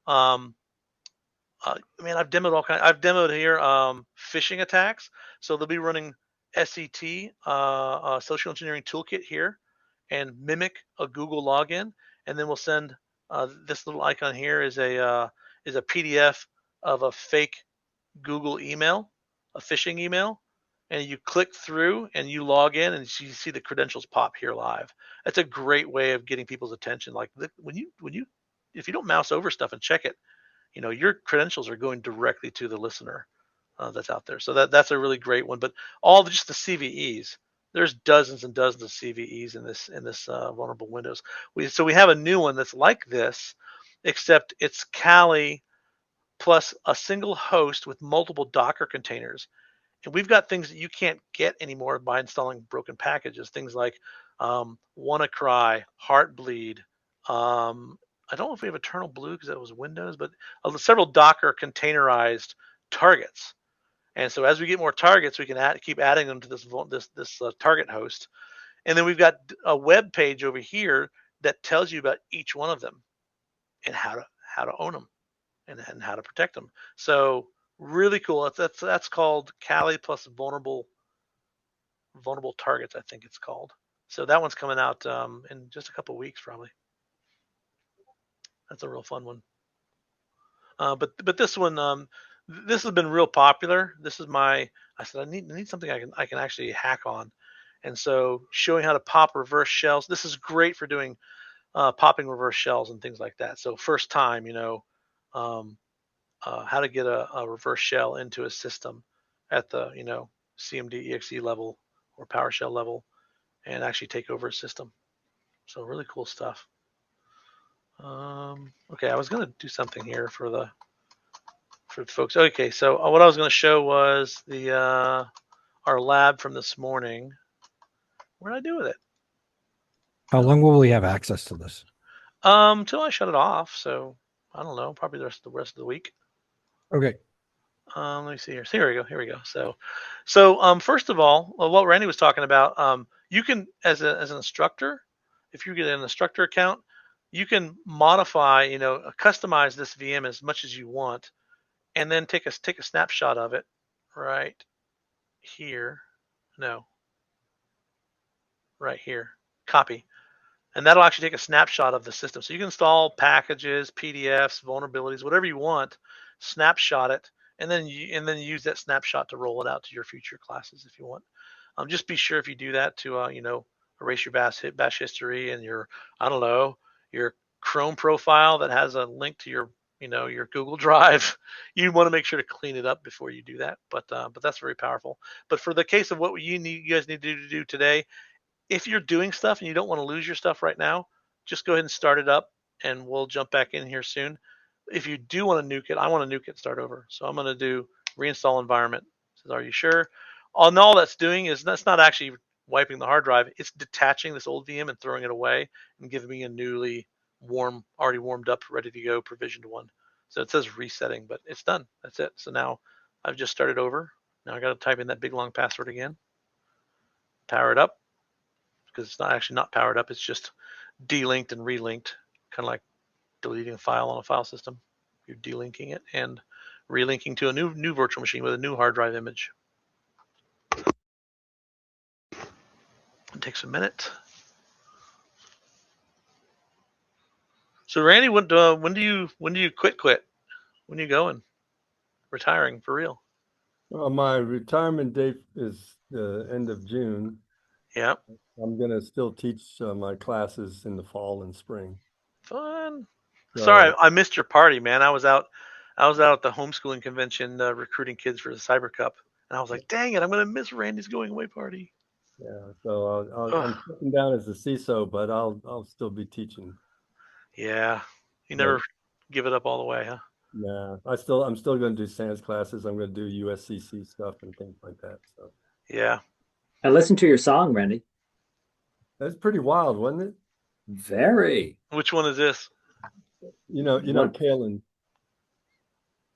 Man, I've demoed all kinds. I've demoed here phishing attacks. So they'll be running SET, Social Engineering Toolkit here, and mimic a Google login, and then we'll send this little icon here is a PDF of a fake Google email, a phishing email, and you click through and you log in and you see the credentials pop here live. That's a great way of getting people's attention. Like if you don't mouse over stuff and check it, your credentials are going directly to the listener that's out there. So that's a really great one. But just the CVEs, there's dozens and dozens of CVEs in this vulnerable Windows. We have a new one that's like this, except it's Kali plus a single host with multiple Docker containers. And we've got things that you can't get anymore by installing broken packages. Things like WannaCry, Heartbleed. I don't know if we have Eternal Blue because that was Windows, but several Docker containerized targets. And so as we get more targets, we can keep adding them to this target host. And then we've got a web page over here that tells you about each one of them and how to own them and how to protect them. So really cool. That's called Kali plus vulnerable targets, I think it's called. So that one's coming out in just a couple of weeks probably. That's a real fun one. But this one, this has been real popular. This is I said I need something I can actually hack on, and so showing how to pop reverse shells. This is great for doing popping reverse shells and things like that. So first time, how to get a reverse shell into a system at the CMD exe level or PowerShell level, and actually take over a system. So really cool stuff. Okay, I was going to do something here for the folks. Okay, so what I was going to show was our lab from this morning. What did I do with it? How long will we have access to this? Till I shut it off. So I don't know, probably the rest of the week. Okay. Let me see here. So here we go. So first of all, what Randy was talking about, you can as an instructor, if you get an instructor account, you can modify, customize this VM as much as you want, and then take a snapshot of it right here. No. Right here. Copy. And that'll actually take a snapshot of the system. So you can install packages, PDFs, vulnerabilities, whatever you want, snapshot it, and then use that snapshot to roll it out to your future classes if you want. Just be sure if you do that to erase your bash history and your Chrome profile that has a link to your your Google Drive, you want to make sure to clean it up before you do that. But that's very powerful. But for the case of what you guys need to do today, if you're doing stuff and you don't want to lose your stuff right now, just go ahead and start it up, and we'll jump back in here soon. If you do want to nuke it, I want to nuke it and start over. So I'm going to do reinstall environment. It says, are you sure? All that's doing is that's not actually wiping the hard drive. It's detaching this old VM and throwing it away and giving me a newly already warmed up, ready to go provisioned one. So it says resetting, but it's done. That's it. So now I've just started over. Now I got to type in that big long password again. Power it up, because it's not powered up. It's just delinked and relinked, kind of like deleting a file on a file system. You're delinking it and relinking to a new virtual machine with a new hard drive image. It takes a minute. So Randy, when do you quit? When are you going? Retiring for real? Well, my retirement date is the end of June. Yeah. I'm gonna still teach my classes in the fall and spring. Fun. So, Sorry, I missed your party, man. I was out at the homeschooling convention recruiting kids for the Cyber Cup, and I was like, dang it, I'm gonna miss Randy's going away party. yeah. So I'm sitting down as a CISO, but I'll still be teaching. Yeah. You never give it up all the way, huh? Yeah. I'm still going to do SANS classes. I'm going to do USCC stuff and things like that. So yeah. I listened to your song, Randy. That's pretty wild, wasn't it? Very. Which one is this? You know, Kalen.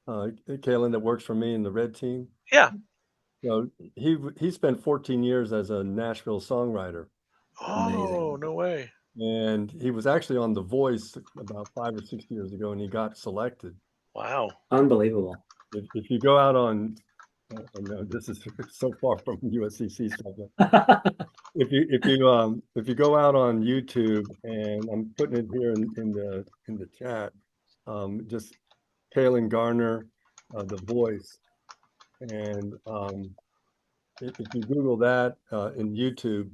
Kalen that works for me in the red team. Yeah. So he spent 14 years as a Nashville songwriter. Oh, amazing. No way. And he was actually on The Voice about 5 or 6 years ago, and he got selected. Wow. Unbelievable. If you go out on, I know this is so far from USCC stuff. If you go out on YouTube, and I'm putting it here in the chat, just Kalen Garner, The Voice, and if you Google that in YouTube,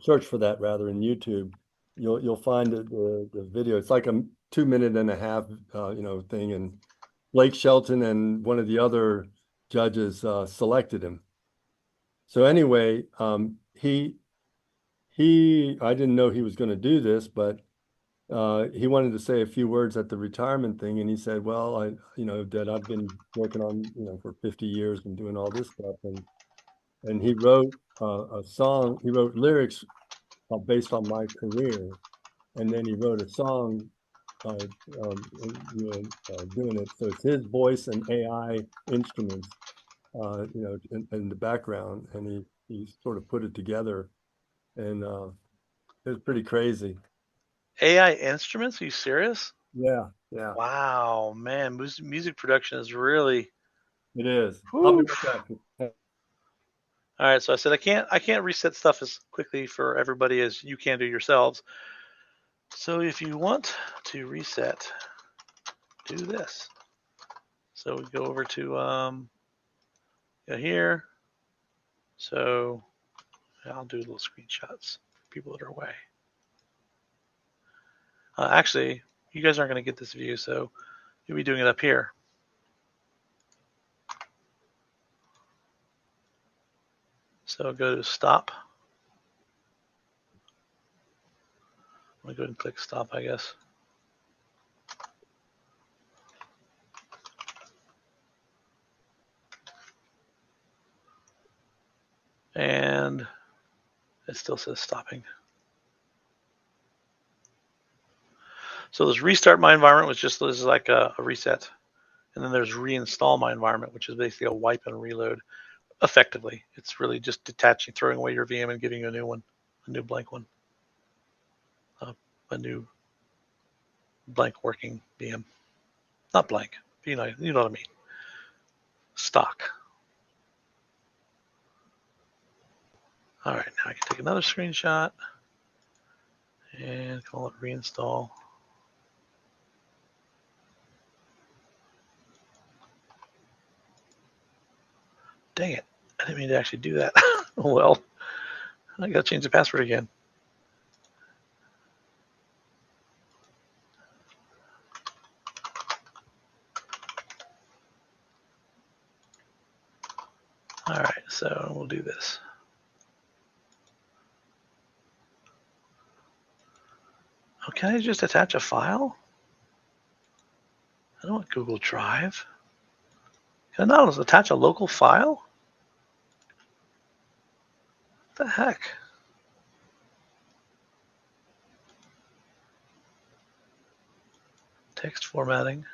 search for that rather in YouTube, you'll find the video. It's like a 2.5 minute thing, and Blake Shelton and one of the other judges selected him. So anyway, I didn't know he was going to do this, but he wanted to say a few words at the retirement thing, and he said, well, that I've been working on, for 50 years and doing all this stuff, and he wrote a song. He wrote lyrics based on my career, and then he wrote a song doing it. So it's his voice and AI instruments, in the background, and he sort of put it together, and it was pretty crazy. AI instruments? Are you serious? Yeah. Wow, man, music production is really. It is. I'll be right back. All right, so I said I can't reset stuff as quickly for everybody as you can do yourselves. So if you want to reset, do this. So we go over to here. So I'll do little screenshots for people that are away. Actually, you guys aren't going to get this view, so you'll be doing it up here. So go to stop. I'm going to go ahead and click stop, I guess. And it still says stopping. So this restart my environment, which this is like a reset. And then there's reinstall my environment, which is basically a wipe and reload. Effectively, it's really just detaching, throwing away your VM and giving you a new one, a new blank one, a new blank working VM. Not blank, you know what I mean. Stock. All right, now I can take another screenshot and call it reinstall. Dang it, I didn't mean to actually do that. Well, I gotta change the password again. All right, so we'll do this. Oh, can I just attach a file? I don't want Google Drive. Can I not attach a local file? What the heck? Text formatting.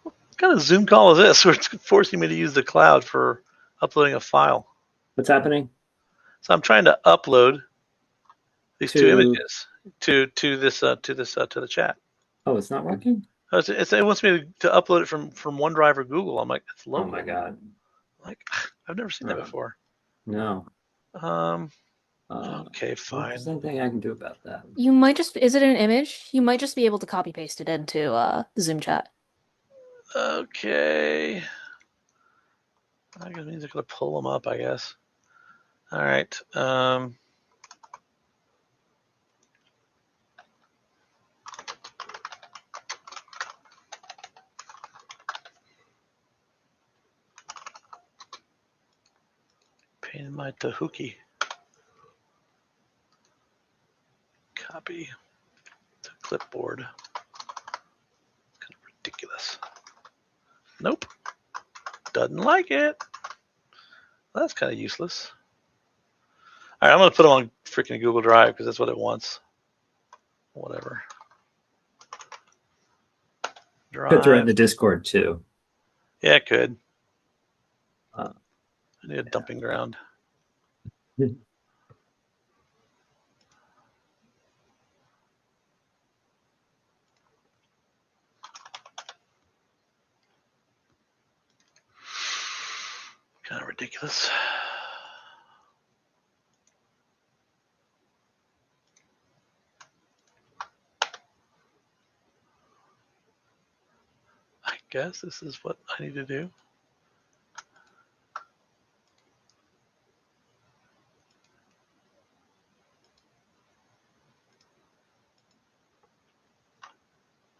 What kind of Zoom call is this where it's forcing me to use the cloud for uploading a file? What's happening? So I'm trying to upload these two To- images to the chat. Oh, it's not working? It wants me to upload it from OneDrive or Google. I'm like, it's local. Oh my God. Like, I've never seen that before. No. Okay, fine. There's nothing I can do about that. You might just, is it an image? You might just be able to copy paste it into the Zoom chat. Okay. I guess it means I'm gonna pull them up, I guess. All right. Pain in my Tahuki. Copy to clipboard. Kind of ridiculous. Nope. Doesn't like it. Well, that's kind of useless. All right, I'm going to put them on freaking Google Drive because that's what it wants. Whatever. Drive. Could throw it in the Discord too. Yeah, it could. I need a dumping ground. Kind of ridiculous. I guess this is what I need to do.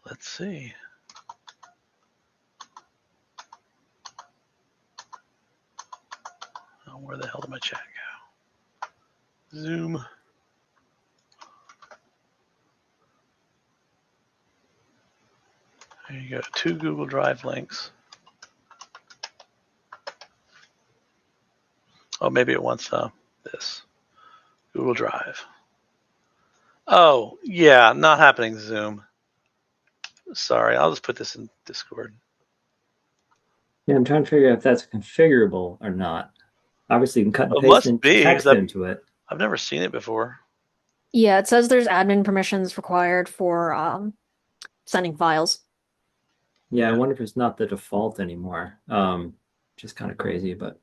Let's see. Oh, where the hell did my chat go? Zoom. There you go. 2 Google Drive links. Oh, maybe it wants this. Google Drive. Oh, yeah, not happening, Zoom. Sorry, I'll just put this in Discord. Yeah, I'm trying to figure out if that's configurable or not. Obviously, you can cut and It paste must and be, text 'cause into it. I've never seen it before. Yeah, it says there's admin permissions required for sending files. Yeah, I wonder if it's not the default anymore. Just kind of crazy, but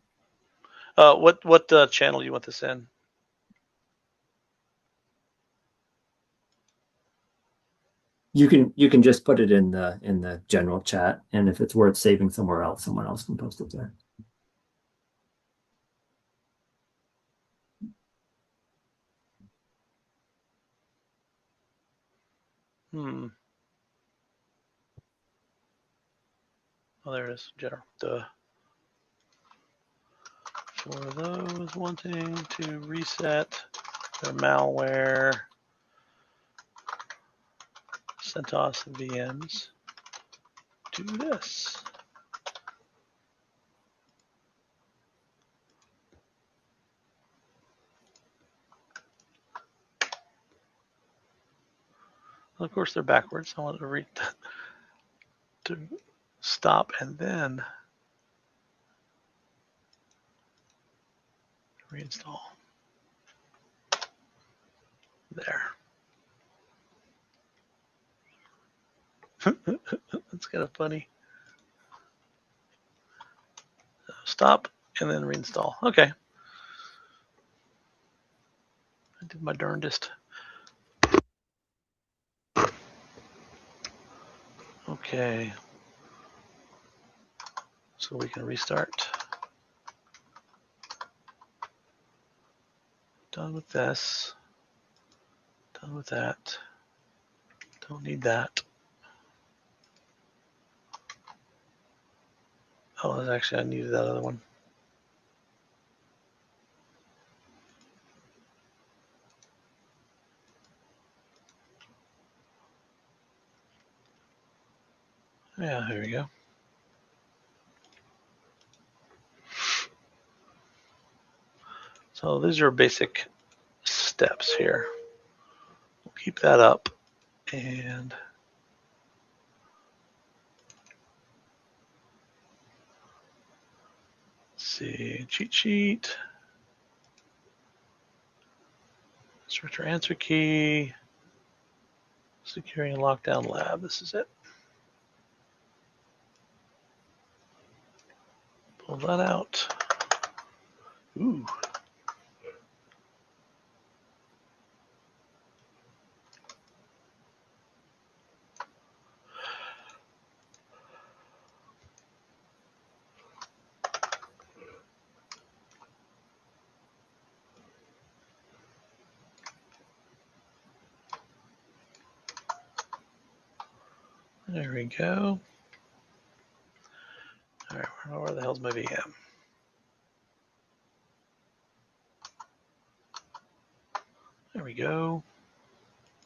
What channel do you want this in? you can just put it in the general chat, and if it's worth saving somewhere else, someone else can post it there. Oh, there it is. General. Duh. For those wanting to reset their malware, CentOS VMs, do this. Well, of course, they're backwards. I want to read that. To stop and then reinstall. There. That's kind of funny. Stop and then reinstall. Okay. I did my darndest. Okay. So we can restart. Done with this. Done with that. Don't need that. Oh, actually, I needed that other one. Yeah, here we go. So these are basic steps here. We'll keep that up. And let's see, cheat sheet. Structure answer key. Securing and lockdown lab. This is it. Pull that out. Ooh. There we go. All right, where the hell's my VM? There we go.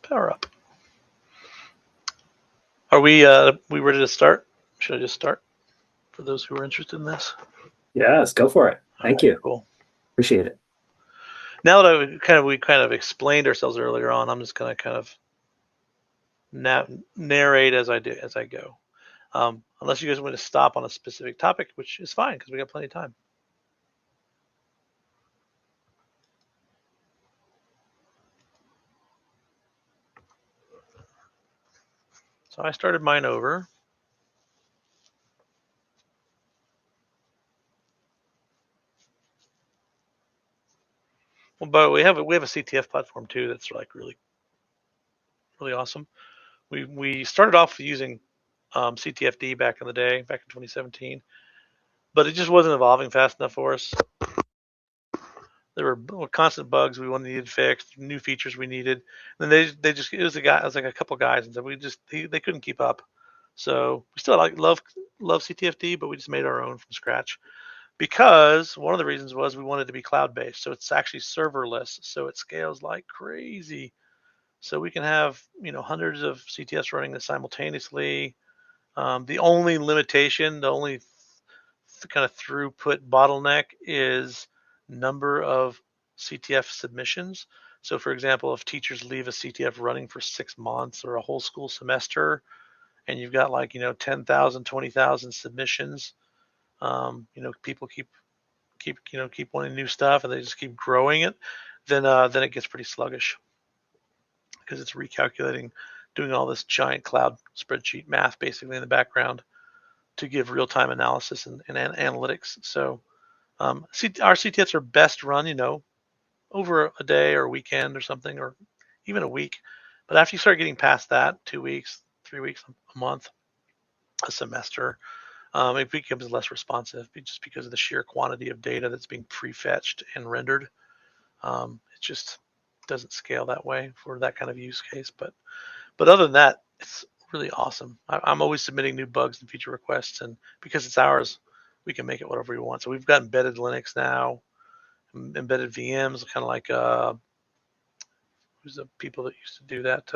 Power up. Are we ready to start? Should I just start for those who are interested in this? Yes, go for it. Thank you. Cool. Appreciate it. Now that we kind of explained ourselves earlier on, I'm just going to kind of narrate as I go. Unless you guys want to stop on a specific topic, which is fine because we got plenty of time. So I started mine over. Well, but we have a CTF platform too that's like really awesome. We started off using CTFD back in the day, back in 2017, but it just wasn't evolving fast enough for us. There were constant bugs we needed fixed, new features we needed. And they just it was like a couple guys, and so they couldn't keep up. So we still love CTFD, but we just made our own from scratch. Because one of the reasons was we wanted to be cloud-based, so it's actually serverless, so it scales like crazy. So we can have hundreds of CTFs running simultaneously. The only limitation, the only kind of throughput bottleneck is number of CTF submissions. So for example, if teachers leave a CTF running for 6 months or a whole school semester, and you've got 10,000, 20,000 submissions, people keep wanting new stuff and they just keep growing it, then it gets pretty sluggish because it's recalculating, doing all this giant cloud spreadsheet math basically in the background to give real-time analysis and analytics. So our CTFs are best run, over a day or a weekend or something, or even a week. But after you start getting past that, 2 weeks, 3 weeks, a month, a semester, it becomes less responsive just because of the sheer quantity of data that's being prefetched and rendered. It just doesn't scale that way for that kind of use case. But other than that, it's really awesome. I'm always submitting new bugs and feature requests, and because it's ours, we can make it whatever we want. So we've got embedded Linux now, embedded VMs, kind of like who's the people that used to do that?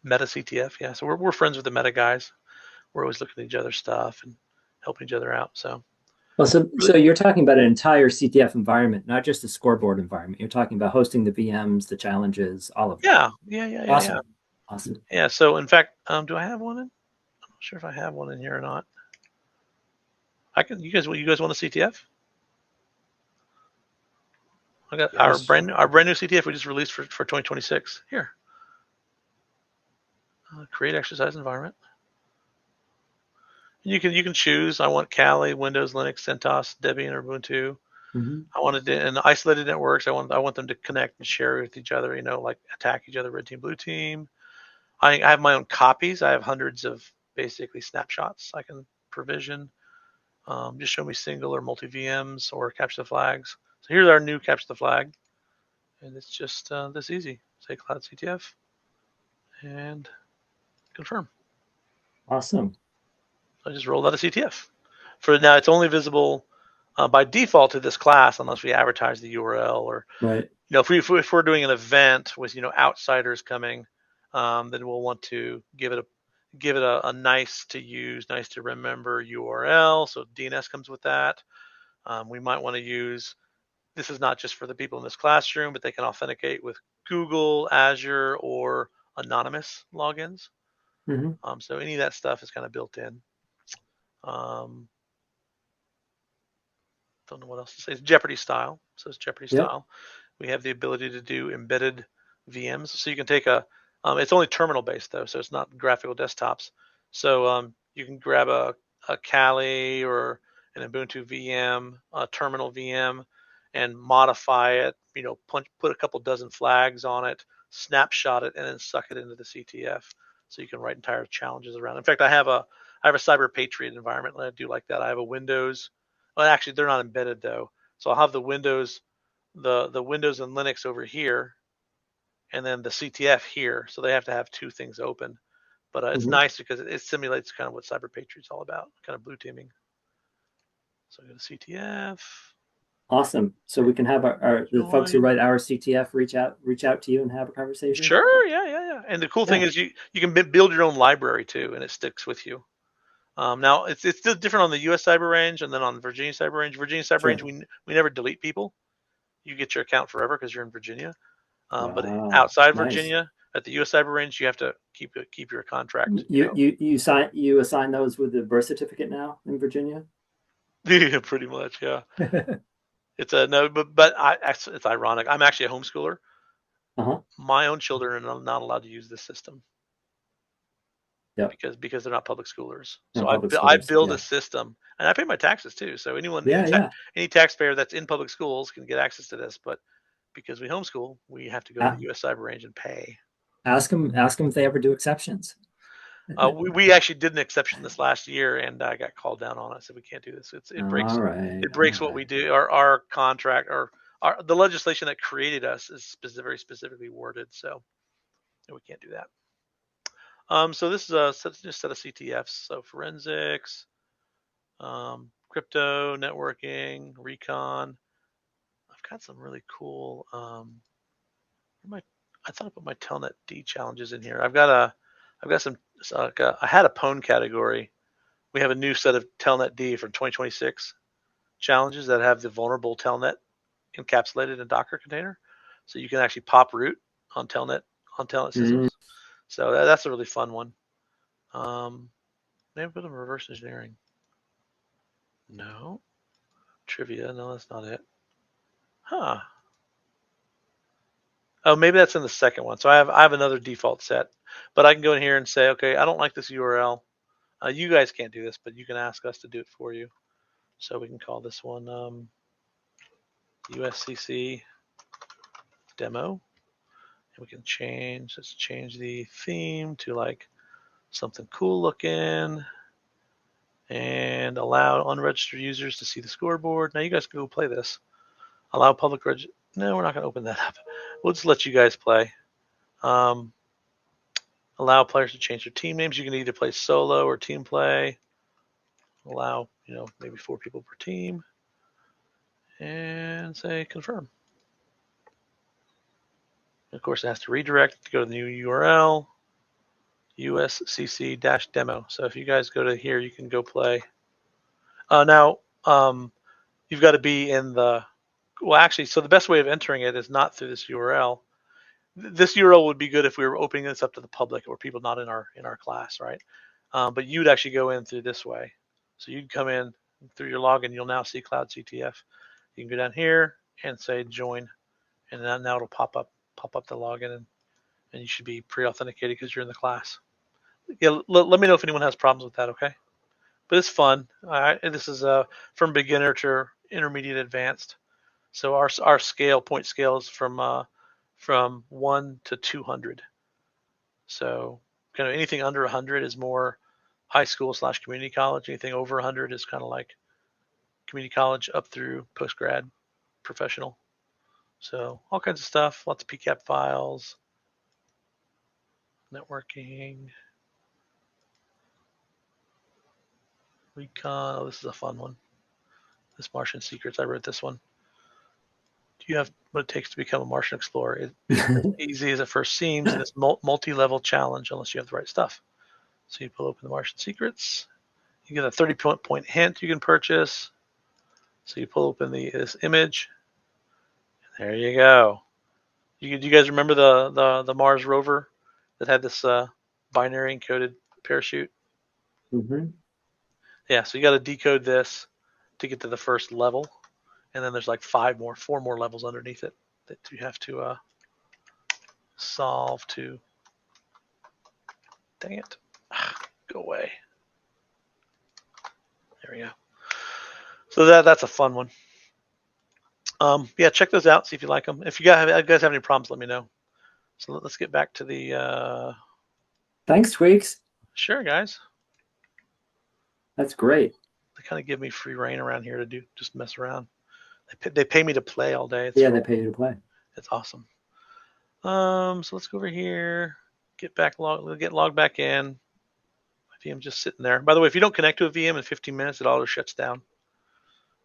Meta CTF, yeah. So we're friends with the Meta guys. We're always looking at each other's stuff and helping each other out. So, well, so you're talking about an entire CTF environment, not just a scoreboard environment. You're talking about hosting the VMs, the challenges, all of that. Yeah. Awesome. Awesome. Yeah. So in fact, do I have one in? I'm not sure if I have one in here or not. I can. You guys want a CTF? I got our brand new CTF we just released for 2026. Here. Create exercise environment. You can choose. I want Kali, Windows, Linux, CentOS, Debian, or Ubuntu. Mm-hmm. I wanted it in isolated networks. I want them to connect and share with each other. Like attack each other, red team, blue team. I have my own copies. I have hundreds of basically snapshots I can provision. Just show me single or multi VMs or capture the flags. So here's our new capture the flag, and it's just this easy. Say Cloud CTF and confirm. Awesome. I just rolled out a CTF. For now, it's only visible by default to this class unless we advertise the URL or Right. if we're doing an event with outsiders coming, then we'll want to give it a nice to use, nice to remember URL. So DNS comes with that. We might want to use, this is not just for the people in this classroom, but they can authenticate with Google, Azure, or anonymous logins. Mm-hmm. So any of that stuff is kind of built in. Don't know what else to say. It's Jeopardy style. So it's Jeopardy style. We have the ability to do embedded VMs. So you can take it's only terminal based though, so it's not graphical desktops. So you can grab a Kali or an Ubuntu VM, a terminal VM, and modify it. Put a couple dozen flags on it, snapshot it, and then suck it into the CTF. So you can write entire challenges around. In fact, I have a Cyber Patriot environment that I do like that. I have a Windows. Well, actually, they're not embedded though. So I'll have the Windows, the Windows and Linux over here, and then the CTF here. So they have to have two things open. But it's nice because it simulates kind of what Cyber Patriot's all about, kind of blue teaming. So I go to CTF. Awesome. So we can have the folks who write our CTF reach out to you and have a conversation. Sure. Yeah. And the cool thing is you can build your own library too, and it sticks with you. Now it's still different on the U.S. Cyber Range and then on the Virginia Cyber Range. Virginia Cyber Range, we never delete people. You get your account forever because you're in Virginia. But outside Virginia, at the U.S. Cyber Range, you have to keep your contract. You assign those with the birth certificate now in Virginia. Yeah, pretty much. Yeah. It's but it's ironic. I'm actually a homeschooler. My own children are not allowed to use this system. Yeah. Because they're not public schoolers. So I build a system, and I pay my taxes too. So any taxpayer that's in public schools can get access to this. But because we homeschool, we have to go to the U.S. Cyber Range and pay. Ask them if they ever do exceptions. We actually did an exception this last year, and I got called down on it. So we can't do this. It breaks what we do. Our contract or the legislation that created us is very specifically worded. So we can't do that. So this is a set of CTFs. So forensics, crypto, networking, recon. I've got some really cool. I thought I put my Telnet D challenges in here. I've got some. I had a Pwn category. We have a new set of Telnet D for 2026 challenges that have the vulnerable Telnet encapsulated in Docker container, so you can actually pop root on Telnet systems. So that's a really fun one. Maybe put in reverse engineering. No. Trivia. No, that's not it. Huh. Oh, maybe that's in the second one. So I have another default set, but I can go in here and say, okay, I don't like this URL. You guys can't do this, but you can ask us to do it for you. So we can call this one USCC demo. And we can let's change the theme to like something cool looking and allow unregistered users to see the scoreboard. Now you guys can go play this. Allow public No, we're not going to open that up. We'll just let you guys play. Allow players to change their team names. You can either play solo or team play. Allow, maybe 4 people per team. And say confirm. Of course, it has to redirect to go to the new URL, USCC-demo. So if you guys go to here, you can go play. Now, you've got to be in the, so the best way of entering it is not through this URL. This URL would be good if we were opening this up to the public or people not in our class, right? But you'd actually go in through this way. So you'd come in through your login. You'll now see Cloud CTF. You can go down here and say join, and now it'll pop up the login, and you should be pre-authenticated because you're in the class. Yeah, let me know if anyone has problems with that, okay? But it's fun. This is from beginner to intermediate advanced. So our point scale is from 1 to 200. So kind of anything under 100 is more high school / community college. Anything over 100 is kind of like community college up through post-grad professional. So all kinds of stuff, lots of PCAP files, networking. Recon. Oh, this is a fun one. This Martian Secrets. I wrote this one. Do you have what it takes to become a Martian explorer? It's as easy as it first seems in this multi-level challenge, unless you have the right stuff. So you pull open the Martian Secrets. You get a 30-point hint you can purchase. So you pull open this image. And there you go. Do you guys remember the Mars rover that had this binary encoded parachute? Mm-hmm. Yeah, so you got to decode this to get to the first level, and then there's like 4 more levels underneath it that you have to solve to. Dang it! Go away. There we go. So that's a fun one. Yeah, check those out. See if you like them. If you guys have any problems, let me know. So let's get back to the. Thanks, Tweaks. Sure, guys. That's great. They kind of give me free reign around here to just mess around. They pay me to play all day. Yeah, they pay you to play. It's awesome. So let's go over here. Get logged back in. My VM's just sitting there. By the way, if you don't connect to a VM in 15 minutes, it auto shuts down.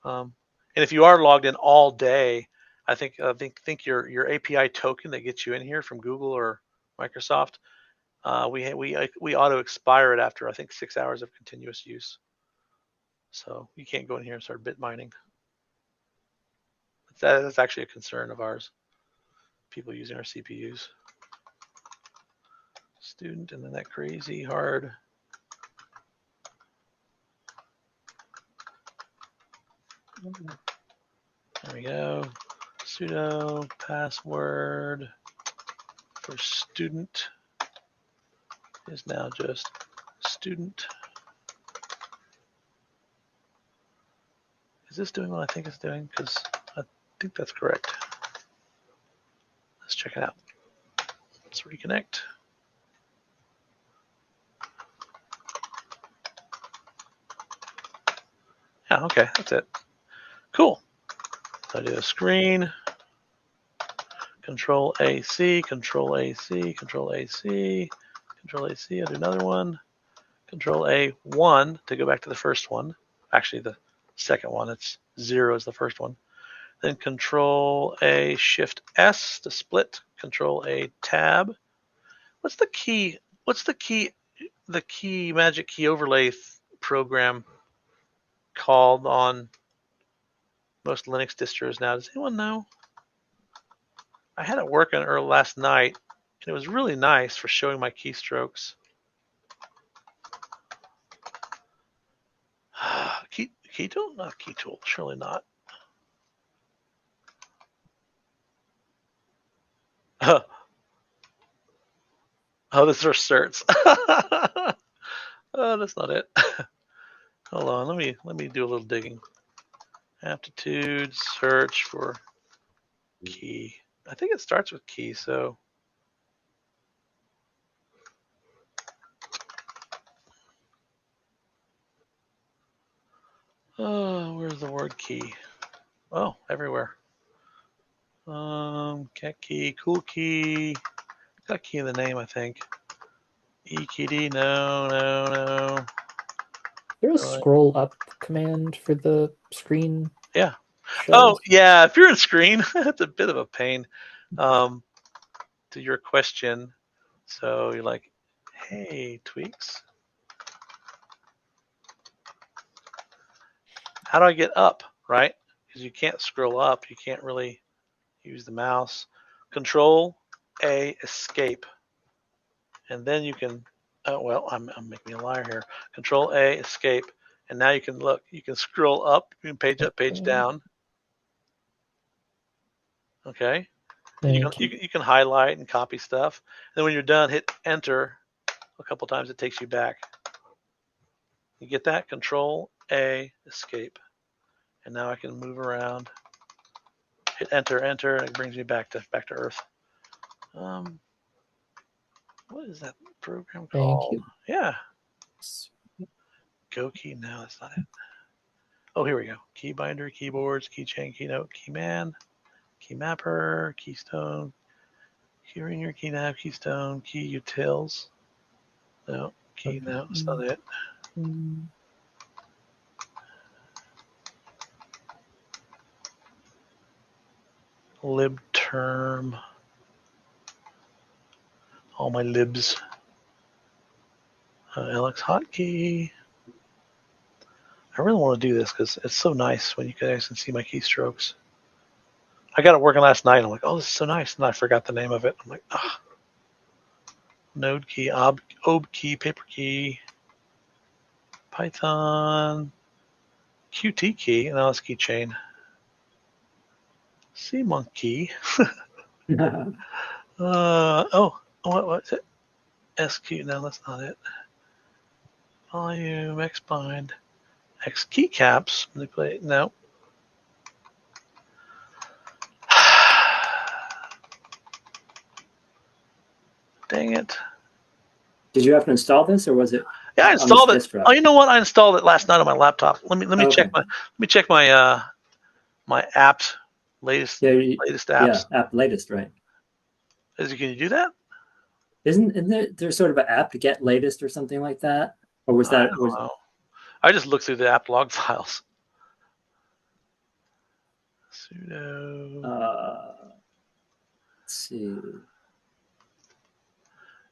And if you are logged in all day, I think your API token that gets you in here from Google or Microsoft, we auto expire it after I think 6 hours of continuous use. So you can't go in here and start bit mining. That's actually a concern of ours. People using our CPUs. Student and then that crazy hard. There we go. Sudo password for student is now just student. Is this doing what I think it's doing? Because I think that's correct. Let's check it out. Let's reconnect. Yeah, okay, that's it. Cool. So I do a screen, Control AC, Control AC, Control AC, Control AC. I do another one, Control A1 to go back to the first one. Actually, the second one. It's 0 is the first one. Then Control A Shift S to split. Control A Tab. What's the key? What's the key? The key magic key overlay program called on most Linux distros now? Does anyone know? I had it working early last night, and it was really nice for showing my keystrokes. Key tool? Not key tool. Surely not. Oh, this is our certs. Oh, that's not it. Hold on, let me do a little digging. Aptitude search for key. I think it starts with key, so oh, where's the word key? Oh, everywhere. Cat key, cool key. Got key in the name, I think. EKD, no. Is there a scroll up command for the screen? Yeah. shows? Oh, yeah. If you're in screen, that's a bit of a pain. To your question, so you're like, hey, Tweaks, how do I get up, right? Because you can't scroll up. You can't really use the mouse. Control A, escape. And then you can, oh, well, I'm making a liar here. Control A, escape. And now you can look, you can scroll up, you can page up, page down. Okay. You can highlight and copy stuff. And then when you're done, hit enter a couple times. It takes you back. You get that? Control A, escape. And now I can move around. Hit enter, and it brings me back to Earth. What is that program called? Thank you. Yeah. GoKey? No, that's not it. Oh, here we go. Keybinder, keyboards, keychain, keynote, keyman, keymapper, keystone, keyringer, keynav, keystone, key utils. No, key, no, that's not it. libterm. All my libs. Alex hotkey. I really want to do this because it's so nice when you guys can see my keystrokes. I got it working last night. I'm like, oh, this is so nice. And I forgot the name of it. I'm like, ah. Node key, ob key, paper key, Python, Qt key, and now it's keychain. CMonkey. What is it? SQ, no, that's not it. Volume, Xbind, X keycaps, manipulate, no. Dang it. Did you have to install this, or was it? Yeah, I installed it. Oh, you know what? I installed it last night on my laptop. Let me check my my apps, latest apps. Yeah, app latest, right? Can you do that? Isn't there sort of an app to get latest or something like that? Or was that? I just looked through the app log files. Sudo. Let's see.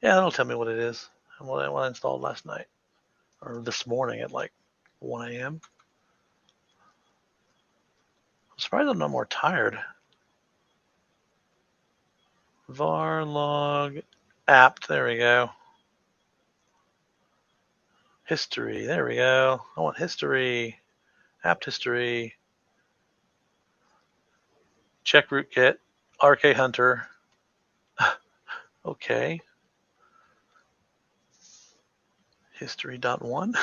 Yeah, that'll tell me what it is. What I installed last night or this morning at like 1 a.m. I'm surprised I'm not more tired. Var log apt. There we go. History. There we go. I want history. Apt history. Check rootkit. RK Hunter. Okay. History.1.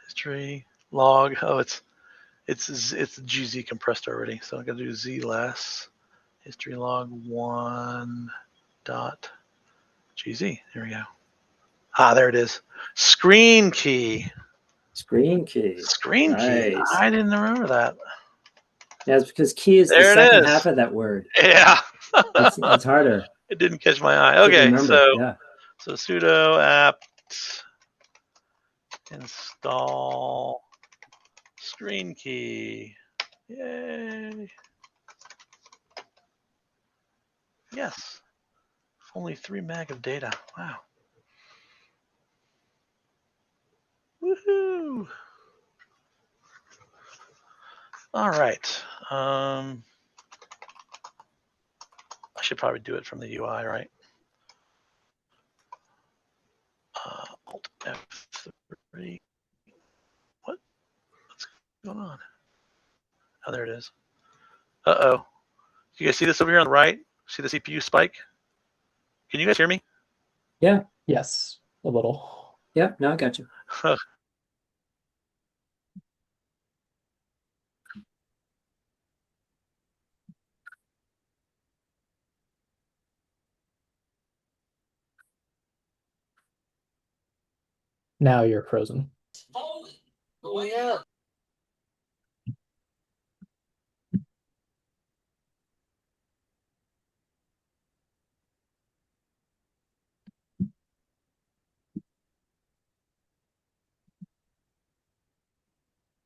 History log. Oh, it's GZ compressed already, so I'm gonna do zless history log 1 dot GZ. There we go. Ah, there it is. Screen key. Screen key. Screen key. Nice. I didn't remember that. Yeah, it's because key is the second half of that word. Yeah. it's harder. It didn't catch my eye. Okay, so sudo apt install screen key. Yay. Yes. Only 3 meg of data. Wow. Woohoo. All right. I should probably do it from the UI, right? Alt F3. What? What's going on? Oh, there it is. Uh-oh. You guys see this over here on the right? See the CPU spike? Can you guys hear me? Yeah. Yes, a little. Yeah, no, I got you. Now you're frozen. Oh yeah.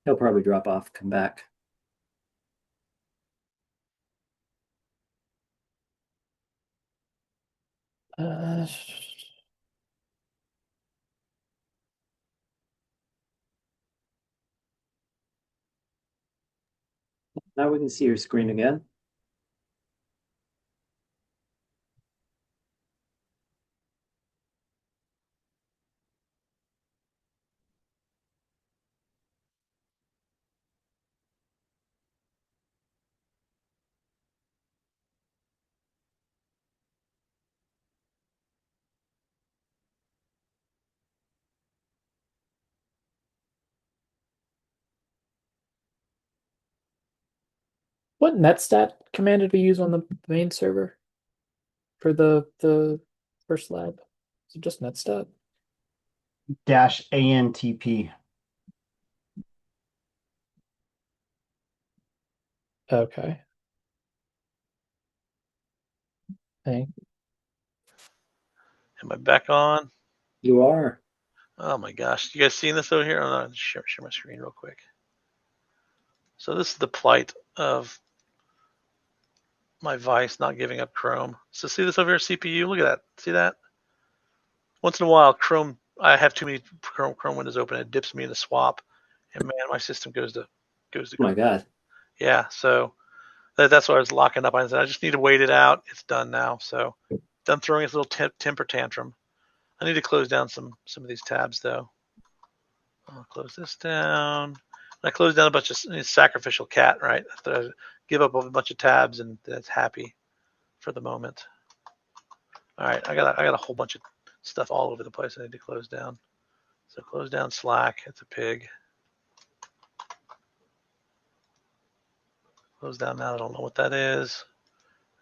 He'll probably drop off, come back. Now we can see your screen again. What netstat command did we use on the main server for the first lab? Is it just netstat? -ANTP. Okay. Thank you. Am I back on? You are. Oh my gosh. You guys seeing this over here? I'll share my screen real quick. So this is the plight of my Vice not giving up Chrome. So see this over here, CPU? Look at that. See that? Once in a while, Chrome, I have too many Chrome windows open. It dips me in the swap. And man, my system goes to Oh my God. Yeah, so that's why I was locking up. I said, I just need to wait it out. It's done now. So done throwing its little temper tantrum. I need to close down some of these tabs though. I'll close this down. I close down a bunch of sacrificial cat, right? I give up a bunch of tabs and that's happy for the moment. All right, I got a whole bunch of stuff all over the place I need to close down. So close down Slack. It's a pig. Close down now. I don't know what that is.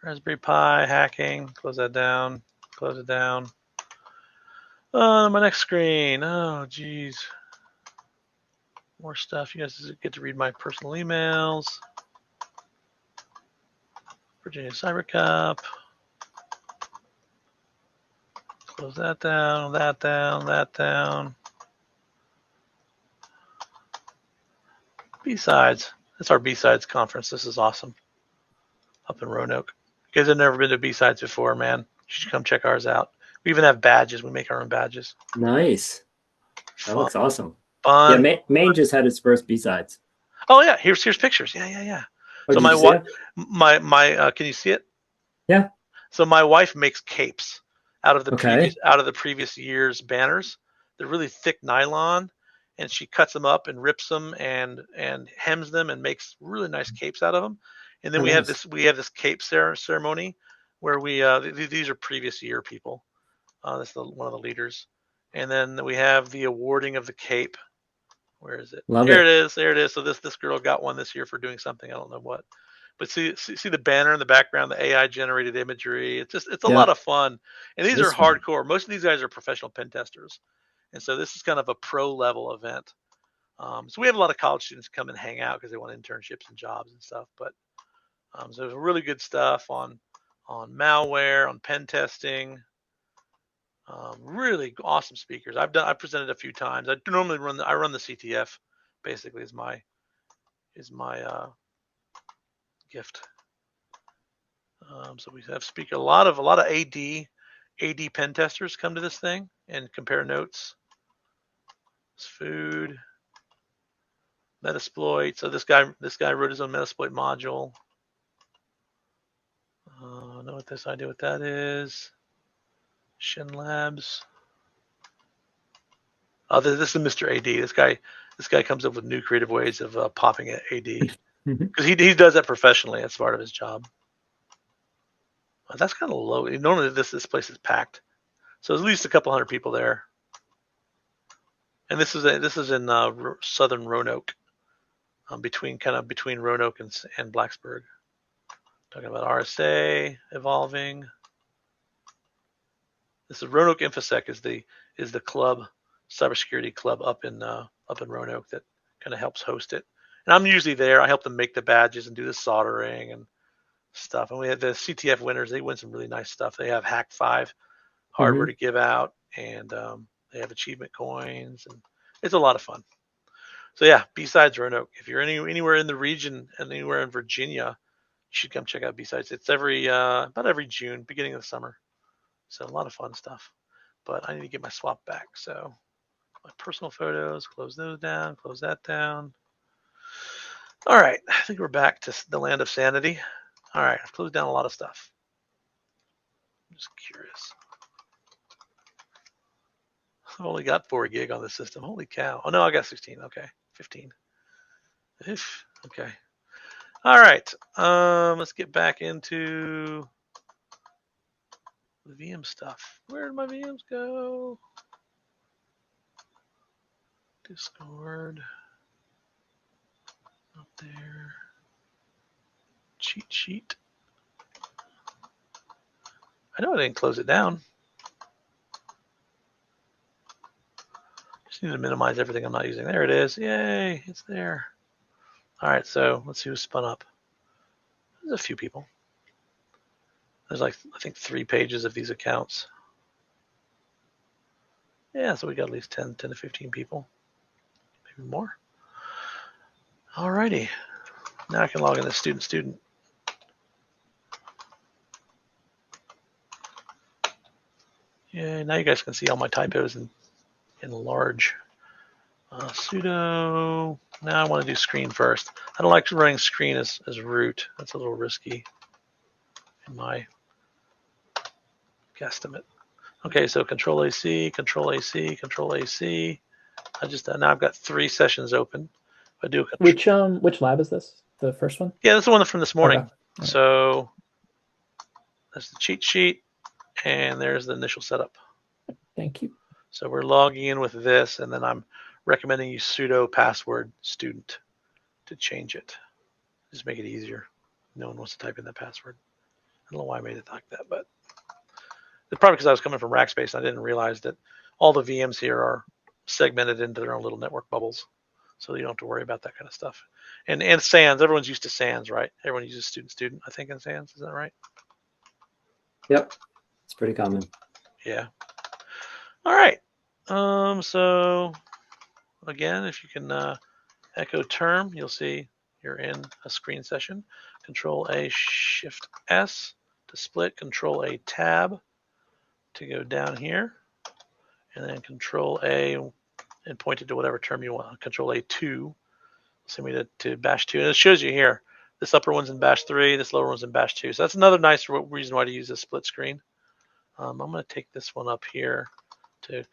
Raspberry Pi hacking. Close that down. Close it down. My next screen. Oh, geez. More stuff. You guys get to read my personal emails. Virginia Cyber Cup. Close that down. That down. That down. B-Sides. That's our B-Sides conference. This is awesome. Up in Roanoke. You guys have never been to B-Sides before, man. You should come check ours out. We even have badges. We make our own badges. Nice. That looks awesome. Fun. Yeah, Maine just had its first B-Sides. Oh yeah, here's pictures. Yeah. Oh, So did you see it? my can you see it? Yeah. So my wife makes capes out of the Okay. previous year's banners. They're really thick nylon, and she cuts them up and rips them and hems them and makes really nice capes out of them. And then Oh, we have nice. this cape ceremony where we these are previous year people. This is one of the leaders, and then we have the awarding of the cape. Where is it? Love Here it. it is. There it is. So this girl got one this year for doing something. I don't know what. But see the banner in the background, the AI generated imagery. It's a Yeah. lot of fun. And these It are is fun. hardcore. Most of these guys are professional pen testers. And so this is kind of a pro level event. So we have a lot of college students come and hang out because they want internships and jobs and stuff. But so there's really good stuff on malware, on pen testing. Really awesome speakers. I've presented a few times. I normally run the CTF basically is my gift. So we have a lot of AD pen testers come to this thing and compare notes. It's food, Metasploit. So this guy wrote his own Metasploit module. I know what this idea what that is. Shin Labs. Oh, this is Mr. AD. This guy comes up with new creative ways of popping at AD because he does that professionally. That's part of his job. That's kind of low. Normally this place is packed, so there's at least a couple hundred people there. And this is in southern Roanoke, between Roanoke and Blacksburg. Talking about RSA evolving. This is Roanoke InfoSec is the club, cybersecurity club up in Roanoke that kind of helps host it. And I'm usually there. I help them make the badges and do the soldering and stuff. And we have the CTF winners. They win some really nice stuff. They have Hack 5 hardware to give out, and they have achievement coins, and it's a lot of fun. So yeah, B-Sides Roanoke. If you're anywhere in the region and anywhere in Virginia, you should come check out B-Sides. It's about every June, beginning of the summer. So a lot of fun stuff. But I need to get my swap back. So my personal photos, close those down, close that down. All right, I think we're back to the land of sanity. All right, I've closed down a lot of stuff. I'm just curious. I've only got 4 gig on this system. Holy cow. Oh, no, I got 16. Okay, 15. Okay. All right, let's get back into the VM stuff. Where did my VMs go? Discord. Up there. Cheat sheet. I know I didn't close it down. Just need to minimize everything I'm not using. There it is. Yay, it's there. All right, so let's see who's spun up. There's a few people. There's like, I think 3 pages of these accounts. Yeah, so we got at least 10 to 15 people, maybe more. Alrighty, now I can log in as student. Yeah, now you guys can see all my typos in large. Sudo. Now I want to do screen first. I don't like running screen as root. That's a little risky in my guesstimate. Okay, so Control AC, Control AC, Control AC. Now I've got 3 sessions open. If I do which lab is this? The first one? Yeah, that's the one from this morning. Okay. Right. So that's the cheat sheet, and there's the initial setup. Thank you. So we're logging in with this, and then I'm recommending you sudo password student to change it. Just make it easier. No one wants to type in that password. I don't know why I made it like that, but it's probably because I was coming from Rackspace and I didn't realize that all the VMs here are segmented into their own little network bubbles. So you don't have to worry about that kind of stuff. And SANS, everyone's used to SANS, right? Everyone uses student, I think, in SANS. Is that right? Yep. It's pretty common. Yeah. All right. So again, if you can echo term, you'll see you're in a screen session. Control A, Shift S to split. Control A, Tab to go down here, and then Control A and point it to whatever term you want. Control A2, send me to Bash 2, and it shows you here. This upper one's in Bash 3, this lower one's in Bash 2. So that's another nice reason why to use a split screen. I'm going to take this one up here to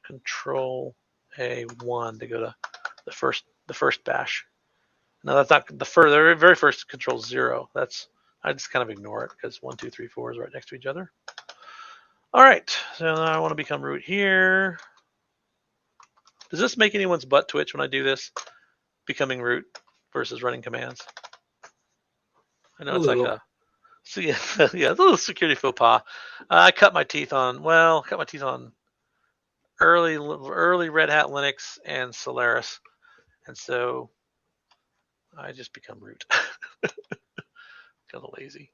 Control A1 to go to the first bash. Now that's not the very first Control 0. I just kind of ignore it because 1, 2, 3, 4 is right next to each other. All right, so now I want to become root here. Does this make anyone's butt twitch when I do this? Becoming root versus running commands. I know it's like a little security faux pas. I cut my teeth on early Red Hat Linux and Solaris, and so I just become root. Kind of lazy.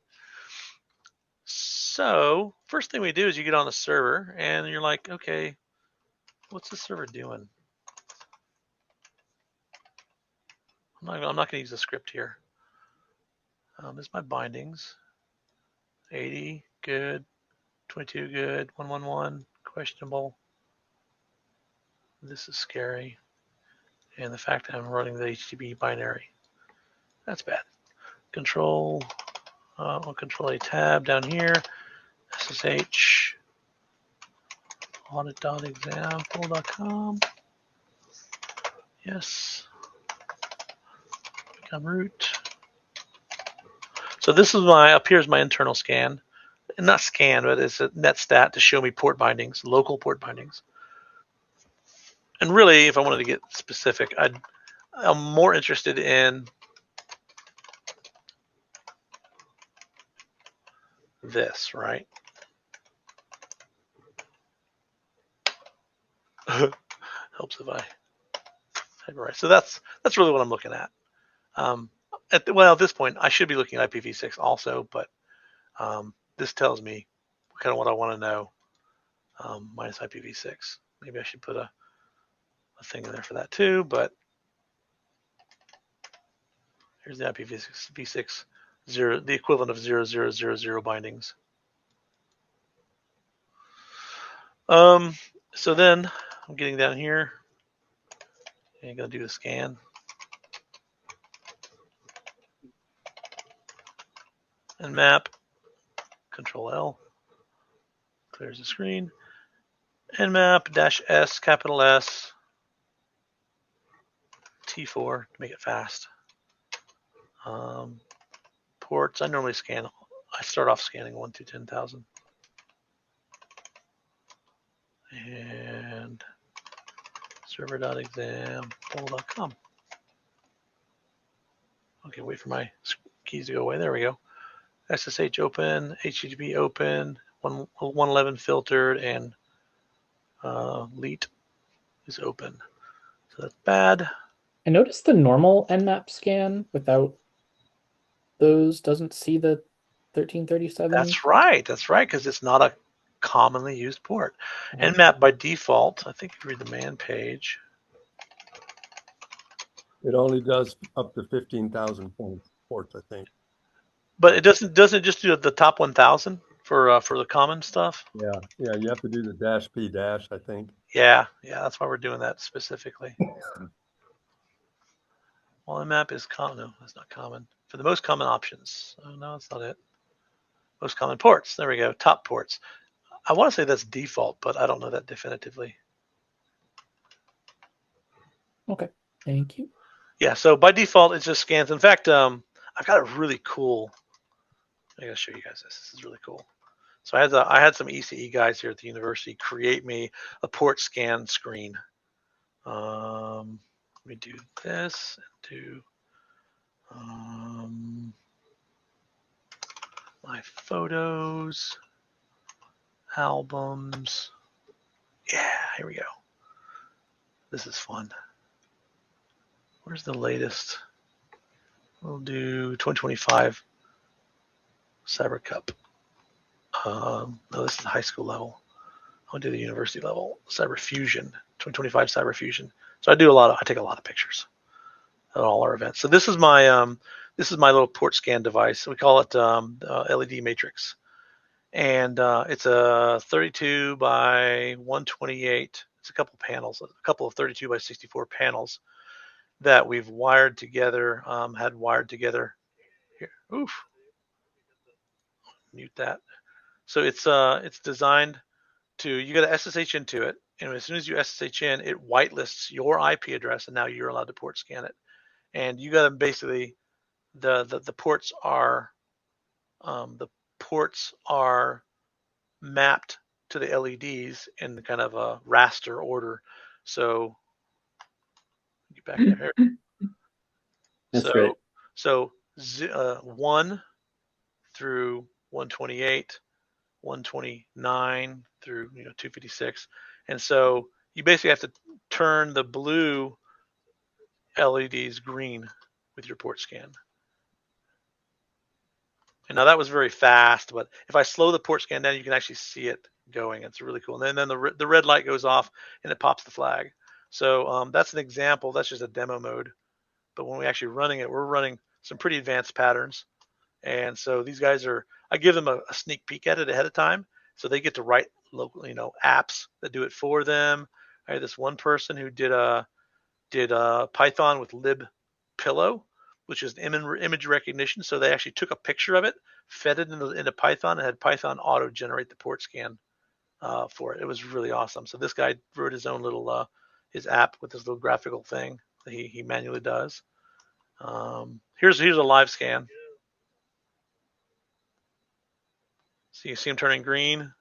So first thing we do is you get on the server and you're like, okay, what's the server doing? I'm not going to use the script here. This is my bindings. 80 good, 22 good, 111 questionable. This is scary, and the fact that I'm running the HTTP binary, that's bad. Control A tab down here. SSH audit.example.com. Yes. Become root. So this is up here's my internal scan. Not scan, but it's a netstat to show me port bindings, local port bindings. And really, if I wanted to get specific, I'm more interested in this, right? Helps if I type it right. So that's really what I'm looking at. At this point, I should be looking at IPv6 also, but this tells me kind of what I want to know minus IPv6. Maybe I should put a thing in there for that too, but here's the IPv6 0, the equivalent of 0000 bindings. So then I'm getting down here and I'm going to do the scan. And map, Control L, clears the screen. And map -S, capital S, T4 to make it fast. Ports, I normally scan, I start off scanning 1 to 10,000. And server.example.com. Okay, wait for my keys to go away. There we go. SSH open, HTTP open, 111 filtered, and LEET is open. So that's bad. I noticed the normal Nmap scan without those doesn't see the 1337. That's right, because it's not a commonly used port. Nmap by default, I think if you read the man page. It only does up to 15,000 ports, I think. But it doesn't just do the top 1,000 for the common stuff. Yeah, you have to do the -p-, I think. Yeah, that's why we're doing that specifically. Well, Nmap is common. No, that's not common. For the most common options. Oh, no, that's not it. Most common ports. There we go. Top ports. I want to say that's default, but I don't know that definitively. Okay, thank you. Yeah, so by default, it just scans. In fact, I've got a really cool. I gotta show you guys this. This is really cool. So I had some ECE guys here at the university create me a port scan screen. Let me do this and do my photos, albums. Yeah, here we go. This is fun. Where's the latest? We'll do 2025 Cyber Cup. No, this is the high school level. I'll do the university level. Cyber Fusion, 2025 Cyber Fusion. So I take a lot of pictures at all our events. So this is my little port scan device. We call it LED Matrix, and it's a 32 by 128. It's a couple panels, a couple of 32 by 64 panels that we've wired together. Had wired together here. Oof. Mute that. So it's designed to, you got to SSH into it, and as soon as you SSH in, it whitelists your IP address, and now you're allowed to port scan it. And you got to basically the ports are mapped to the LEDs in kind of a raster order. So get back there. That's great. So 1 through 128, 129 through 256, and so you basically have to turn the blue LEDs green with your port scan. And now that was very fast, but if I slow the port scan down, you can actually see it going. It's really cool. And then the red light goes off and it pops the flag. So that's an example. That's just a demo mode. But when we're actually running it, we're running some pretty advanced patterns. And so these guys I give them a sneak peek at it ahead of time, so they get to write local, apps that do it for them. I had this one person who did Python with libpillow, which is image recognition. So they actually took a picture of it, fed it into Python, and had Python auto generate the port scan for it. It was really awesome. So this guy wrote his own little his app with this little graphical thing that he manually does. Here's a live scan. So you see them turning green,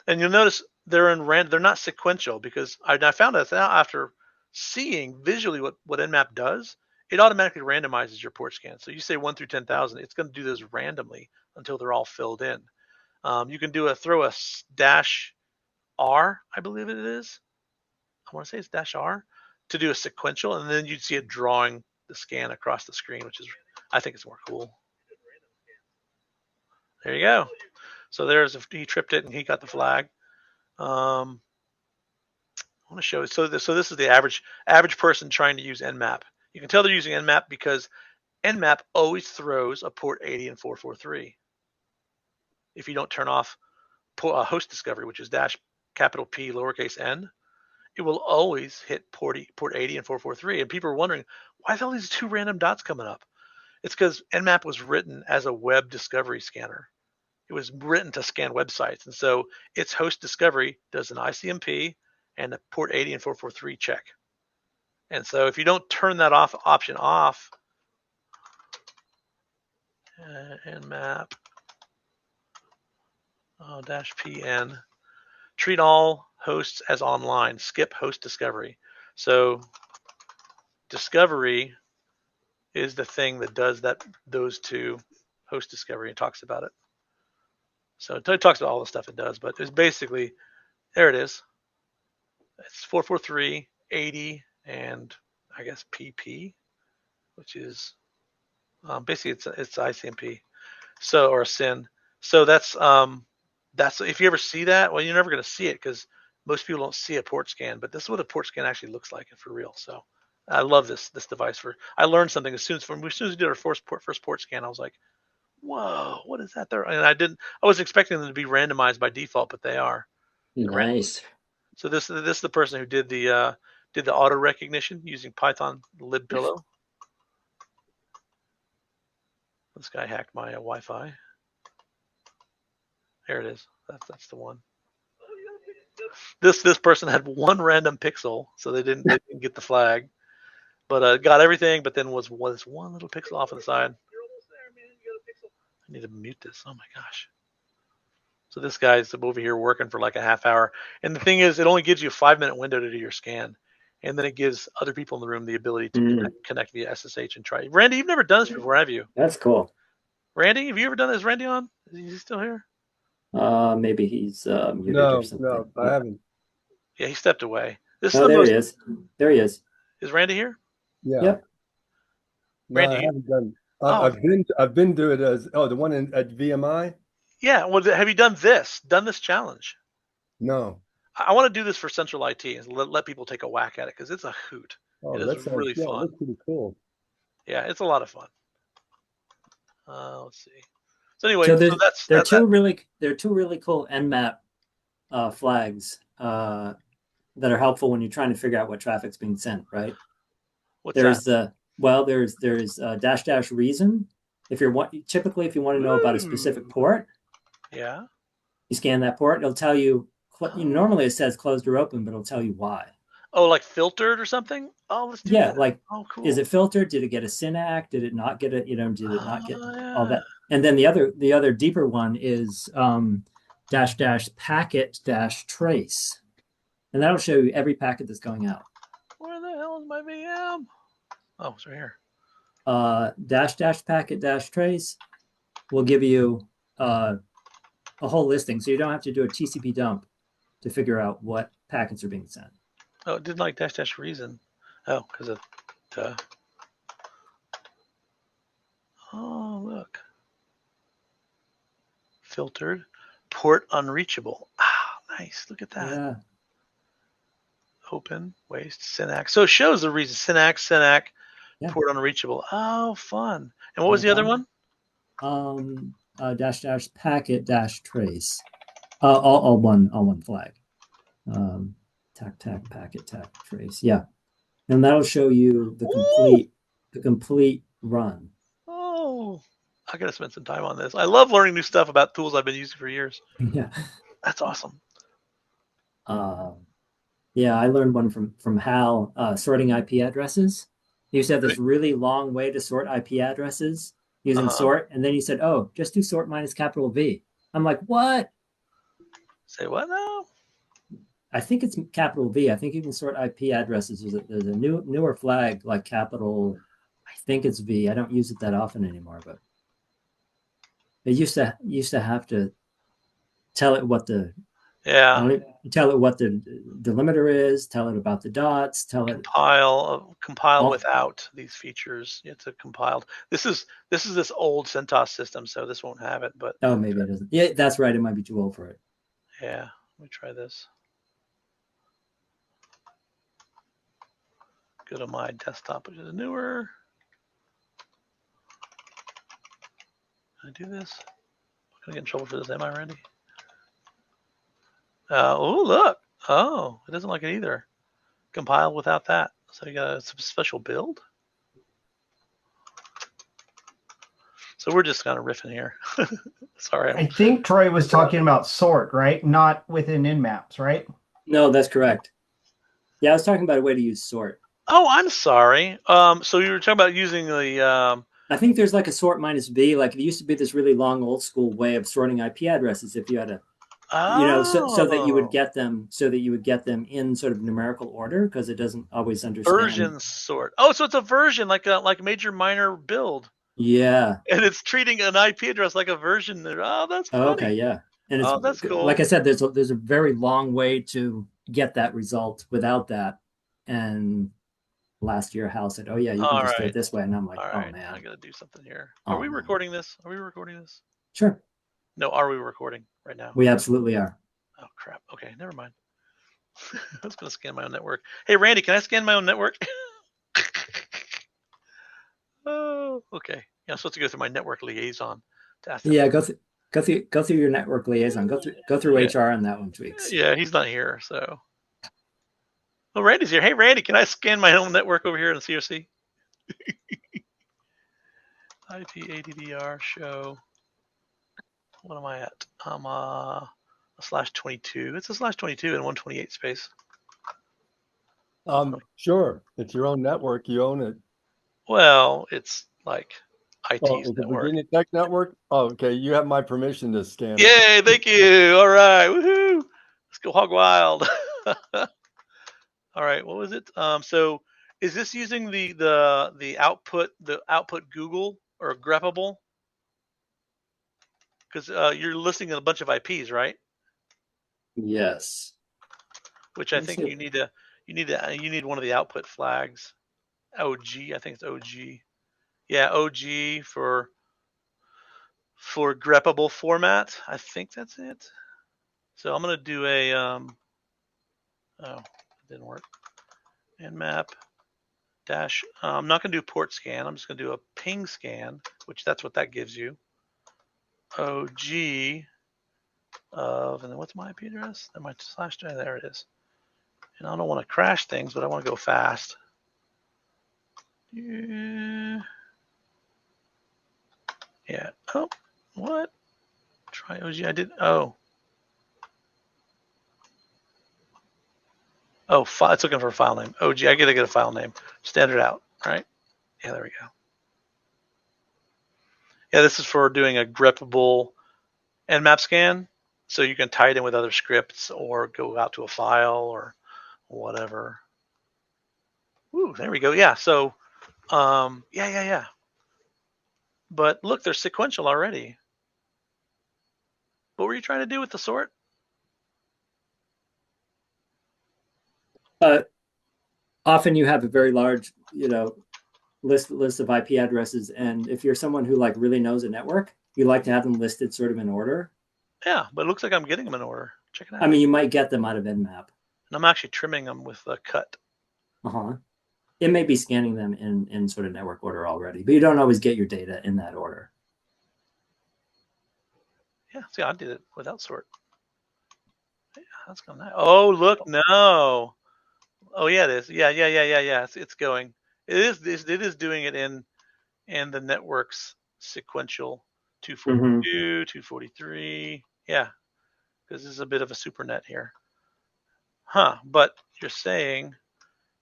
and you'll notice they're not sequential, because I found out after seeing visually what Nmap does, it automatically randomizes your port scan. So you say 1 through 10,000, it's going to do those randomly until they're all filled in. You can throw a -R, I believe it is. I want to say it's -R to do a sequential, and then you'd see it drawing the scan across the screen, which is, I think it's more cool. There you go. So he tripped it and he got the flag. I want to show it. So this is the average person trying to use Nmap. You can tell they're using Nmap because Nmap always throws a port 80 and 443. If you don't turn off host discovery, which is $P n, it will always hit port 80 and 443. And people are wondering, why is all these 2 random dots coming up? It's because Nmap was written as a web discovery scanner. It was written to scan websites. And so its host discovery does an ICMP and a port 80 and 443 check. And so if you don't turn that option off, Nmap -PN, treat all hosts as online, skip host discovery. So discovery is the thing that does those 2, host discovery, and talks about it. So it talks about all the stuff it does, but it's basically, there it is. It's 443, 80, and I guess PP, which is basically it's ICMP, or a SYN. So that's That's if you ever see that, well, you're never going to see it because most people don't see a port scan. But this is what a port scan actually looks like for real. So I love this device. I learned something as soon as we did our first port scan. I was like, whoa, what is that there? And I was expecting them to be randomized by default, but they are. Nice. So this is the person who did the auto recognition using Python libpillow. This guy hacked my Wi-Fi. There it is. That's the one. This person had one random pixel, so they didn't get the flag, but got everything. But then was one little pixel off on the side. I need to mute this. Oh my gosh. So this guy's over here working for like a half hour, and the thing is, it only gives you a 5-minute window to do your scan, and then it gives other people in the room the ability to connect via SSH and try. Randy, you've never done this before, have you? That's cool. Randy, have you ever done this? Is Randy on? Is he still here? Maybe he's muted or something. No, I haven't. Yeah, he stepped away. This Oh, is the there most. he is. There he is. Is Randy here? Yeah. Yep. No, Randy, I haven't done. Oh. I've been doing it as the one at VMI. Yeah. Well, have you done this? Done this challenge? No. I want to do this for Central IT and let people take a whack at it because it's a hoot. Oh, It that is sounds really fun. That's pretty cool. Yeah, it's a lot of fun. Let's see. So anyway, So so there are two really cool Nmap flags that are helpful when you're trying to figure out what traffic's being sent, right? What's there's that? there's dash reason. If you want to know about a specific port, Yeah. you scan that port. It'll tell you. Normally it says closed or open, but it'll tell you why. Oh, like filtered or something? Oh, let's do that. Like, oh, cool. Is it filtered? Did it get a SYNAC? Did it not get it? Did it not get all that? And then the other deeper one is --packet -trace, and that'll show you every packet that's going out. Where the hell is my VM? Oh, it's right here. --packet -trace will give you a whole listing, so you don't have to do a TCP dump to figure out what packets are being sent. Oh, it didn't like --reason. Oh, because of Oh, look. Filtered. Port unreachable. Ah, nice. Look at that. Yeah. Open, waste, SYNAC. So it shows the reason. SYNAC, Yeah. port unreachable. Oh, fun. And what was the other one? --packet -trace. All one flag. Packet -trace. Yeah. And that'll show you the complete run. Oh, I gotta spend some time on this. I love learning new stuff about tools I've been using for years. Yeah. That's awesome. Yeah, I learned one from Hal, sorting IP addresses. He used to have this really long way to sort IP addresses using sort, and then he said, "Oh, just do sort -V." I'm like, "What?" Say what now? I think it's V. I think you can sort IP addresses. There's a newer flag like capital. I think it's V. I don't use it that often anymore, but it used to have to tell it what the delimiter is, tell it about the dots, compile without these features. It's a compiled. This is this old CentOS system, so this won't have it. But maybe it doesn't. Yeah, that's right. It might be too old for it. Yeah, let me try this. Go to my desktop, which is newer. Can I do this? I'm gonna get in trouble for this, am I, Randy? Oh, look. Oh, it doesn't like it either. Compile without that. So you got a special build. So we're just kind of riffing here. Sorry. I think Troy was talking about sort, right? Not within Nmaps, right? No, that's correct. Yeah, I was talking about a way to use sort. Oh, I'm sorry. So you were talking about using the. I think there's like a sort -V. Like it used to be this really long, old school way of sorting IP addresses. If you had so that you would get them, in sort of numerical order, because it doesn't always understand version sort. Oh, so it's a version like major minor build. Yeah. And it's treating an IP address like a version. Oh, that's funny. Okay, yeah. And it's, that's cool. Like I said, there's a very long way to get that result without that. And last year, Hal said, "Oh yeah, you can just do it this way," and I'm like, "Oh man, I gotta do something here." Are we recording this? Sure. No, are we recording right now? We absolutely are. Oh crap. Okay, never mind. I was gonna scan my own network. Hey Randy, can I scan my own network? Oh, okay. Yeah, I'm supposed to go through my network liaison to ask them. Yeah, go through your network liaison. Go through Yeah. HR on that one, Tweaks. Yeah, he's not here, so. Oh, Randy's here. Hey, Randy, can I scan my own network over here in COC? IP ADDR show. What am I at? I'm a /22. It's a /22 in 128 space. Sure. It's your own network. You own it. Well, it's like IT's Oh, is it network. Virginia Tech Network? Oh, okay. You have my permission to scan it. Yay! Thank you. All right. Woohoo! Let's go hog wild. All right. What was it? So is this using the output Google or greppable? Because you're listing a bunch of IPs, right? Yes. Which I think you need one of the output flags. OG, I think it's OG. Yeah, OG for greppable format. I think that's it. So I'm gonna do a oh, it didn't work. Nmap dash. I'm not gonna do port scan. I'm just gonna do a ping scan, which that's what that gives you. OG of, and then what's my IP address? Then my / there it is. And I don't want to crash things, but I want to go fast. Yeah. Oh, what? Try OG. I did. Oh, it's looking for a file name. OG. I gotta get a file name. Standard out. All right. Yeah, there we go. Yeah, this is for doing a greppable Nmap scan, so you can tie it in with other scripts or go out to a file or whatever. Ooh, there we go. Yeah. So, yeah. But look, they're sequential already. What were you trying to do with the sort? Often you have a very large, list of IP addresses, and if you're someone who like really knows a network, you like to have them listed sort of in order. Yeah, but it looks like I'm getting them in order. Check it out. I mean, you might get them out of Nmap. And I'm actually trimming them with a cut. It may be scanning them in sort of network order already, but you don't always get your data in that order. Yeah, see, I did it without sort. Yeah, that's going nice. Oh, look, no. Oh, yeah, it is. Yeah. It's going. It is doing it in the network's sequential 242, 243. Yeah, because this is a bit of a supernet here. But you're saying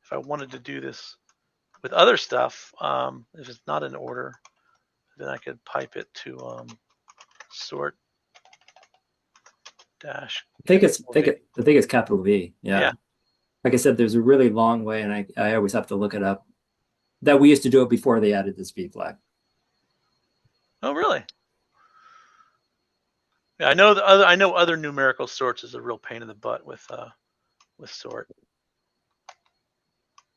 if I wanted to do this with other stuff, if it's not in order, then I could pipe it to sort dash. I think it's capital V. Yeah. Like I said, there's a really long way, and I always have to look it up. That we used to do it before they added this V flag. Oh, really? Yeah, I know other numerical sorts is a real pain in the butt with sort.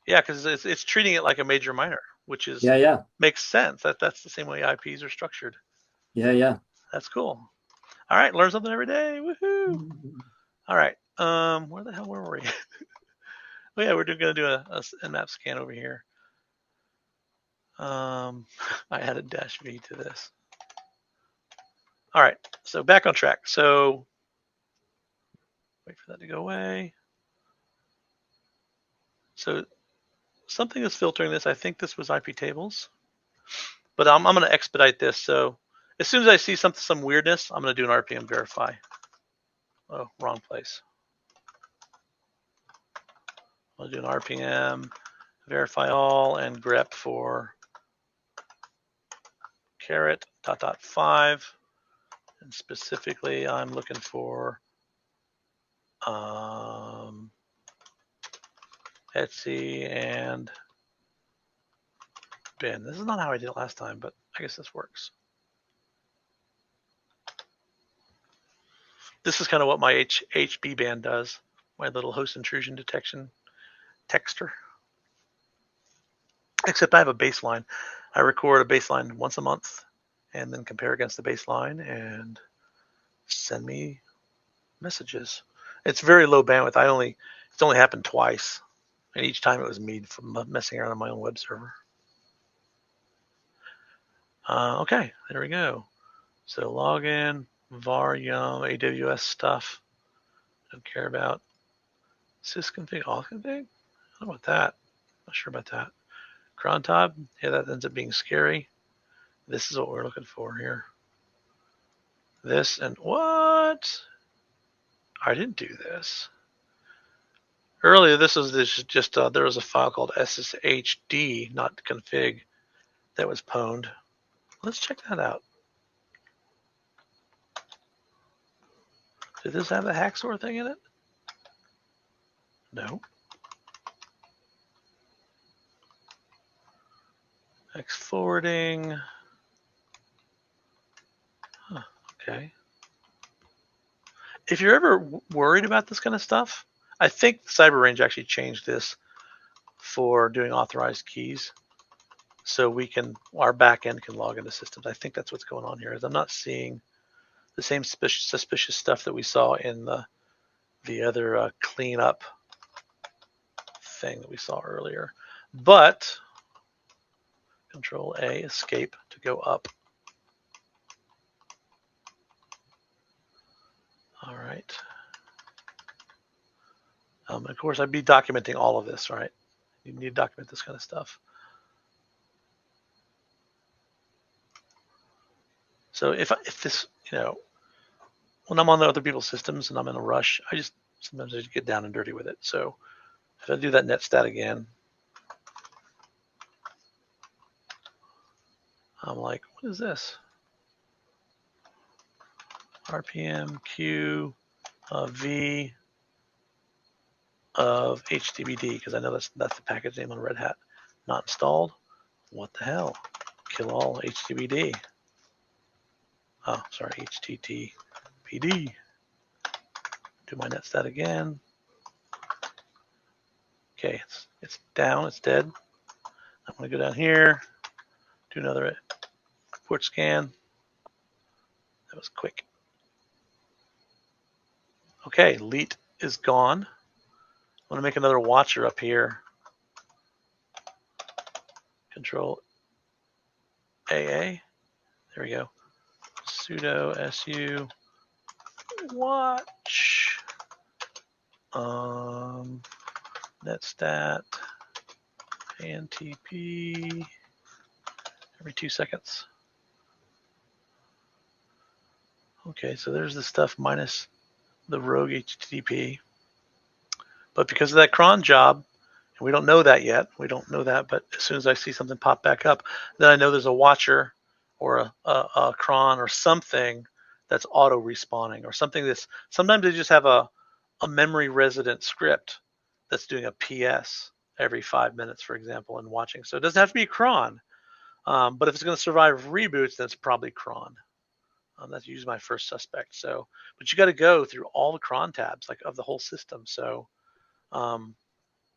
Yeah, because it's treating it like a major minor, which is makes sense. That's the same way IPs are structured. Yeah. That's cool. All right, learn something every day. Woohoo! All right, where the hell were we? Oh yeah, we're going to do a Nmap scan over here. I added -V to this. All right, so back on track. So wait for that to go away. So something is filtering this. I think this was IP tables, but I'm going to expedite this. So as soon as I see some weirdness, I'm going to do an RPM verify. Oh, wrong place. I'll do an RPM verify all and grep for caret .5, and specifically I'm looking for Etsy and bin. This is not how I did it last time, but I guess this works. This is kind of what my HB band does, my little host intrusion detection texter. Except I have a baseline. I record a baseline once a month and then compare against the baseline, and send me messages. It's very low bandwidth. It's only happened twice, and each time it was me from messing around on my own web server. Okay, there we go. So login, var, yum, AWS stuff. Don't care about sysconfig, authconfig. I don't know about that. Not sure about that. Crontab, yeah, that ends up being scary. This is what we're looking for here. This and what? I didn't do this. Earlier, there was a file called sshd, not config, that was pwned. Let's check that out. Did this have the Hacksaw thing in it? No. X forwarding. Huh, okay. If you're ever worried about this kind of stuff, I think CyberRange actually changed this for doing authorized keys, so our backend can log into systems. I think that's what's going on here. Is I'm not seeing the same suspicious stuff that we saw in the other cleanup thing that we saw earlier. But Control A, escape to go up. All right. Of course, I'd be documenting all of this, right? You need to document this kind of stuff. So if this, when I'm on the other people's systems and I'm in a rush, sometimes I just get down and dirty with it. So if I do that netstat again, I'm like, what is this? RPM Q V of HTBD, because I know that's the package name on Red Hat. Not installed. What the hell? Kill all HTBD. Oh, sorry, HTTPD. Do my netstat again. Okay, it's down, it's dead. I'm gonna go down here, do another port scan. That was quick. Okay, Leet is gone. I'm gonna make another watcher up here. Control AA. There we go. Sudo su watch netstat and TP every 2 seconds. Okay, so there's the stuff minus the rogue HTTP. But because of that cron job, and we don't know that yet, but as soon as I see something pop back up, then I know there's a watcher or a cron or something that's auto respawning, or something that's, sometimes they just have a memory resident script that's doing a PS every 5 minutes, for example, and watching. So it doesn't have to be cron, but if it's going to survive reboots, then it's probably cron. That's usually my first suspect. So, but you got to go through all the cron tabs, like, of the whole system. So let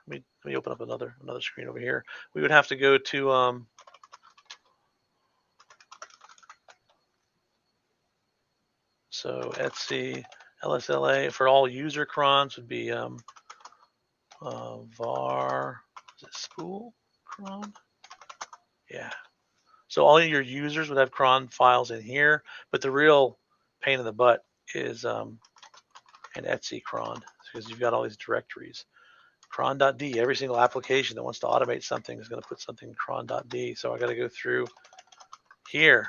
me open up another screen over here. We would have to go to so etc lsla for all user crons would be var, is it spool cron? Yeah. So all of your users would have cron files in here, but the real pain in the butt is an etc cron, because you've got all these directories. Cron.d, every single application that wants to automate something is going to put something in cron.d. So I got to go through here.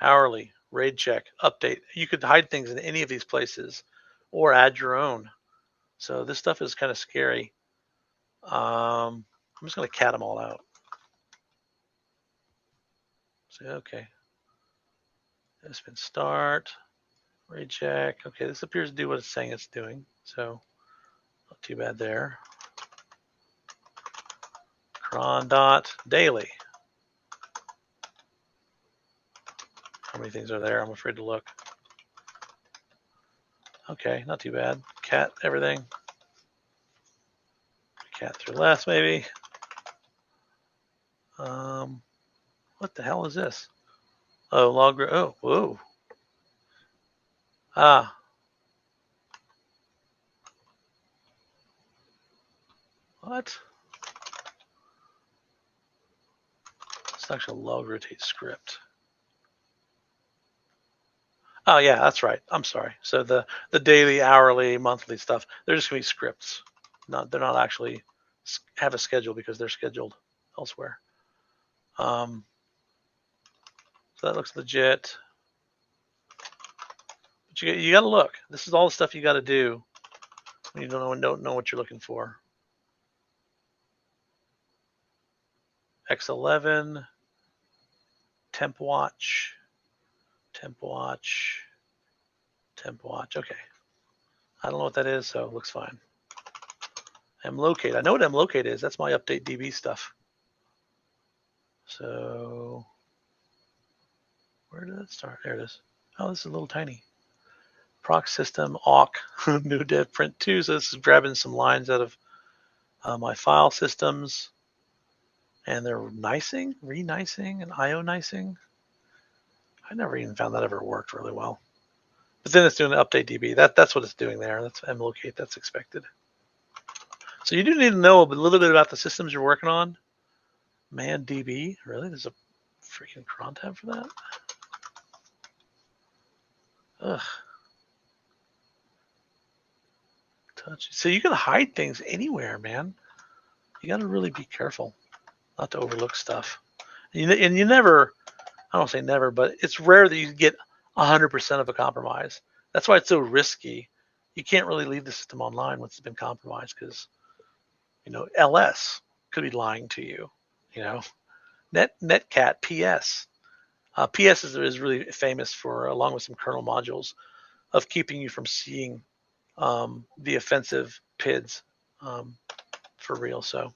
Hourly, raid check, update. You could hide things in any of these places or add your own. So this stuff is kind of scary. I'm just going to cat them all out. Say, okay. This been start, raid check. Okay, this appears to do what it's saying it's doing. So not too bad there. Cron.daily. How many things are there? I'm afraid to look. Okay, not too bad. Cat everything. Cat through last, maybe. What the hell is this? Oh, log. Oh, whoa. Ah. What? It's actually a log rotate script. Oh yeah, that's right. I'm sorry. So the daily, hourly, monthly stuff, they're just gonna be scripts. They're not actually have a schedule because they're scheduled elsewhere. So that looks legit. But you got to look. This is all the stuff you got to do when you don't know what you're looking for. X11, temp watch, temp watch, temp watch. Okay. I don't know what that is, so it looks fine. mlocate. I know what mlocate is. That's my update DB stuff. So where did that start? There it is. Oh, this is a little tiny. Proc system, awk, new dev print 2. So this is grabbing some lines out of my file systems. And they're nicing, re-nicing, and IO nicing. I never even found that ever worked really well. But then it's doing the update DB. That's what it's doing there. That's mlocate. That's expected. So you do need to know a little bit about the systems you're working on. Man DB, really? There's a freaking cron tab for that? Ugh. Touch. So you can hide things anywhere, man. You got to really be careful not to overlook stuff. And you never, I don't say never, but it's rare that you get 100% of a compromise. That's why it's so risky. You can't really leave the system online once it's been compromised because, LS could be lying to you. Netcat PS. PS is really famous for, along with some kernel modules, of keeping you from seeing the offensive PIDs for real. So,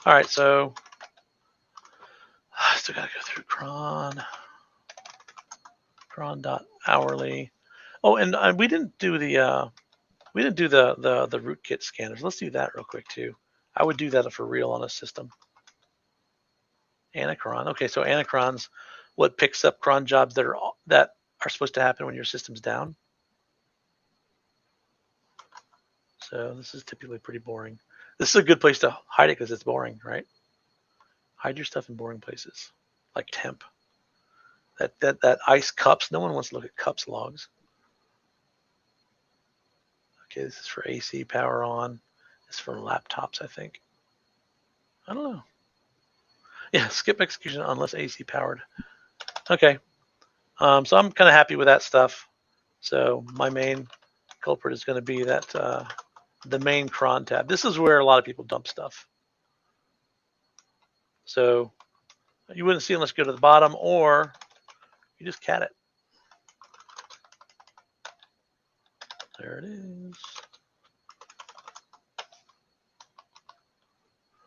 all right, so I still got to go through cron.hourly. Oh, and we didn't do the rootkit scanners. Let's do that real quick too. I would do that for real on a system. Anacron. Okay, so Anacron's what picks up cron jobs that are supposed to happen when your system's down. So this is typically pretty boring. This is a good place to hide it because it's boring, right? Hide your stuff in boring places, like temp. That ice cups. No one wants to look at cups logs. Okay, this is for AC power on. This is for laptops, I think. I don't know. Yeah, skip execution unless AC powered. Okay. So I'm kind of happy with that stuff. So my main culprit is going to be that the main cron tab. This is where a lot of people dump stuff. So you wouldn't see unless you go to the bottom, or you just cat it. There it is.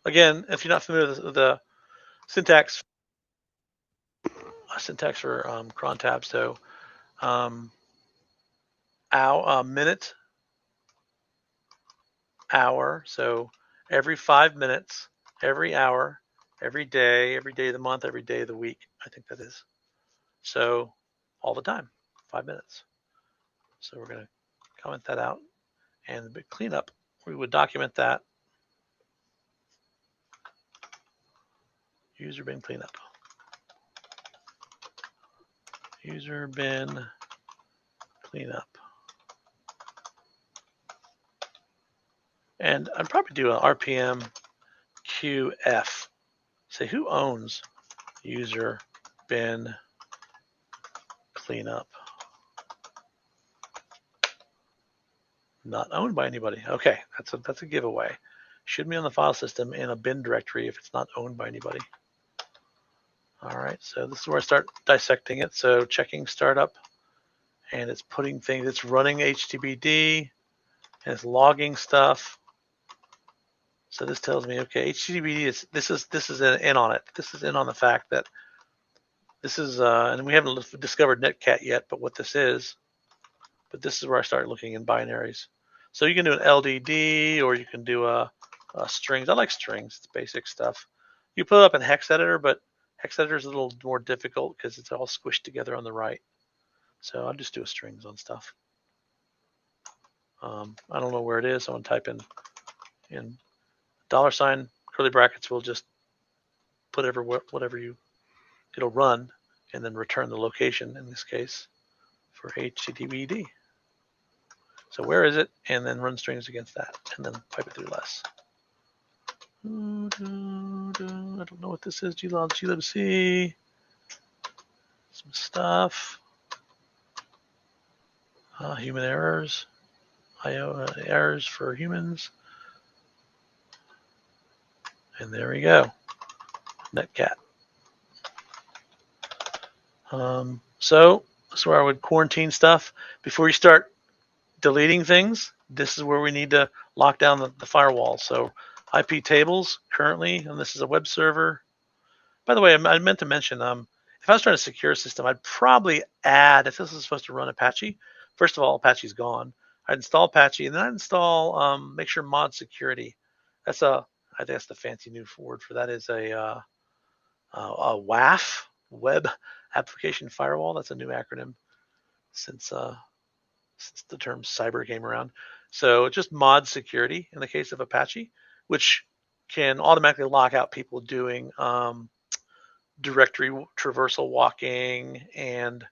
Again, if you're not familiar with the syntax for cron tab, so minute, hour, so every 5 minutes, every hour, every day of the month, every day of the week, I think that is. So all the time, 5 minutes. So we're going to comment that out. And the big cleanup, we would document that. User bin cleanup. User bin cleanup. And I'd probably do an RPM QF. Say who owns user bin cleanup. Not owned by anybody. Okay, that's a giveaway. Should be on the file system in a bin directory if it's not owned by anybody. All right, so this is where I start dissecting it. So checking startup, and it's putting things, it's running HTTPD, and it's logging stuff. So this tells me, okay, HTTPD is, this is in on it. This is in on the fact that this is, and we haven't discovered Netcat yet, but what this is, but this is where I start looking in binaries. So you can do an LDD, or you can do a strings. I like strings, it's basic stuff. You put it up in hex editor, but hex editor is a little more difficult because it's all squished together on the right. So I'll just do a strings on stuff. I don't know where it is. Someone type in $, curly brackets will just put whatever it'll run and then return the location in this case for HTTPD. So where is it? And then run strings against that and then pipe it through less. I don't know what this is. glibc, some stuff. Human errors. IO errors for humans. And there we go. Netcat. So that's where I would quarantine stuff. Before you start deleting things, this is where we need to lock down the firewall. So IP tables currently, and this is a web server. By the way, I meant to mention, if I was trying to secure a system, I'd probably add, if this is supposed to run Apache, first of all, Apache's gone. I'd install Apache, and then I'd install, make sure mod security. I think that's the fancy new word for that is a WAF, Web Application Firewall. That's a new acronym since the term cyber came around. So just mod security in the case of Apache, which can automatically lock out people doing directory traversal walking and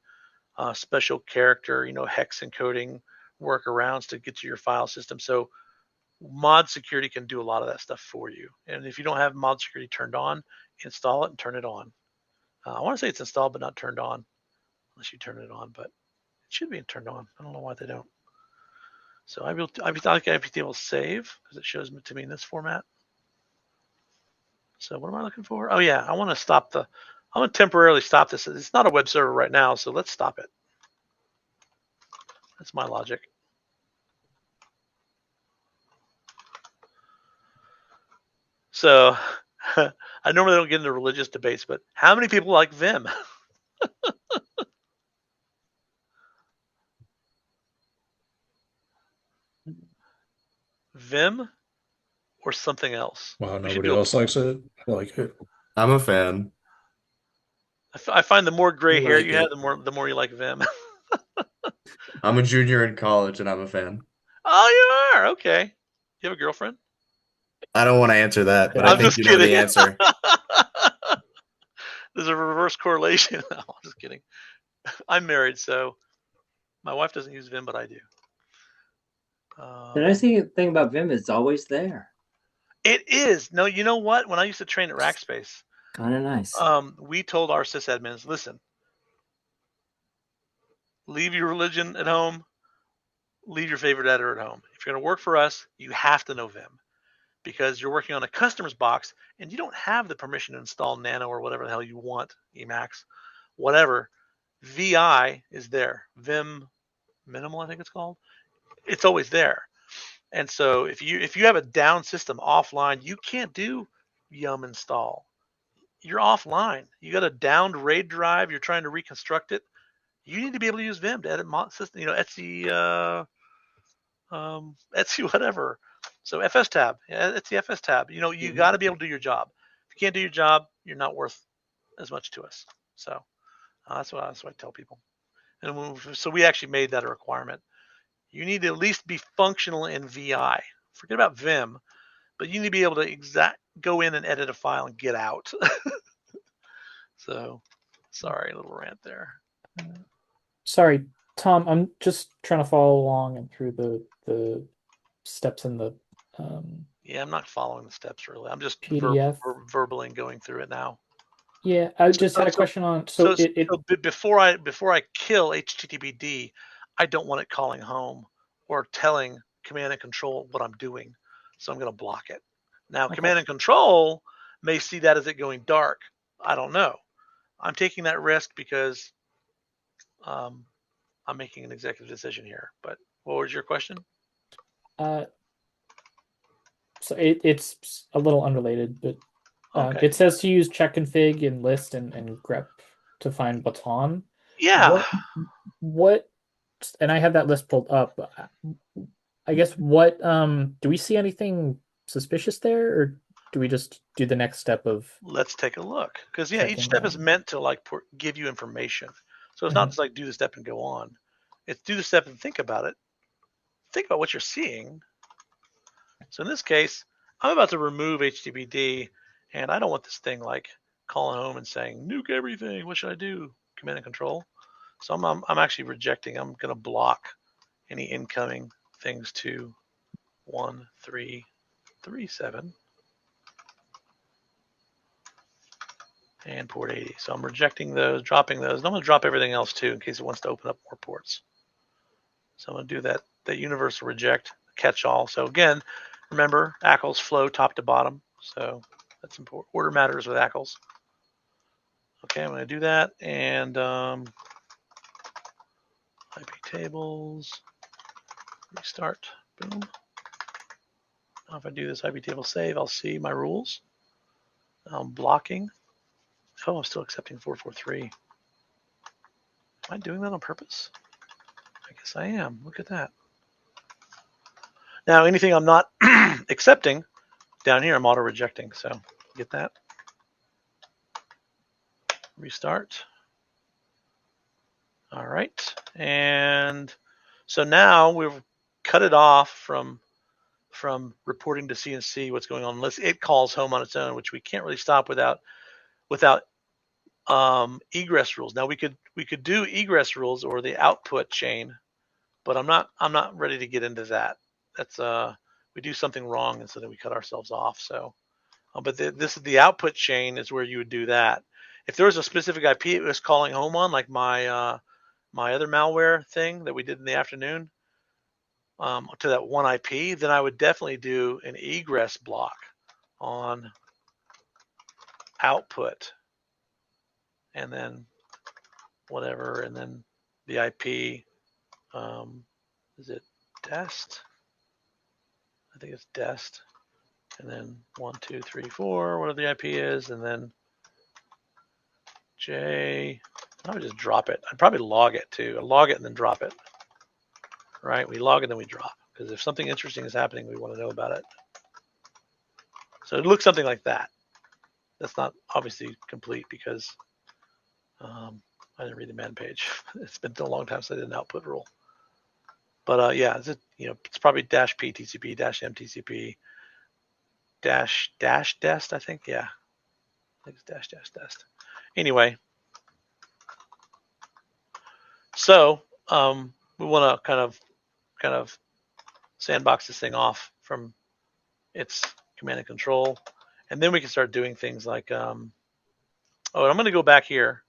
special character, hex encoding workarounds to get to your file system. So mod security can do a lot of that stuff for you. And if you don't have mod security turned on, install it and turn it on. I want to say it's installed but not turned on, unless you turn it on, but it should be turned on. I don't know why they don't. So I will save because it shows to me in this format. So what am I looking for? Oh yeah, I want to temporarily stop this. It's not a web server right now, so let's stop it. That's my logic. So I normally don't get into religious debates, but how many people like Vim? Vim or something else? Wow, nobody else likes it. I like it. I'm a fan. I find the more gray hair like you have, the more you like Vim. I'm a junior in college and I'm a fan. Oh, you are? Okay. You have a girlfriend? I don't want to answer that, but I'm I think just you know the kidding. answer. There's a reverse correlation. No, I'm just kidding. I'm married, so my wife doesn't use Vim, but I do. The nice thing about Vim is it's always there. It is. No, you know what? When I used to train at Rackspace, Kind of nice. we told our sysadmins, listen, leave your religion at home, leave your favorite editor at home. If you're going to work for us, you have to know Vim because you're working on a customer's box and you don't have the permission to install Nano or whatever the hell you want, Emacs, whatever. VI is there. Vim Minimal, I think it's called. It's always there. And so if you have a down system offline, you can't do yum install. You're offline. You got a downed RAID drive. You're trying to reconstruct it. You need to be able to use Vim to edit system. Etsy, Etsy, whatever. So FSTab, it's the FSTab. You got to be able to do your job. If you can't do your job, you're not worth as much to us. So that's what I tell people. And so we actually made that a requirement. You need to at least be functional in VI. Forget about Vim, but you need to be able to go in and edit a file and get out. So, sorry, a little rant there. Sorry, Tom, I'm just trying to follow along and through the steps in the Yeah, I'm not following the steps really. I'm just PDF. verbally going through it now. Yeah, I just had a question on So before I kill HTTPD, I don't want it calling home or telling command and control what I'm doing. So I'm going to block it. Now, command and control may see that as it going dark. I don't know. I'm taking that risk because I'm making an executive decision here. But what was your question? So it's a little unrelated, but Okay. it says to use check config and list and grep to find what's on. Yeah. What and I have that list pulled up. I guess what do we see anything suspicious there, or do we just do the next step of? Let's take a look, because each step is meant to give you information. So it's not just like do the step and go on. It's do the step and think about it think about what you're seeing. So in this case, I'm about to remove HTTPD, and I don't want this thing like calling home and saying, nuke everything, what should I do? Command and control. So I'm actually rejecting, I'm gonna block any incoming things to 1337 and port 80. So I'm rejecting those, dropping those, and I'm gonna drop everything else too in case it wants to open up more ports. So I'm gonna do that universal reject, catch all. So again, remember, ACLs flow top to bottom. So that's important. Order matters with ACLs. Okay, I'm going to do that. And IP tables, restart, boom. Now if I do this IP table save, I'll see my rules. I'm blocking. Oh, I'm still accepting 443. Am I doing that on purpose? I guess I am. Look at that. Now, anything I'm not accepting, down here I'm auto rejecting. So get that. Restart. All right. And so now we've cut it off from reporting to CNC what's going on, unless it calls home on its own, which we can't really stop without egress rules. Now we could do egress rules or the output chain, but I'm not ready to get into that. That's we do something wrong and so then we cut ourselves off. So, but this is the output chain is where you would do that. If there was a specific IP it was calling home on, like my my other malware thing that we did in the afternoon, to that one IP, then I would definitely do an egress block on output, and then whatever, and then the IP, is it dest? I think it's dest, and then 1, 2, 3, 4, whatever the IP is, and then J. I would just drop it. I'd probably log it too. I'd log it and then drop it. Right? We log and then we drop. Because if something interesting is happening, we want to know about it. So it looks something like that. That's not obviously complete because I didn't read the man page. It's been a long time since I did an output rule. But yeah, it's probably dash P TCP, dash M TCP, dash dest, I think. Yeah. I think it's dash dest. Anyway. So we want to kind of sandbox this thing off from its command and control, and then we can start doing things like and I'm going to go back here.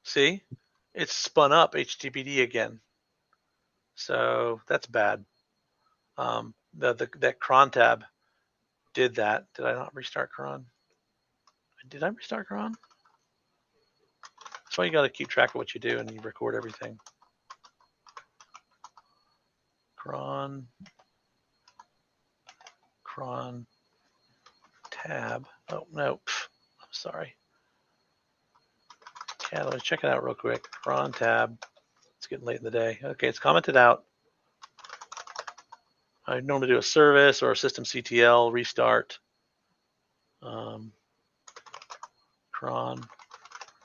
See, it's spun up HTTPD again, so that's bad. That cron tab did that. Did I not restart cron? Did I restart cron? That's why you got to keep track of what you do and you record everything. Cron tab. Oh no, I'm sorry. Yeah, let me check it out real quick. Cron tab. It's getting late in the day. Okay, it's commented out. I normally do a service or a system CTL restart. Cron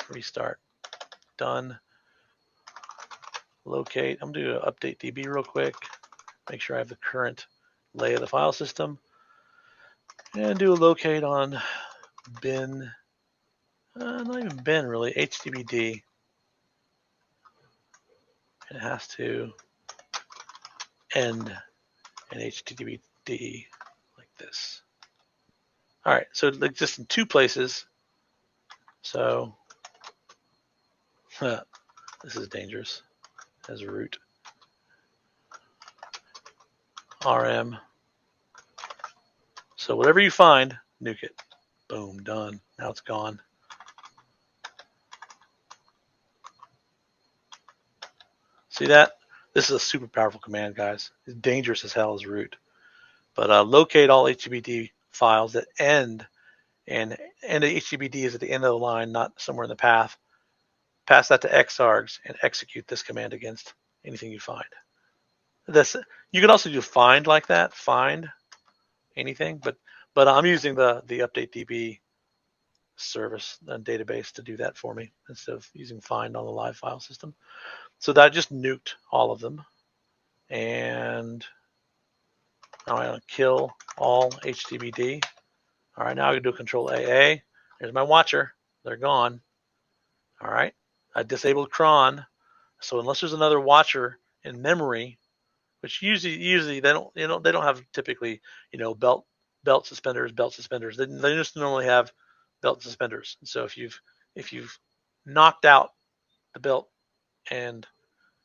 restart. Done. Locate. I'm going to do an update DB real quick. Make sure I have the current lay of the file system. And do a locate on bin. Not even bin really. HTTPD. It has to end in HTTPD like this. All right, so it exists in two places. So this is dangerous as a root. RM. So whatever you find, nuke it. Boom, done. Now it's gone. See that? This is a super powerful command, guys. It's dangerous as hell as root. But locate all HTTPD files that end, and the HTTPD is at the end of the line, not somewhere in the path. Pass that to xargs and execute this command against anything you find. This you can also do find like that, find anything, but I'm using the update DB service and database to do that for me instead of using find on the live file system. So that just nuked all of them. And now I'm going to kill all HTBD. All right, now I can do Control AA. There's my watcher. They're gone. All right, I disabled cron. So unless there's another watcher in memory, which usually they don't have typically belt suspenders. They just normally have belt suspenders. So if you've knocked out the belt and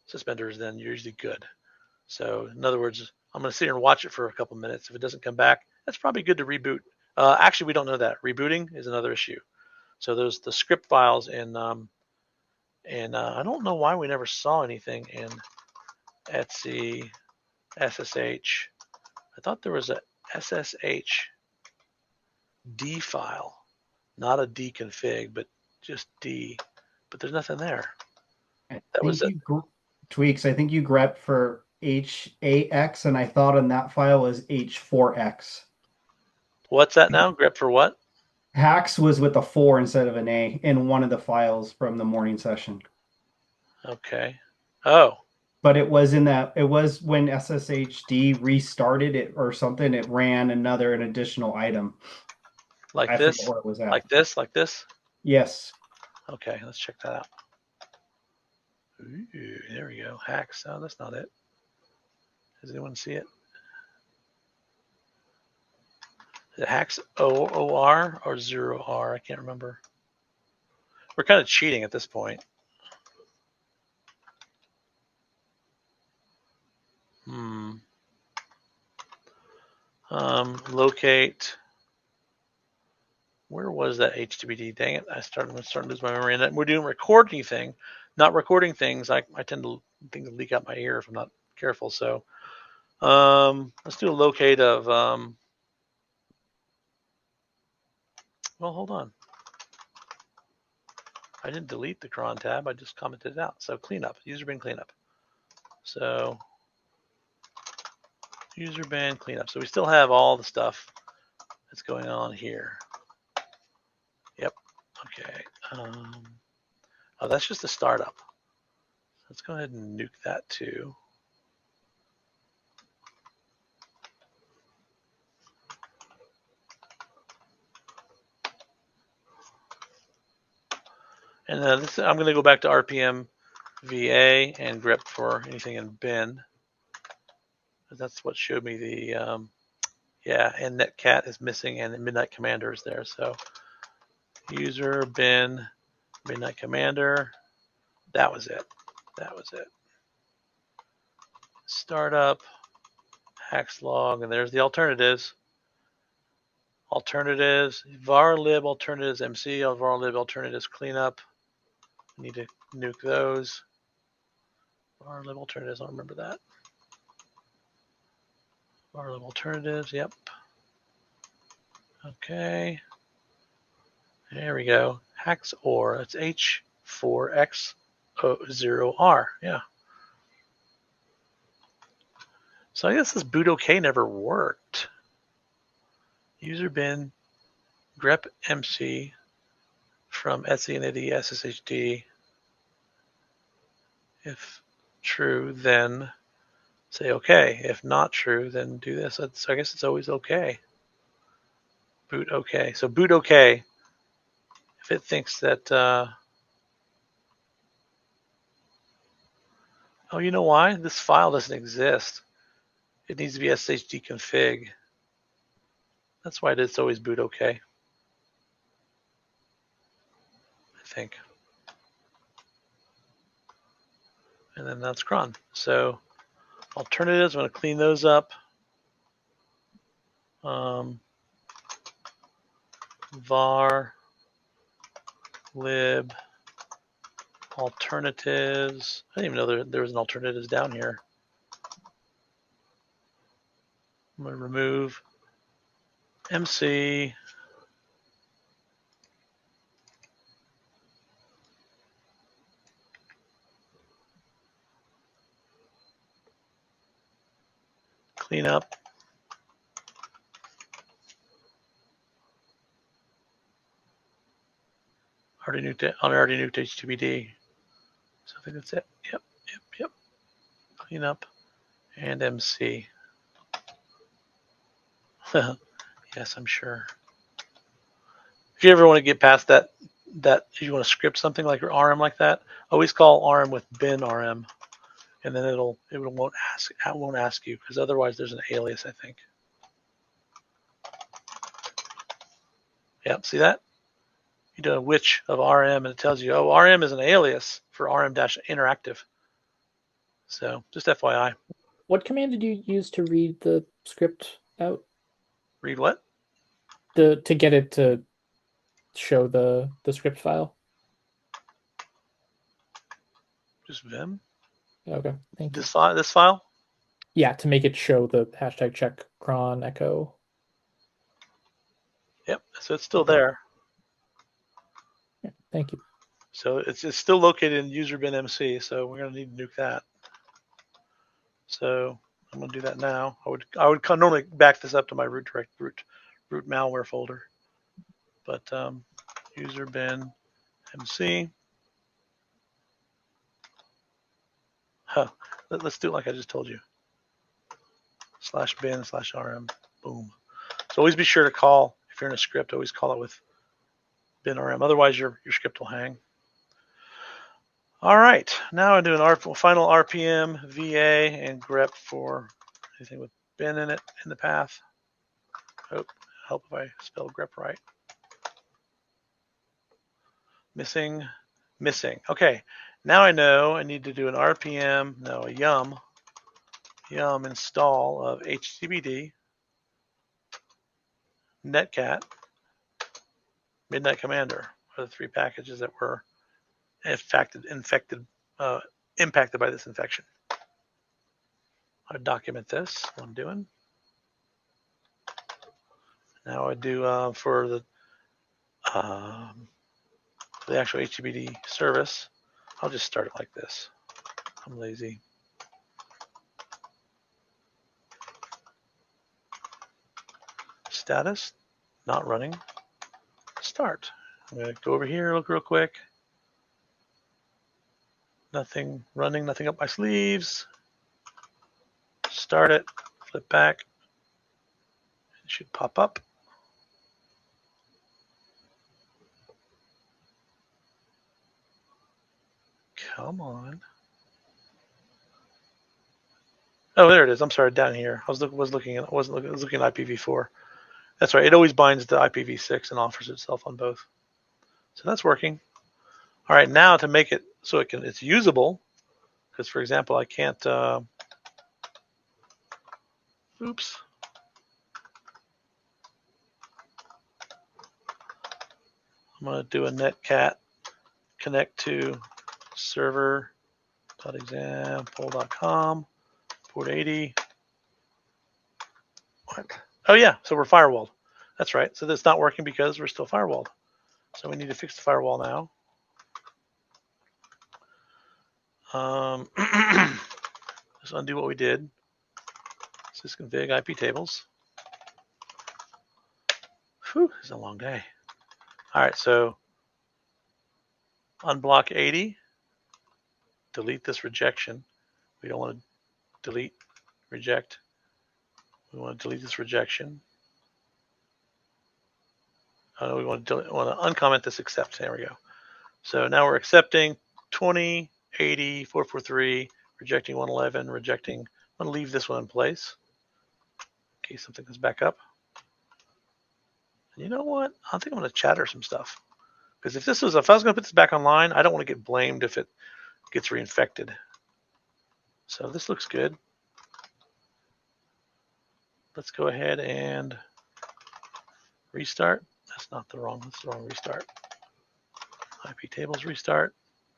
suspenders, then you're usually good. So in other words, I'm going to sit here and watch it for a couple minutes. If it doesn't come back, that's probably good to reboot. Actually, we don't know that. Rebooting is another issue. So there's the script files in, and I don't know why we never saw anything in Etsy SSH. I thought there was a SSH D file, not a dconfig, but just D. But there's nothing there. That was it. Tweaks. I think you grepped for H8X, and I thought in that file was H4X. What's that now? Grep for what? Hacks was with a 4 instead of an A in one of the files from the morning session. Okay. Oh. But it was it was when SSHD restarted it or something, it ran an additional item. Like this? Where it was at. Like this? Yes. Okay, let's check that out. Ooh, there we go. Hacks. Oh, that's not it. Does anyone see it? Is it hacks OOR or 0R? I can't remember. We're kind of cheating at this point. Locate. Where was that HTTPD? Dang it! I'm starting to lose my memory. And we're doing recording thing, not recording things. I tend to things leak out my ear if I'm not careful. So, let's do a locate of. Well, hold on. I didn't delete the cron tab. I just commented it out. So cleanup, user bin cleanup. So user bin cleanup. So we still have all the stuff that's going on here. Yep. Okay. Oh, that's just a startup. Let's go ahead and nuke that too. And I'm going to go back to RPM VA and grep for anything in bin. That's what showed me the, and netcat is missing and Midnight Commander is there. So user bin Midnight Commander. That was it. Startup, hacks log, and there's the alternatives. Varlib alternatives MC, varlib alternatives cleanup. Need to nuke those. Varlib alternatives, I don't remember that. Varlib alternatives, yep. Okay. There we go. Hacks OR, it's H4X0R, yeah. So I guess this boot OK never worked. User bin grep MC from Etsy and ID SSHD. If true, then say OK. If not true, then do this. So I guess it's always OK. Boot OK. So boot OK. If it thinks that, oh, you know why? This file doesn't exist. It needs to be SSHD config. That's why it's always boot OK. I think. And then that's cron. So alternatives, I'm going to clean those up. Var lib alternatives. I didn't even know there was an alternatives down here. I'm going to remove MC. Clean up. I already nuked HTTPD. So I think that's it. Yep. Clean up. and MC. Yes, I'm sure. If you ever want to get past that you want to script something like your RM like that, always call RM with bin RM, and then it won't ask you, because otherwise there's an alias, I think. Yep, see that? You do a which of RM and it tells you, oh, RM is an alias for RM-interactive. So just FYI. What command did you use to read the script out? Read what? To get it to show the script file. Just Vim. Okay, thank you. This file? Yeah, to make it show the hashtag check cron echo. Yep. So it's still there. Yeah, thank you. So it's still located in user bin MC. So we're gonna need to nuke that. So I'm gonna do that now. I would normally back this up to my root malware folder, but user bin MC. Let's do it like I just told you. /bin/rm. Boom. So always be sure to call, if you're in a script, always call it with bin rm. Otherwise your script will hang. All right, now I'm doing final RPM, VA, and grep for anything with bin in it in the path. Help if I spell grep right. Missing. Okay, now I know I need to do an RPM, no, a yum install of HCBD, Netcat, Midnight Commander are the 3 packages that were impacted by this infection. I document this, what I'm doing. Now I do for the actual HTTPD service, I'll just start it like this. I'm lazy. Status, not running. Start. I'm going to go over here, look real quick. Nothing running, nothing up my sleeves. Start it, flip back. It should pop up. Come on. Oh, there it is. I'm sorry, down here. I was looking at IPv4. That's right. It always binds to IPv6 and offers itself on both. So that's working. All right, now to make it so it's usable, because for example, I can't. Oops. I'm going to do a netcat connect to server.example.com, port 80. What? Oh yeah, so we're firewalled. That's right. So that's not working because we're still firewalled. So we need to fix the firewall now. Just undo what we did. Sysconfig IP tables. Whew, this is a long day. All right, so unblock 80. Delete this rejection. We don't want to delete, reject. We want to delete this rejection. We want to uncomment this accept. There we go. So now we're accepting 20, 80, 443, rejecting 111, rejecting. I'm going to leave this one in place in case something comes back up. And you know what? I think I'm going to chatter some stuff. Because if I was going to put this back online, I don't want to get blamed if it gets reinfected. So this looks good. Let's go ahead and restart. That's the wrong restart. IP tables restart.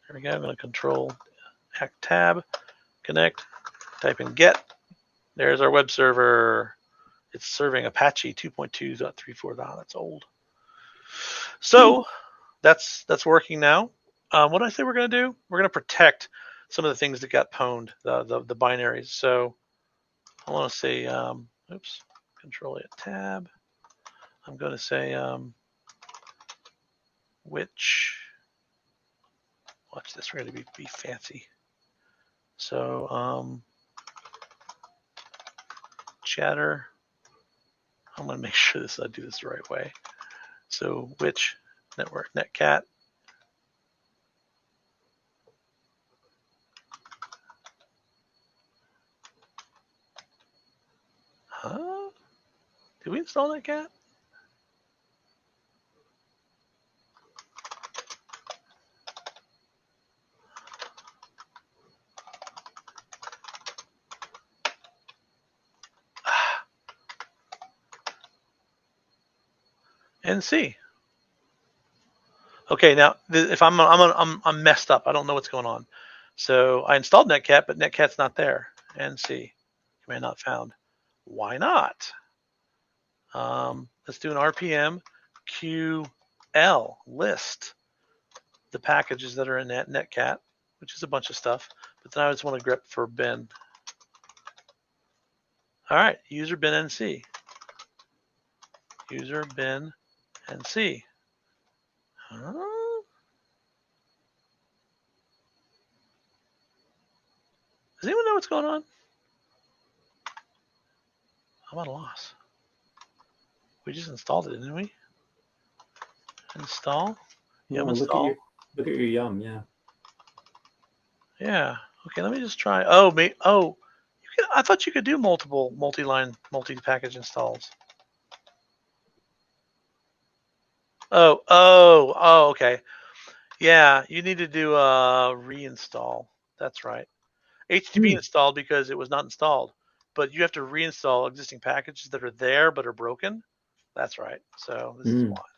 There we go. I'm going to control hack tab, connect, type in get. There's our web server. It's serving Apache 2.2.34. That's old. So that's working now. What did I say we're going to do? We're going to protect some of the things that got pwned, the binaries. So I want to say, oops, control it tab. I'm going to say which. Watch this. We're going to be fancy. So chatter. I'm going to make sure I do this the right way. So which network netcat. Huh? Did we install netcat? NC. Okay, now if I'm messed up. I don't know what's going on. So I installed netcat, but netcat's not there. NC command not found. Why not? Let's do an RPM QL list the packages that are in netcat, which is a bunch of stuff. But then I just want to grep for bin. All right, user bin NC. User bin NC. Huh? Does anyone know what's going on? I'm at a loss. We just installed it, didn't we? Install. Yeah, Yum look install. at your yum. Yeah. Yeah. Okay. Let me just try. Oh, I thought you could do multiple multi-line, multi-package installs. Oh. Okay. Yeah, you need to do a reinstall. That's right. HTTP installed because it was not installed, but you have to reinstall existing packages that are there but are broken. That's right. So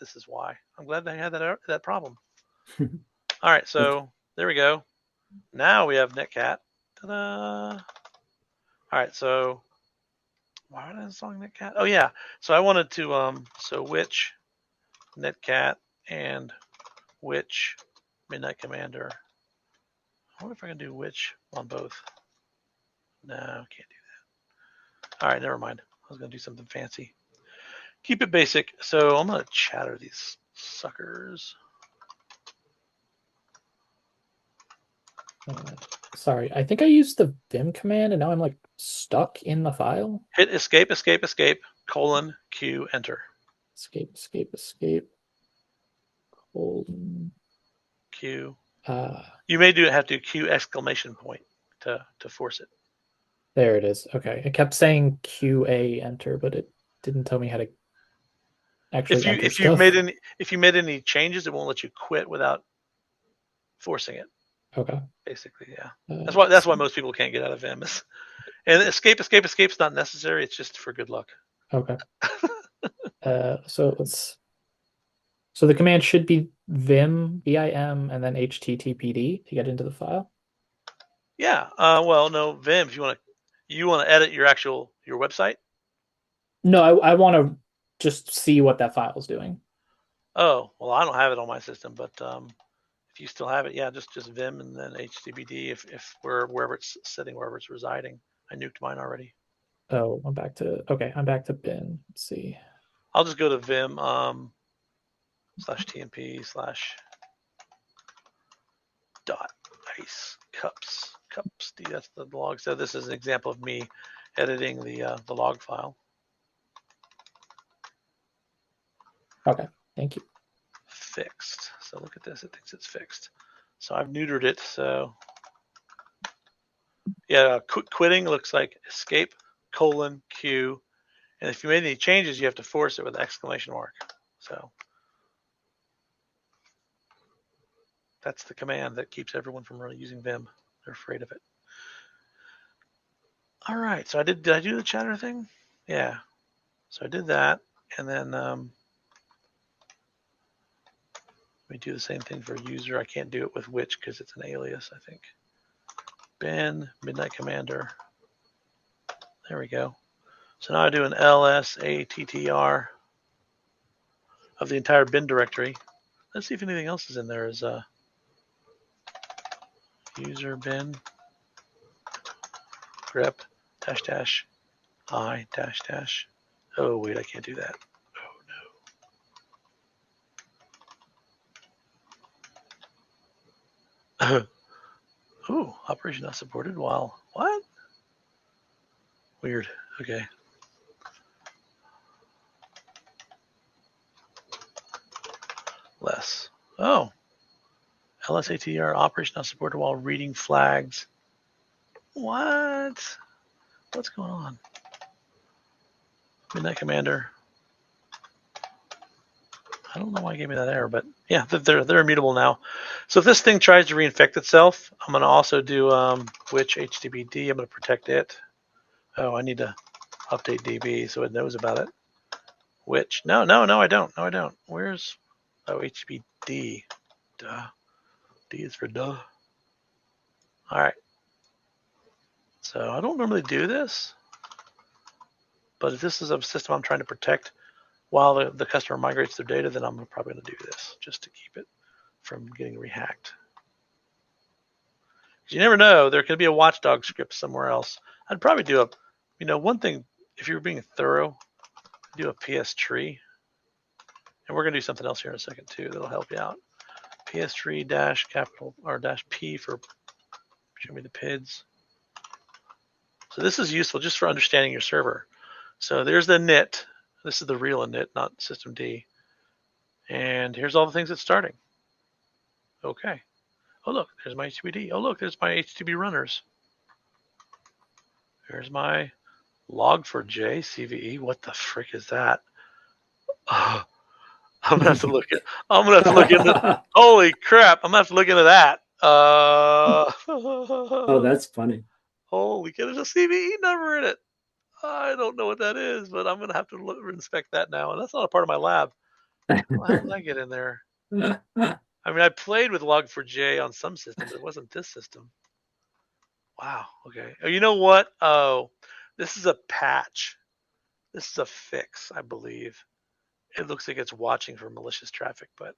this is why. I'm glad they had that problem. All right, so there we go. Now we have netcat. Ta-da! All right, so why was I installing netcat? Oh yeah, so I wanted to so which netcat and which Midnight Commander. I wonder if I can do which on both. No, can't do that. All right, never mind. I was gonna do something fancy. Keep it basic. So I'm gonna chatter these suckers. Sorry, I think I used the vim command and now I'm like stuck in the file. Hit escape, colon, Q, enter. Escape, colon, Q. You may have to do Q exclamation point to force it. There it is. Okay. It kept saying QA enter, but it didn't tell me how to actually enter if you made any changes, it won't let you quit without forcing it. Okay. Basically, yeah. That's why most people can't get out of Vim. And escape's not necessary. It's just for good luck. Okay. So the command should be vim, VIM, and then httpd to get into the file. Yeah. Well, no, Vim. If you want to edit your website. No, I want to just see what that file is doing. Oh well, I don't have it on my system, but if you still have it, yeah, just Vim and then httpd if wherever it's sitting, wherever it's residing. I nuked mine already. Oh, I'm back to bin. Let's see. I'll just go to Vim /tmp/ dot ice cups. That's the log. So this is an example of me editing the log file. Okay, thank you. Fixed. So look at this. It thinks it's fixed. So I've neutered it. So yeah, quitting looks like escape colon Q. And if you made any changes, you have to force it with an exclamation mark. So that's the command that keeps everyone from really using Vim. They're afraid of it. All right. So did I do the chatter thing? Yeah. So I did that. And then we do the same thing for user. I can't do it with which because it's an alias, I think. Bin, Midnight Commander. There we go. So now I do an lsattr of the entire bin directory. Let's see if anything else is in there. Is user bin grep -- I -- oh wait, I can't do that. Oh no. Oh, operation not supported while what? Weird. Okay. LS. Oh. LSATR operation not supported while reading flags. What? What's going on? Midnight Commander. I don't know why it gave me that error, but yeah, they're immutable now. So if this thing tries to reinfect itself, I'm going to also do which HTTPD. I'm going to protect it. Oh, I need to update DB so it knows about it. Which? No, I don't. No, I don't. Where's HTTPD? Duh. D is for duh. All right. So I don't normally do this, but if this is a system I'm trying to protect while the customer migrates their data, then I'm probably going to do this just to keep it from getting rehacked. You never know, there could be a watchdog script somewhere else. I'd probably do one thing, if you're being thorough, do a PS tree. And we're going to do something else here in a second too that'll help you out. PS tree dash capital or dash P for show me the PIDs. So this is useful just for understanding your server. So there's the init. This is the real init, not systemd. And here's all the things it's starting. Okay. Oh, look, there's my HTTPD. Oh, look, there's my HTTP runners. There's my log4j CVE. What the frick is that? Oh, I'm gonna have to look at. I'm gonna have to look into. Holy crap! I'm gonna have to look into that. Oh, that's funny. Holy cow! There's a CVE number in it. I don't know what that is, but I'm gonna have to inspect that now. And that's not a part of my lab. How did I get in there? I mean, I played with log4j on some systems. It wasn't this system. Wow. Okay. Oh, you know what? Oh, this is a patch. This is a fix, I believe. It looks like it's watching for malicious traffic, but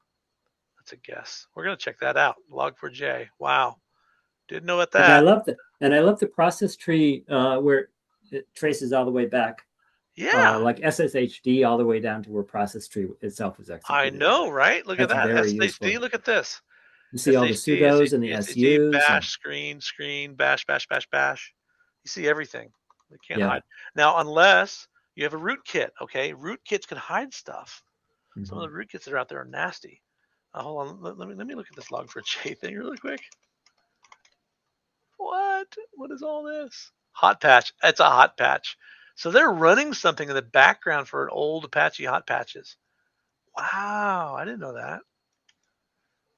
that's a guess. We're gonna check that out. Log4j. Wow. Didn't know about that. And I love the process tree where it traces all the way back. Yeah. Like SSHD all the way down to where process tree itself is executed. I know, right? Look at that. SSHD, look at this. You see all the sudos and the SUs. Bash, screen, bash. You see everything. They can't hide. Now, unless you have a rootkit, okay? Rootkits can hide stuff. Mm-hmm. Some of the rootkits that are out there are nasty. Hold on, let me look at this log4j thing really quick. What is all this? Hot patch. It's a hot patch. So they're running something in the background for an old Apache hot patches. Wow, I didn't know that.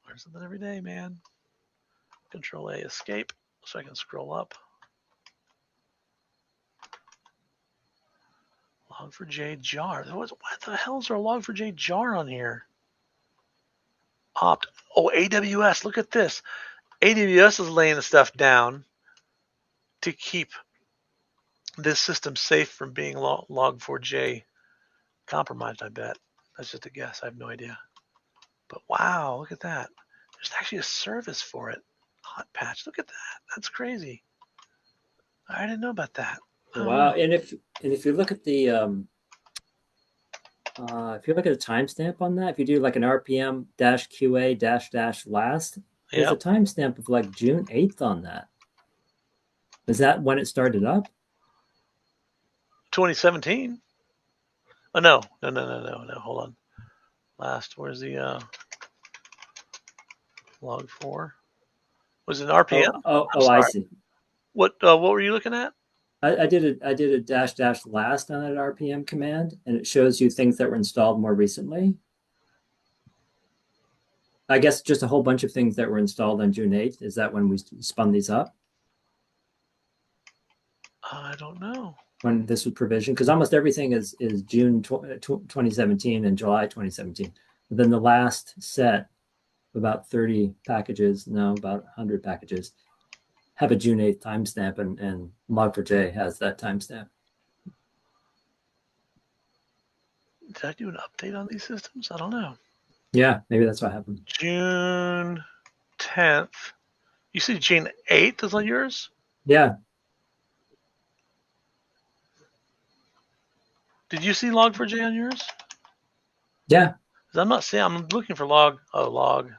Learn something every day, man. Control A, escape, so I can scroll up. Log4j jar. What the hell is there a Log4j jar on here? Opt. Oh, AWS. Look at this. AWS is laying the stuff down to keep this system safe from being log4j compromised, I bet. That's just a guess. I have no idea. But wow, look at that. There's actually a service for it. Hot patch. Look at that. That's crazy. I didn't know about that. Wow. And if you look at the timestamp on that, if you do like an RPM -QA -last, there's a timestamp of like June 8th on that. Is that when it started up? 2017. Oh no. Hold on. Last, where's the log4? Was it an RPM? Oh, I see. What were you looking at? I did a --last on that RPM command, and it shows you things that were installed more recently. I guess just a whole bunch of things that were installed on June 8th. Is that when we spun these up? I don't know. When this was provisioned, because almost everything is June 2017 and July 2017. But then the last set, about 30 packages, about 100 packages, have a June 8th timestamp, and Log4j has that timestamp. Did I do an update on these systems? I don't know. Yeah, maybe that's what happened. June 10th. You see June 8th is on yours? Yeah. Did you see log4j on yours? Yeah. I'm not seeing. I'm looking for log. Oh, log.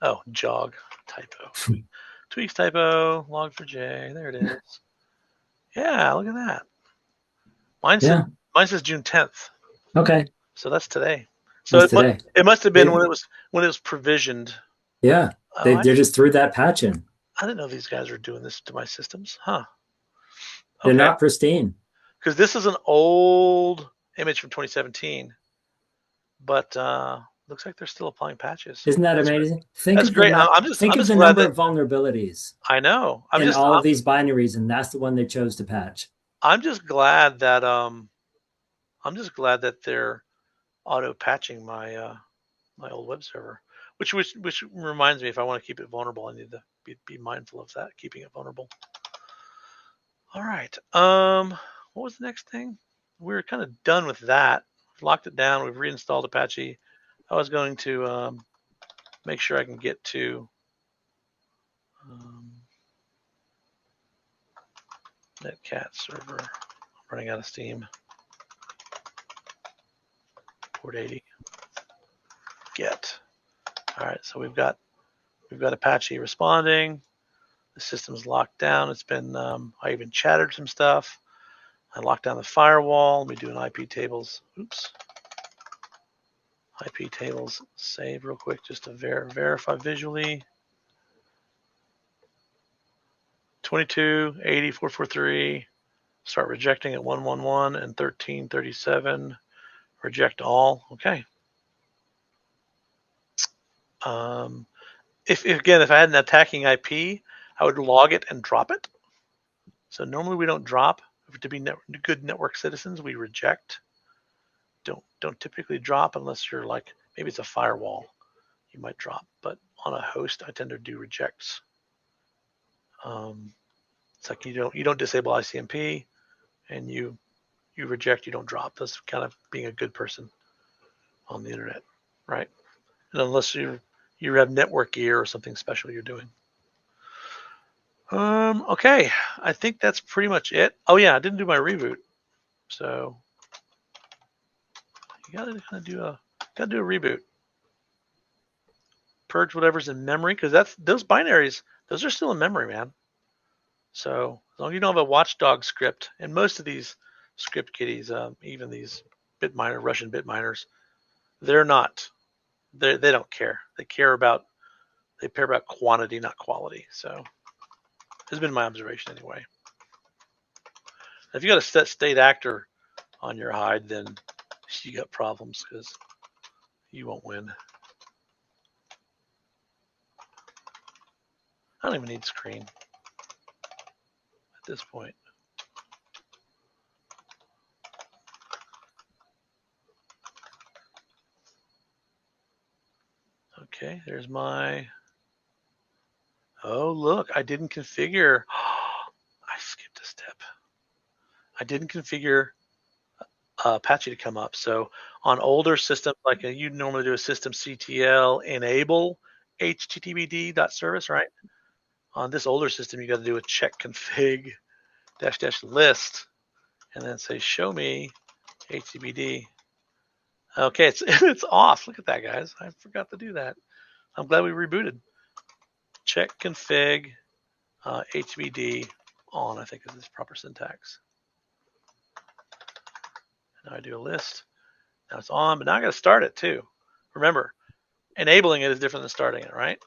Oh, jog. Typo. Tweaks typo. Log4j. There it is. Yeah, look at that. Mine says June 10th. Okay. So that's today. So Just today. it must have been Yeah. when it was provisioned. Yeah, Oh, they I just threw that patch in. didn't know these guys were doing this to my systems, huh? They're Okay. not pristine. Because this is an old image from 2017, but looks like they're still applying patches. Isn't that amazing? Think That's of great. The, I'm just think I'm of just the glad number that of vulnerabilities I know. in all of these binaries, and that's the one they chose to patch. I'm just glad that they're auto patching my my old web server, which reminds me, if I want to keep it vulnerable, I need to be mindful of that, keeping it vulnerable. All right. What was the next thing? We're kind of done with that. We've locked it down. We've reinstalled Apache. I was going to make sure I can get to Netcat server. I'm running out of steam. Port 80. Get. All right. So we've got Apache responding. The system's locked down. It's been I even chattered some stuff. I locked down the firewall. Let me do an IP tables. Oops. IP tables save real quick just to verify visually. 22.80.443. Start rejecting at 111 and 13.37. Reject all. Okay. If I had an attacking IP, I would log it and drop it. So normally we don't drop. To be good network citizens, we reject. Don't typically drop unless you're like, maybe it's a firewall, you might drop. But on a host, I tend to do rejects. It's like you don't disable ICMP, and you reject, you don't drop. That's kind of being a good person on the internet, right? And unless you have network gear or something special you're doing. Okay, I think that's pretty much it. Oh yeah, I didn't do my reboot, so you gotta kind of do a reboot. Purge whatever's in memory, because those binaries, those are still in memory, man. So as long as you don't have a watchdog script, and most of these script kiddies, even these Russian bit miners, they don't care. They care about quantity, not quality. So has been my observation anyway. If you got a set state actor on your hide, then you got problems because you won't win. I don't even need screen at this point. Okay, there's my. Oh, look, I didn't configure. I skipped a step. I didn't configure Apache to come up. So on older systems, like you normally do a systemctl enable httpd.service, right? On this older system, you got to do a check config -- list and then say show me httpd. Okay, it's off. Look at that, guys. I forgot to do that. I'm glad we rebooted. Check config httpd on, I think is its proper syntax. Now I do a list. Now it's on, but now I got to start it too. Remember, enabling it is different than starting it, right?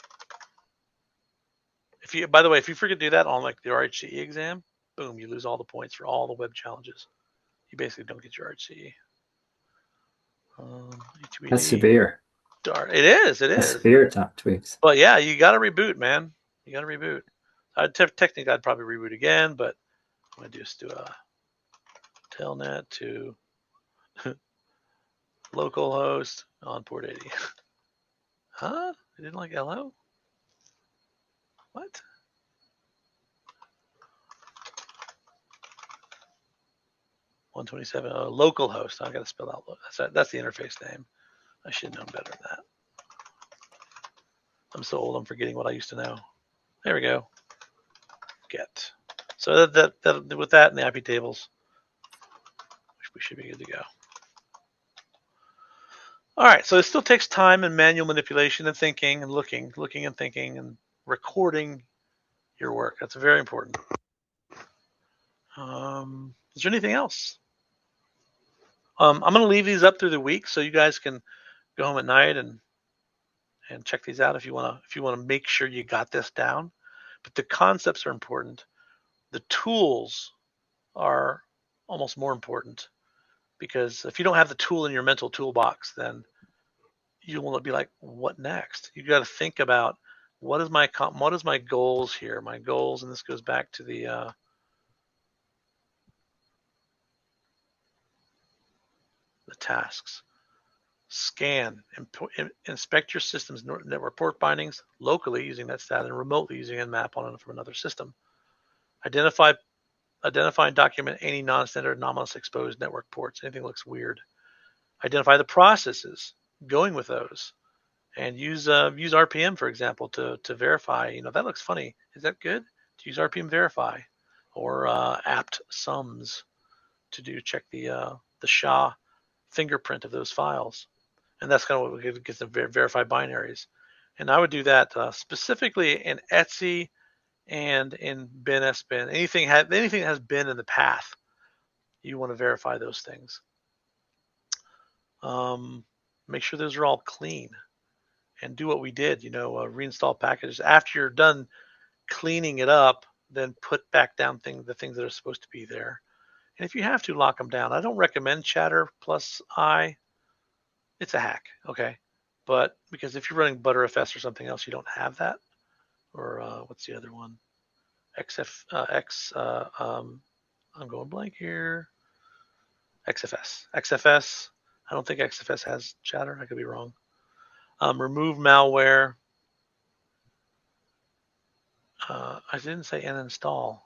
By the way, if you forget to do that on like the RHCE exam, boom, you lose all the points for all the web challenges. You basically don't get your RHCE. That's severe. It is. That's severe top tweaks. But yeah, you got to reboot, man. You got to reboot. Technically, I'd probably reboot again, but I'm going to just do a telnet to localhost on port 80. Huh? I didn't like LO? What? $127 localhost. I got to spell out. That's the interface name. I should have known better than that. I'm so old. I'm forgetting what I used to know. There we go. Get. So that with that and the IP tables, we should be good to go. All right. So it still takes time and manual manipulation and thinking and looking and thinking and recording your work. That's very important. Is there anything else? I'm going to leave these up through the week so you guys can go home at night and check these out if you want to make sure you got this down. But the concepts are important. The tools are almost more important, because if you don't have the tool in your mental toolbox, then you will be like, what next? You got to think about what is my goals here? My goals, and this goes back to the tasks. Scan, inspect your system's network port bindings locally using NetStat and remotely using Nmap from another system. Identify and document any non-standard anomalous exposed network ports. Anything looks weird. Identify the processes going with those, and use RPM, for example, to verify. That looks funny. Is that good? To use RPM verify, or apt sums to check the SHA fingerprint of those files. And that's kind of what gets the verify binaries. And I would do that specifically in Etsy and in bin-sbin. Anything that has bin in the path, you want to verify those things. Make sure those are all clean, and do what we did. Reinstall packages after you're done cleaning it up. Then put back down the things that are supposed to be there. And if you have to, lock them down. I don't recommend Chatter plus I. It's a hack, okay? But because if you're running Btrfs or something else, you don't have that. Or what's the other one? I'm going blank here. XFS. I don't think XFS has Chatter. I could be wrong. Remove malware. I didn't say uninstall.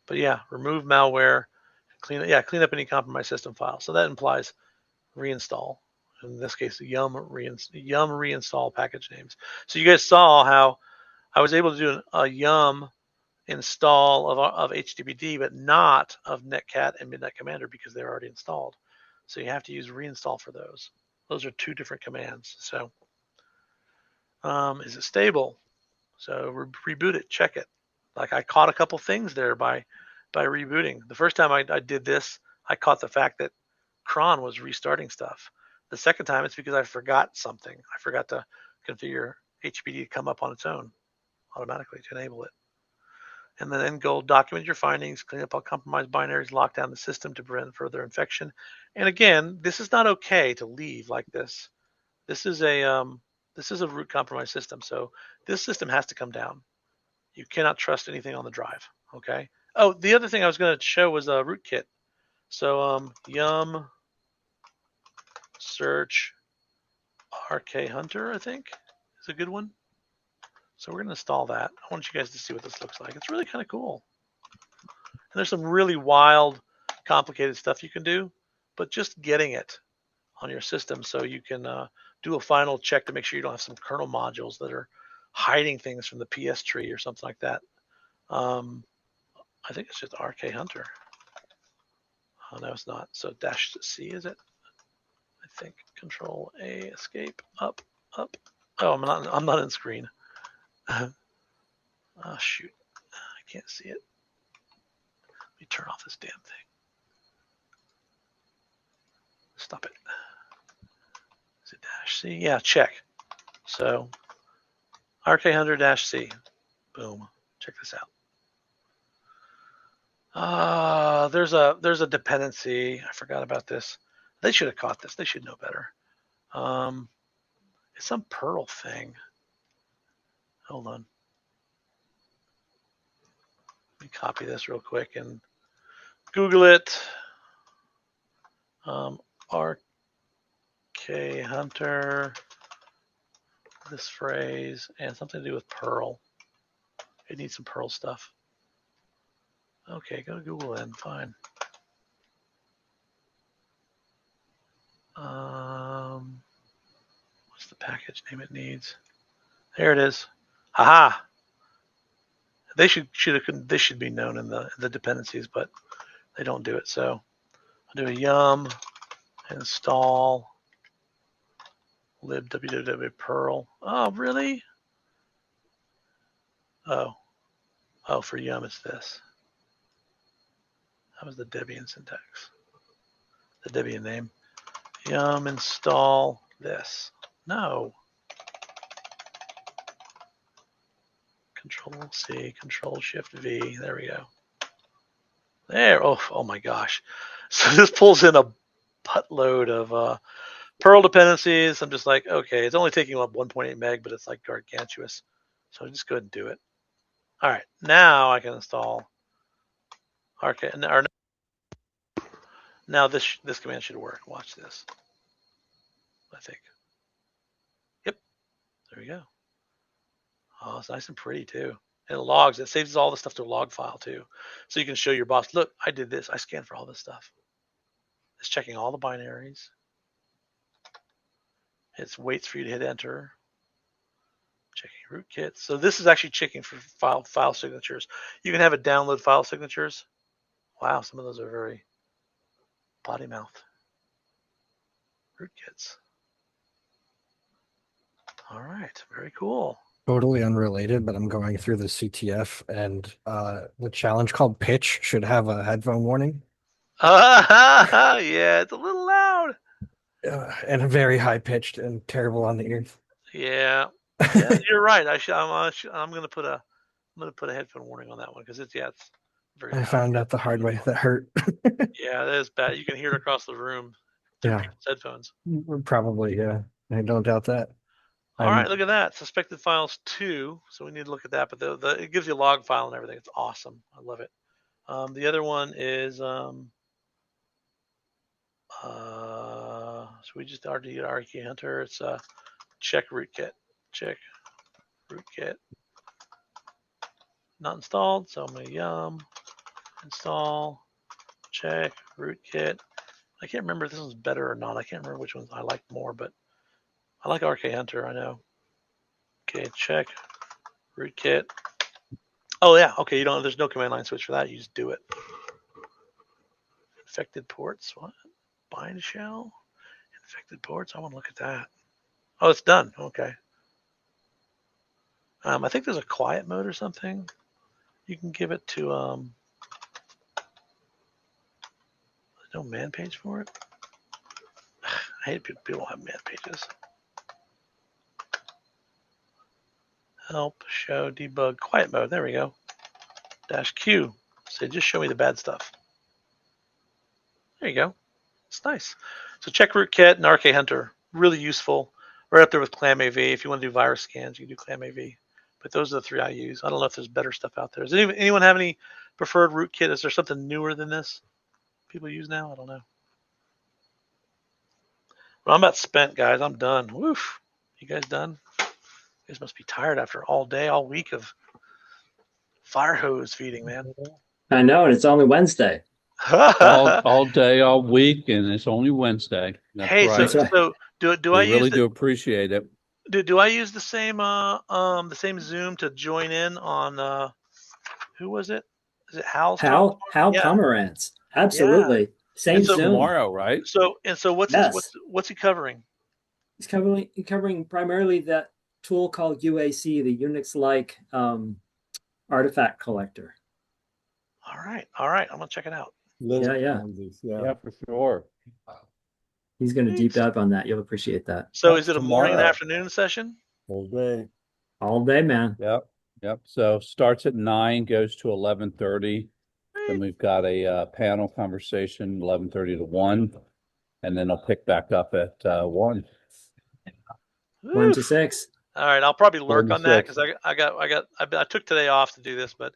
But yeah, remove malware. Clean up any compromised system file. So that implies reinstall. In this case, yum reinstall package names. So you guys saw how I was able to do a yum install of HTTPD, but not of Netcat and Midnight Commander, because they're already installed. So you have to use reinstall for those. Those are two different commands. So is it stable? So reboot it, check it. Like I caught a couple things there by rebooting. The first time I did this, I caught the fact that cron was restarting stuff. The second time, it's because I forgot something. I forgot to configure HTTPD to come up on its own automatically to enable it. And then end goal, document your findings, clean up all compromised binaries, lock down the system to prevent further infection. And again, this is not okay to leave like this. This is a root compromised system, so this system has to come down. You cannot trust anything on the drive. Okay. Oh, the other thing I was going to show was a rootkit. So yum search RK Hunter, I think, is a good one. So we're going to install that. I want you guys to see what this looks like. It's really kind of cool. And there's some really wild, complicated stuff you can do, but just getting it on your system so you can do a final check to make sure you don't have some kernel modules that are hiding things from the PS tree or something like that. I think it's just RK Hunter. Oh, no, it's not. So -C, is it? I think Control A, escape, up. Oh, I'm not in screen. Oh shoot, I can't see it. Let me turn off this damn thing. Stop it. Is it -C? Yeah, check. So RK Hunter -C. Boom. Check this out. There's a dependency. I forgot about this. They should have caught this. They should know better. It's some Perl thing. Hold on. Let me copy this real quick and Google it. RK Hunter, this phrase, and something to do with Perl. It needs some Perl stuff. Okay, go to Google then, fine. What's the package name it needs? There it is. Haha. They should be known in the dependencies, but they don't do it. So I'll do a yum install lib www perl. Oh, really? Oh, for yum it's this. That was the Debian syntax. The Debian name. Yum install this. No. Control C, Control Shift V. There we go. There. Oh my gosh. So this pulls in a buttload of Perl dependencies. I'm just like, okay, it's only taking up 1.8 meg, but it's like gargantuous. So just go ahead and do it. All right, now I can install Arc. Now this command should work. Watch this. I think. Yep. There we go. Oh, it's nice and pretty too. And it logs. It saves all the stuff to a log file too, so you can show your boss. Look, I did this. I scanned for all this stuff. It's checking all the binaries. It waits for you to hit enter. Checking rootkit. So this is actually checking for file signatures. You can have it download file signatures. Wow, some of those are very potty mouth. Rootkits. All right, very cool. Totally unrelated, but I'm going through the CTF, and the challenge called Pitch should have a headphone warning. Yeah, it's a little loud. And very high pitched and terrible on the ears. Yeah, yeah, you're right. I'm gonna put a headphone warning on that one because it's very I loud. found out the hard way. That hurt. Yeah, that is bad. You can hear it across the room through Yeah, people's headphones. probably. Yeah, I don't doubt that. All right, look at that. Suspected files 2. So we need to look at that, but it gives you a log file and everything. It's awesome. I love it. The other one is so we just already did Arc Hunter. It's check rootkit. Check rootkit. Not installed, so I'm gonna install check rootkit. I can't remember if this one's better or not. I can't remember which ones I like more, but I like Arc Hunter, I know. Okay, check rootkit. Oh yeah, okay, there's no command line switch for that, you just do it. Infected ports, what? Bind shell? Infected ports, I wanna look at that. Oh, it's done, okay. I think there's a quiet mode or something. You can give it to, there's no man page for it. I hate people don't have man pages. Help, show, debug, quiet mode. There we go. -Q. So just show me the bad stuff. There you go. It's nice. So check rootkit and Arc Hunter. Really useful. Right up there with ClamAV. If you want to do virus scans, you can do ClamAV. But those are the 3 I use. I don't know if there's better stuff out there. Does anyone have any preferred rootkit? Is there something newer than this people use now? I don't know. Well, I'm about spent, guys. I'm done. Woof. You guys done? You guys must be tired after all day, all week of fire hose feeding, man. I know, and it's only Wednesday. all day, all week, and it's only Wednesday. That's Hey, right. so do I really use do appreciate it. do I use the same Zoom to join in on who was it? Is it Hal's? Hal Pomerantz. Absolutely. Yeah. Same Zoom. Tomorrow, right? So what's Yes. what's he covering? He's covering primarily that tool called UAC, the Unix-like artifact collector. All right. I'm gonna check it out. Yeah, for sure. He's going to deep dive on that. You'll appreciate that. So is it a morning and Tomorrow. afternoon session? All day. All day, man. Yep. So starts at 9, goes to 11:30. Then we've got a panel conversation 11:30 to 1, and then I'll pick back up at 1. 1 to 6. All right, I'll probably lurk 1 to on that 6. because I took today off to do this, but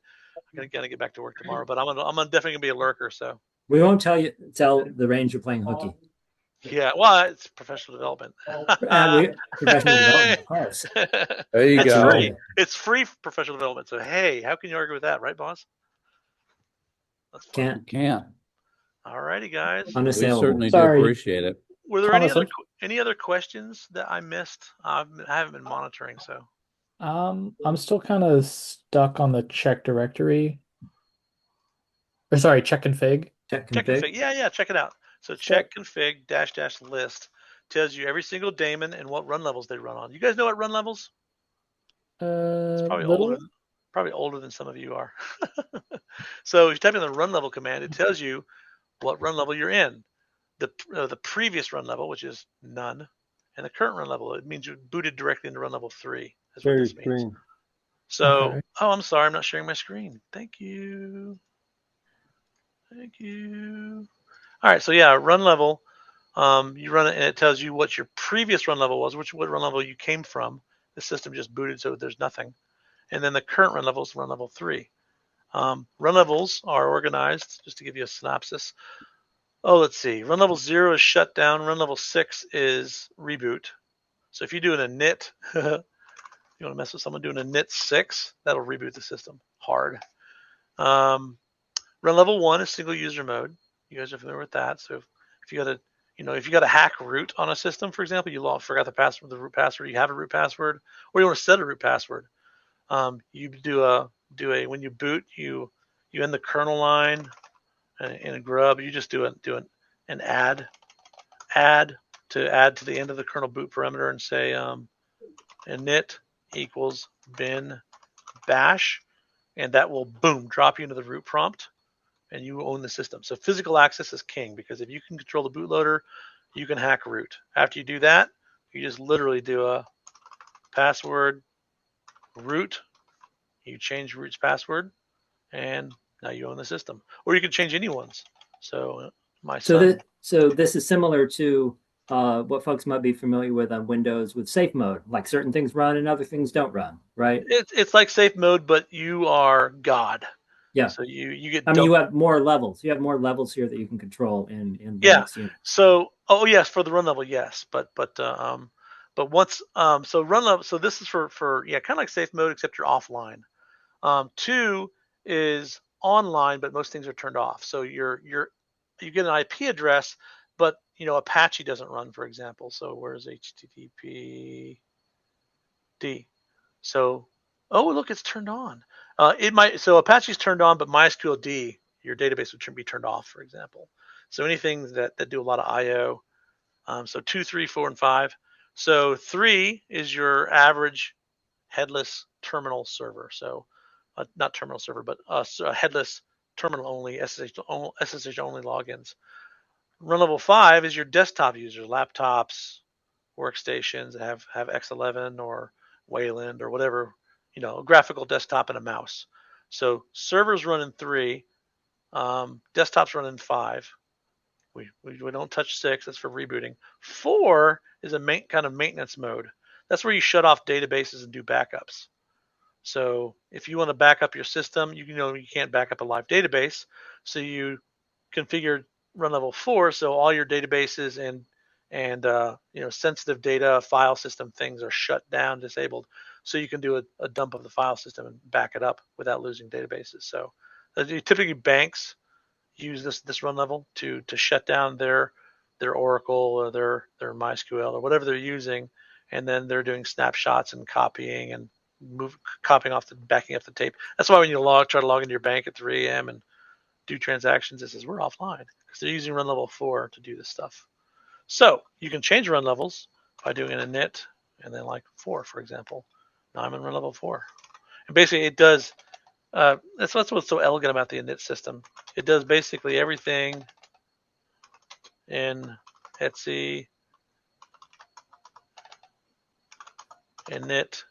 I'm gonna get back to work tomorrow. But I'm definitely gonna be a lurker. So We won't tell the range you're playing hooky. yeah, well, it's professional development. Professional development, of course. There you It's go. free. It's free professional development. So hey, how can you argue with that, right, boss? That's fun. Can't. All righty, guys. We certainly do appreciate it. Were there Honestly. any other questions that I missed? I haven't been monitoring, so. I'm still kind of stuck on the check directory. Or sorry, check config. Check Check config. Yeah, check it out. So check config -- list tells you every single daemon and what run levels they run on. You guys know what run levels? It's probably older than some of you are. So if you type in the run level command, it tells you what run level you're in. The previous run level, which is none, And the current run level, it means you booted directly into run level 3. That's what Share your this means. screen. So, Okay. oh, I'm sorry, I'm not sharing my screen. Thank you. Thank you. All right, so yeah, run level. You run it, and it tells you what your previous run level was, what run level you came from. The system just booted, so there's nothing. And then the current run level is run level 3. Run levels are organized, just to give you a synopsis. Oh, let's see. Run level 0 is shut down. Run level 6 is reboot. So if you're doing a knit, you want to mess with someone doing a knit 6, that'll reboot the system hard. Run level 1 is single user mode. You guys are familiar with that. So if you got to, if you got to hack root on a system, for example, you forgot the password, the root password, you have a root password, or you want to set a root password. You do a when you boot, you end the kernel line in a grub. You just do an add to the end of the kernel boot parameter and say init equals bin bash, and that will boom drop you into the root prompt, and you own the system. So physical access is king, because if you can control the bootloader, you can hack root. After you do that, you just literally do a password root. You change root's password, and now you own the system. Or you can change anyone's. So So this is similar to what folks might be familiar with on Windows with safe mode. Like certain things run and other things don't run, right? It's like safe mode, but you are God. Yeah. So you get. I mean, you have more levels. You have more levels here that you can control in yeah. Linux. So yes, for the run level, yes, but once so run level. So this is for kind of like safe mode, except you're offline. 2 is online, but most things are turned off. So you get an IP address, but Apache doesn't run, for example. So where's HTTP D? So look, it's turned on. It might, so Apache's turned on, but MySQL D, your database would be turned off, for example. So anything that do a lot of IO. So 2, 3, 4, and 5. So 3 is your average headless terminal server. So not terminal server, but headless terminal only, SSH only logins. Run level 5 is your desktop users, laptops, workstations that have X11 or Wayland or whatever, graphical desktop and a mouse. So servers run in 3, desktops run in 5. We don't touch 6. That's for rebooting. 4 is a kind of maintenance mode. That's where you shut off databases and do backups. So if you want to back up your system, you can't back up a live database. So you configure run level 4, so all your databases and sensitive data, file system things are shut down, disabled. So you can do a dump of the file system and back it up without losing databases. So typically banks use this run level to shut down their Oracle or their MySQL or whatever they're using, and then they're doing snapshots and copying and backing up the tape. That's why when you try to log into your bank at 3 a.m. and do transactions, it says we're offline, because they're using run level 4 to do this stuff. So you can change run levels by doing an init and then like 4, for example. Now I'm in run level 4, and basically it does. That's what's so elegant about the init system. It does basically everything in Etsy init.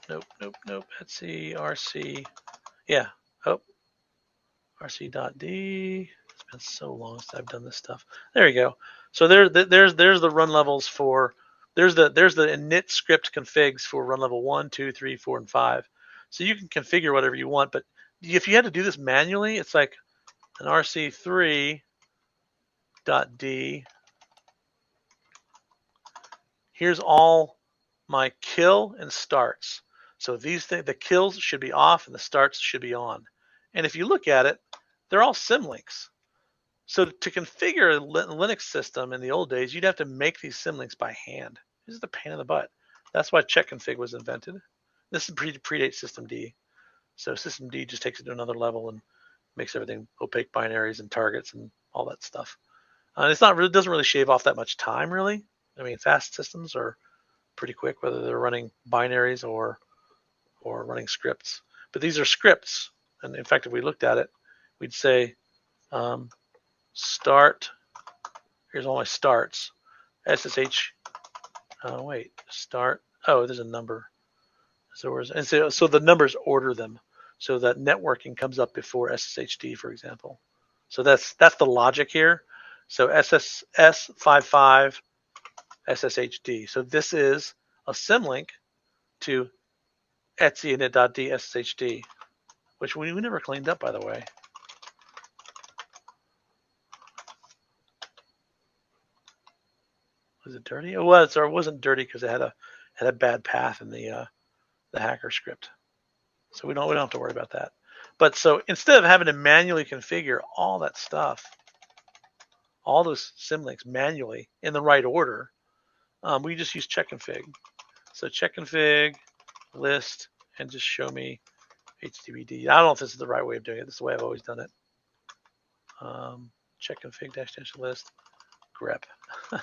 Nope. Etsy RC. Yeah. RC.D. It's been so long since I've done this stuff. There you go. So there's the run levels for. There's the init script configs for run level 1, 2, 3, 4, and 5. So you can configure whatever you want. But if you had to do this manually, it's like an RC3.D. Here's all my kill and starts. So these things, the kills should be off and the starts should be on. And if you look at it, they're all symlinks. So to configure a Linux system in the old days, you'd have to make these symlinks by hand. This is the pain in the butt. That's why checkconfig was invented. This predates systemd. So systemd just takes it to another level and makes everything opaque binaries and targets and all that stuff. It doesn't really shave off that much time, really. I mean, fast systems are pretty quick, whether they're running binaries or running scripts. But these are scripts, and in fact, if we looked at it, we'd say start. Here's all my starts. SSH. Oh wait, start. Oh, there's a number. So the numbers order them so that networking comes up before SSHD, for example. So that's the logic here. So SSS55 SSHD. So this is a symlink to Etsy init.d SSHD, which we never cleaned up, by the way. Was it dirty? It was, or it wasn't dirty because it had a bad path in the hacker script. So we don't have to worry about that. But so instead of having to manually configure all that stuff, all those symlinks manually in the right order, we just use check config. So check config list and just show me HTTPD. I don't know if this is the right way of doing it. This is the way I've always done it. Check config dash list grep.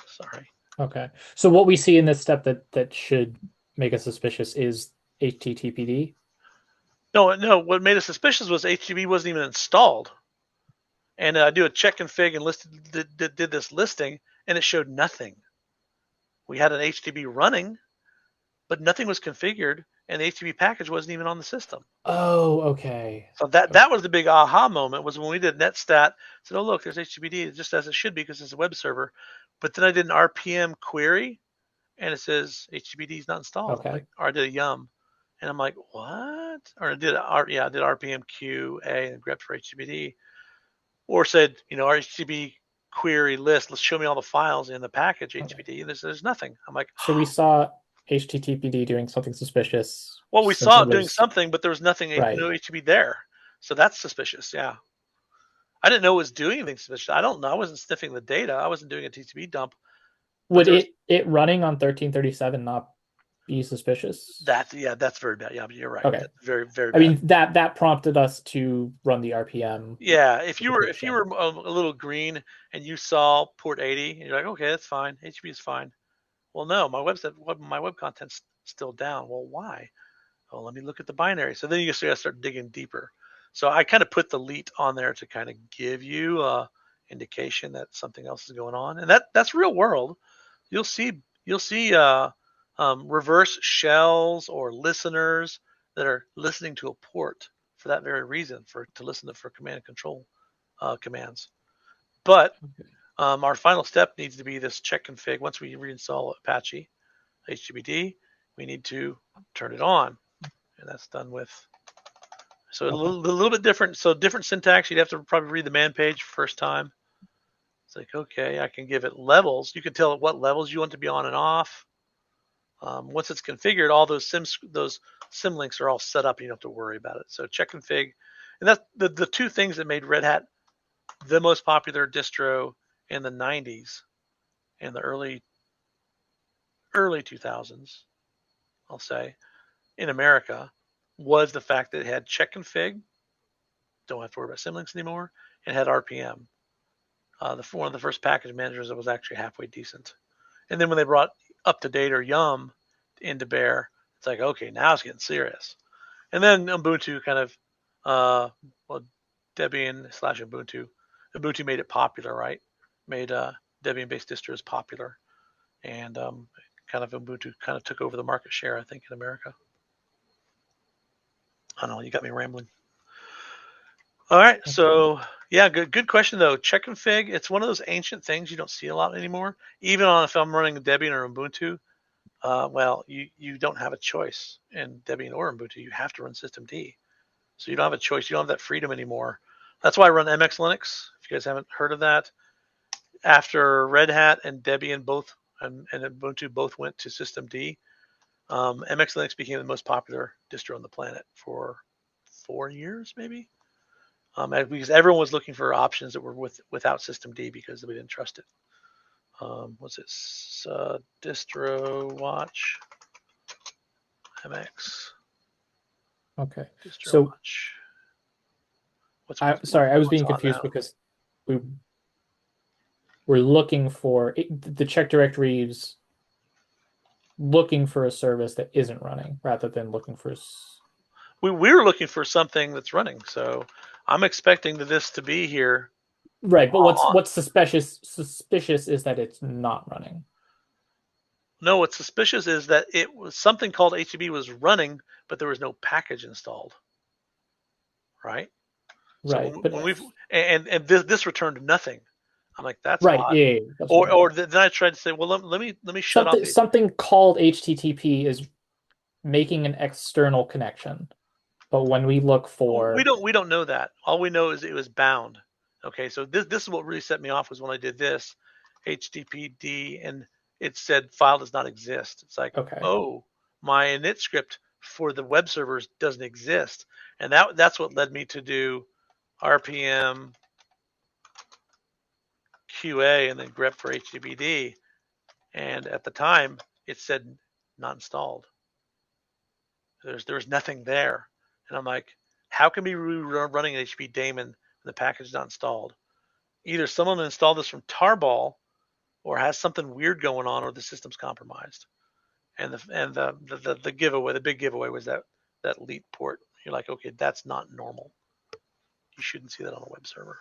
Sorry. Okay. So what we see in this step that should make us suspicious is HTTPD. No. What made us suspicious was HTTP wasn't even installed. And I do a check config and did this listing, and it showed nothing. We had an HTTP running, but nothing was configured, and the HTTP package wasn't even on the system. Oh, okay. So that was the big aha moment, was when we did netstat. Said, oh look, there's HTTPD just as it should be because it's a web server. But then I did an RPM query, and it says HTTPD is not installed. Okay. Or I did a yum, and I'm like, what? Or I did RPM QA and grep for HTTPD, or said, our HTTP query list. Let's show me all the files in the package HTTPD, and there's nothing. I'm like, so we saw HTTPD doing something suspicious. Well, we saw it doing something, but there was nothing, right. No HTTP there. So that's suspicious. Yeah. I didn't know it was doing anything suspicious. I don't know. I wasn't sniffing the data. I wasn't doing a TCP dump. Would it running on 1337 not be suspicious? That's very bad. Yeah, you're right. Okay. That's very, very bad. I mean, that prompted us to run the RPM. Yeah. If you were a little green and you saw port 80, and you're like, okay, that's fine. HTTP is fine. Well, no, my web content's still down. Well, why? Oh, let me look at the binary. So then you got to start digging deeper. So I kind of put the leet on there to kind of give you a indication that something else is going on, and that's real world. You'll see reverse shells or listeners that are listening to a port for that very reason, to listen for command and control commands. But our final step needs to be this check config. Once we reinstall Apache HTTPD, we need to turn it on, and that's done with. So a little bit different. So different syntax. You'd have to probably read the man page first time. It's like, okay, I can give it levels. You can tell it what levels you want to be on and off. Once it's configured, all those symlinks are all set up. You don't have to worry about it. So check config, and that's the two things that made Red Hat the most popular distro in the 90s and the early 2000s, I'll say, in America, was the fact that it had check config, don't have to worry about symlinks anymore, and had RPM. One of the first package managers that was actually halfway decent. And then when they brought UpToDate or Yum into bear, it's like, okay, now it's getting serious. And then Ubuntu kind of, Debian/Ubuntu. Ubuntu made it popular, right? Made Debian-based distros popular. And Ubuntu kind of took over the market share, I think, in America. I don't know, you got me rambling. All right, so yeah, good question though. Check config, it's one of those ancient things you don't see a lot anymore. Even if I'm running Debian or Ubuntu, well, you don't have a choice in Debian or Ubuntu. You have to run systemd. So you don't have a choice. You don't have that freedom anymore. That's why I run MX Linux. If you guys haven't heard of that, after Red Hat and Debian both and Ubuntu both went to systemd, MX Linux became the most popular distro on the planet for 4 years, maybe, because everyone was looking for options that were without systemd because we didn't trust it. What's this? Distro watch MX. Okay. Distro so watch. I was being what's on confused now? because we're looking for the check directories. Looking for a service that isn't running rather than looking for. We were looking for something that's running. So I'm expecting this to be here Right, but what's suspicious is that it's not running. No, what's suspicious is that it was something called HTTP was running, but there was no package installed. Right. Right, So but when we've and this returned nothing. I'm like, that's right, odd. yeah, that's Or then I tried to say, well, let me shut off. something called HTTP is making an external connection, but when we look for we don't know that. All we know is it was bound. Okay, so this is what really set me off was when I did this HTTPD and it said file does not exist. It's like, okay, oh, my init script for the web servers doesn't exist, and that's what led me to do RPM QA and then grep for HTTPD. And at the time, it said not installed. There was nothing there, and I'm like, how can we be running an HTTP daemon when the package is not installed? Either someone installed this from Tarball, or has something weird going on, or the system's compromised. And the giveaway, the big giveaway was that leap port. You're like, okay, that's not normal. You shouldn't see that on a web server.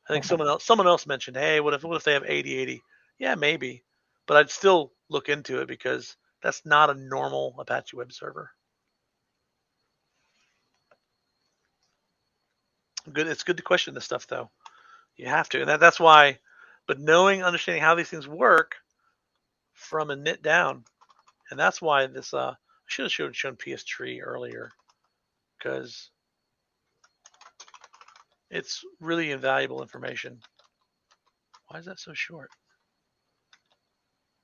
I think someone else mentioned, hey, what if they have 8080? Yeah, maybe, but I'd still look into it because that's not a normal Apache web server. Good, it's good to question this stuff though. You have to, and that's why. But understanding how these things work from init down, and that's why this. I should have shown PS3 earlier, because it's really invaluable information. Why is that so short?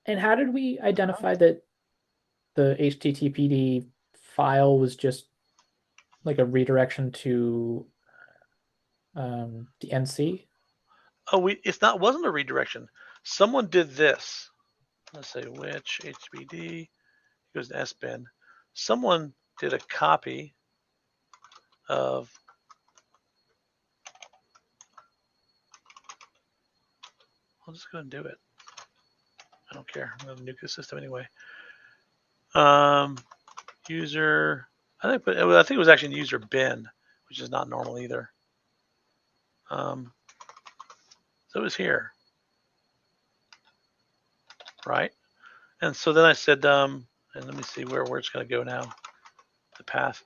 And how did we identify that the HTTPD file was just like a redirection to the NC? Oh, wasn't a redirection. Someone did this. Let's say which HTTPD goes to SBIN. Someone did a copy of I'll just go and do it. I don't care. I'm going to nuke the system anyway. User, I think it was actually user bin, which is not normal either. So it was here, right? And so then I said, and let me see where it's going to go now. The path.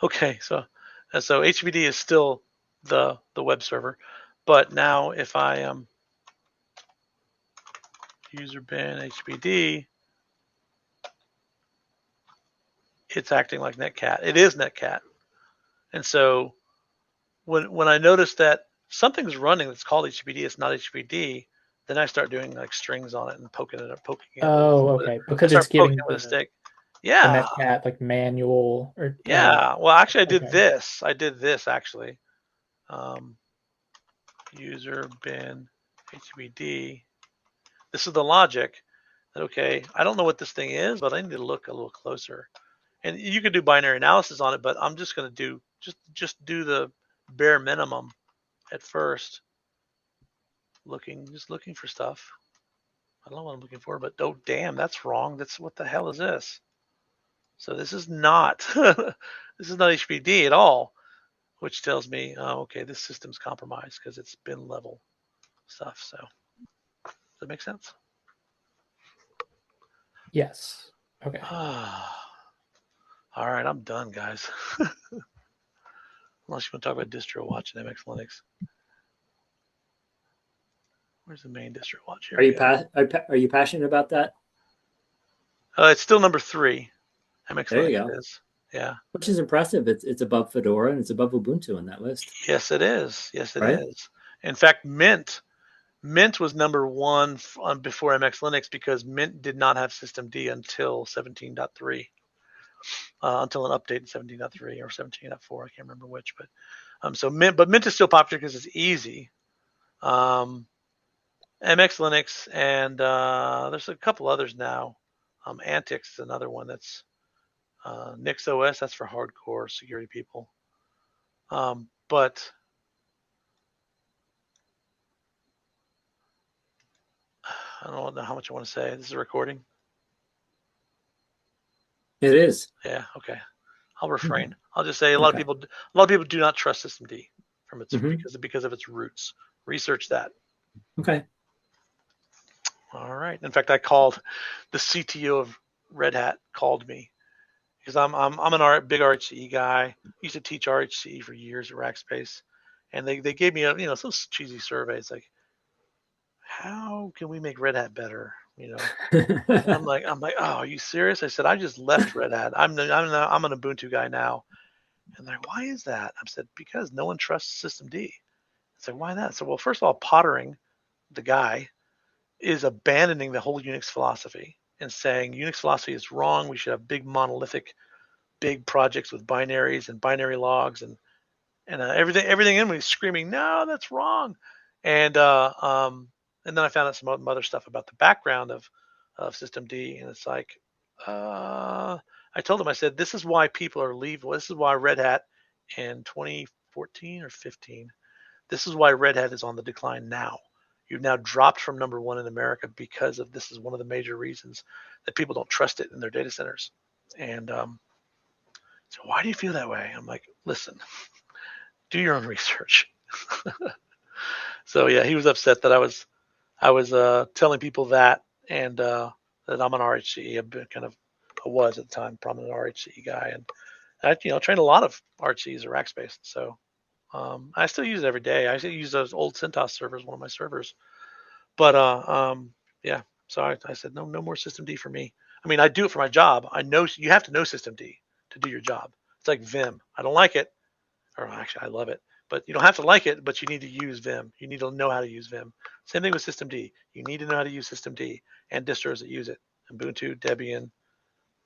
Okay, so HTTPD is still the web server, but now if I user bin HTTPD, it's acting like Netcat. It is Netcat. And so when I notice that something's running that's called HTTPD, it's not HTTPD, then I start doing like strings on it and poking it. Oh, okay. Because it's giving with a stick. Yeah. The Netcat like manual or yeah. Well, actually, I did this. I did this actually. User bin HTTPD. This is the logic. Okay, I don't know what this thing is, but I need to look a little closer. And you could do binary analysis on it, but I'm just going to do just do the bare minimum at first. Just looking for stuff. I don't know what I'm looking for, but oh damn, that's wrong. What the hell is this? So this is not this is not HTTPD at all, which tells me, oh, okay, this system's compromised because it's bin level stuff. So does that make sense? Yes. Okay. All right, I'm done, guys. Unless you want to talk about distro watch and MX Linux. Where's the main distro watch here? Are you passionate about that? It's still number 3. MX there Linux you go. is. Yeah. Which is impressive. It's above Fedora and it's above Ubuntu on that list. Yes, it is. Yes, it is. In fact, Mint was number 1 before MX Linux because Mint did not have systemd until 17.3. Until an update in 17.3 or 17.4, I can't remember which, but Mint is still popular because it's easy. MX Linux and there's a couple others now. Antix is another one that's NixOS, that's for hardcore security people. But I don't know how much I want to say. This is a recording. It is. Yeah. Okay. I'll refrain. I'll just say a lot of people do not trust systemd from its Mhm. because of its roots. Research that. Okay. All right. In fact, I called the CTO of Red Hat called me because I'm an big RHCE guy. Used to teach RHCE for years at Rackspace, and they gave me some cheesy surveys like, how can we make Red Hat better? I'm like, oh, are you serious? I said, I just left Red Hat. I'm an Ubuntu guy now. And they're like, why is that? I said, because no one trusts systemd. I said, why that? So, well, first of all, Pottering, the guy, is abandoning the whole Unix philosophy and saying Unix philosophy is wrong. We should have big monolithic, big projects with binaries and binary logs and everything in me screaming, no, that's wrong. And then I found out some other stuff about the background of systemd, and it's like, I told him, I said, this is why people are leaving. This is why Red Hat in 2014 or 15, this is why Red Hat is on the decline now. You've now dropped from #1 in America because of this is one of the major reasons that people don't trust it in their data centers. And so why do you feel that way? I'm like, listen, do your own research. So yeah, he was upset that I was telling people that, and that I'm an RHCE. I was at the time prominent RHCE guy, and I trained a lot of RHCEs at Rackspace. So I still use it every day. I still use those old CentOS servers, one of my servers. But yeah, so I said no more systemd for me. I mean, I do it for my job. I know you have to know systemd to do your job. It's like Vim. I don't like it, or actually I love it, but you don't have to like it, but you need to use Vim. You need to know how to use Vim. Same thing with systemd. You need to know how to use systemd and distros that use it. Ubuntu, Debian,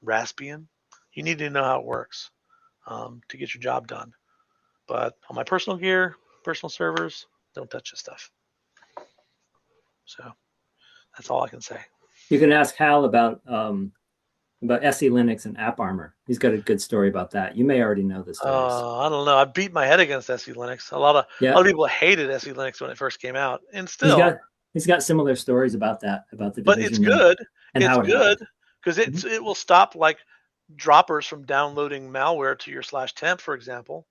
Raspbian. You need to know how it works to get your job done. But on my personal gear, personal servers, don't touch this stuff. So that's all I can say. You can ask Hal about SE Linux and AppArmor. He's got a good story about that. You may already know the stories. I don't know. I beat my head against SE Linux. A lot of people hated SE Linux when it first came out, and still he's got similar stories about that, about the but division. It's good. And it's how it good because it will stop like droppers from downloading malware to your /temp, for example.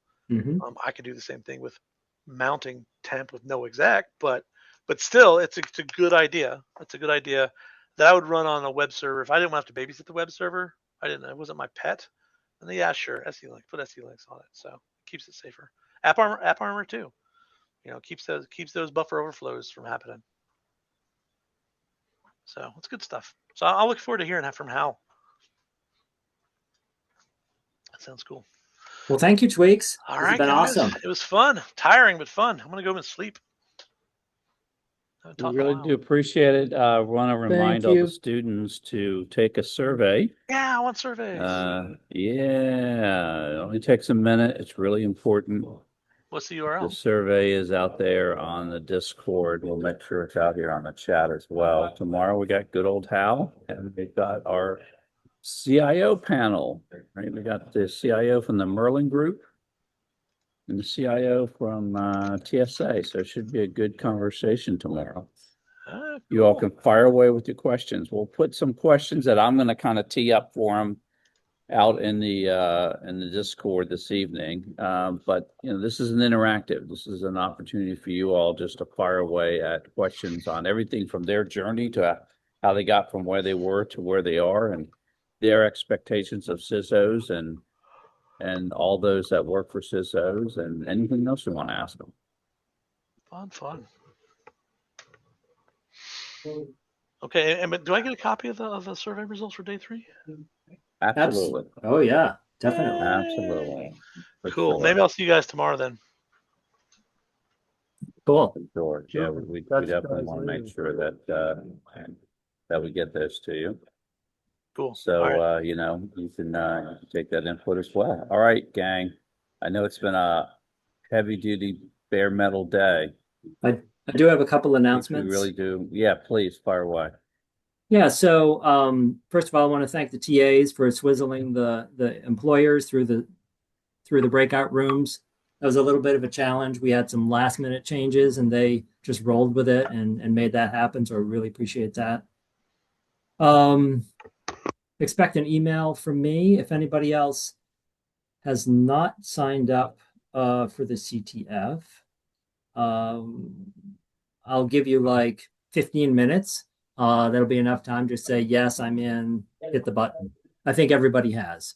I could do the same thing with mounting temp with no exec, but still, it's a good idea. It's a good idea that I would run on a web server if I didn't want to have to babysit the web server. It wasn't my pet. And then, yeah, sure, SE Linux, put SE Linux on it, so it keeps it safer. AppArmor too. Keeps those buffer overflows from happening. So it's good stuff. So I'll look forward to hearing that from Hal. That sounds cool. Well, thank you, Tweaks. All It's right, been guys. awesome. It was fun, tiring but fun. I'm gonna go and sleep. We really do appreciate it. I want to remind all the students to take a survey. Yeah, I want surveys. Yeah, it only takes a minute. It's really important. What's the URL? The survey is out there on the Discord. We'll make sure it's out here on the chat as well. Tomorrow we got good old Hal, and we've got our CIO panel. Right, we got the CIO from the Merlin Group and the CIO from TSA. So it should be a good conversation tomorrow. Cool. You all can fire away with your questions. We'll put some questions that I'm going to kind of tee up for them out in the Discord this evening. But this is an interactive. This is an opportunity for you all just to fire away at questions on everything from their journey to how they got from where they were to where they are, and their expectations of CISOs and all those that work for CISOs, and anything else you want to ask them. Fun. Okay, and do I get a copy of the survey results for day 3? Absolutely. Oh yeah, definitely. Absolutely. Cool. Maybe I'll see you guys tomorrow then. Cool. George. Yeah, we definitely want to make sure that we get those to you. Cool. So, right. you can take that input as well. All right, gang. I know it's been a heavy duty bare metal day. I do have a couple announcements. We really do. Yeah, please fire away. Yeah. So first of all, I want to thank the TAs for swizzling the employers through the breakout rooms. That was a little bit of a challenge. We had some last minute changes and they just rolled with it and made that happen. So I really appreciate that. Expect an email from me if anybody else has not signed up for the CTF. I'll give you like 15 minutes. That'll be enough time to say, yes, I'm in, hit the button. I think everybody has.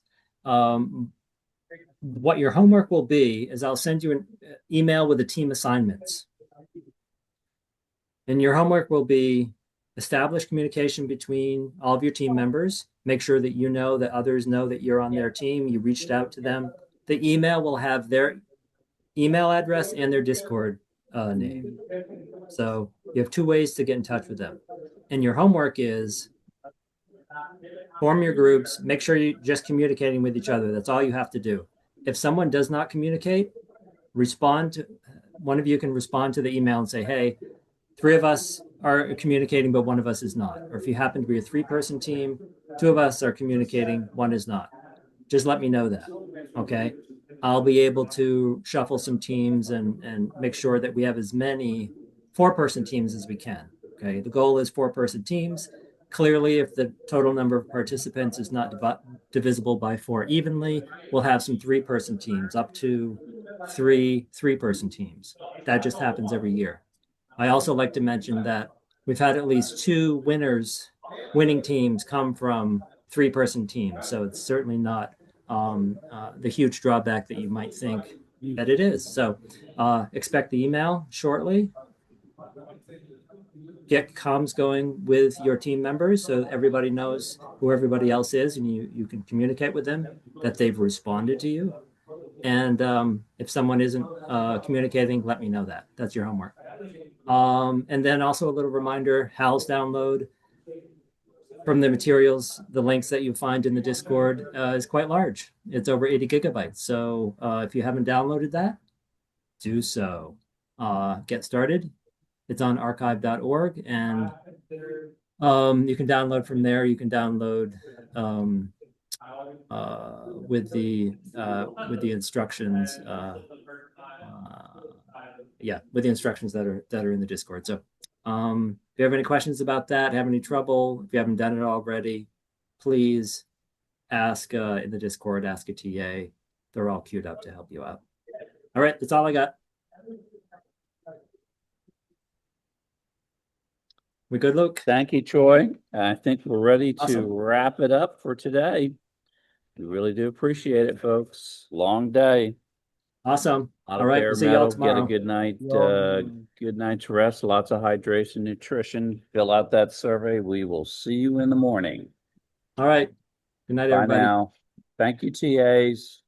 What your homework will be is I'll send you an email with the team assignments. And your homework will be establish communication between all of your team members. Make sure that you know that others know that you're on their team. You reached out to them. The email will have their email address and their Discord name. So you have 2 ways to get in touch with them. And your homework is form your groups. Make sure you're just communicating with each other. That's all you have to do. If someone does not communicate, one of you can respond to the email and say, hey, 3 of us are communicating, but 1 of us is not. Or if you happen to be a 3-person team, 2 of us are communicating, 1 is not. Just let me know that, okay? I'll be able to shuffle some teams and make sure that we have as many 4-person teams as we can, okay? The goal is 4-person teams. Clearly, if the total number of participants is not divisible by 4 evenly, we'll have some 3-person teams, up to 3 3-person teams. That just happens every year. I also like to mention that we've had at least 2 winning teams come from 3-person teams. So it's certainly not the huge drawback that you might think that it is. So expect the email shortly. Get comms going with your team members so everybody knows who everybody else is and you can communicate with them that they've responded to you. And if someone isn't communicating, let me know that. That's your homework. And then also a little reminder, HAL's download from the materials, the links that you find in the Discord is quite large. It's over 80 gigabytes. So if you haven't downloaded that, do so. Get started. It's on archive.org and you can download from there. You can download with the instructions. With the instructions that are in the Discord. So if you have any questions about that, have any trouble, if you haven't done it already, please ask in the Discord, ask a TA. They're all queued up to help you out. All right, that's all I got. We good, Luke? Thank you, Troy. I think we're ready to Awesome. wrap it up for today. We really do appreciate it, folks. Long day. Awesome. All right, we'll see y'all tomorrow. Get a good night's rest, lots of hydration, nutrition. Fill out that survey. We will see you in the morning. All right. Good night, Bye everybody. now. Thank you, TAs.